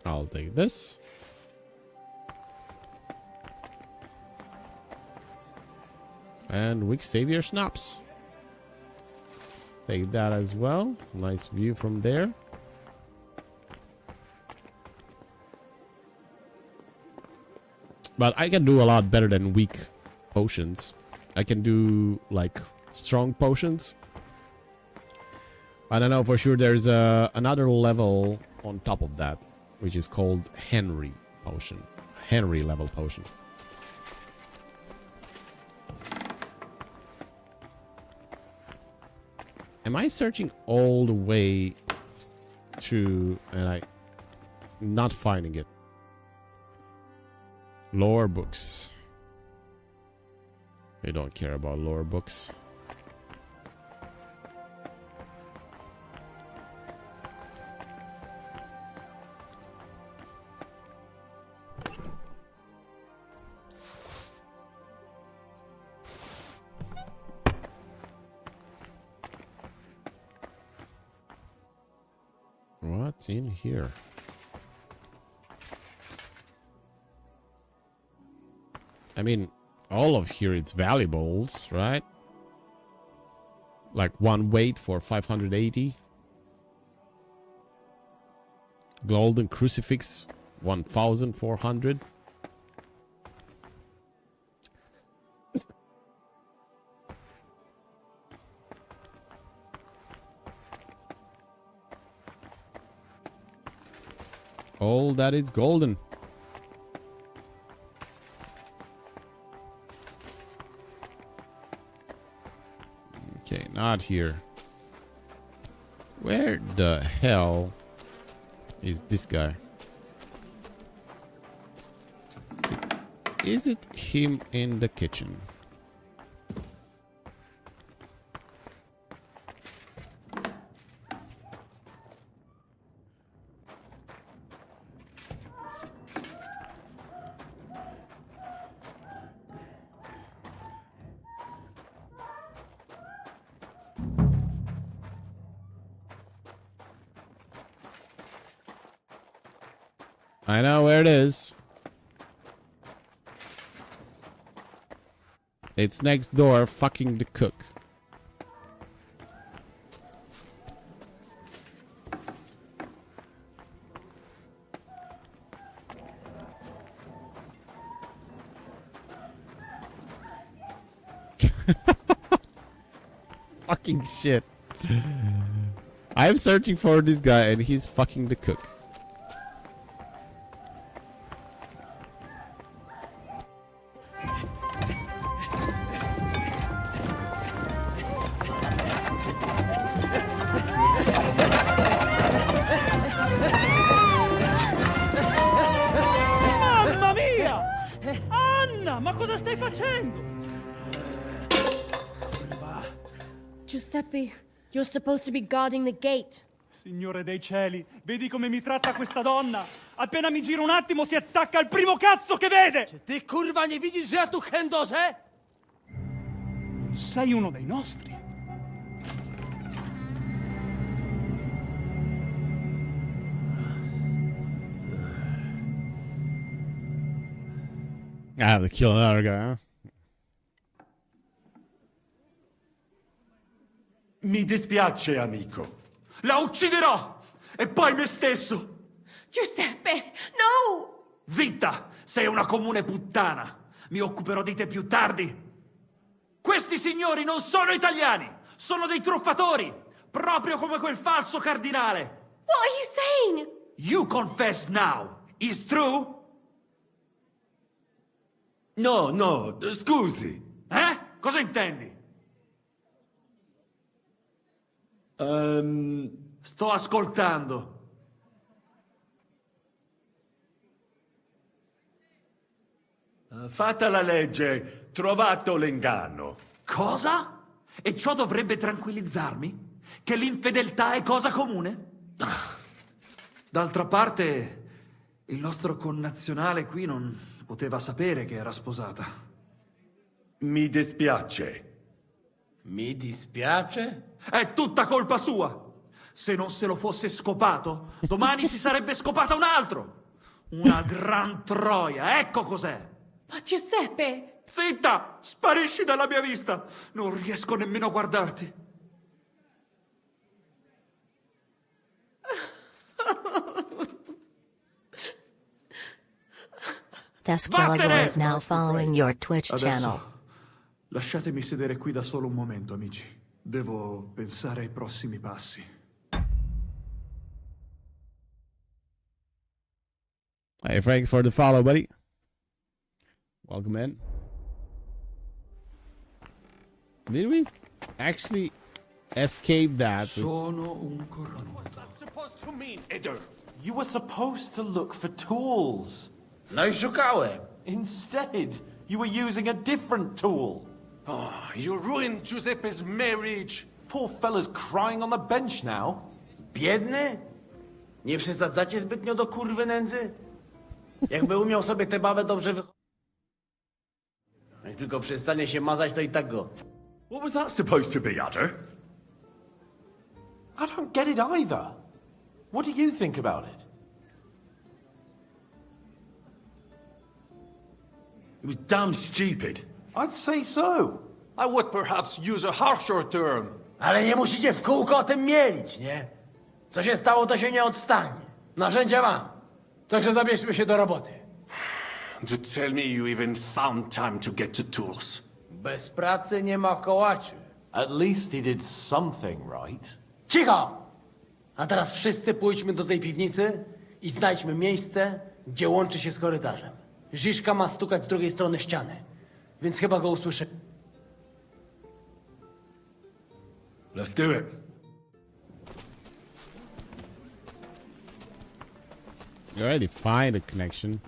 I'll take this. And Wick Savior Snaps. Take that as well. Nice view from there. But I can do a lot better than weak potions. I can do like strong potions. I don't know for sure. There's another level on top of that, which is called Henry potion. Henry level potion. Am I searching all the way through and I'm not finding it? Lore books. We don't care about lore books. What's in here? I mean, all of here it's valuables, right? Like one weight for 580. Golden crucifix, 1,400. All that is golden. Okay, not here. Where the hell is this guy? Is it him in the kitchen? I know where it is. It's next door, fucking the cook. Fucking shit. I'm searching for this guy and he's fucking the cook. Mamma mia! Anna, ma cosa stai facendo? Giuseppe, you're supposed to be guarding the gate. Signore dei cieli, vedi come mi tratta questa donna? Appena mi giro un attimo si attacca al primo cazzo che vede! Czy ty kurwa nie widzisz, że ja tu chędożę? Sei uno dei nostri. I have to kill another guy, huh? Mi dispiace, amico. La ucciderò! E poi me stesso! Giuseppe, no! Zitta! Sei una comune puttana! Mi occuperò di te più tardi! Questi signori non sono italiani! Sono dei truffatori! Proprio come quel falso cardinale! What are you saying? You confess now! Is true? No, scusi. Cosa intendi? Sto ascoltando. Fatta la legge, trovato l'inganno. Cosa? E ciò dovrebbe tranquillizzarmi? Che l'infedeltà è cosa comune? D'altra parte, il nostro connazionale qui non poteva sapere che era sposata. Mi dispiace. Mi dispiace? È tutta colpa sua! Se non se lo fosse scopato, domani si sarebbe scopata un altro! Una gran troia, ecco cos'è! Ma Giuseppe! Zitta! Sparisci dalla mia vista! Non riesco nemmeno a guardarti! Thescalagor is now following your Twitch channel. Lasciatemi sedere qui da solo un momento, amici. Devo pensare ai prossimi passi. Hey, thanks for the follow, buddy. Welcome in. Did we actually escape that? What's that supposed to mean, Eder? You were supposed to look for tools. No i szukałem. Instead, you were using a different tool. Oh, you ruined Giuseppe's marriage. Poor fella's crying on the bench now. Biedny? Nie przesadzacie zbytnio do kurwy nędzy? Jakby umiał sobie tę babę dobrze wychować. Jak tylko przestanie się mazać, to i tak go. What was that supposed to be, Udder? I don't get it either. What do you think about it? It was damn stupid. I'd say so. I would perhaps use a harsher term. Ale nie musicie w kółko o tym mielić, nie? Co się stało, to się nie odstanie. Narzędzia mam. Także zabierzmy się do roboty. To tell me you even found time to get to tools. Bez pracy nie ma kołaczy. At least he did something right. Cicho! A teraz wszyscy pójdźmy do tej piwnicy i znajdźmy miejsce, gdzie łączy się z korytarzem. Ziszka ma stukać z drugiej strony ściany, więc chyba go usłyszę. Let's do it. You already find a connection.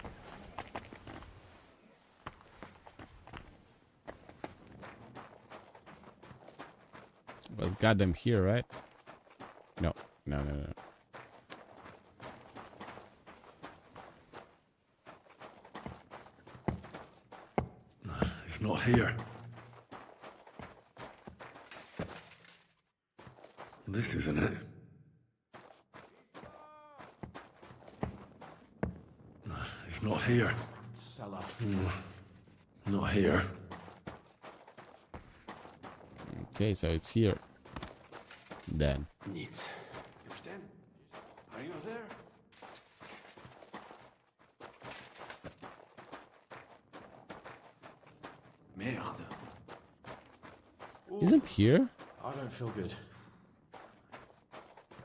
Was got them here, right? No. It's not here. This isn't it. It's not here. Cellar. Not here. Okay, so it's here. Then. Nic. Captain, are you there? Merde. Isn't here? I don't feel good.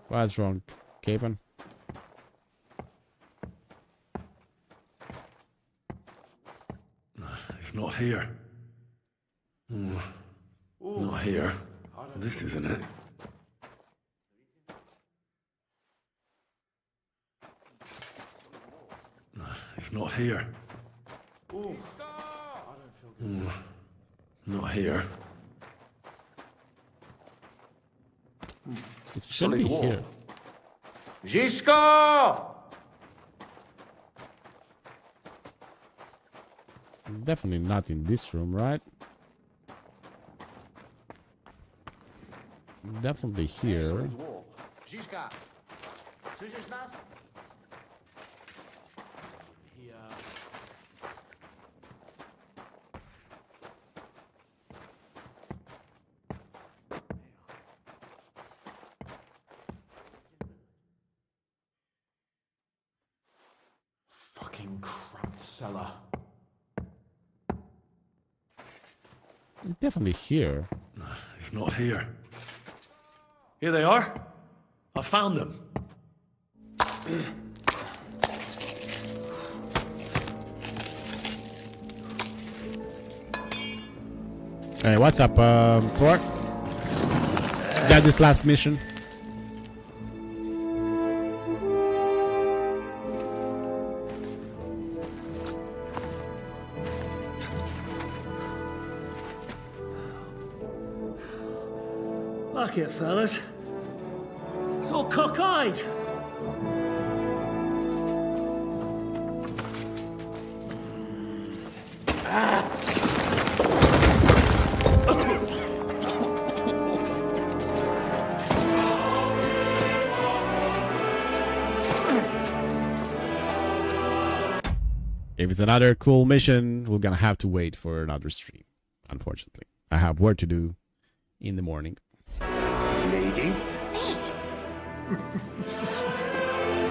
What's wrong, Capen? It's not here. Not here. This isn't it. It's not here. Not here. It should be here. Ziszko! Definitely not in this room, right? Definitely here. Ziszka! Słyszysz nas? Fucking cramped cellar. It's definitely here. It's not here. Here they are. I found them. Hey, what's up, Thor? Got this last mission. Fuck it, fellas. It's all cockeyed. If it's another cool mission, we're gonna have to wait for another stream. Unfortunately, I have work to do in the morning. Lady?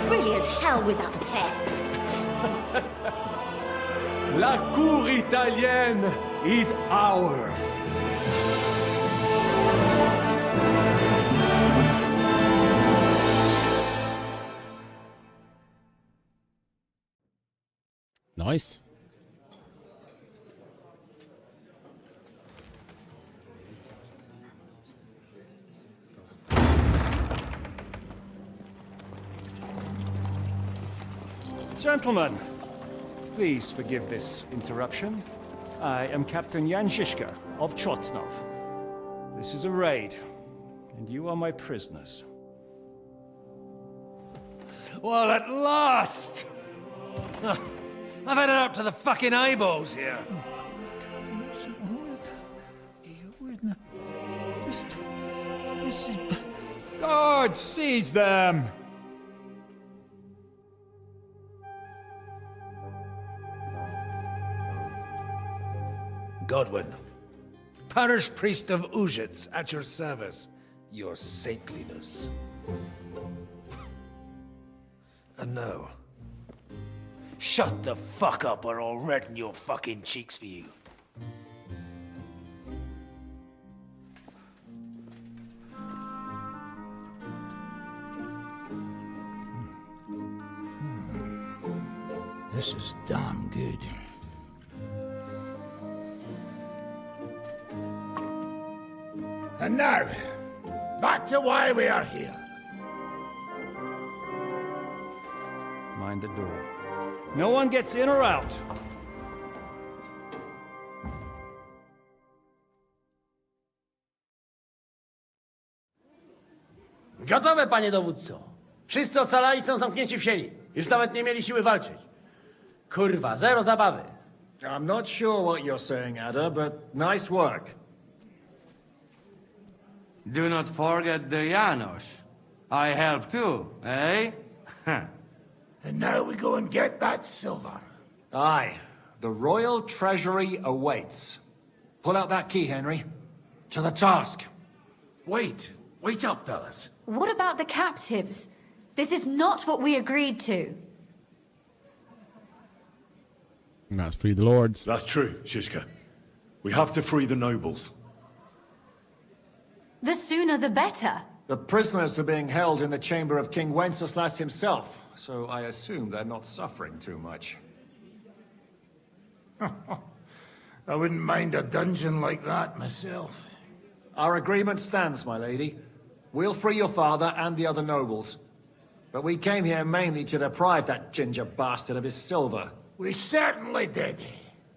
Really as hell with that pet. La cour italienne is ours. Nice. Gentlemen, please forgive this interruption. I am Captain Jan Žižka of Trotznov. This is a raid, and you are my prisoners. Well, at last! I've had it up to the fucking eyeballs here. Guard, seize them! Godwin, parish priest of Uzhitz, at your service, your saintliness. And now, shut the fuck up or I'll redden your fucking cheeks for you. This is damn good. And now, back to why we are here. Mind the door. No one gets in or out. Gotowe, panie dowódco. Wszyscy ocalali są zamknięci w sieni. Już nawet nie mieli siły walczyć. Kurwa, zero zabawy. I'm not sure what you're saying, Ada, but nice work. Do not forget the Janos. I help too, eh? And now we go and get that silver. Aye. The royal treasury awaits. Pull out that key, Henry. To the task. Wait up, fellas. What about the captives? This is not what we agreed to. Let's free the lords. That's true, Žižka. We have to free the nobles. The sooner the better. The prisoners are being held in the chamber of King Wenceslas himself, so I assume they're not suffering too much. I wouldn't mind a dungeon like that myself. Our agreement stands, my lady. We'll free your father and the other nobles. But we came here mainly to deprive that ginger bastard of his silver. We certainly did.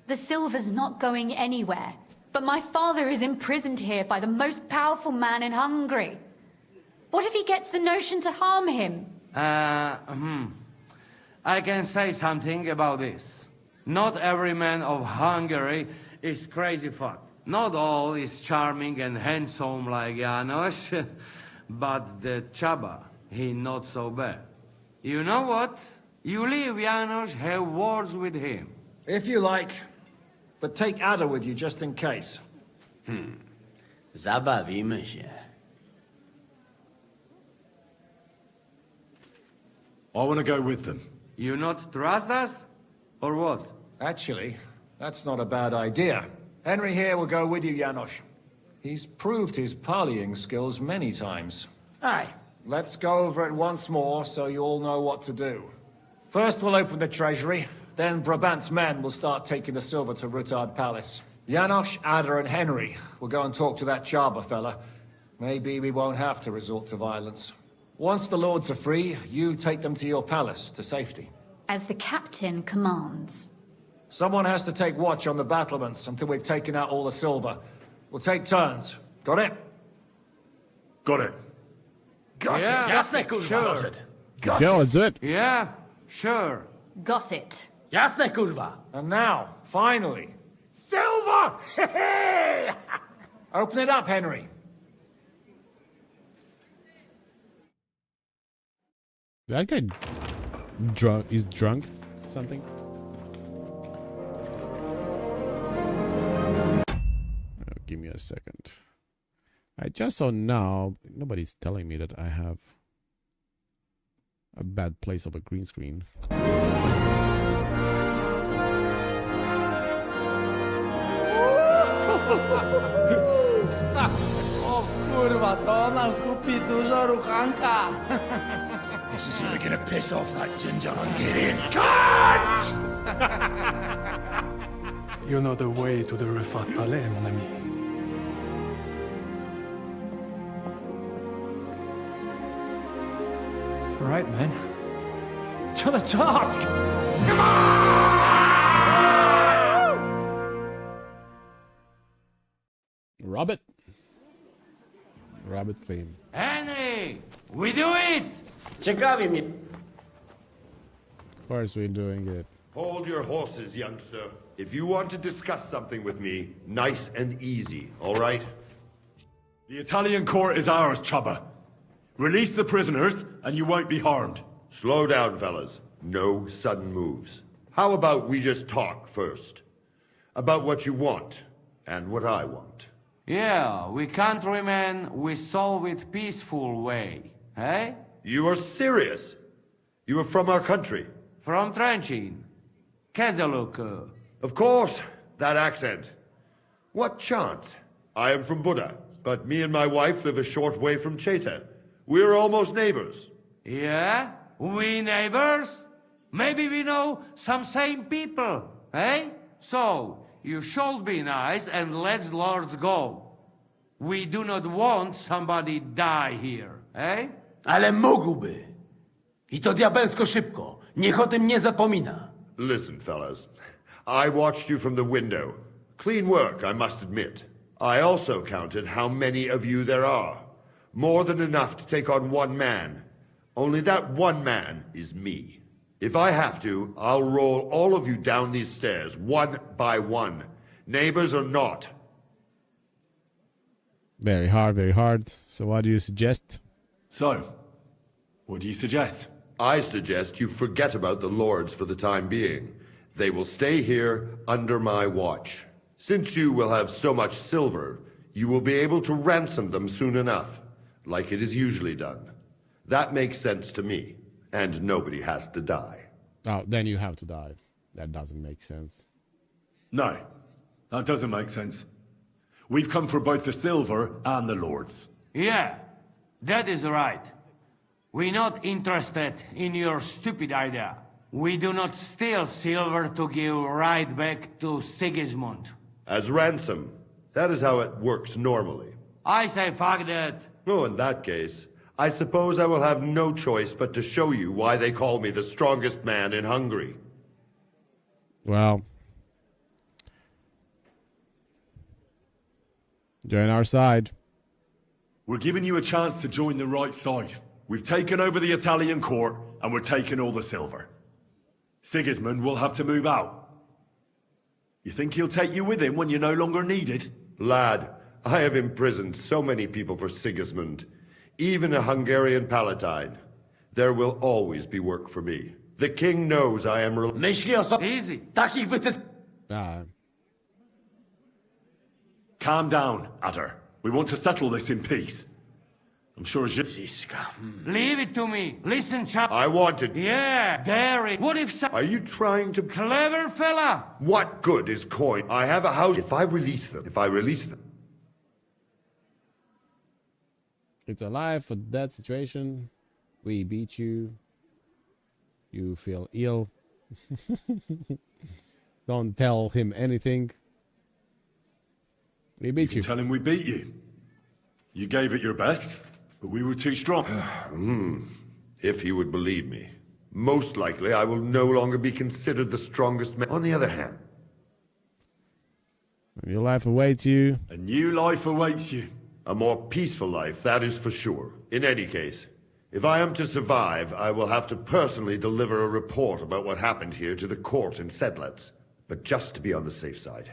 The silver's not going anywhere. But my father is imprisoned here by the most powerful man in Hungary. What if he gets the notion to harm him? I can say something about this. Not every man of Hungary is crazy fuck. Not all is charming and handsome like Janos, but the Chaba, he not so bad. You know what? You leave Janos, have words with him. If you like, but take Ada with you just in case. Zabawimy się. I want to go with them. You not trust us? Or what? Actually, that's not a bad idea. Henry here will go with you, Janos. He's proved his parleying skills many times. Aye. Let's go over it once more so you all know what to do. First we'll open the treasury, then Brabant's men will start taking the silver to Rutard Palace. Janos, Ada and Henry will go and talk to that Chaba fella. Maybe we won't have to resort to violence. Once the lords are free, you take them to your palace, to safety. As the captain commands. Someone has to take watch on the battlements until we've taken out all the silver. We'll take turns. Got it? Got it. Got Yeah. it. Jasne, kurwa. Sure. Let's go, let's do it. Yeah, sure. Got it. Jasne, kurwa. And now, finally, Silver! open it up, Henry. That guy drunk is drunk something. Give me a second. I just saw now nobody's telling me that I have a bad place of a green screen. O kurwa, to nam kupi dużo ruchanka. This is really gonna piss off that ginger Hungarian cunt! You know the way to the Rifat Palais, mon ami. All right, men. To the task! Robert. Robert theme. Henry, we do it! Ciekawi mnie. Of course we're doing it. Hold your horses, youngster. If you want to discuss something with me, nice and easy, all right? The Italian court is ours, Chubba. Release the prisoners, and you won't be harmed. Slow down, fellas. No sudden moves. How about we just talk first? About what you want, and what I want. Yeah, we countrymen, we solve it peaceful way, eh? You are serious? You are from our country? From Trenchin. Kezeluk. Of course, that accent. What chance? I am from Buda, but me and my wife live a short way from Cheta. We're almost neighbors. Yeah? We neighbors? Maybe we know some same people, eh? So, you should be nice and let Lord go. We do not want somebody die here, eh? Ale mógłby. I to diabelsko szybko. Niech o tym nie zapomina. Listen, fellas. I watched you from the window. Clean work, I must admit. I also counted how many of you there are. More than enough to take on one man. Only that one man is me. If I have to, I'll roll all of you down these stairs, one by one. Neighbors or not. Very hard, very hard. So what do you suggest? So, what do you suggest? I suggest you forget about the lords for the time being. They will stay here under my watch. Since you will have so much silver, you will be able to ransom them soon enough, like it is usually done. That makes sense to me, and nobody has to die. Oh, then you have to die. That doesn't make sense. No, that doesn't make sense. We've come for both the silver and the lords. Yeah, that is right. We're not interested in your stupid idea. We do not steal silver to give right back to Sigismund. As ransom. That is how it works normally. I say fuck that. Oh, in that case, I suppose I will have no choice but to show you why they call me the strongest man in Hungary. Well, join our side. We're giving you a chance to join the right side. We've taken over the Italian court, and we're taking all the silver. Sigismund will have to move out. You think he'll take you with him when you're no longer needed? Lad, I have imprisoned so many people for Sigismund. Even a Hungarian palatine. There will always be work for me. The king knows I am... Easy. Takich wycysk... Calm down, Adder. We want to settle this in peace. I'm sure Leave it to me. Listen, chap. I wanted... Yeah, dare. What if... Are you trying to... Clever fella. What good is coin? I have a house. If I release them... It's a life or death situation. We beat you. You feel ill. Don't tell him anything. We beat you. Tell him we beat you. You gave it your best, but we were too strong. If he would believe me. Most likely I will no longer be considered the strongest man. On the other hand... Your life awaits you. A new life awaits you. A more peaceful life, that is for sure. In any case, if I am to survive, I will have to personally deliver a report about what happened here to the court in Sedlec. But just to be on the safe side,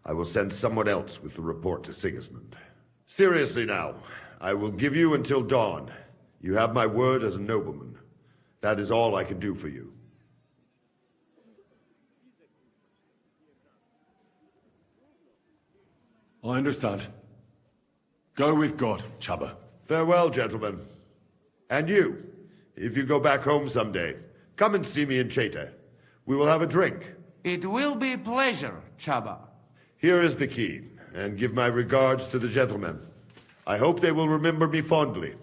I will send someone else with the report to Sigismund. Seriously now, I will give you until dawn. You have my word as a nobleman. That is all I can do for you. I understand. Go with God, Chubba. Farewell, gentlemen. And you, if you go back home someday, come and see me in Cheta. We will have a drink. It will be a pleasure, Chubba. Here is the key, and give my regards to the gentlemen. I hope they will remember me fondly.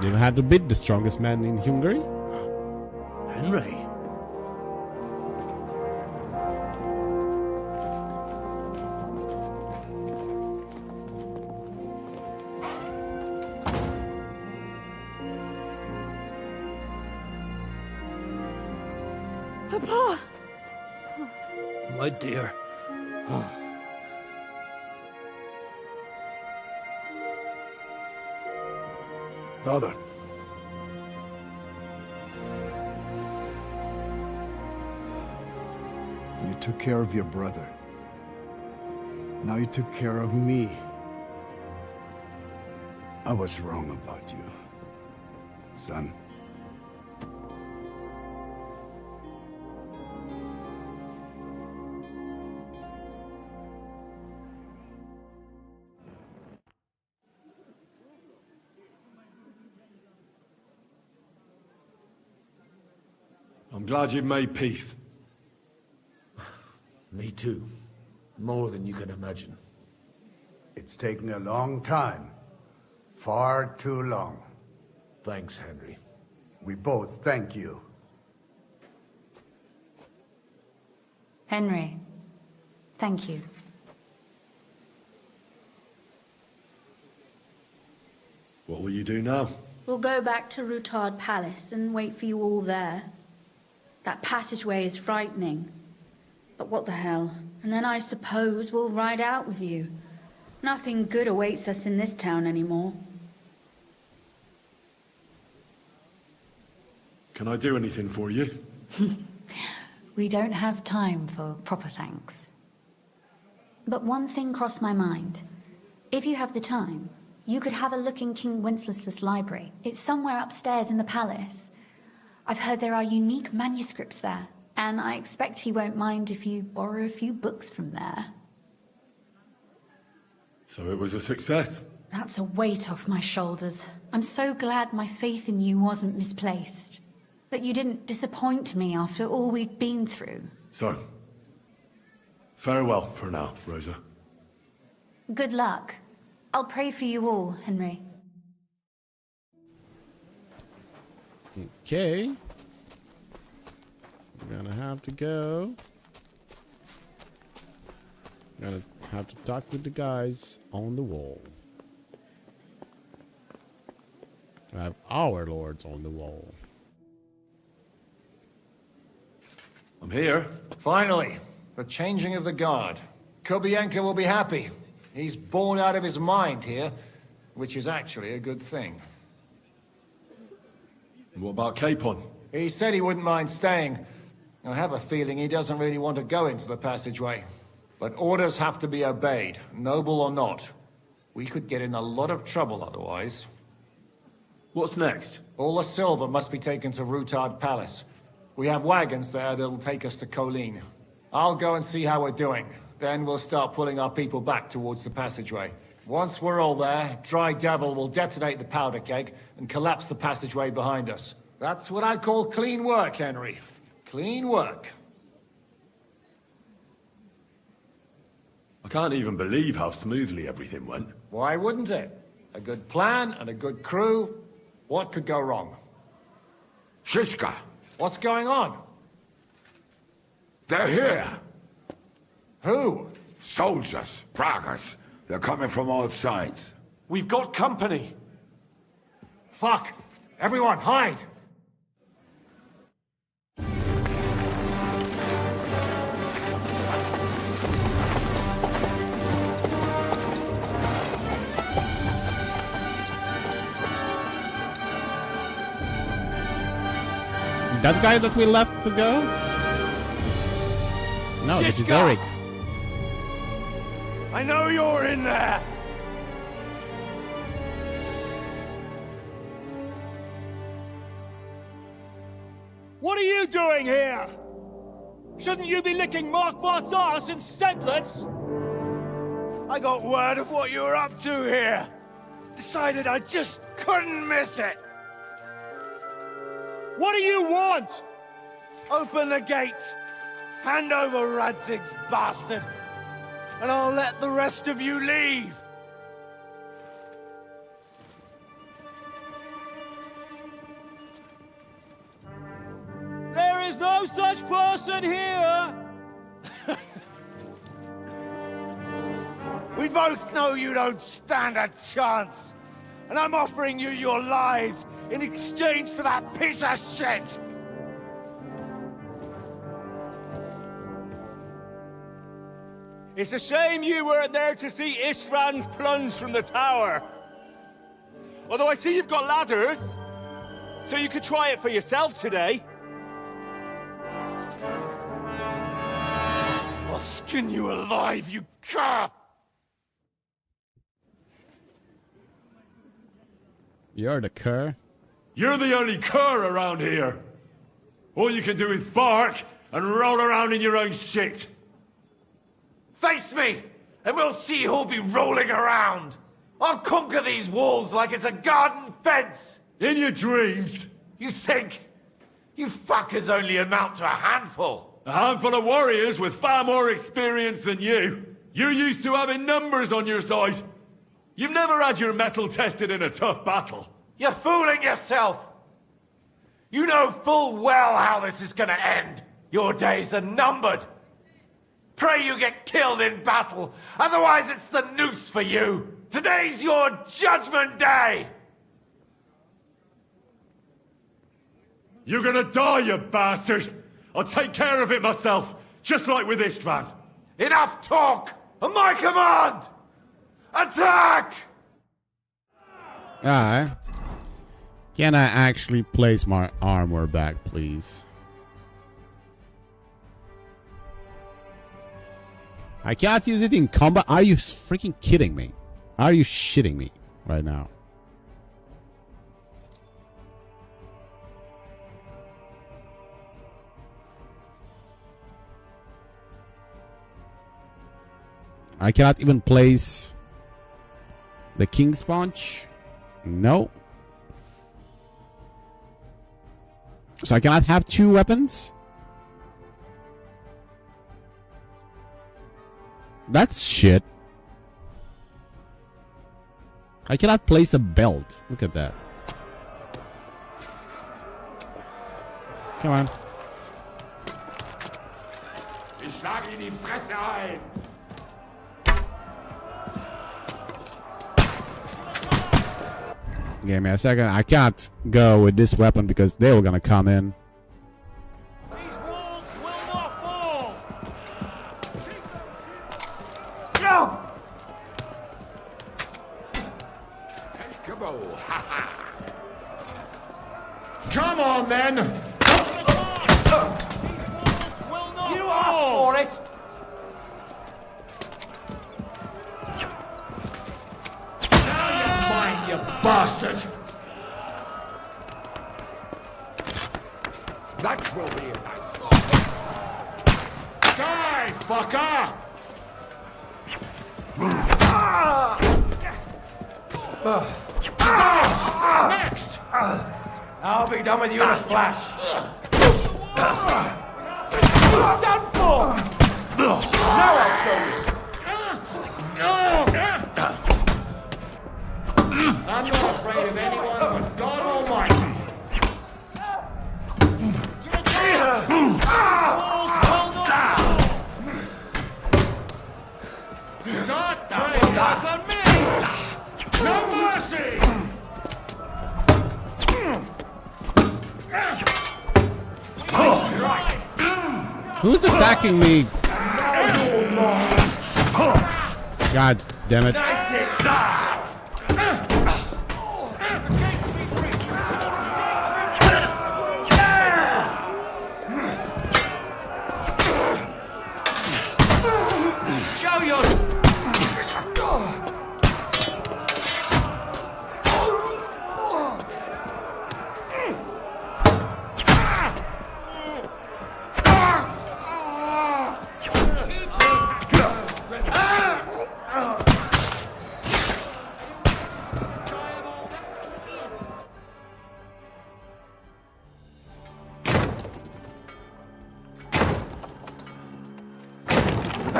You had to beat the strongest man in Hungary? Henry? Papa! My dear. Father. You took care of your brother. Now you took care of me. I was wrong about you, son. I'm glad you've made peace. Me too. More than you can imagine. It's taken a long time. Far too long. Thanks, Henry. We both thank you. Henry, thank you. What will you do now? We'll go back to Rutard Palace and wait for you all there. That passageway is frightening. But what the hell? And then I suppose we'll ride out with you. Nothing good awaits us in this town anymore. Can I do anything for you? We don't have time for proper thanks. But one thing crossed my mind. If you have the time, you could have a look in King Wenceslas' library. It's somewhere upstairs in the palace. I've heard there are unique manuscripts there, and I expect he won't mind if you borrow a few books from there. So it was a success? That's a weight off my shoulders. I'm so glad my faith in you wasn't misplaced. That you didn't disappoint me after all we'd been through. So, farewell for now, Rosa. Good luck. I'll pray for you all, Henry. Okay. We're gonna have to go. Gonna have to talk with the guys on the wall. I have our lords on the wall. I'm here. Finally, the changing of the guard. Kobienka will be happy. He's born out of his mind here, which is actually a good thing. And what about Capon? He said he wouldn't mind staying. I have a feeling he doesn't really want to go into the passageway. But orders have to be obeyed, noble or not. We could get in a lot of trouble otherwise. What's next? All the silver must be taken to Rutard Palace. We have wagons there that'll take us to Colleen. I'll go and see how we're doing. Then we'll start pulling our people back towards the passageway. Once we're all there, Dry Devil will detonate the powder keg and collapse the passageway behind us. That's what I call clean work, Henry. Clean work. I can't even believe how smoothly everything went. Why wouldn't it? A good plan and a good crew. What could go wrong? Shishka! What's going on? They're here! Who? Soldiers, Pragas. They're coming from all sides. We've got company. Fuck! Everyone, hide! That guy that we left to go? No, this is Eric. I know you're in there! What are you doing here? Shouldn't you be licking Markvart's ass in Sedlitz? I got word of what you were up to here. Decided I just couldn't miss it. What do you want? Open the gate. Hand over Radzig's bastard, and I'll let the rest of you leave. There is no such person here! We both know you don't stand a chance, and I'm offering you your lives in exchange for that piece of shit! It's a shame you weren't there to see Ishtvan's plunge from the tower. Although I see you've got ladders, so you could try it for yourself today. I'll skin you alive, you cur! You're the cur? You're the only cur around here. All you can do is bark and roll around in your own shit. Face me, and we'll see who'll be rolling around. I'll conquer these walls like it's a garden fence. In your dreams? You think? You fuckers only amount to a handful. A handful of warriors with far more experience than you. You're used to having numbers on your side. You've never had your mettle tested in a tough battle. You're fooling yourself. You know full well how this is gonna end. Your days are numbered. Pray you get killed in battle, otherwise it's the noose for you. Today's your judgment day! You're gonna die, you bastard! I'll take care of it myself, just like with Ishtvan. Enough talk! On my command! Attack! Alright. Can I actually place my armor back, please? I can't use it in combat. Are you freaking kidding me? Are you shitting me right now? I cannot even place the King's Punch. No. So I cannot have two weapons? That's shit. I cannot place a belt. Look at that. Come on. Ich schlage in die Fresse ein. Give me a second. I can't go with this weapon because they were gonna come in. These walls will not fall! No! Come on, then! You asked for it! Mine, you bastard! That will be it. Die, fucker! Next! I'll be done with you in a flash. Done for! Now I'll show you. I'm not afraid of anyone but God Almighty. Start praying back on me! No mercy! Who's attacking me? God damn it. Show your...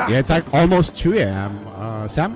Yeah, it's like almost 2 a.m. Sam?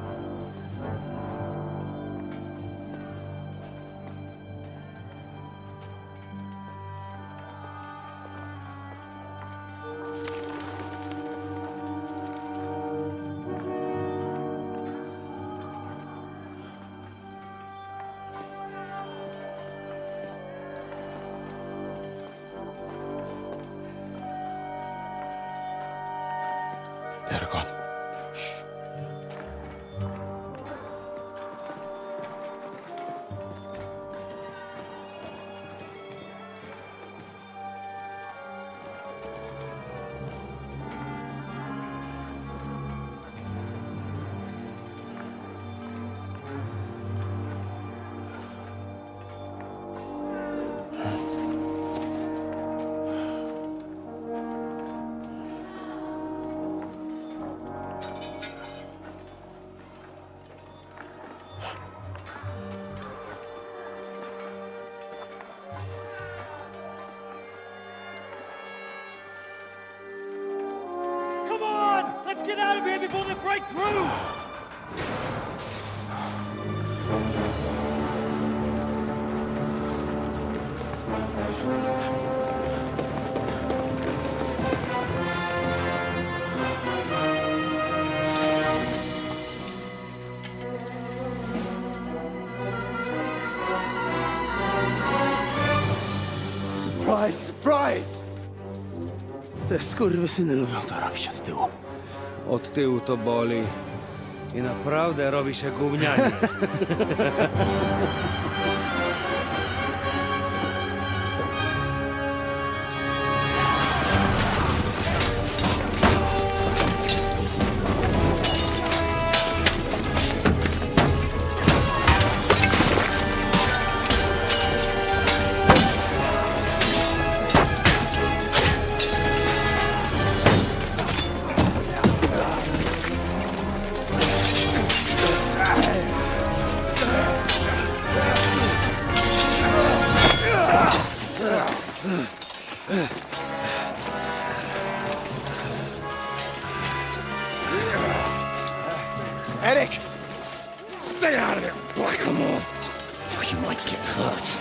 Let's get out of here before they break through! Surprise, surprise! Te skurwysyny lubią to robić od tyłu. Od tyłu to boli. I naprawdę robi się gównianie. Eric! Stay out of it, Blackamoor! You might get hurt.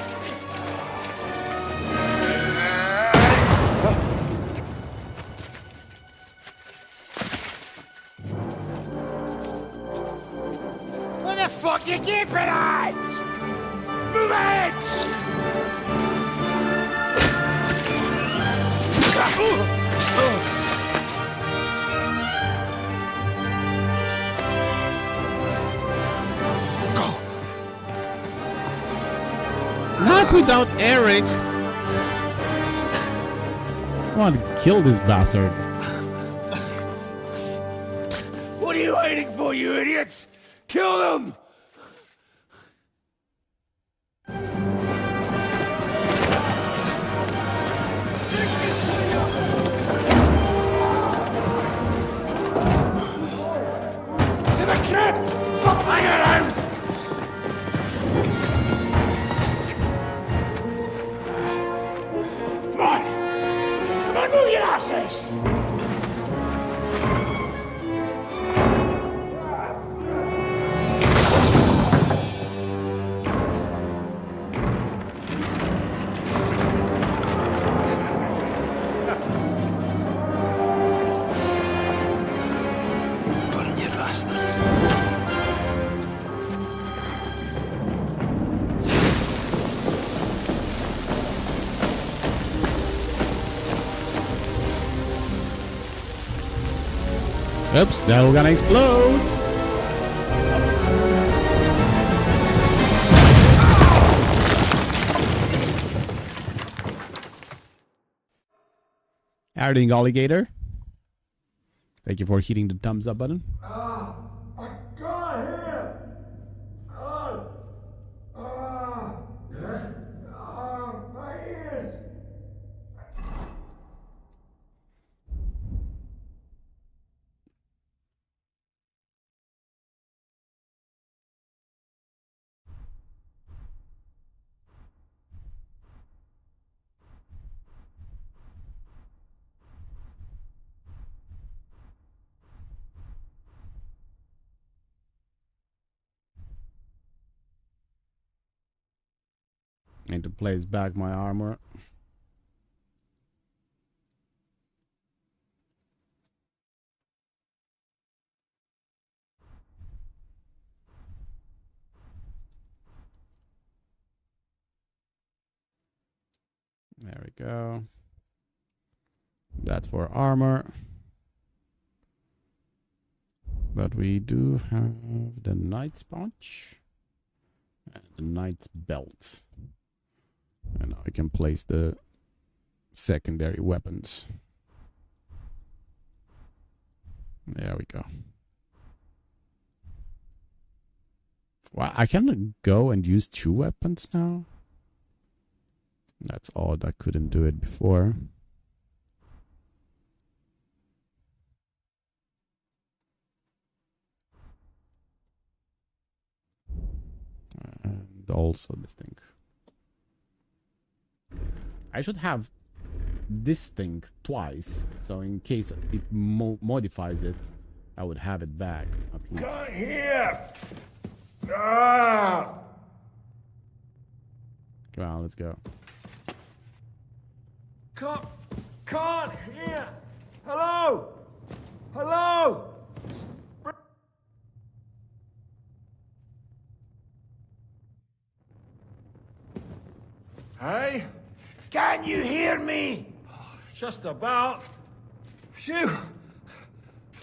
What the fuck you keeping at? Move it! Not without Eric. Come on, kill this bastard. What are you waiting for, you idiots? Kill them! To the crypt! Hang around! Come on! Come on, move your asses! Durnie bastards. Oops, they're gonna explode. How are you doing, alligator? Thank you for hitting the thumbs up button. I got him! My ears! Need to place back my armor. There we go. That's for armor. But we do have the knight's pouch and the knight's belt. And now we can place the secondary weapons. There we go. Wow, I can go and use 2 weapons now? That's odd, I couldn't do it before. And also this thing. I should have this thing twice, so in case it modifies it, I would have it back at least. Come here! Ah! Come on, let's go. Can't hear! Hello! Hello! Hey? Can you hear me? Just about. Phew!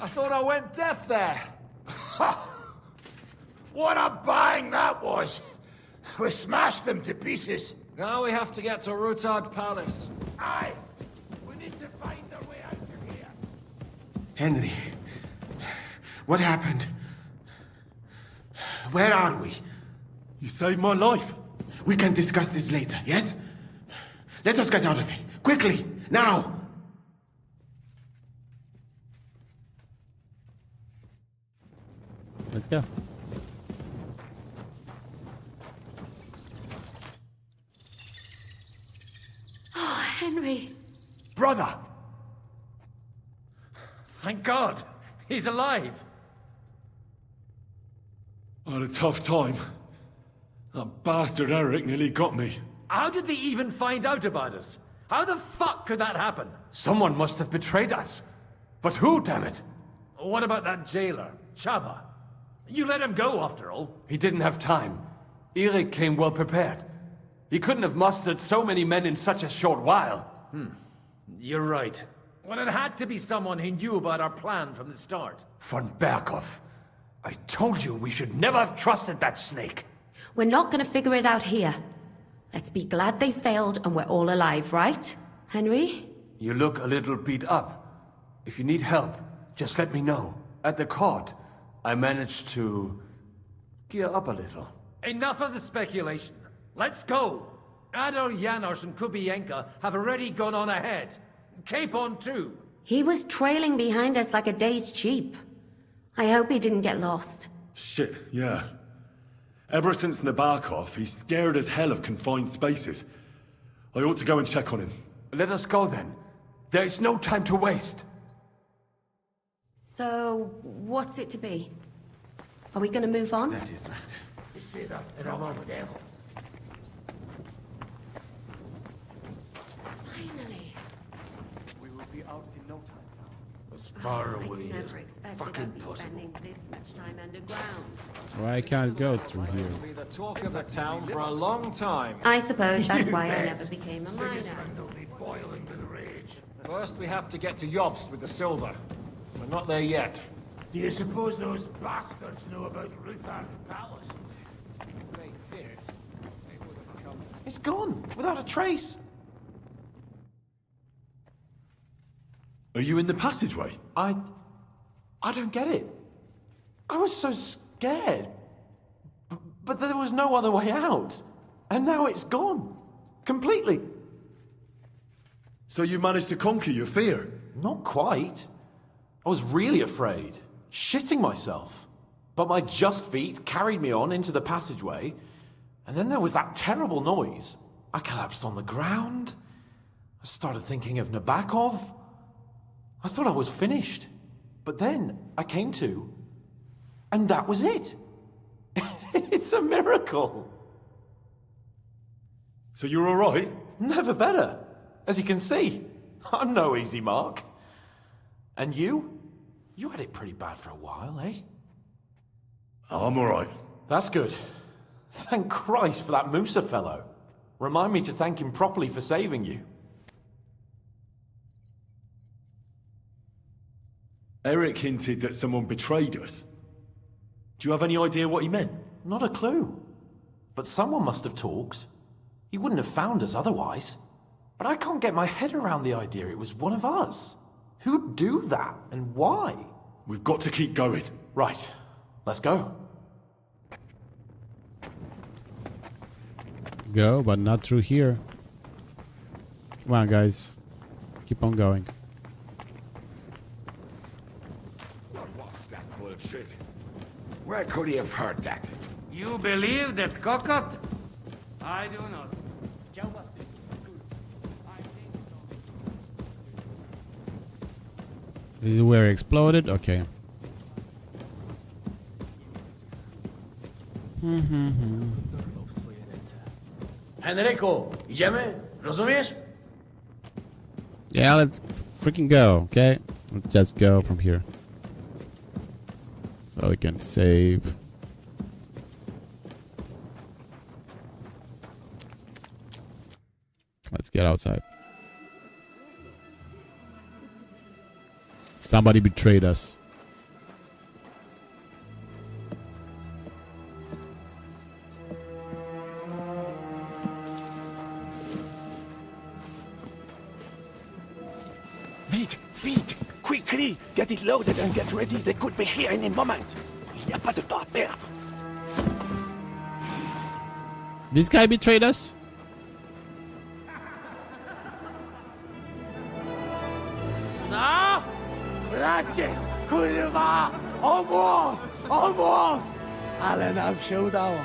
I thought I went deaf there. What a bang that was! We smashed them to pieces. Now we have to get to Rutard Palace. Aye! We need to find our way out of here. Henry, what happened? Where are we? You saved my life. We can discuss this later, yes? Let us get out of here. Quickly, now! Let's go. Oh, Henry. Brother! Thank God! He's alive! I had a tough time. That bastard Eric nearly got me. How did they even find out about us? How the fuck could that happen? Someone must have betrayed us. But who, damn it? What about that jailer, Chaba? You let him go, after all. He didn't have time. Eric came well prepared. He couldn't have mustered so many men in such a short while. You're right. Well, it had to be someone who knew about our plan from the start. Von Berkhoff. I told you we should never have trusted that snake. We're not gonna figure it out here. Let's be glad they failed and we're all alive, right? Henry? You look a little beat up. If you need help, just let me know. At the court, I managed to gear up a little. Enough of the speculation. Let's go. Adol Janos and Kubienka have already gone on ahead. Capon too. He was trailing behind us like a day's sheep. I hope he didn't get lost. Shit, yeah. Ever since Nabokov, he's scared as hell of confined spaces. I ought to go and check on him. Let us go then. There is no time to waste. So, what's it to be? Are we gonna move on? That is right. You see that? In a moment. Finally. We will be out in no time. As far away I as never expected fucking I'd be possible. spending this much time underground. Why I can't go through here? Be the talk of the town for a long time. I suppose that's why I never became a miner. Boiling with rage. First, we have to get to Yobst with the silver. We're not there yet. Do you suppose those bastards know about Ruthard Palace? They did. They would have come. It's gone, without a trace. Are you in the passageway? I don't get it. I was so scared. But there was no other way out. And now it's gone. Completely. So you managed to conquer your fear? Not quite. I was really afraid. Shitting myself. But my just feet carried me on into the passageway. And then there was that terrible noise. I collapsed on the ground. I started thinking of Nabokov. I thought I was finished. But then I came to. And that was it. It's a miracle. So you're all right? Never better. As you can see, I'm no easy mark. And you? You had it pretty bad for a while, eh? I'm all right. That's good. Thank Christ for that Musa fellow. Remind me to thank him properly for saving you. Eric hinted that someone betrayed us. Do you have any idea what he meant? Not a clue. But someone must have talked. He wouldn't have found us otherwise. But I can't get my head around the idea it was one of us. Who'd do that, and why? We've got to keep going. Right. Let's go. Go, but not through here. Come on, guys. Keep on going. What was that bullshit? Where could he have heard that? You believe that cockot? I do not. This is where it exploded? Okay. Henryku, idziemy? Rozumiesz? Yeah, let's freaking go, okay? Let's just go from here. So we can save. Let's get outside. Somebody betrayed us. Vite! Quickly! Get it loaded and get ready. They could be here in a moment. Il n'y a pas de temps à perdre. This guy betrayed us? No! Bracie! Kurwa! Almost! Ale nam się udało.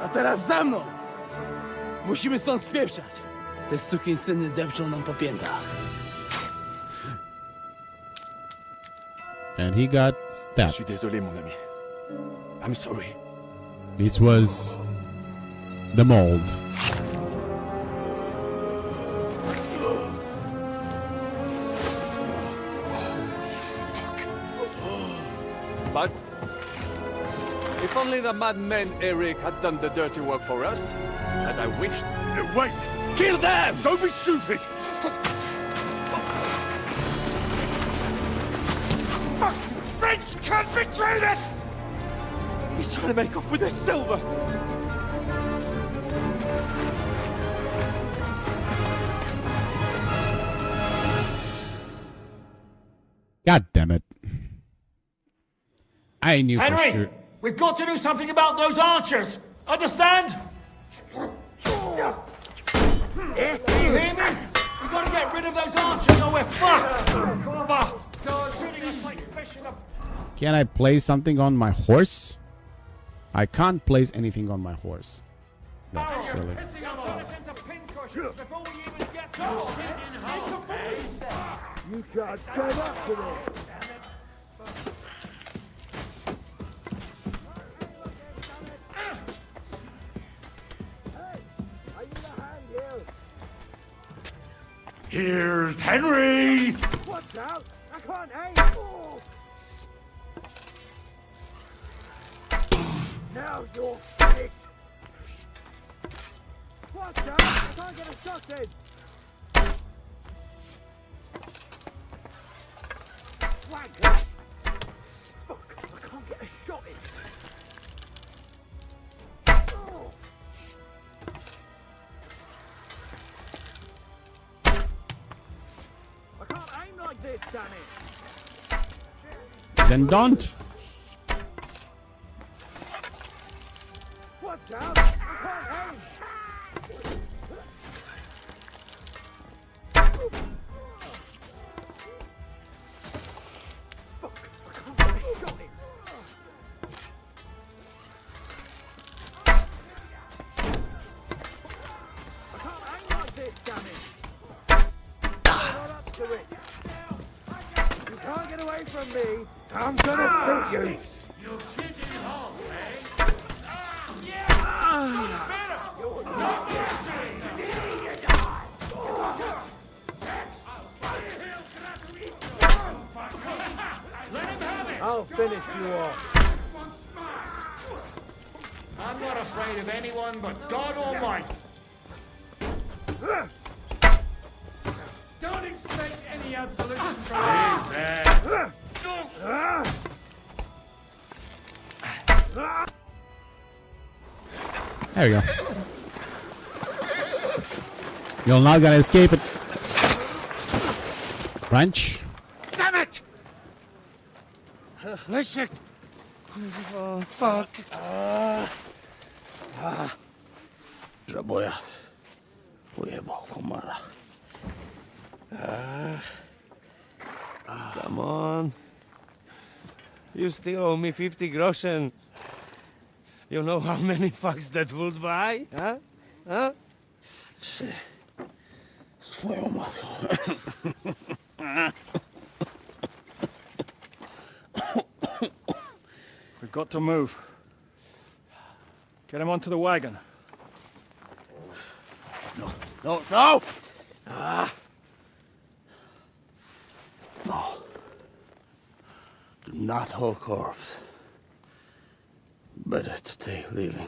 A teraz za mną! Musimy stąd spieprzać. Te sukinsyny depczą nam po piętach. And he got Je stabbed. suis désolé, mon ami. I'm sorry. This was the mold. But if only the madman Eric had done the dirty work for us, as I wished. Wait! Kill them! Don't be stupid! French can't betray us! He's trying to make off with his silver. God damn it. I knew Henry, for sure. we've got to do something about those archers. Understand? Do you hear me? We've got to get rid of those archers or we're fucked. Shooting us like fish in a... Can I place something on my horse? I can't place anything on my horse. That's silly. You can't get up to this. Here's Henry! Watch out! I can't aim! Oh. Now you're finished! Watch out! I can't get a shot in! Wanker! Fuck! I can't get a shot in! Oh. I can't aim like this, damn it! Then don't. Watch out! I can't aim! Fuck! I can't get a shot in! I can't aim like this, damn it! You're not up to it! You can't get away away from me, I'm gonna shoot you. You kitty hole, eh? Let him have it! I'll finish you off. I'm not afraid of anyone but God Almighty. Don't expect any absolution from me. There we go. You're not gonna escape it. French. Damn it! Leszek! Oh, fuck. Żaboja. Ujebał komara. Come on. You still owe me 50 groschen. You know how many fucks that would buy? Huh? Huh? Swoją matką. We've got to move. Get him onto the wagon. No, no, no! Ah. No. Do not hold corpse. Better to take living.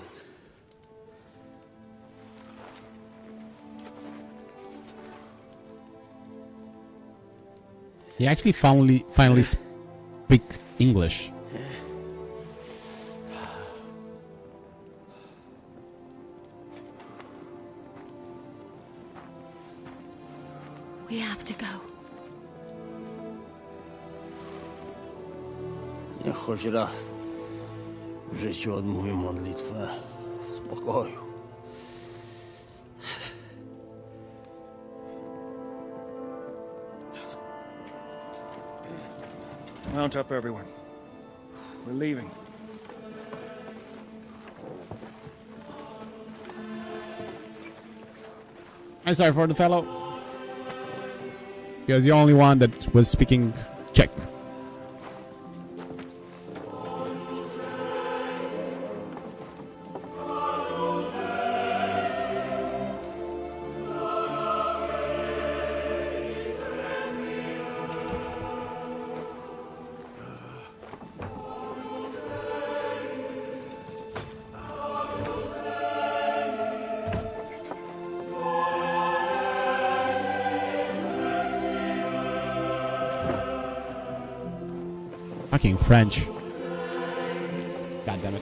He actually finally speak English. We have to go. Niech choć raz w życiu odmówię modlitwę w spokoju. Mount up, everyone. We're leaving. I'm sorry for the fellow. He was the only one that was speaking Czech. Fucking French. God damn it.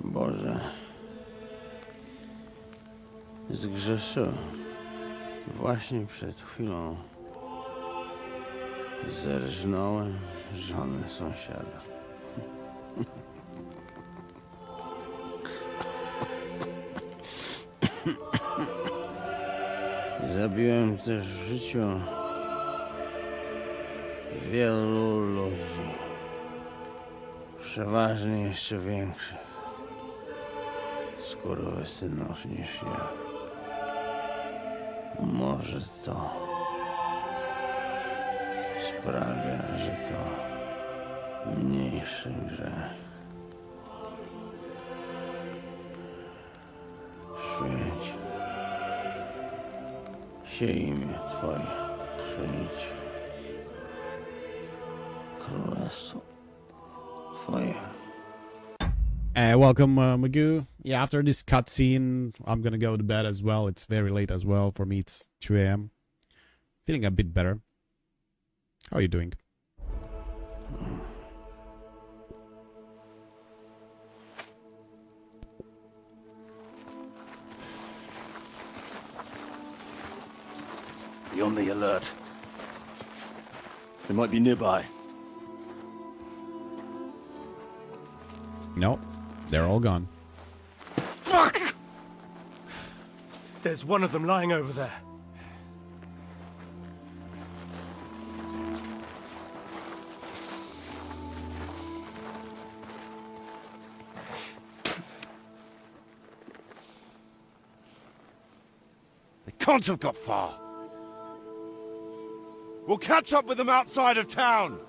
Boże, zgrzeszyłem. Właśnie przed chwilą zerżnąłem żonę sąsiada. Zabiłem też w życiu wielu ludzi, przeważnie jeszcze większych skurwysynów niż ja. Może to sprawia, że to mniejszy grzech. Święć się imię Twoje, przyjdź królestwo Twoje. Welcome, Magoo. Yeah, after this cutscene, I'm gonna go to bed as well. It's very late as well. For me, it's 2 a.m. Feeling a bit better. How are you doing? Be on the alert. They might be nearby. Nope. They're all gone. Fuck! There's one of them lying over there. They can't have got far. We'll catch up with them outside of town.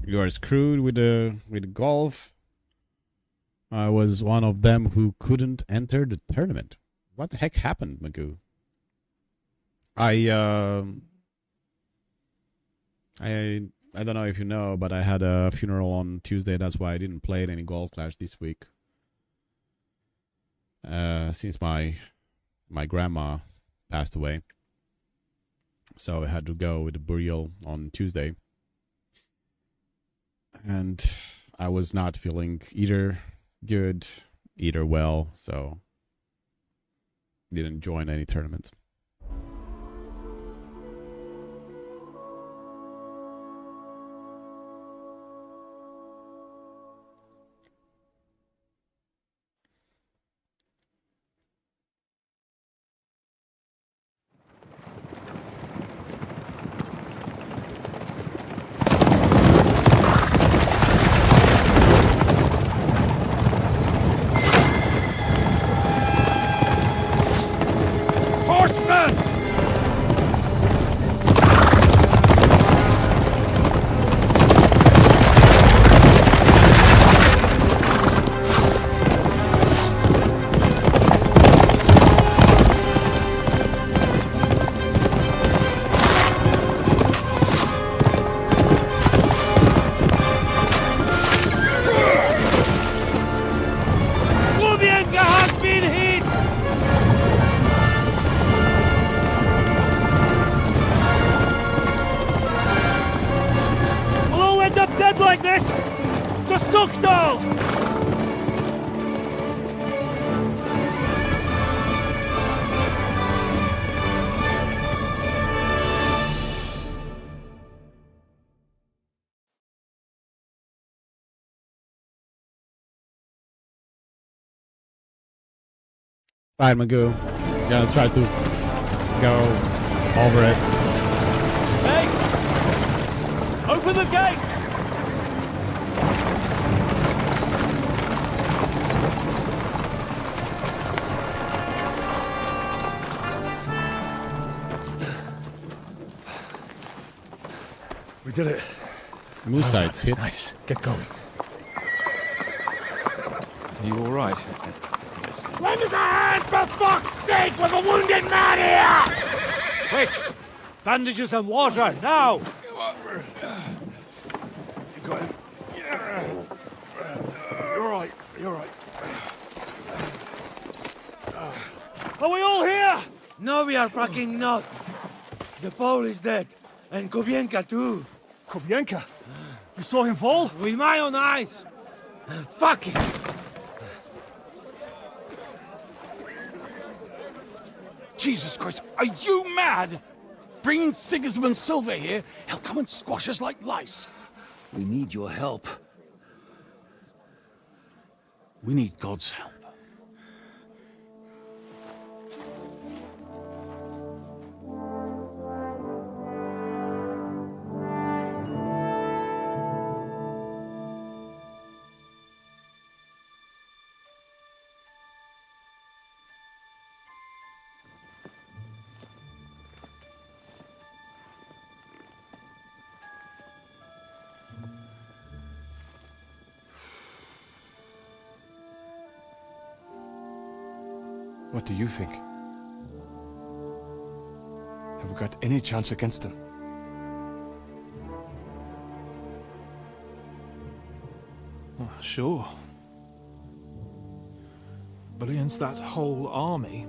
You are screwed with the golf. I was one of them who couldn't enter the tournament. What the heck happened, Magoo? I don't know if you know, but I had a funeral on Tuesday. That's why I didn't play any Golf Clash this week. Since my grandma passed away. So I had to go with the burial on Tuesday. And I was not feeling either good, either well, so didn't join any tournaments. Alright, Magoo. Gonna try to go over it. Hey! Open the gate! We did it. Moose sights hit. Nice. Get going. Are you alright? Lend us a hand, for fuck's sake, with a wounded man here! Quick! Bandages and water, now! You're right. You're right. Are we all here? No, we are fucking not. The Pole is dead. And Kobienka too. Kobienka? You saw him fall? With my own eyes. Fuck it. Jesus Christ, are you mad? Bringing Sigismund Silver here, he'll come and squash us like lice. We need your help. We need God's help. What do you think? Have we got any chance against them? Oh, sure. But against that whole army...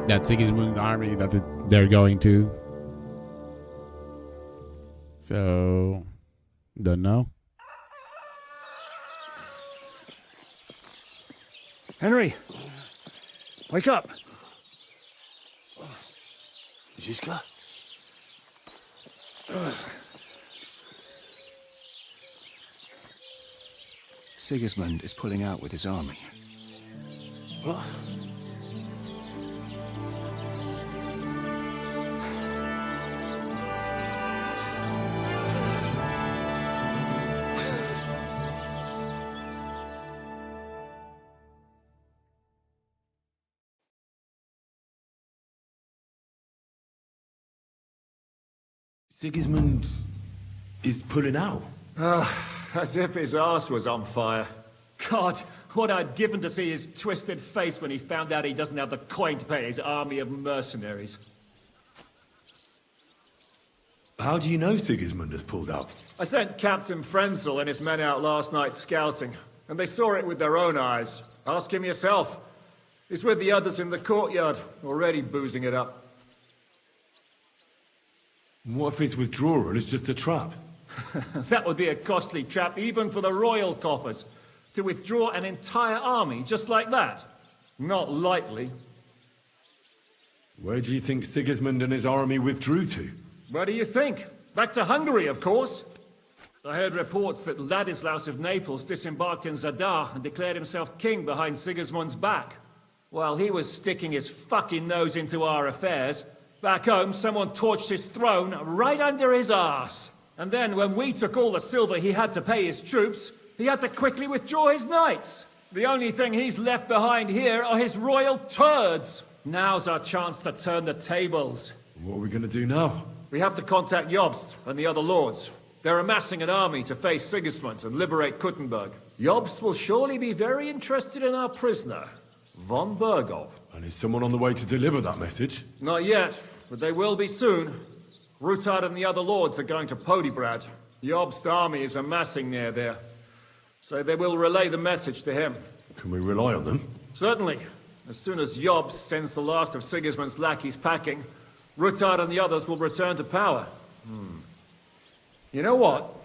that Sigismund's army that they're going to. So, don't know. Henry, wake up. Ziska? Sigismund is pulling out with his army. What? Sigismund is pulling out. As if his arse was on fire. God, what I'd given to see his twisted face when he found out he doesn't have the coin to pay his army of mercenaries. How do you know Sigismund has pulled out? I sent Captain Frenzel and his men out last night scouting, and they saw it with their own eyes. Ask him yourself. He's with the others in the courtyard, already boozing it up. What if his withdrawal is just a trap? That would be a costly trap even for the royal coffers. To withdraw an entire army just like that? Not likely. Where do you think Sigismund and his army withdrew to? Where do you think? Back to Hungary, of course. I heard reports that Ladislaus of Naples disembarked in Zadar and declared himself king behind Sigismund's back. While he was sticking his fucking nose into our affairs, back home someone torched his throne right under his arse. And then when we took all the silver he had to pay his troops, he had to quickly withdraw his knights. The only thing he's left behind here are his royal turds. Now's our chance to turn the tables. What are we going to do now? We have to contact Jobst and the other lords. They're amassing an army to face Sigismund and liberate Kuttenberg. Jobst will surely be very interested in our prisoner, von Bergov. And is someone on the way to deliver that message? Not yet, but they will be soon. Rutard and the other lords are going to Podibrad. Jobst's army is amassing near there. So they will relay the message to him. Can we rely on them? Certainly. As soon as Jobst sends the last of Sigismund's lackeys packing, Rutard and the others will return to power. You know what?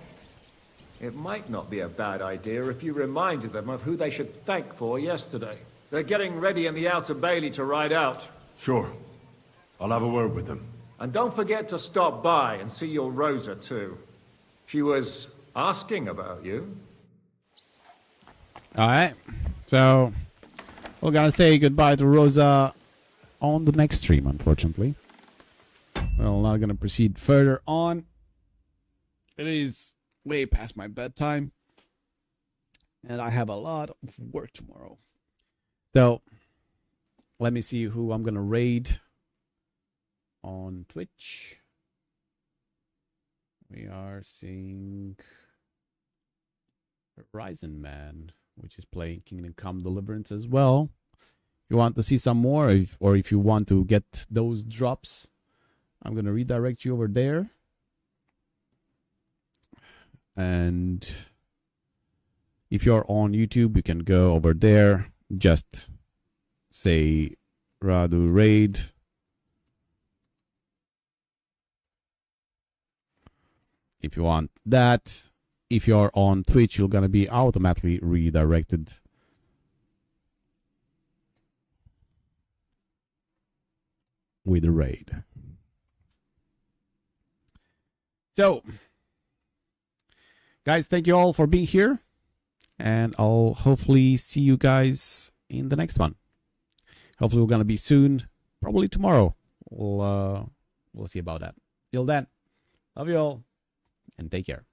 It might not be a bad idea if you reminded them of who they should thank for yesterday. They're getting ready in the Outer Bailey to ride out. Sure. I'll have a word with them. And don't forget to stop by and see your Rosa, too. She was asking about you. Alright, so we're gonna say goodbye to Rosa on the next stream, unfortunately. Well, not gonna proceed further on. It is way past my bedtime, and I have a lot of work tomorrow. So, let me see who I'm gonna raid on Twitch. We are seeing Horizon Man, which is playing Kingdom Come Deliverance as well. If you want to see some more, or if you want to get those drops, I'm going to redirect you over there. And if you're on YouTube, you can go over there. Just say Radu Raid. If you want that. If you're on Twitch, you're going to be automatically redirected with the raid. So, guys, thank you all for being here. And I'll hopefully see you guys in the next one. Hopefully we're going to be soon. Probably tomorrow. We'll see about that. Till then, love you all and take care.